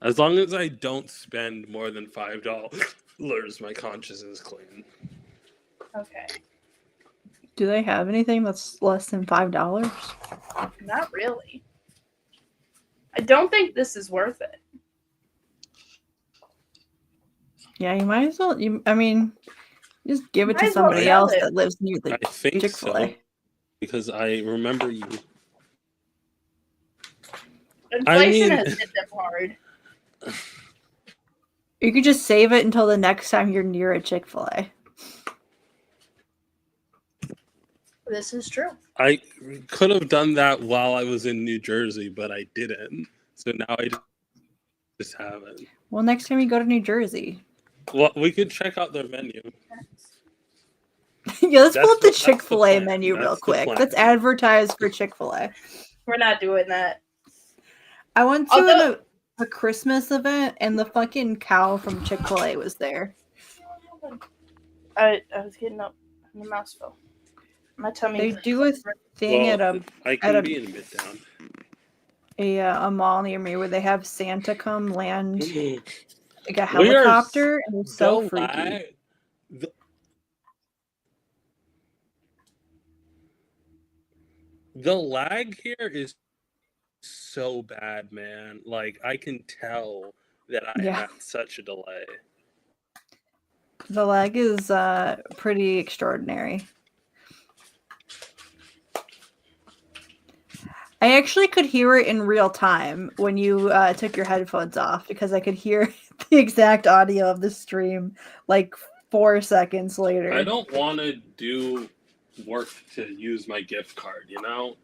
As long as I don't spend more than $5, my conscience is clean. Okay. Do they have anything that's less than $5? Not really. I don't think this is worth it. Yeah, you might as well. I mean, just give it Might to as well somebody sell else it. that lives near the I think Chick-fil-A. so, because I remember you. Inflation has hit them hard. You could just save it until the next time you're near a Chick-fil-A. This is true. I could have done that while I was in New Jersey, but I didn't. So now I just haven't. Well, next time you go to New Jersey. Well, we could check out their menu. Yeah, let's pull up the That's the Chick-fil-A plan. menu real That's the quick. plan. Let's advertise for Chick-fil-A. We're not doing that. I went to a Christmas event and the fucking cow from Chick-fil-A was there. I was getting up in the mouse fell. My tummy. They do a thing at a I can be in Midtown. a mall near me where they have Santa come land like a helicopter, and it was so the freaky. lag- the lag here is so bad, man. Like, I can tell that I am Yeah. at such a delay. The lag is pretty extraordinary. I actually could hear it in real time when you took your headphones off, because I could hear the exact audio of the stream like 4 seconds later. I don't want to do work to use my gift card, you know?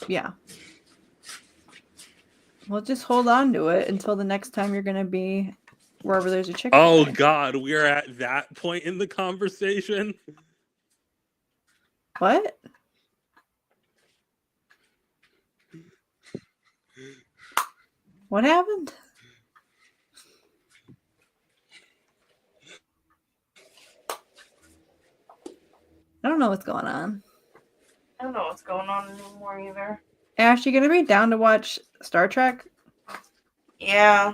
Yeah. Well, just hold on to it until the next time you're going to be wherever there's a chicken. Oh, God, we're at that point in the conversation? What? What happened? I don't know what's going on. I don't know what's going on anymore either. Ash, you gonna be down to watch Star Trek? Yeah.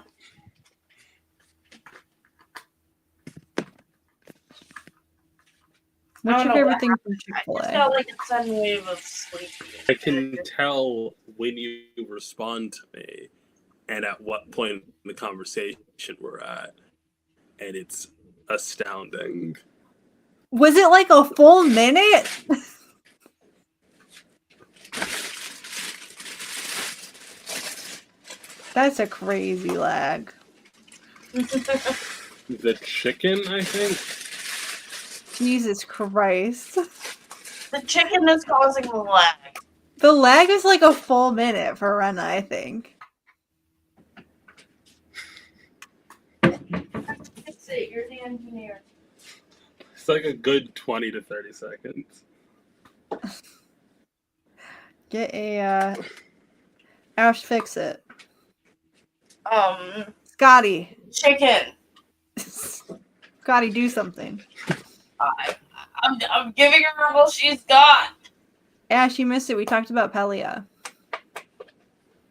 What's your favorite thing from I Chick-fil-A? just got like a sudden wave of sleep. I can tell when you respond to me and at what point in the conversation we're at. And it's astounding. Was it like a full minute? That's a crazy lag. The chicken, I think? Jesus Christ. The chicken is causing the lag. The lag is like a full minute for Rena, I think. Fix it. You're the engineer. It's like a good 20 to 30 seconds. Get a Ash, fix it. Scotty. Chicken. Scotty, do something. I'm giving her what she's got. Ash, you missed it. We talked about Pelia.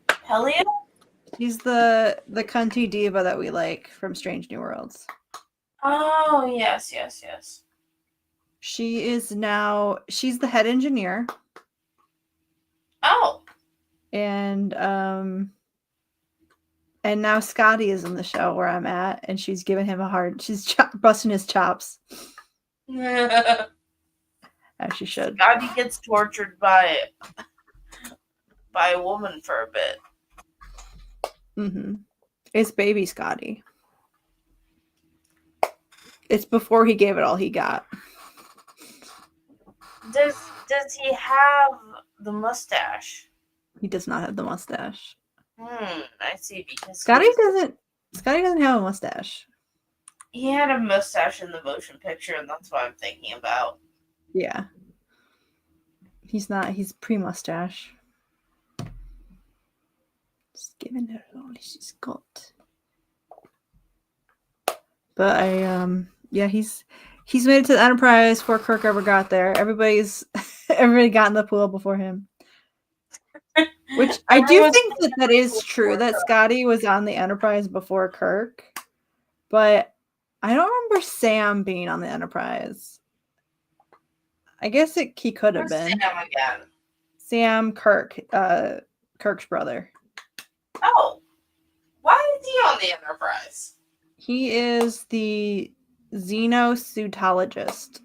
Pelia? She's the cunty diva that we like from Strange New Worlds. Oh, yes. She's the head engineer. Oh. And now Scotty is in the show where I'm at, and she's giving him she's busting his chops. As she should. Scotty gets tortured by a woman for a bit. Mm-hmm. It's baby Scotty. It's before he gave it all he got. Does he have the mustache? He does not have the mustache. I see, because Scotty doesn't have a mustache. he had a mustache in the motion picture, and that's what I'm thinking about. Yeah. He's pre-mustache. Just giving her all she's got. But he's made it to the Enterprise before Kirk ever got there. Everybody got in the pool before him. Which I do think that is true, that Scotty was on the Enterprise before Kirk. But I don't remember Sam being on the Enterprise. I guess he could have been. Sam again? Sam Kirk, Kirk's brother. Oh. Why is he on the Enterprise? He is the xenozoologist.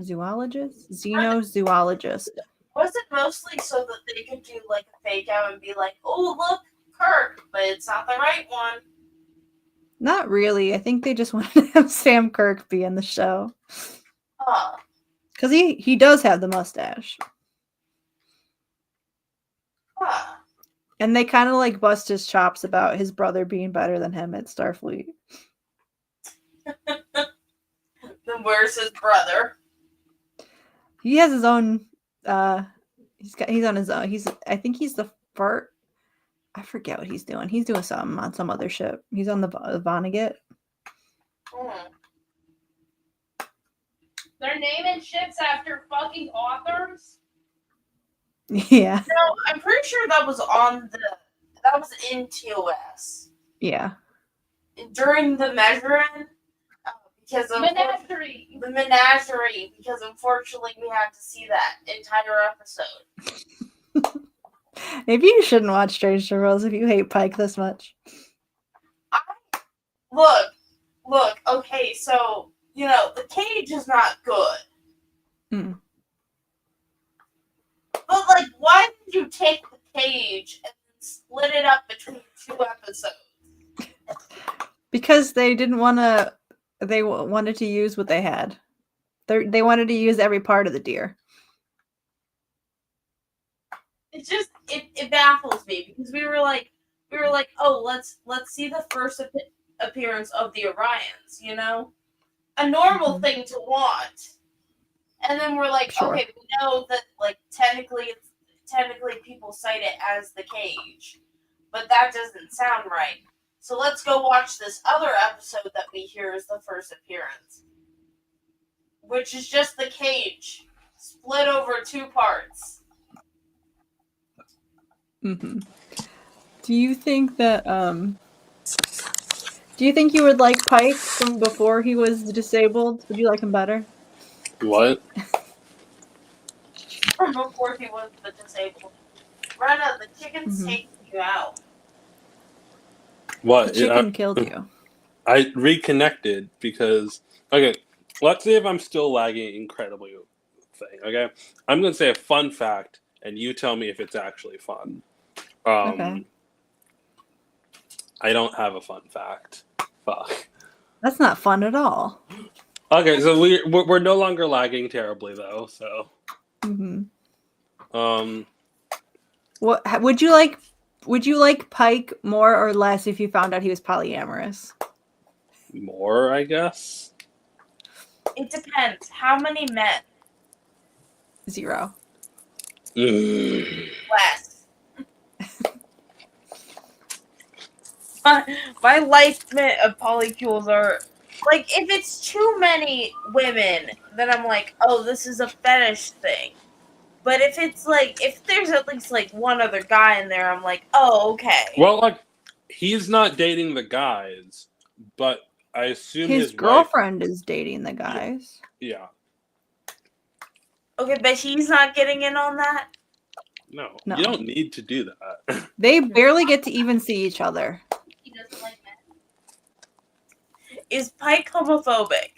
Zoologist? Xenozoologist. Was it mostly so that they could do like a fake out and be like, oh, look, Kirk, but it's not the right one? Not really. I think they just wanted to have Sam Kirk be in the show. Because he does have the mustache. And they kind of like bust his chops about his brother being better than him at Starfleet. Then where's his brother? He has his own he's on his own. I think he's the first. I forget what he's doing. He's doing something on some other ship. He's on the Vonnegut. They're naming ships after fucking authors? Yeah. No, I'm pretty sure that was in TOS. Yeah. during the measuring because of Menagerie. the menagerie, because unfortunately we had to see that entire episode. Maybe you shouldn't watch Strange Worlds if you hate Pike this much. Look, okay, so, the cage is not good. Hmm. But, like, why did you take the cage and split it up between 2 episodes? Because they didn't want to. They wanted to use what they had. They wanted to use every part of the deer. It just it baffles me because we were like, oh, let's see the first appearance of the Orions, a normal thing to want, and then we're like, Sure. okay, we know that like technically people cite it as the cage, but that doesn't sound right. So let's go watch this other episode that we hear is the first appearance, which is just the cage split over 2 parts. Mm-hmm. Do you think that do you think you would like Pike from before he was disabled? Would you like him better? What? From before he was the disabled. Rena, the chicken's taking you out. What? The chicken killed you. I reconnected because let's see if I'm still lagging incredibly thing. Okay, I'm gonna say a fun fact, and you tell me if it's actually fun. Okay. I don't have a fun fact. Fuck. That's not fun at all. Okay, so we're no longer lagging terribly though. So. What would you like? Would you like Pike more or less if you found out he was polyamorous? More, I guess. It depends. How many men? 0. Less. My likement of polycules are like if it's too many women, then I'm like, oh, this is a fetish thing. But if it's like if there's at least like one other guy in there, I'm like, oh, okay. Well, like he's not dating the guys, but I assume his girlfriend is dating the guys. Yeah. Okay, but he's not getting in on that? No. No. You don't need to do that. They barely get to even see each other. He doesn't like men. Is Pike homophobic?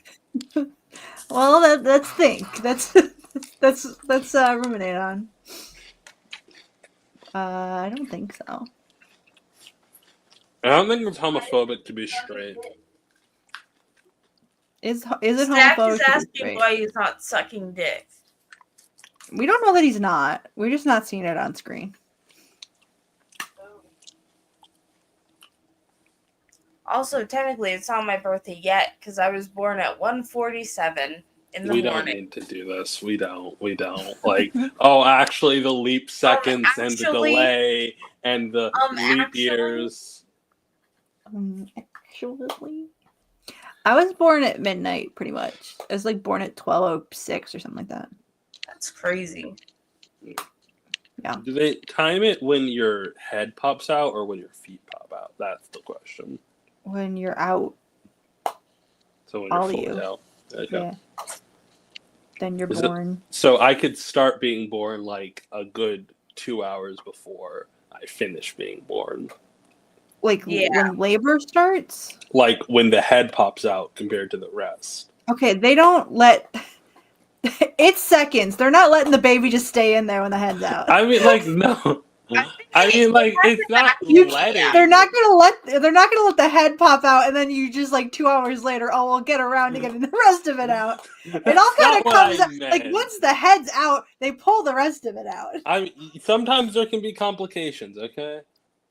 Well, let's think. Let's ruminate on. I don't think so. I don't think it's homophobic to be straight. Is it Zach homophobic is to be asking straight? why he's not sucking dick. We don't know that he's not. We're just not seeing it on screen. Also, technically, it's not my birthday yet because I was born at 1:47 in the We morning. don't need to do this. We don't. Like, oh, actually, the leap seconds and the delay and the leap years. Actually, I was born at midnight, pretty much. I was like born at 12:06 or something like that. That's crazy. Yeah. Do they time it when your head pops out or when your feet pop out? That's the question. When you're out. So when all you're fully you. out. Okay. Yeah. Then you're born. So I could start being born like a good 2 hours before I finish being born. Like when labor starts? Like when the head pops out compared to the rest. Okay, they don't let. It's seconds. They're not letting the baby just stay in there when the head's out. I mean, like, no. I mean, like, it's not letting. They're not gonna let the head pop out, and then you just like 2 hours later, oh, we'll get around to getting the rest of it out. It all kind of comes out like once the head's out, they pull the rest of it out. I mean, sometimes there can be complications. Okay.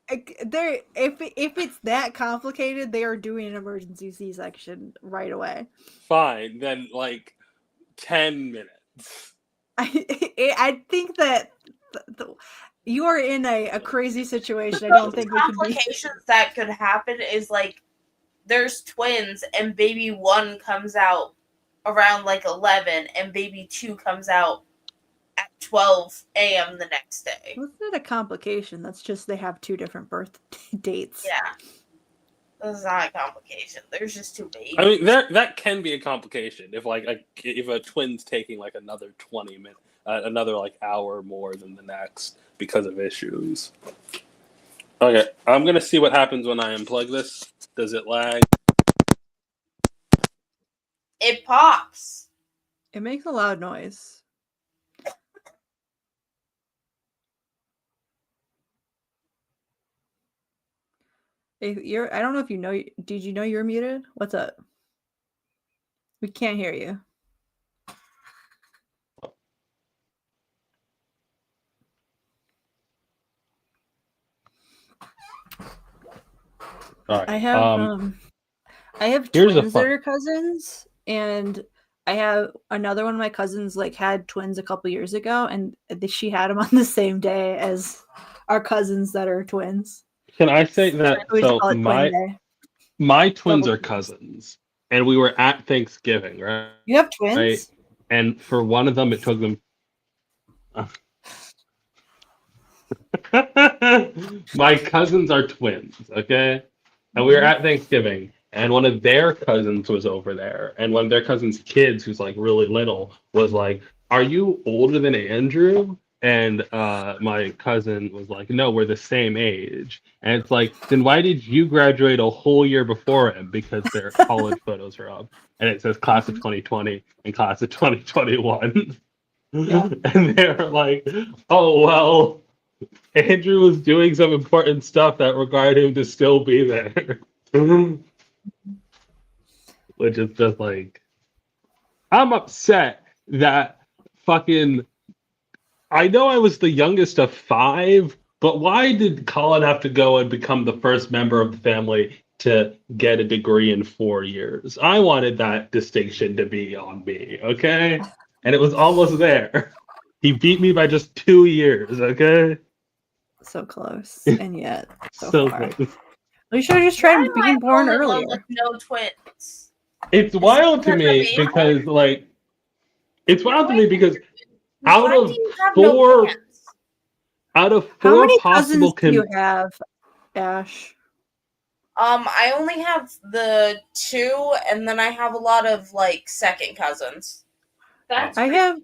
If it's that complicated, they are doing an emergency C-section right away. Fine, then like 10 minutes. I think that you are in a crazy situation. I don't think we can be. Complications that could happen is like there's twins and baby 1 comes out around like 11 and baby 2 comes out at 12 a.m. the next day. That's not a complication. That's just they have 2 different birth dates. Yeah. This is not a complication. There's just two babies. I mean, that can be a complication if if a twin's taking like another 20 minutes, another like hour more than the next because of issues. Okay, I'm gonna see what happens when I unplug this. Does it lag? It pops. It makes a loud noise. If you're, I don't know if you know. Did you know you're muted? What's up? We can't hear you. All right. I have here's twins that are cousins, and I have another one of my cousins like had twins a couple years ago, and she had them on the same day as our cousins that are twins. Can I say that? We So call it twin day. my twins Double are cousins, and we were at Thanksgiving, right? You have twins? Right? And for one of them, it took them. My cousins are twins, okay? And we were at Thanksgiving, and one of their cousins was over there, and one of their cousins' kids, who's like really little, was like, "Are you older than Andrew?" And my cousin was like, "No, we're the same age." And it's like, then why did you graduate a whole year before him? Because their college photos are up, and it says class of 2020 and class of 2021. Yeah. And they're like, "Oh well, Andrew was doing some important stuff that required him to still be there." Which is just like, I'm upset that fucking. I know I was the youngest of 5, but why did Colin have to go and become the first member of the family to get a degree in 4 years? I wanted that distinction to be on me, okay? And it was almost there. He beat me by just 2 years, okay? So close, and yet So far. close. We should have just tried being born Fall in love earlier. with no twins. It's wild to because me of age? because, like, it's wild to me because out Why of do you have no 4, pants? out of How 4 many possible cousins do you have, Ash? I only have the 2, and then I have a lot of like second cousins. That's I have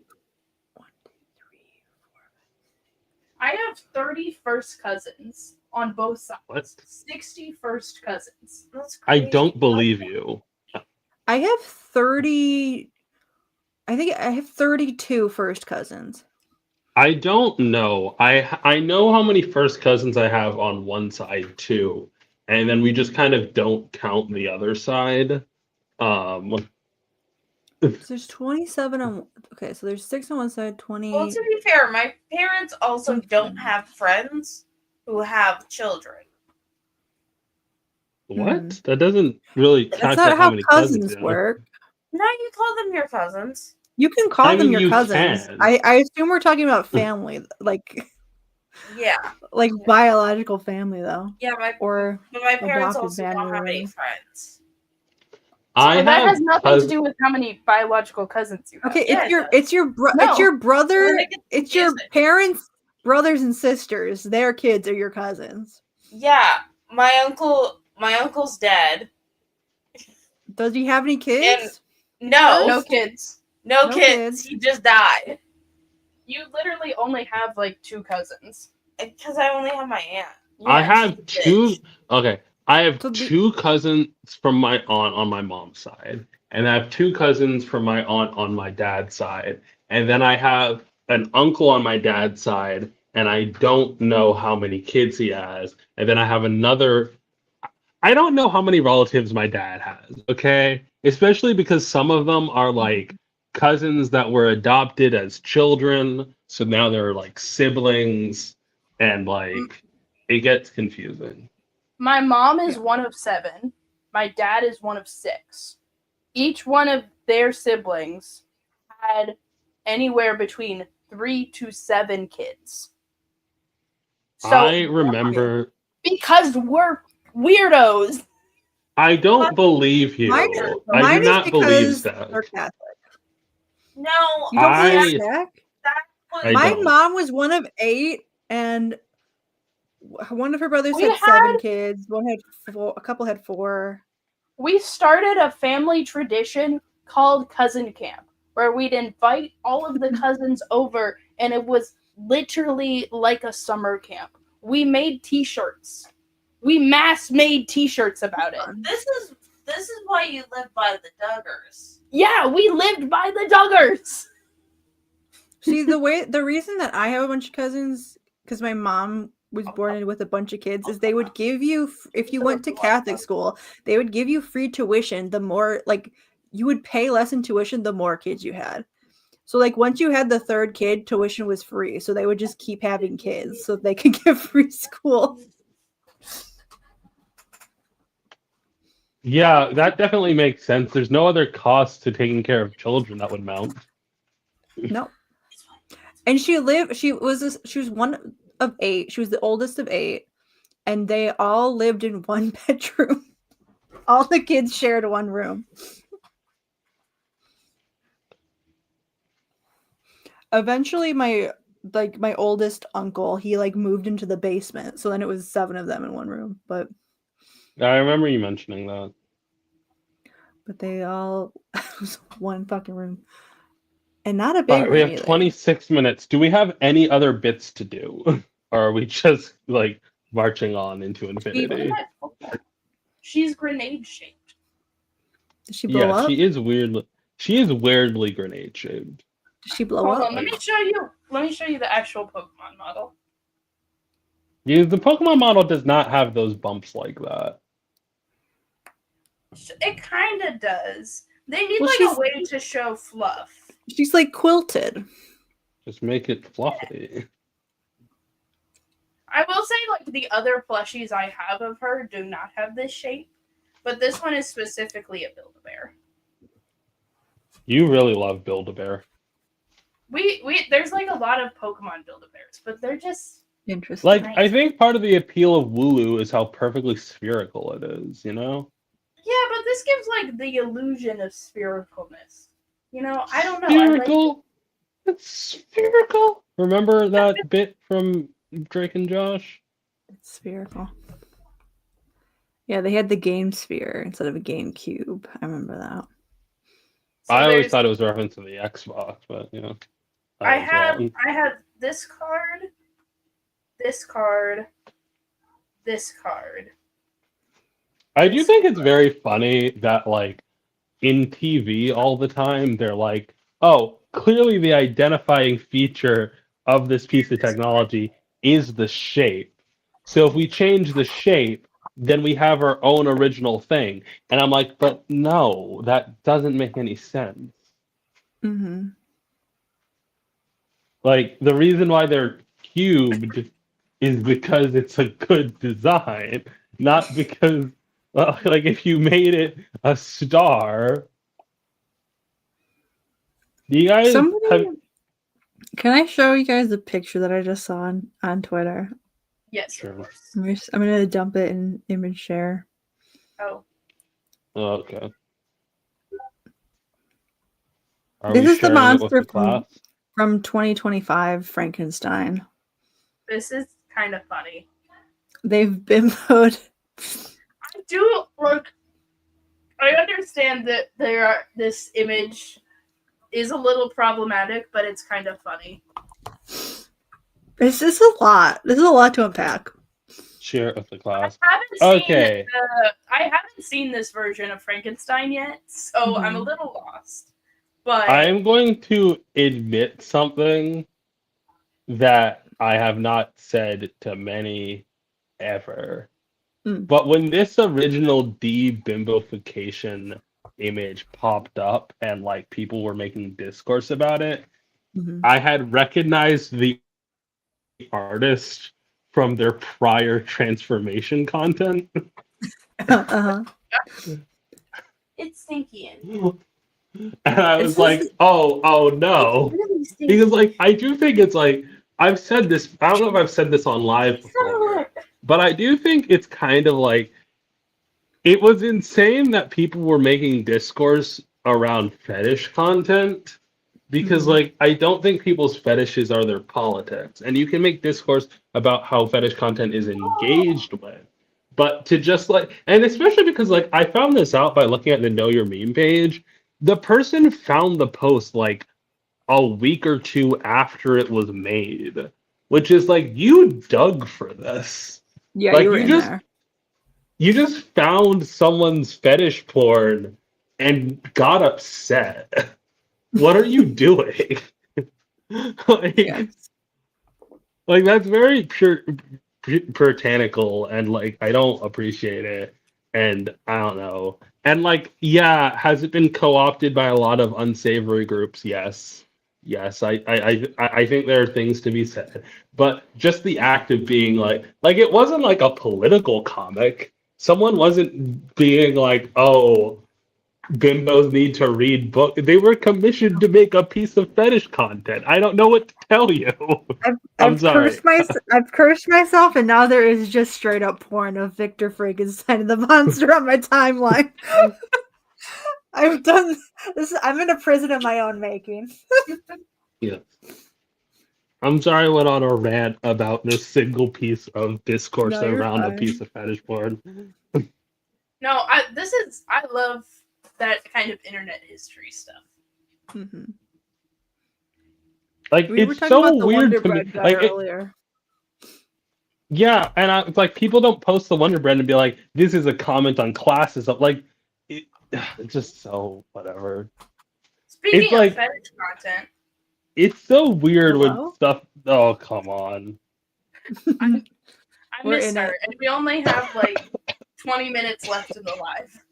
I have 30 first cousins on both sides. What? 60 first cousins. That's I crazy. don't believe you. I have 30. I think I have 32 first cousins. I don't know. I know how many first cousins I have on one side too, and then we just kind of don't count the other side. So there's 27 on. Okay, so there's 6 on one side, 20. Well, to be fair, my parents also don't have friends who have children. What? That doesn't really That's calculate not how how many cousins you have. work. No, you call them your cousins. You can call I them mean, your you cousins. can. I assume we're talking about family, like Yeah. biological family though. Yeah, Or but my parents adopted also family don't or have any whatever. friends. I that have has nothing to do with how many biological cousins you have. Okay, Yeah, it's your brother, Then it gets it's your confusing. parents, brothers and sisters. Their kids are your cousins. Yeah, my uncle's dead. Does he have any kids? No, No kids. no No kids. kids. He just died. You literally only have like 2 cousins. Because I only have my aunt. I Yeah, have she's a 2. bitch. Okay, I have So the- 2 cousins from my aunt on my mom's side, and I have 2 cousins from my aunt on my dad's side, and then I have an uncle on my dad's side, and I don't know how many kids he has, and then I have another. I don't know how many relatives my dad has. Okay, especially because some of them are like cousins that were adopted as children, so now they're like siblings, and like it gets confusing. My mom is one of 7. My dad is one of 6. Each one of their siblings had anywhere between 3 to 7 kids. So I remember. because we're weirdos. I don't believe you. Mine I do is not believe because that. they're Catholic. No, You don't I- believe that? that was I My don't. mom was one of 8, and one of her brothers We had 7 had- kids. One had 4. A couple had 4. We started a family tradition called Cousin Camp, where we'd invite all of the cousins over, and it was literally like a summer camp. We made T-shirts. We mass made T-shirts about it. This is why you live by the Duggars. Yeah, we lived by the Duggars. See, the reason that I have a bunch of cousins, because my mom was born with a bunch of kids, is they would give you, if you went to Catholic school, they would give you free tuition. The more, like, you would pay less in tuition the more kids you had. So, like, once you had the 3rd kid, tuition was free. So they would just keep having kids so they could get free school. Yeah, that definitely makes sense. There's no other cost to taking care of children that would mount. No. And she was one of 8. She was the oldest of 8, and they all lived in one bedroom. All the kids shared one room. Eventually my oldest uncle, he like moved into the basement, so then it was 7 of them in one room. But I remember you mentioning that. But they all it was one fucking room. And not a big Alright, we have either. 26 minutes. Do we have any other bits to do? Or are we just like marching on into infinity? She's grenade shaped. Did she blow up? She is weirdly grenade shaped. Did she blow Hold up? on, let me show you the actual Pokemon model. Yeah, the Pokemon model does not have those bumps like that. It kind of does. They need Well, like she's- a way to show fluff. She's like quilted. Just make it fluffy. I will say, like, the other plushies I have of her do not have this shape, but this one is specifically a Build-A-Bear. You really love Build-A-Bear. We there's like a lot of Pokemon Build-A-Bears, but they're just interesting. Like, I think part of the appeal of Wooloo is how perfectly spherical it is, you know? yeah, but this gives like the illusion of sphericalness. You know, I don't know. Spherical? It's spherical? Remember that bit from Drake and Josh? It's spherical. Yeah, they had the Game Sphere instead of a Game Cube. I remember that. So I always there's- thought it was a reference to the Xbox, but you know. I was have wrong. this card, this card, this card. I do think it's very funny that like in TV all the time they're like, oh, clearly the identifying feature of this piece of technology is the shape. So if we change the shape, then we have our own original thing. And I'm like, but no, that doesn't make any sense. Mm-hmm. Like the reason why they're cubed is because it's a good design, not because like if you made it a star. Do you guys Can I show you guys a picture that I just saw on Twitter? Yes, Sure. of course. I'm gonna dump it in image share. Oh, Okay. Are This we is the sharing it with monster the class? from 2025 Frankenstein. this is kind of funny. They've bimboed. I do like. I understand that this image is a little problematic, but it's kind of funny. It's just a lot. There's a lot to unpack. Share it with the class. I Okay. haven't seen this version of Frankenstein yet, so I'm a Mhm. little lost. But I'm going to admit something that I have not said to many ever. Mm. But when this original de-bimbofication image popped up and like people were making discourse about it, Mhm. I had recognized the artist from their prior transformation content. Uh-huh. It's stinky. And I was Is like, this- oh no. Really stinky. Because like I do think it's like I've said this, I don't know if I've said this on live before, but I do think it's kind of like it was insane that people were making discourse around fetish content because like I don't think people's fetishes are their politics. And you can make discourse about how fetish content is engaged with. But to just like, and especially because like I found this out by looking at the Know Your Meme page, the person found the post like a week or two after it was made, which is like you dug for this. Yeah, Like you were in there. you just found someone's fetish porn and got upset. What are you doing? like, Yeah. like that's very puritanical, and like I don't appreciate it, and I don't know. And like, yeah, has it been co-opted by a lot of unsavory groups? Yes. Yes, I think there are things to be said, but just the act of being like it wasn't like a political comic. Someone wasn't being like, "Oh, bimbos need to read book." They were commissioned to make a piece of fetish content. I don't know what to tell you. I'm sorry. I've cursed myself, and now there is just straight up porn of Victor Frankenstein and the monster on my timeline. I've done this. I'm in a prison of my own making. Yeah. I'm sorry I went on a rant about this single piece of discourse No, you're around a fine. piece of fetish porn. No, I love that kind of internet history stuff. Mm-hmm. Like We were it's talking so about the weird Wonder to me. Bread guy Like earlier. yeah, and it's like people don't post the Wonder Bread and be like, "This is a comment on classism." Like, it's just so whatever. Speaking It's of like fetish content, it's so weird Hello? when stuff. Oh come on. I We're miss in her, it. and we only have like 20 minutes left in the live.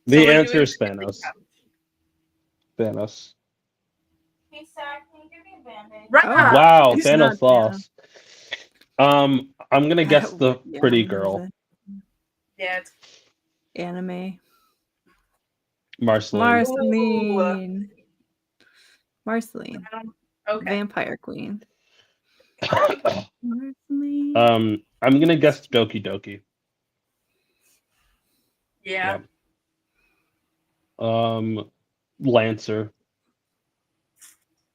The we're answer doing is Thanos. Thanos. Hey, Zach, can you give me a band-aid? Rena! Oh. Wow, It's Thanos not lost. I'm gonna guess the Yeah, pretty what is girl, it? Yeah, it's Anime. Marceline. Marceline. okay. Vampire Queen. Marceline. I'm gonna guess Doki Doki. Yeah. Lancer.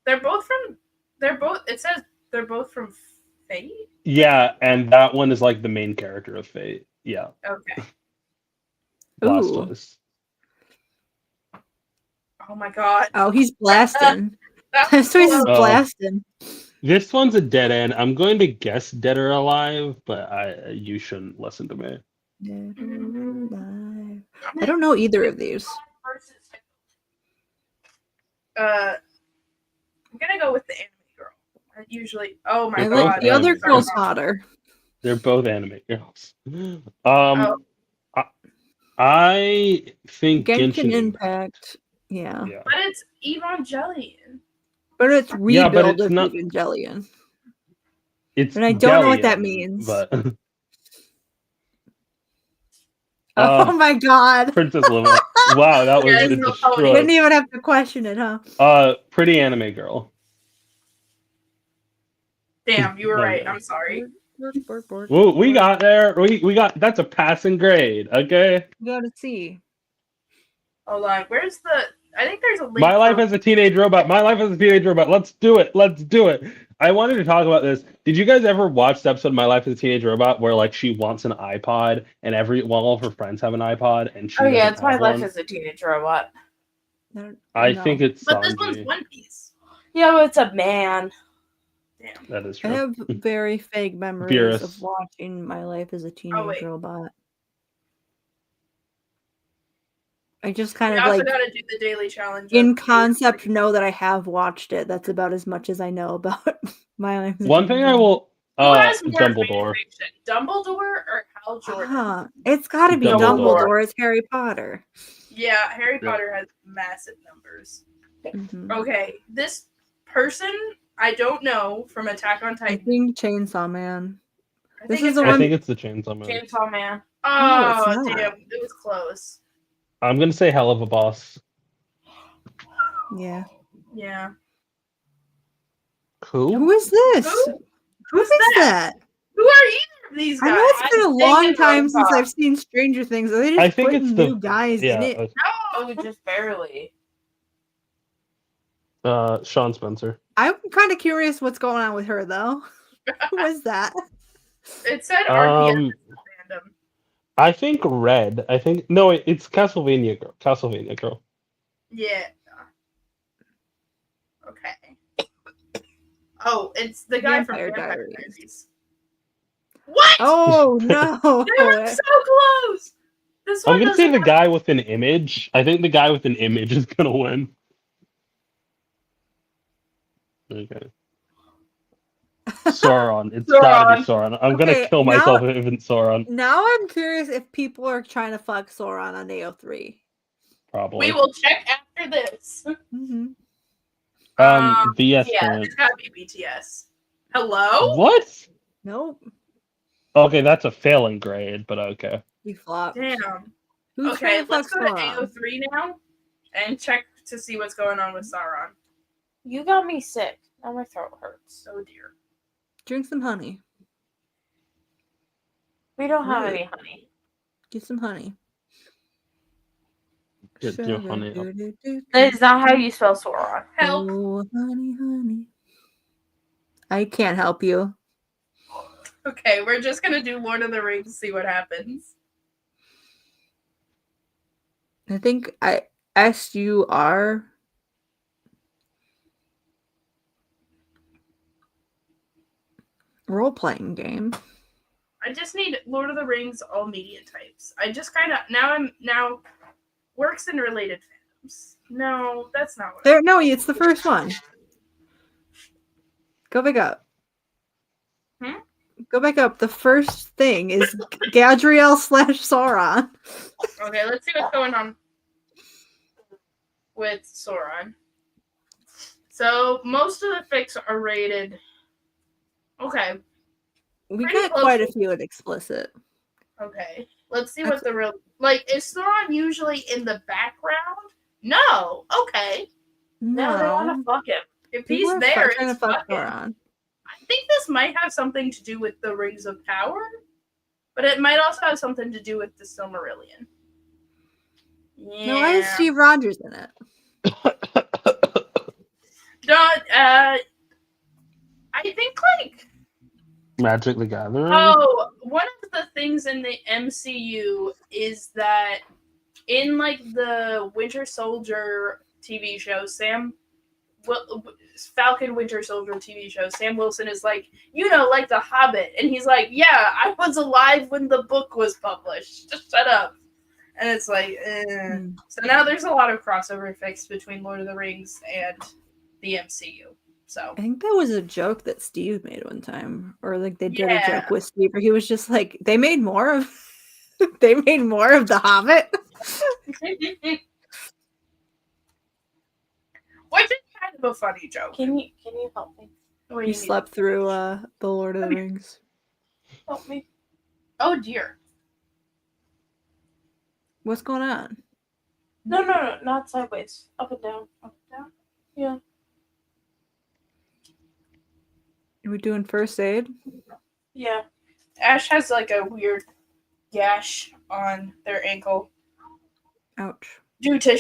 It says they're both from Fate? Yeah, and that one is like the main character of Fate. Yeah. Okay. Blastoise. Oh my god. Oh, he's blasting. That's So he's close. blasting. This one's a dead end. I'm going to guess Dead or Alive, but you shouldn't listen to me. Dead or alive. I don't know either of these. I'm gonna go with the anime girl. I usually. Oh my They're I god. like the other anime girl's girls. hotter. They're both anime girls. Oh. I think Genshin Impact. Yeah. Yeah. But it's Evangelion. But it's Yeah, but rebuild it's of not- Evangelion. It's And I don't know what that Delian, means. But Oh my god. Princess Luma. Wow, that was Yeah, a it's no You destroy. didn't even have to question it, huh? Pretty anime girl. Damn, you were There right. you go. I'm sorry. Well, we got there. We got that's a passing grade. Okay. You gotta see. Hold on. Where's the? I think there's a link. My life for- as a teenage robot. My life as a teenage robot. Let's do it. Let's do it. I wanted to talk about this. Did you guys ever watch the episode of My Life as a Teenage Robot where like she wants an iPod and all of her friends have an iPod and she Oh yeah, doesn't it's my have life one? as a teenage robot. I No. think it's But this one's Sanji. One Piece. Yeah, but it's a man. Damn. That is I true. have very vague memories Beerus. of watching My Life as a Teenage wait. Robot. I just kind We of also like gotta do the daily challenge. in of- concept know that I have watched it. That's about as much as I know about My Life as a One thing Teenage I will Who has more Dumbledore. fanfiction, Dumbledore or Hal Jordan? Robot. It's gotta be Dumbledore. Dumbledore. It's Harry Potter. Yeah, Harry Yeah. Potter has massive numbers. Mhm. Okay, this person I don't know from Attack on I Titan. think Chainsaw Man. I This think is it's the I one. think it's the Chainsaw Man. Chainsaw Man. No, it's Oh not. damn, it was close. I'm gonna say Hell of a Boss. Yeah. Yeah. Who? Who is this? Who? Who is that? Who are either of these guys? I know it's been a I'm long thinking time of, since I've seen Stranger Things. Are they just I think putting it's new the guys in it? Oh, just barely. Sean Spencer. I'm kind of curious what's going on with her though. Who was that? It said RPS fandom. I think Red. I think no, it's Castlevania girl. Castlevania girl. Yeah. Okay. Oh, it's the guy Vampire from Vampire Diaries. Diaries. What? Oh no! They were so close. This I'm one gonna say doesn't the have- guy with an image. I think the guy with an image is gonna win. Okay. Sauron. It's gotta be Sauron. I'm gonna Okay, kill myself if it's Sauron. Now I'm curious if people are trying to fuck Sauron on AO3. Probably. We will check after this. Mm-hmm. VS Yeah, current. it's gotta be BTS. Hello? What? Nope. Okay, that's a failing grade, but okay. You flopped. Damn. Who's Okay, trying to let's fuck go to Sauron? AO3 now and check to see what's going on with Sauron. You got me sick. Now my throat hurts. Oh dear. Drink some honey. We don't have Really? any honey. Get some honey. Get your honey up. That is not how you spell Sauron. Help. Oh, honey, honey. I can't help you. Okay, we're just gonna do Lord of the Rings, see what happens. I think SUR. Role-playing game. I just need Lord of the Rings all media types. I just kind of now works in related fandoms. No, that's not what. There, no, it's the first one. Go back up. Go back up. The first thing is Gadriel / Sauron. Okay, let's see what's going on with Sauron. So most of the fics are rated. Okay. We Pretty got close. quite a few at explicit. Okay. Let's see what the real is Sauron usually in the background? No. Okay. No, they want to fuck him. If People he's are there, trying it's to fuck fucking. Sauron. I think this might have something to do with the Rings of Power, but it might also have something to do with the Silmarillion. Yeah. No, why is Steve Rogers in it? I think like Magic the Gathering. oh, one of the things in the MCU is that in like the Winter Soldier TV show, Falcon Winter Soldier TV show, Sam Wilson is like, like the Hobbit, and he's like, yeah, I was alive when the book was published. Just shut up. And it's like, So now there's a lot of crossover fics between Lord of the Rings and the MCU. So I think that was a joke that Steve made one time, or like they did Yeah. a joke with Steve, where he was just like, they made more of the Hobbit. Which is kind of a funny joke. Can you help me? He slept through the Lord of the Rings. Help me. Oh dear. What's going on? No, not sideways. Up and down. Up and down. Yeah. Are we doing first aid? Yeah. Ash has like a weird gash on their ankle Ouch. due to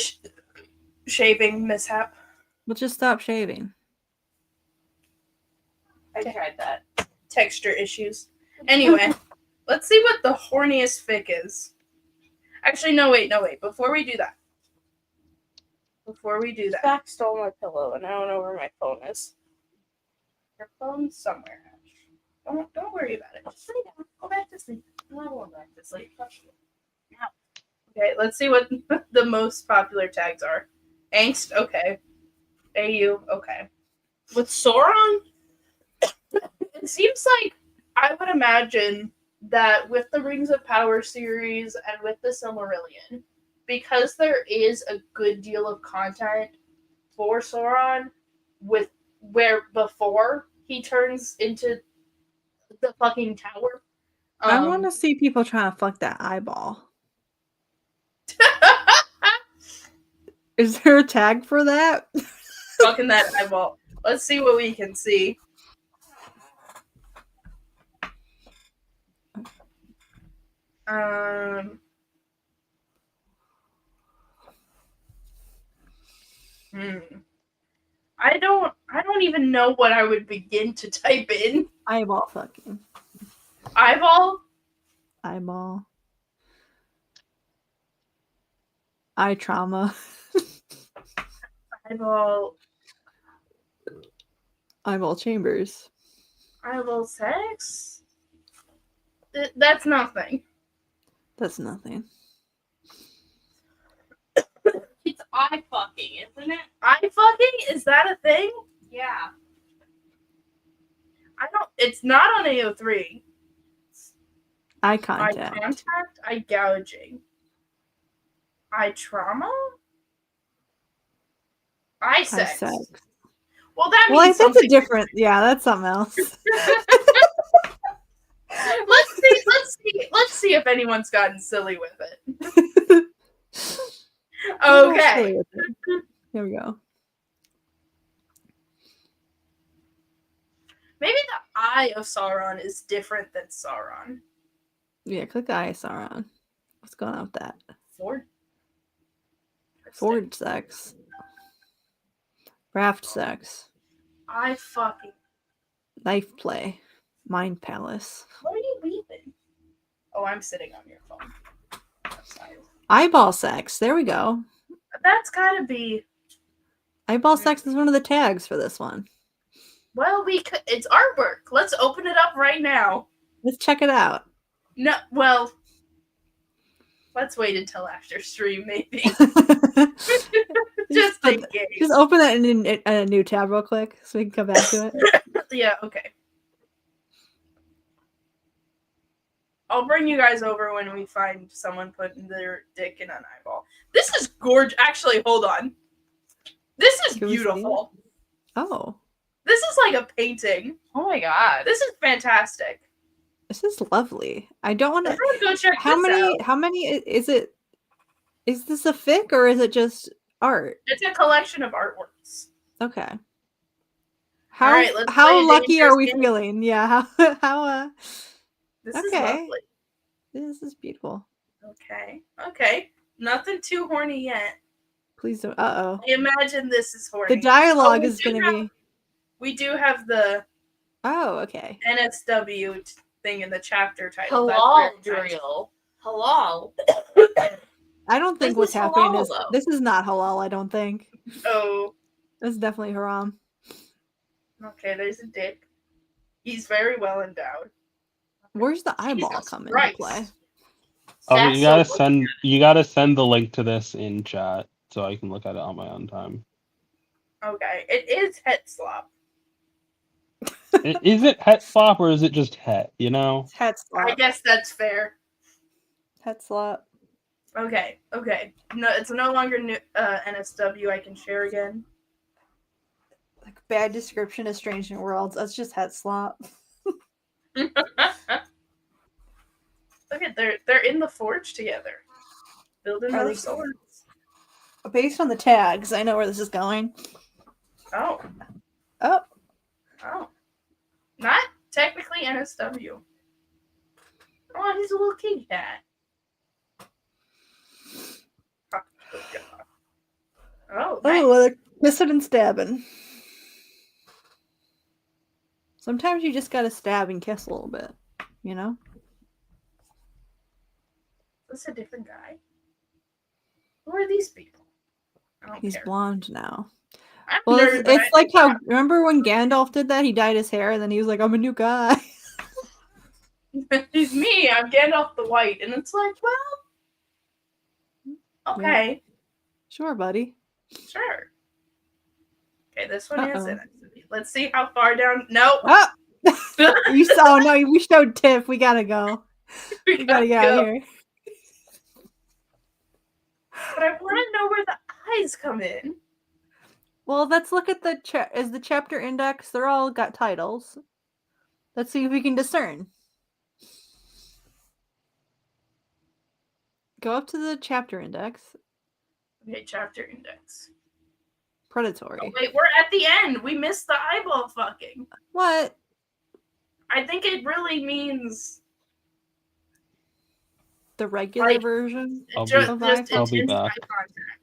shaving mishap. We'll just stop shaving. I tried that. Texture issues. Anyway, let's see what the horniest fic is. Actually, no, wait. Before we do that. Zach stole my pillow, and I don't know where my phone is. Your phone's somewhere, Ash. Don't worry about it. Just lay down. Go back to sleep. I'm not going back to sleep. Okay, let's see what the most popular tags are. Angst, okay. AU, okay. With Sauron, it seems like I would imagine that with the Rings of Power series and with the Silmarillion, because there is a good deal of content for Sauron with where before he turns into the fucking tower. I want to see people trying to fuck that eyeball. Is there a tag for that? Fucking that eyeball. Let's see what we can see. I don't even know what I would begin to type in. Eyeball fucking. Eyeball? Eyeball. Eye trauma. Eyeball. Eyeball chambers. Eyeball sex? That's nothing. That's nothing. It's eye fucking, isn't it? Eye fucking? Is that a thing? Yeah. I don't. It's not on AO3. Eye Eye contact. contact? Eye gouging. Eye trauma? Eye sex. sex. Well, that Well, means that's a something. different. Yeah, that's something else. Let's see if anyone's gotten silly with it. Okay. Here we go. Maybe the eye of Sauron is different than Sauron. Yeah, click the eye of Sauron. What's going on with that? Forge sex. Raft sex. I fucking. Knife play. Mind palace. What are you weeping? Oh, I'm sitting on your phone. Eyeball sex. There we go. That's gotta be. Eyeball sex is one of the tags for this one. Well, it's artwork. Let's open it up right now. Let's check it out. No, well, let's wait until after stream, maybe. Just in case. Just open that in a new tab real quick so we can come back to it. Yeah, okay. I'll bring you guys over when we find someone putting their dick in an eyeball. This is gorgeous. Actually, hold on. This is beautiful. Oh. This is like a painting. Oh my god. This is fantastic. This is lovely. I don't want to go check how this many out. how many is it? Is this a fic or is it just art? It's a collection of artworks. Okay. How All right, let's play how a lucky are dangerous we game. feeling? Yeah, how This is okay. lovely. This is beautiful. Okay. Nothing too horny yet. Please don't. Uh-oh. I imagine this is horny. The dialogue we is do going to be We do have the Oh, okay. NSW thing in the chapter title. Halal, That's very nice. Drill. Halal. I don't think This what's is happening halal, is though. this is not halal, I don't think. Oh, This is definitely haram. okay. There's a dick. He's very well endowed. Where's the eyeball Jesus come into Christ. play? Okay, you gotta send the link to this in chat so I can look at it on my own time. Okay, it is het slop. Is it het slop or is it just het? You know? Het slop. I guess that's fair. Het slop. Okay. No, it's no longer new, NSW. I can share again. Like bad description of Strange New Worlds. That's just het slop. Look at they're in the forge together, building Are those they- swords. Based on the tags, I know where this is going. Oh, Oh, not technically NSW. Oh, he's a little kitty cat. Oh, nice. well, they're kissing and stabbing. Sometimes you just gotta stab and kiss a little bit, you know? That's a different guy. Who are these people? I don't He's care. blonde now. I'm Well, nerd, but it's like how remember when Gandalf did that? He dyed his hair and then he was like, "I'm a new guy." He's me. I'm Gandalf the White, and it's like, well, okay, Sure, buddy. sure. Okay, this one is Uh-oh. in it. Let's see how far down. Nope. Oh, you saw? No, we showed Tiff. We gotta go. We gotta get out of here. But I want to know where the eyes come in. Well, let's look at the the chapter index. They're all got titles. Let's see if we can discern. Go up to the chapter index. Okay, chapter index. Predatory. Oh, wait, we're at the end. We missed the eyeball fucking. What? I think it really means The regular Like, version? I'll be- just I'll be intense back. eye contact.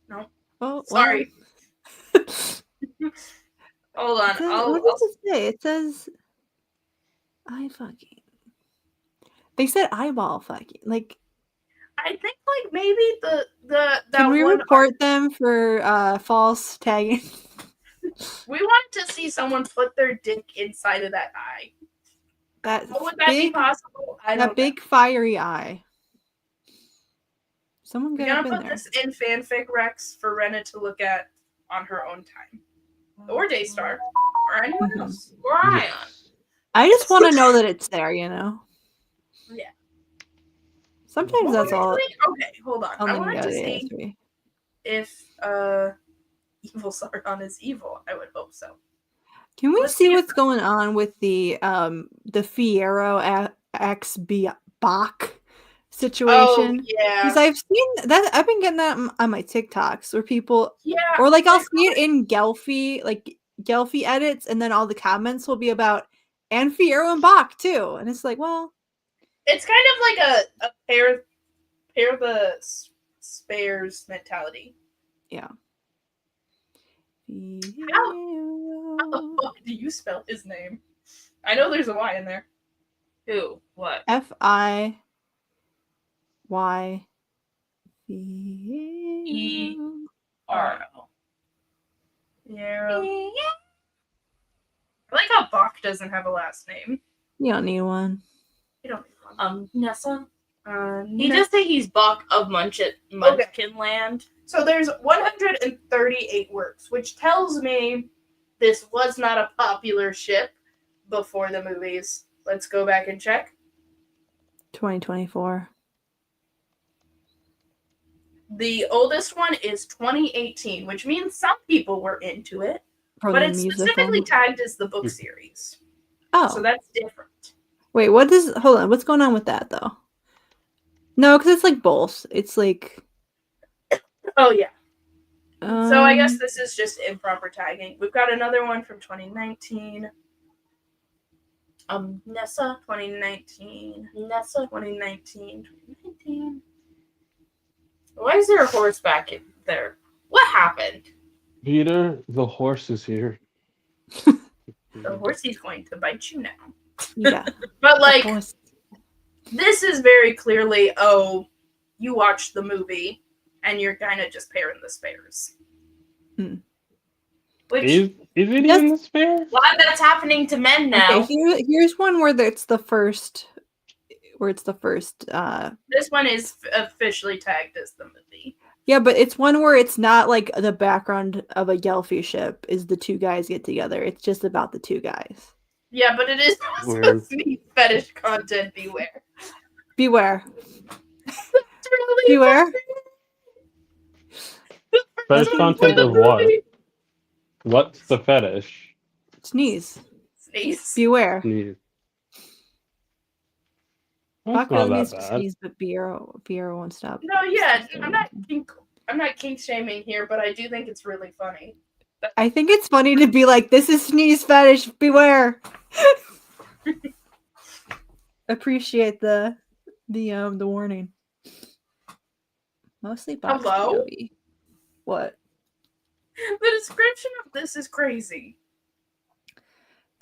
No. Oh, Sorry. well. Hold on. It says, what does it say? It says, I fucking. They said eyeball fucking. Like, I think like maybe that can we one report them for false tagging? we wanted to see someone put their dick inside of that eye. That How would that be possible? I don't that big fiery eye. Someone We're get up gonna in put there. this in fanfic Rex for Rena to look at on her own time. Or Daystar. Or anyone else. Or Ayaan. I just want to know that it's there, you know? Yeah. Sometimes Well, that's all. Okay, hold on. I'll I need wanted to to go to see AS3. if evil Sauron is evil. I would hope so. Can we Let's see see what's going on with the Fierro X Bach situation? yeah. Because I've seen that. I've been getting that on my TikToks where people, Yeah, or like I'll see it in Gelfie, like Gelfie edits, and then all the comments will be about and Fierro and Bach too, and it's like, well, it's kind of like a pair of the spares mentality. Yeah. How the fuck do you spell his name? I know there's a Y in there. Who? What? FIYE. ERO. Yeah. I like how Bach doesn't have a last name. You don't need one. You don't need one. Nessa. He Nessa. just say he's Bach of Munchkin Land. So there's 138 works, which tells me this was not a popular ship before the movies. Let's go back and check. 2024. The oldest one is 2018, which means some people were into it, For but the it's musical. specifically tagged as the book series. Oh. So that's different. Wait, what is? Hold on. What's going on with that though? No, because it's like both. It's like. Oh yeah. So I guess this is just improper tagging. We've got another one from 2019. Nessa 2019. Nessa 2019. 2019. Why is there a horse back in there? What happened? Peter, the horse is here. The horsey's going to bite you now. Yeah. But like, this is very clearly, oh, you watched the movie and you're kind of just pairing the spares. Which is it even the spare? Why that's happening to men now? Okay, here's one where it's the first. This one is officially tagged as the movie. Yeah, but it's one where it's not like the background of a Gelfie ship is the two guys get together. It's just about the two guys. Yeah, but it is also Weird. sneak fetish content. Beware. Beware. Really Beware. Fetish content of what? What's the fetish? Sneeze. Sneeze. Beware. Sneeze. Bach That's not really that needs to bad. sneeze, but Biero won't stop. No, yeah, I'm not kink shaming here, but I do think it's really funny. I think it's funny to be like, this is sneeze fetish, beware. Appreciate the warning. Mostly Bach's Hello? POV. What? The description of this is crazy.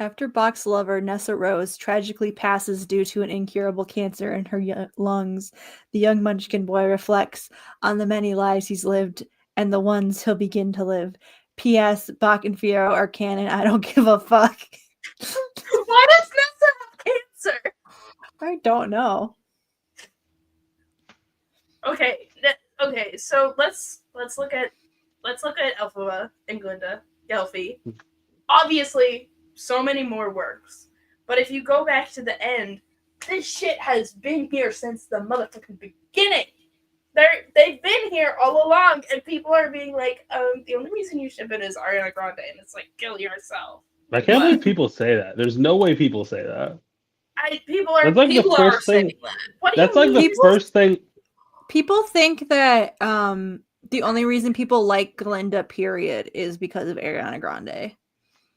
After Bach's lover, Nessa Rose, tragically passes due to an incurable cancer in her lungs, the young Munchkin boy reflects on the many lives he's lived and the ones he'll begin to live. P.S. Bach and Fierro are canon. I don't give a fuck. Why does Nessa have cancer? I don't know. Okay, so let's look at Elphaba and Glinda, Gelfie. Obviously, so many more works. But if you go back to the end, this shit has been here since the motherfucking beginning. They've been here all along, and people are being like, the only reason you ship it is Ariana Grande, and it's like, kill yourself. I can't believe people say that. There's no way people say that. People are That's like the first thing. What do That's you like mean? the first thing. People think that the only reason people like Glinda, period, is because of Ariana Grande.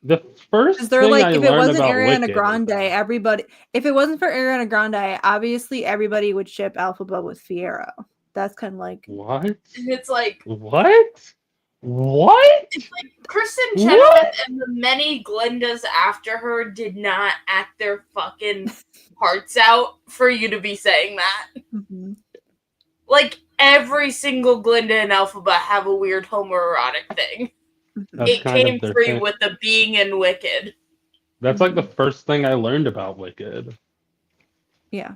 The first Because they're thing like, I if it learned wasn't about Ariana Wicked, Grande, everybody. If it wasn't for Ariana Grande, obviously everybody would ship Elphaba with Fierro. That's kind of like what? It's like, What? What? It's like Kristen Chenoweth and the many Glindas after her did not act their fucking hearts out for you to be saying that. Mm-hmm. Like, every single Glinda in Alphabet have a weird homoerotic thing. That's It kind came of their free thing. with the being in Wicked. That's like the first thing I learned about Wicked. Yeah.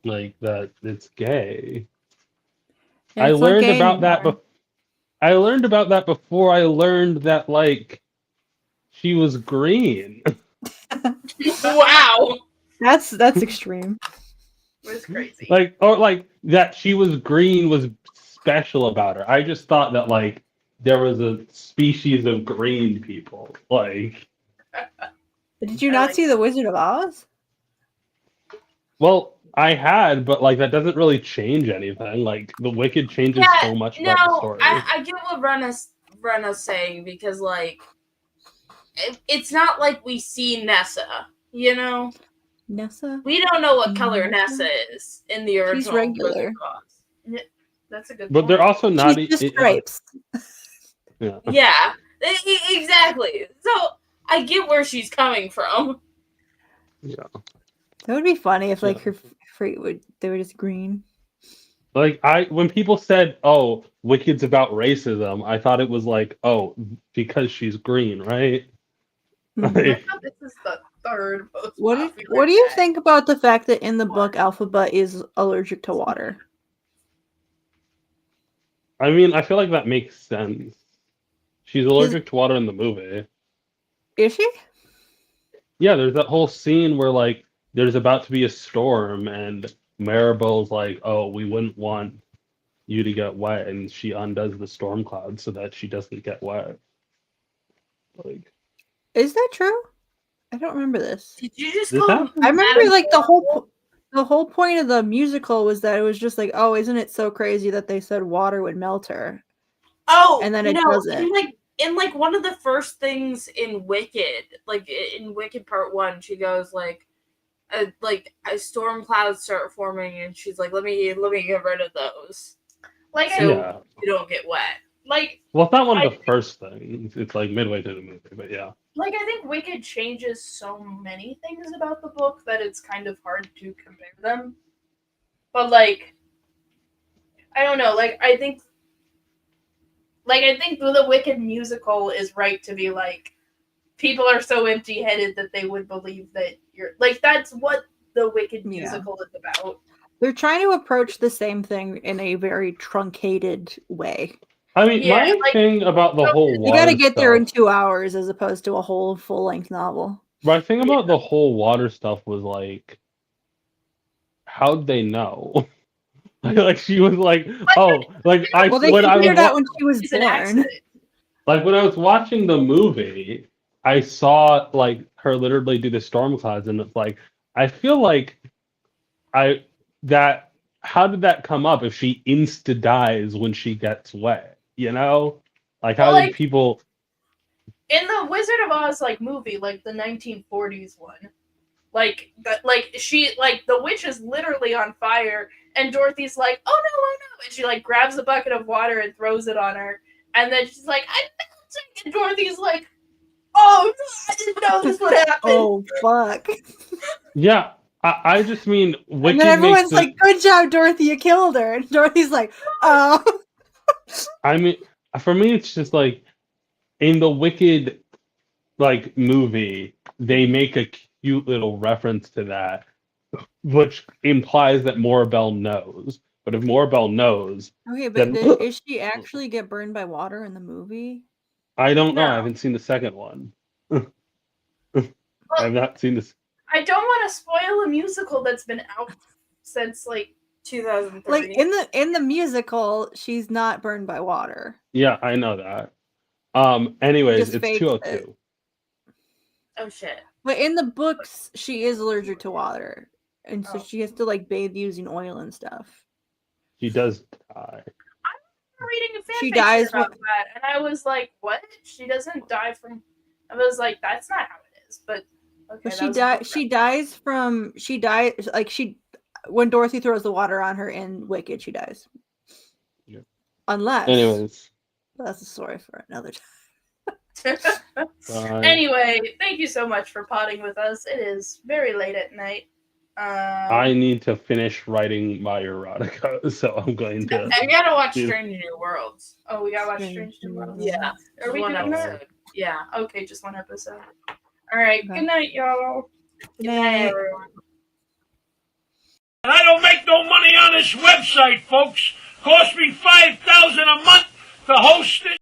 Like that it's gay. Yeah, I it's not learned gay about that anymore. I learned about that before I learned that like she was green. Wow. That's extreme. It was crazy. Like or like that she was green was special about her. I just thought that like there was a species of green people. Like Did you not see The Wizard of Oz? well, I had, but like that doesn't really change anything. Like the Wicked changes so much about the story. I get what Rena's saying because like it's not like we see Nessa, you know? Nessa? We don't know what color Nessa is in the original. She's regular. Yeah, that's a good But point. they're also not She's just stripes. Yeah. Yeah, exactly. So I get where she's coming from. Yeah. That would be funny if like her feet they were just green. Like when people said, "Oh, Wicked's about racism," I thought it was like, "Oh, because she's green, right?" Mhm. Like, This is the third most What popular do you tag. think about the fact that in the book Alphaba is allergic to water? I mean, I feel like that makes sense. She's allergic to water in the movie. Is she? Yeah, there's that whole scene where like there's about to be a storm and Maribel's like, "Oh, we wouldn't want you to get wet," and she undoes the storm cloud so that she doesn't get wet. Like, Is that true? I don't remember this. Did you just This call happened? I remember like the whole point of the musical was that it was just like, oh, isn't it so crazy that they said water would melt her? Oh, And then it no, doesn't. in one of the first things in Wicked, like in Wicked Part 1, she goes like storm clouds start forming, and she's like, "Let me get rid of those, Like so you don't get wet." Like well, it's not one of the first things. It's like midway through the movie, but yeah. like I think Wicked changes so many things about the book that it's kind of hard to compare them. But like I don't know, I think the Wicked musical is right to be like people are so empty-headed that they would believe that you're like that's what the Wicked musical is about. They're trying to approach the same thing in a very truncated way. I mean, my thing about the whole You got to water get there in stuff- 2 hours as opposed to a whole full-length novel. My thing about the whole water stuff was like, how'd they know? Like she was like, oh, like I Well, they when I figured was out when she was born. like when I was watching the movie, I saw like her literally do the storm clouds, and it's like I feel like how did that come up if she insta dies when she gets wet? You know, like how Well, did people? In the Wizard of Oz movie, like the 1940s one, the witch is literally on fire, and Dorothy's like, "Oh no, oh no!" and she like grabs a bucket of water and throws it on her, and then she's like, "I'm melting," and Dorothy's like, "Oh no, I didn't know this would happen." Oh fuck! Yeah, I just mean Wicked And then everyone's makes like, "Good job, Dorothy! You killed her." And Dorothy's like, "Oh." I mean, for me, it's just like in the Wicked like movie, they make a cute little reference to that, which implies that Morabelle knows. But if Morabelle knows, Okay, but then is she actually get burned by water in the movie? I don't know. No. I haven't seen the second one. I've not seen this. I don't want to spoil a musical that's been out since 2003. Like in the musical, she's not burned by water. Yeah, I know that. Anyways, Just it's fakes 202. Oh shit! But in the books, she is allergic to water, and so she has to like bathe using oil and stuff. She does die. Reading a fan She fiction dies about that, and I was like, "What? She doesn't die from?" I was like, "That's not how it is." But okay, But she dies when Dorothy throws the water on her in Wicked. She dies. Yeah. Unless. Anyways. That's a story for another time. Anyway, thank you so much for potting with us. It is very late at night. I need to finish writing my erotica, so I'm going to. You gotta watch Strange New Worlds. Oh, we gotta watch Strange New Worlds. Yeah. Are we One doing that? episode. Yeah. Okay, just one episode. All right. Okay. Good night, y'all. Good night. everyone. I don't make no money on this website, folks. Cost me $5,000 a month to host it.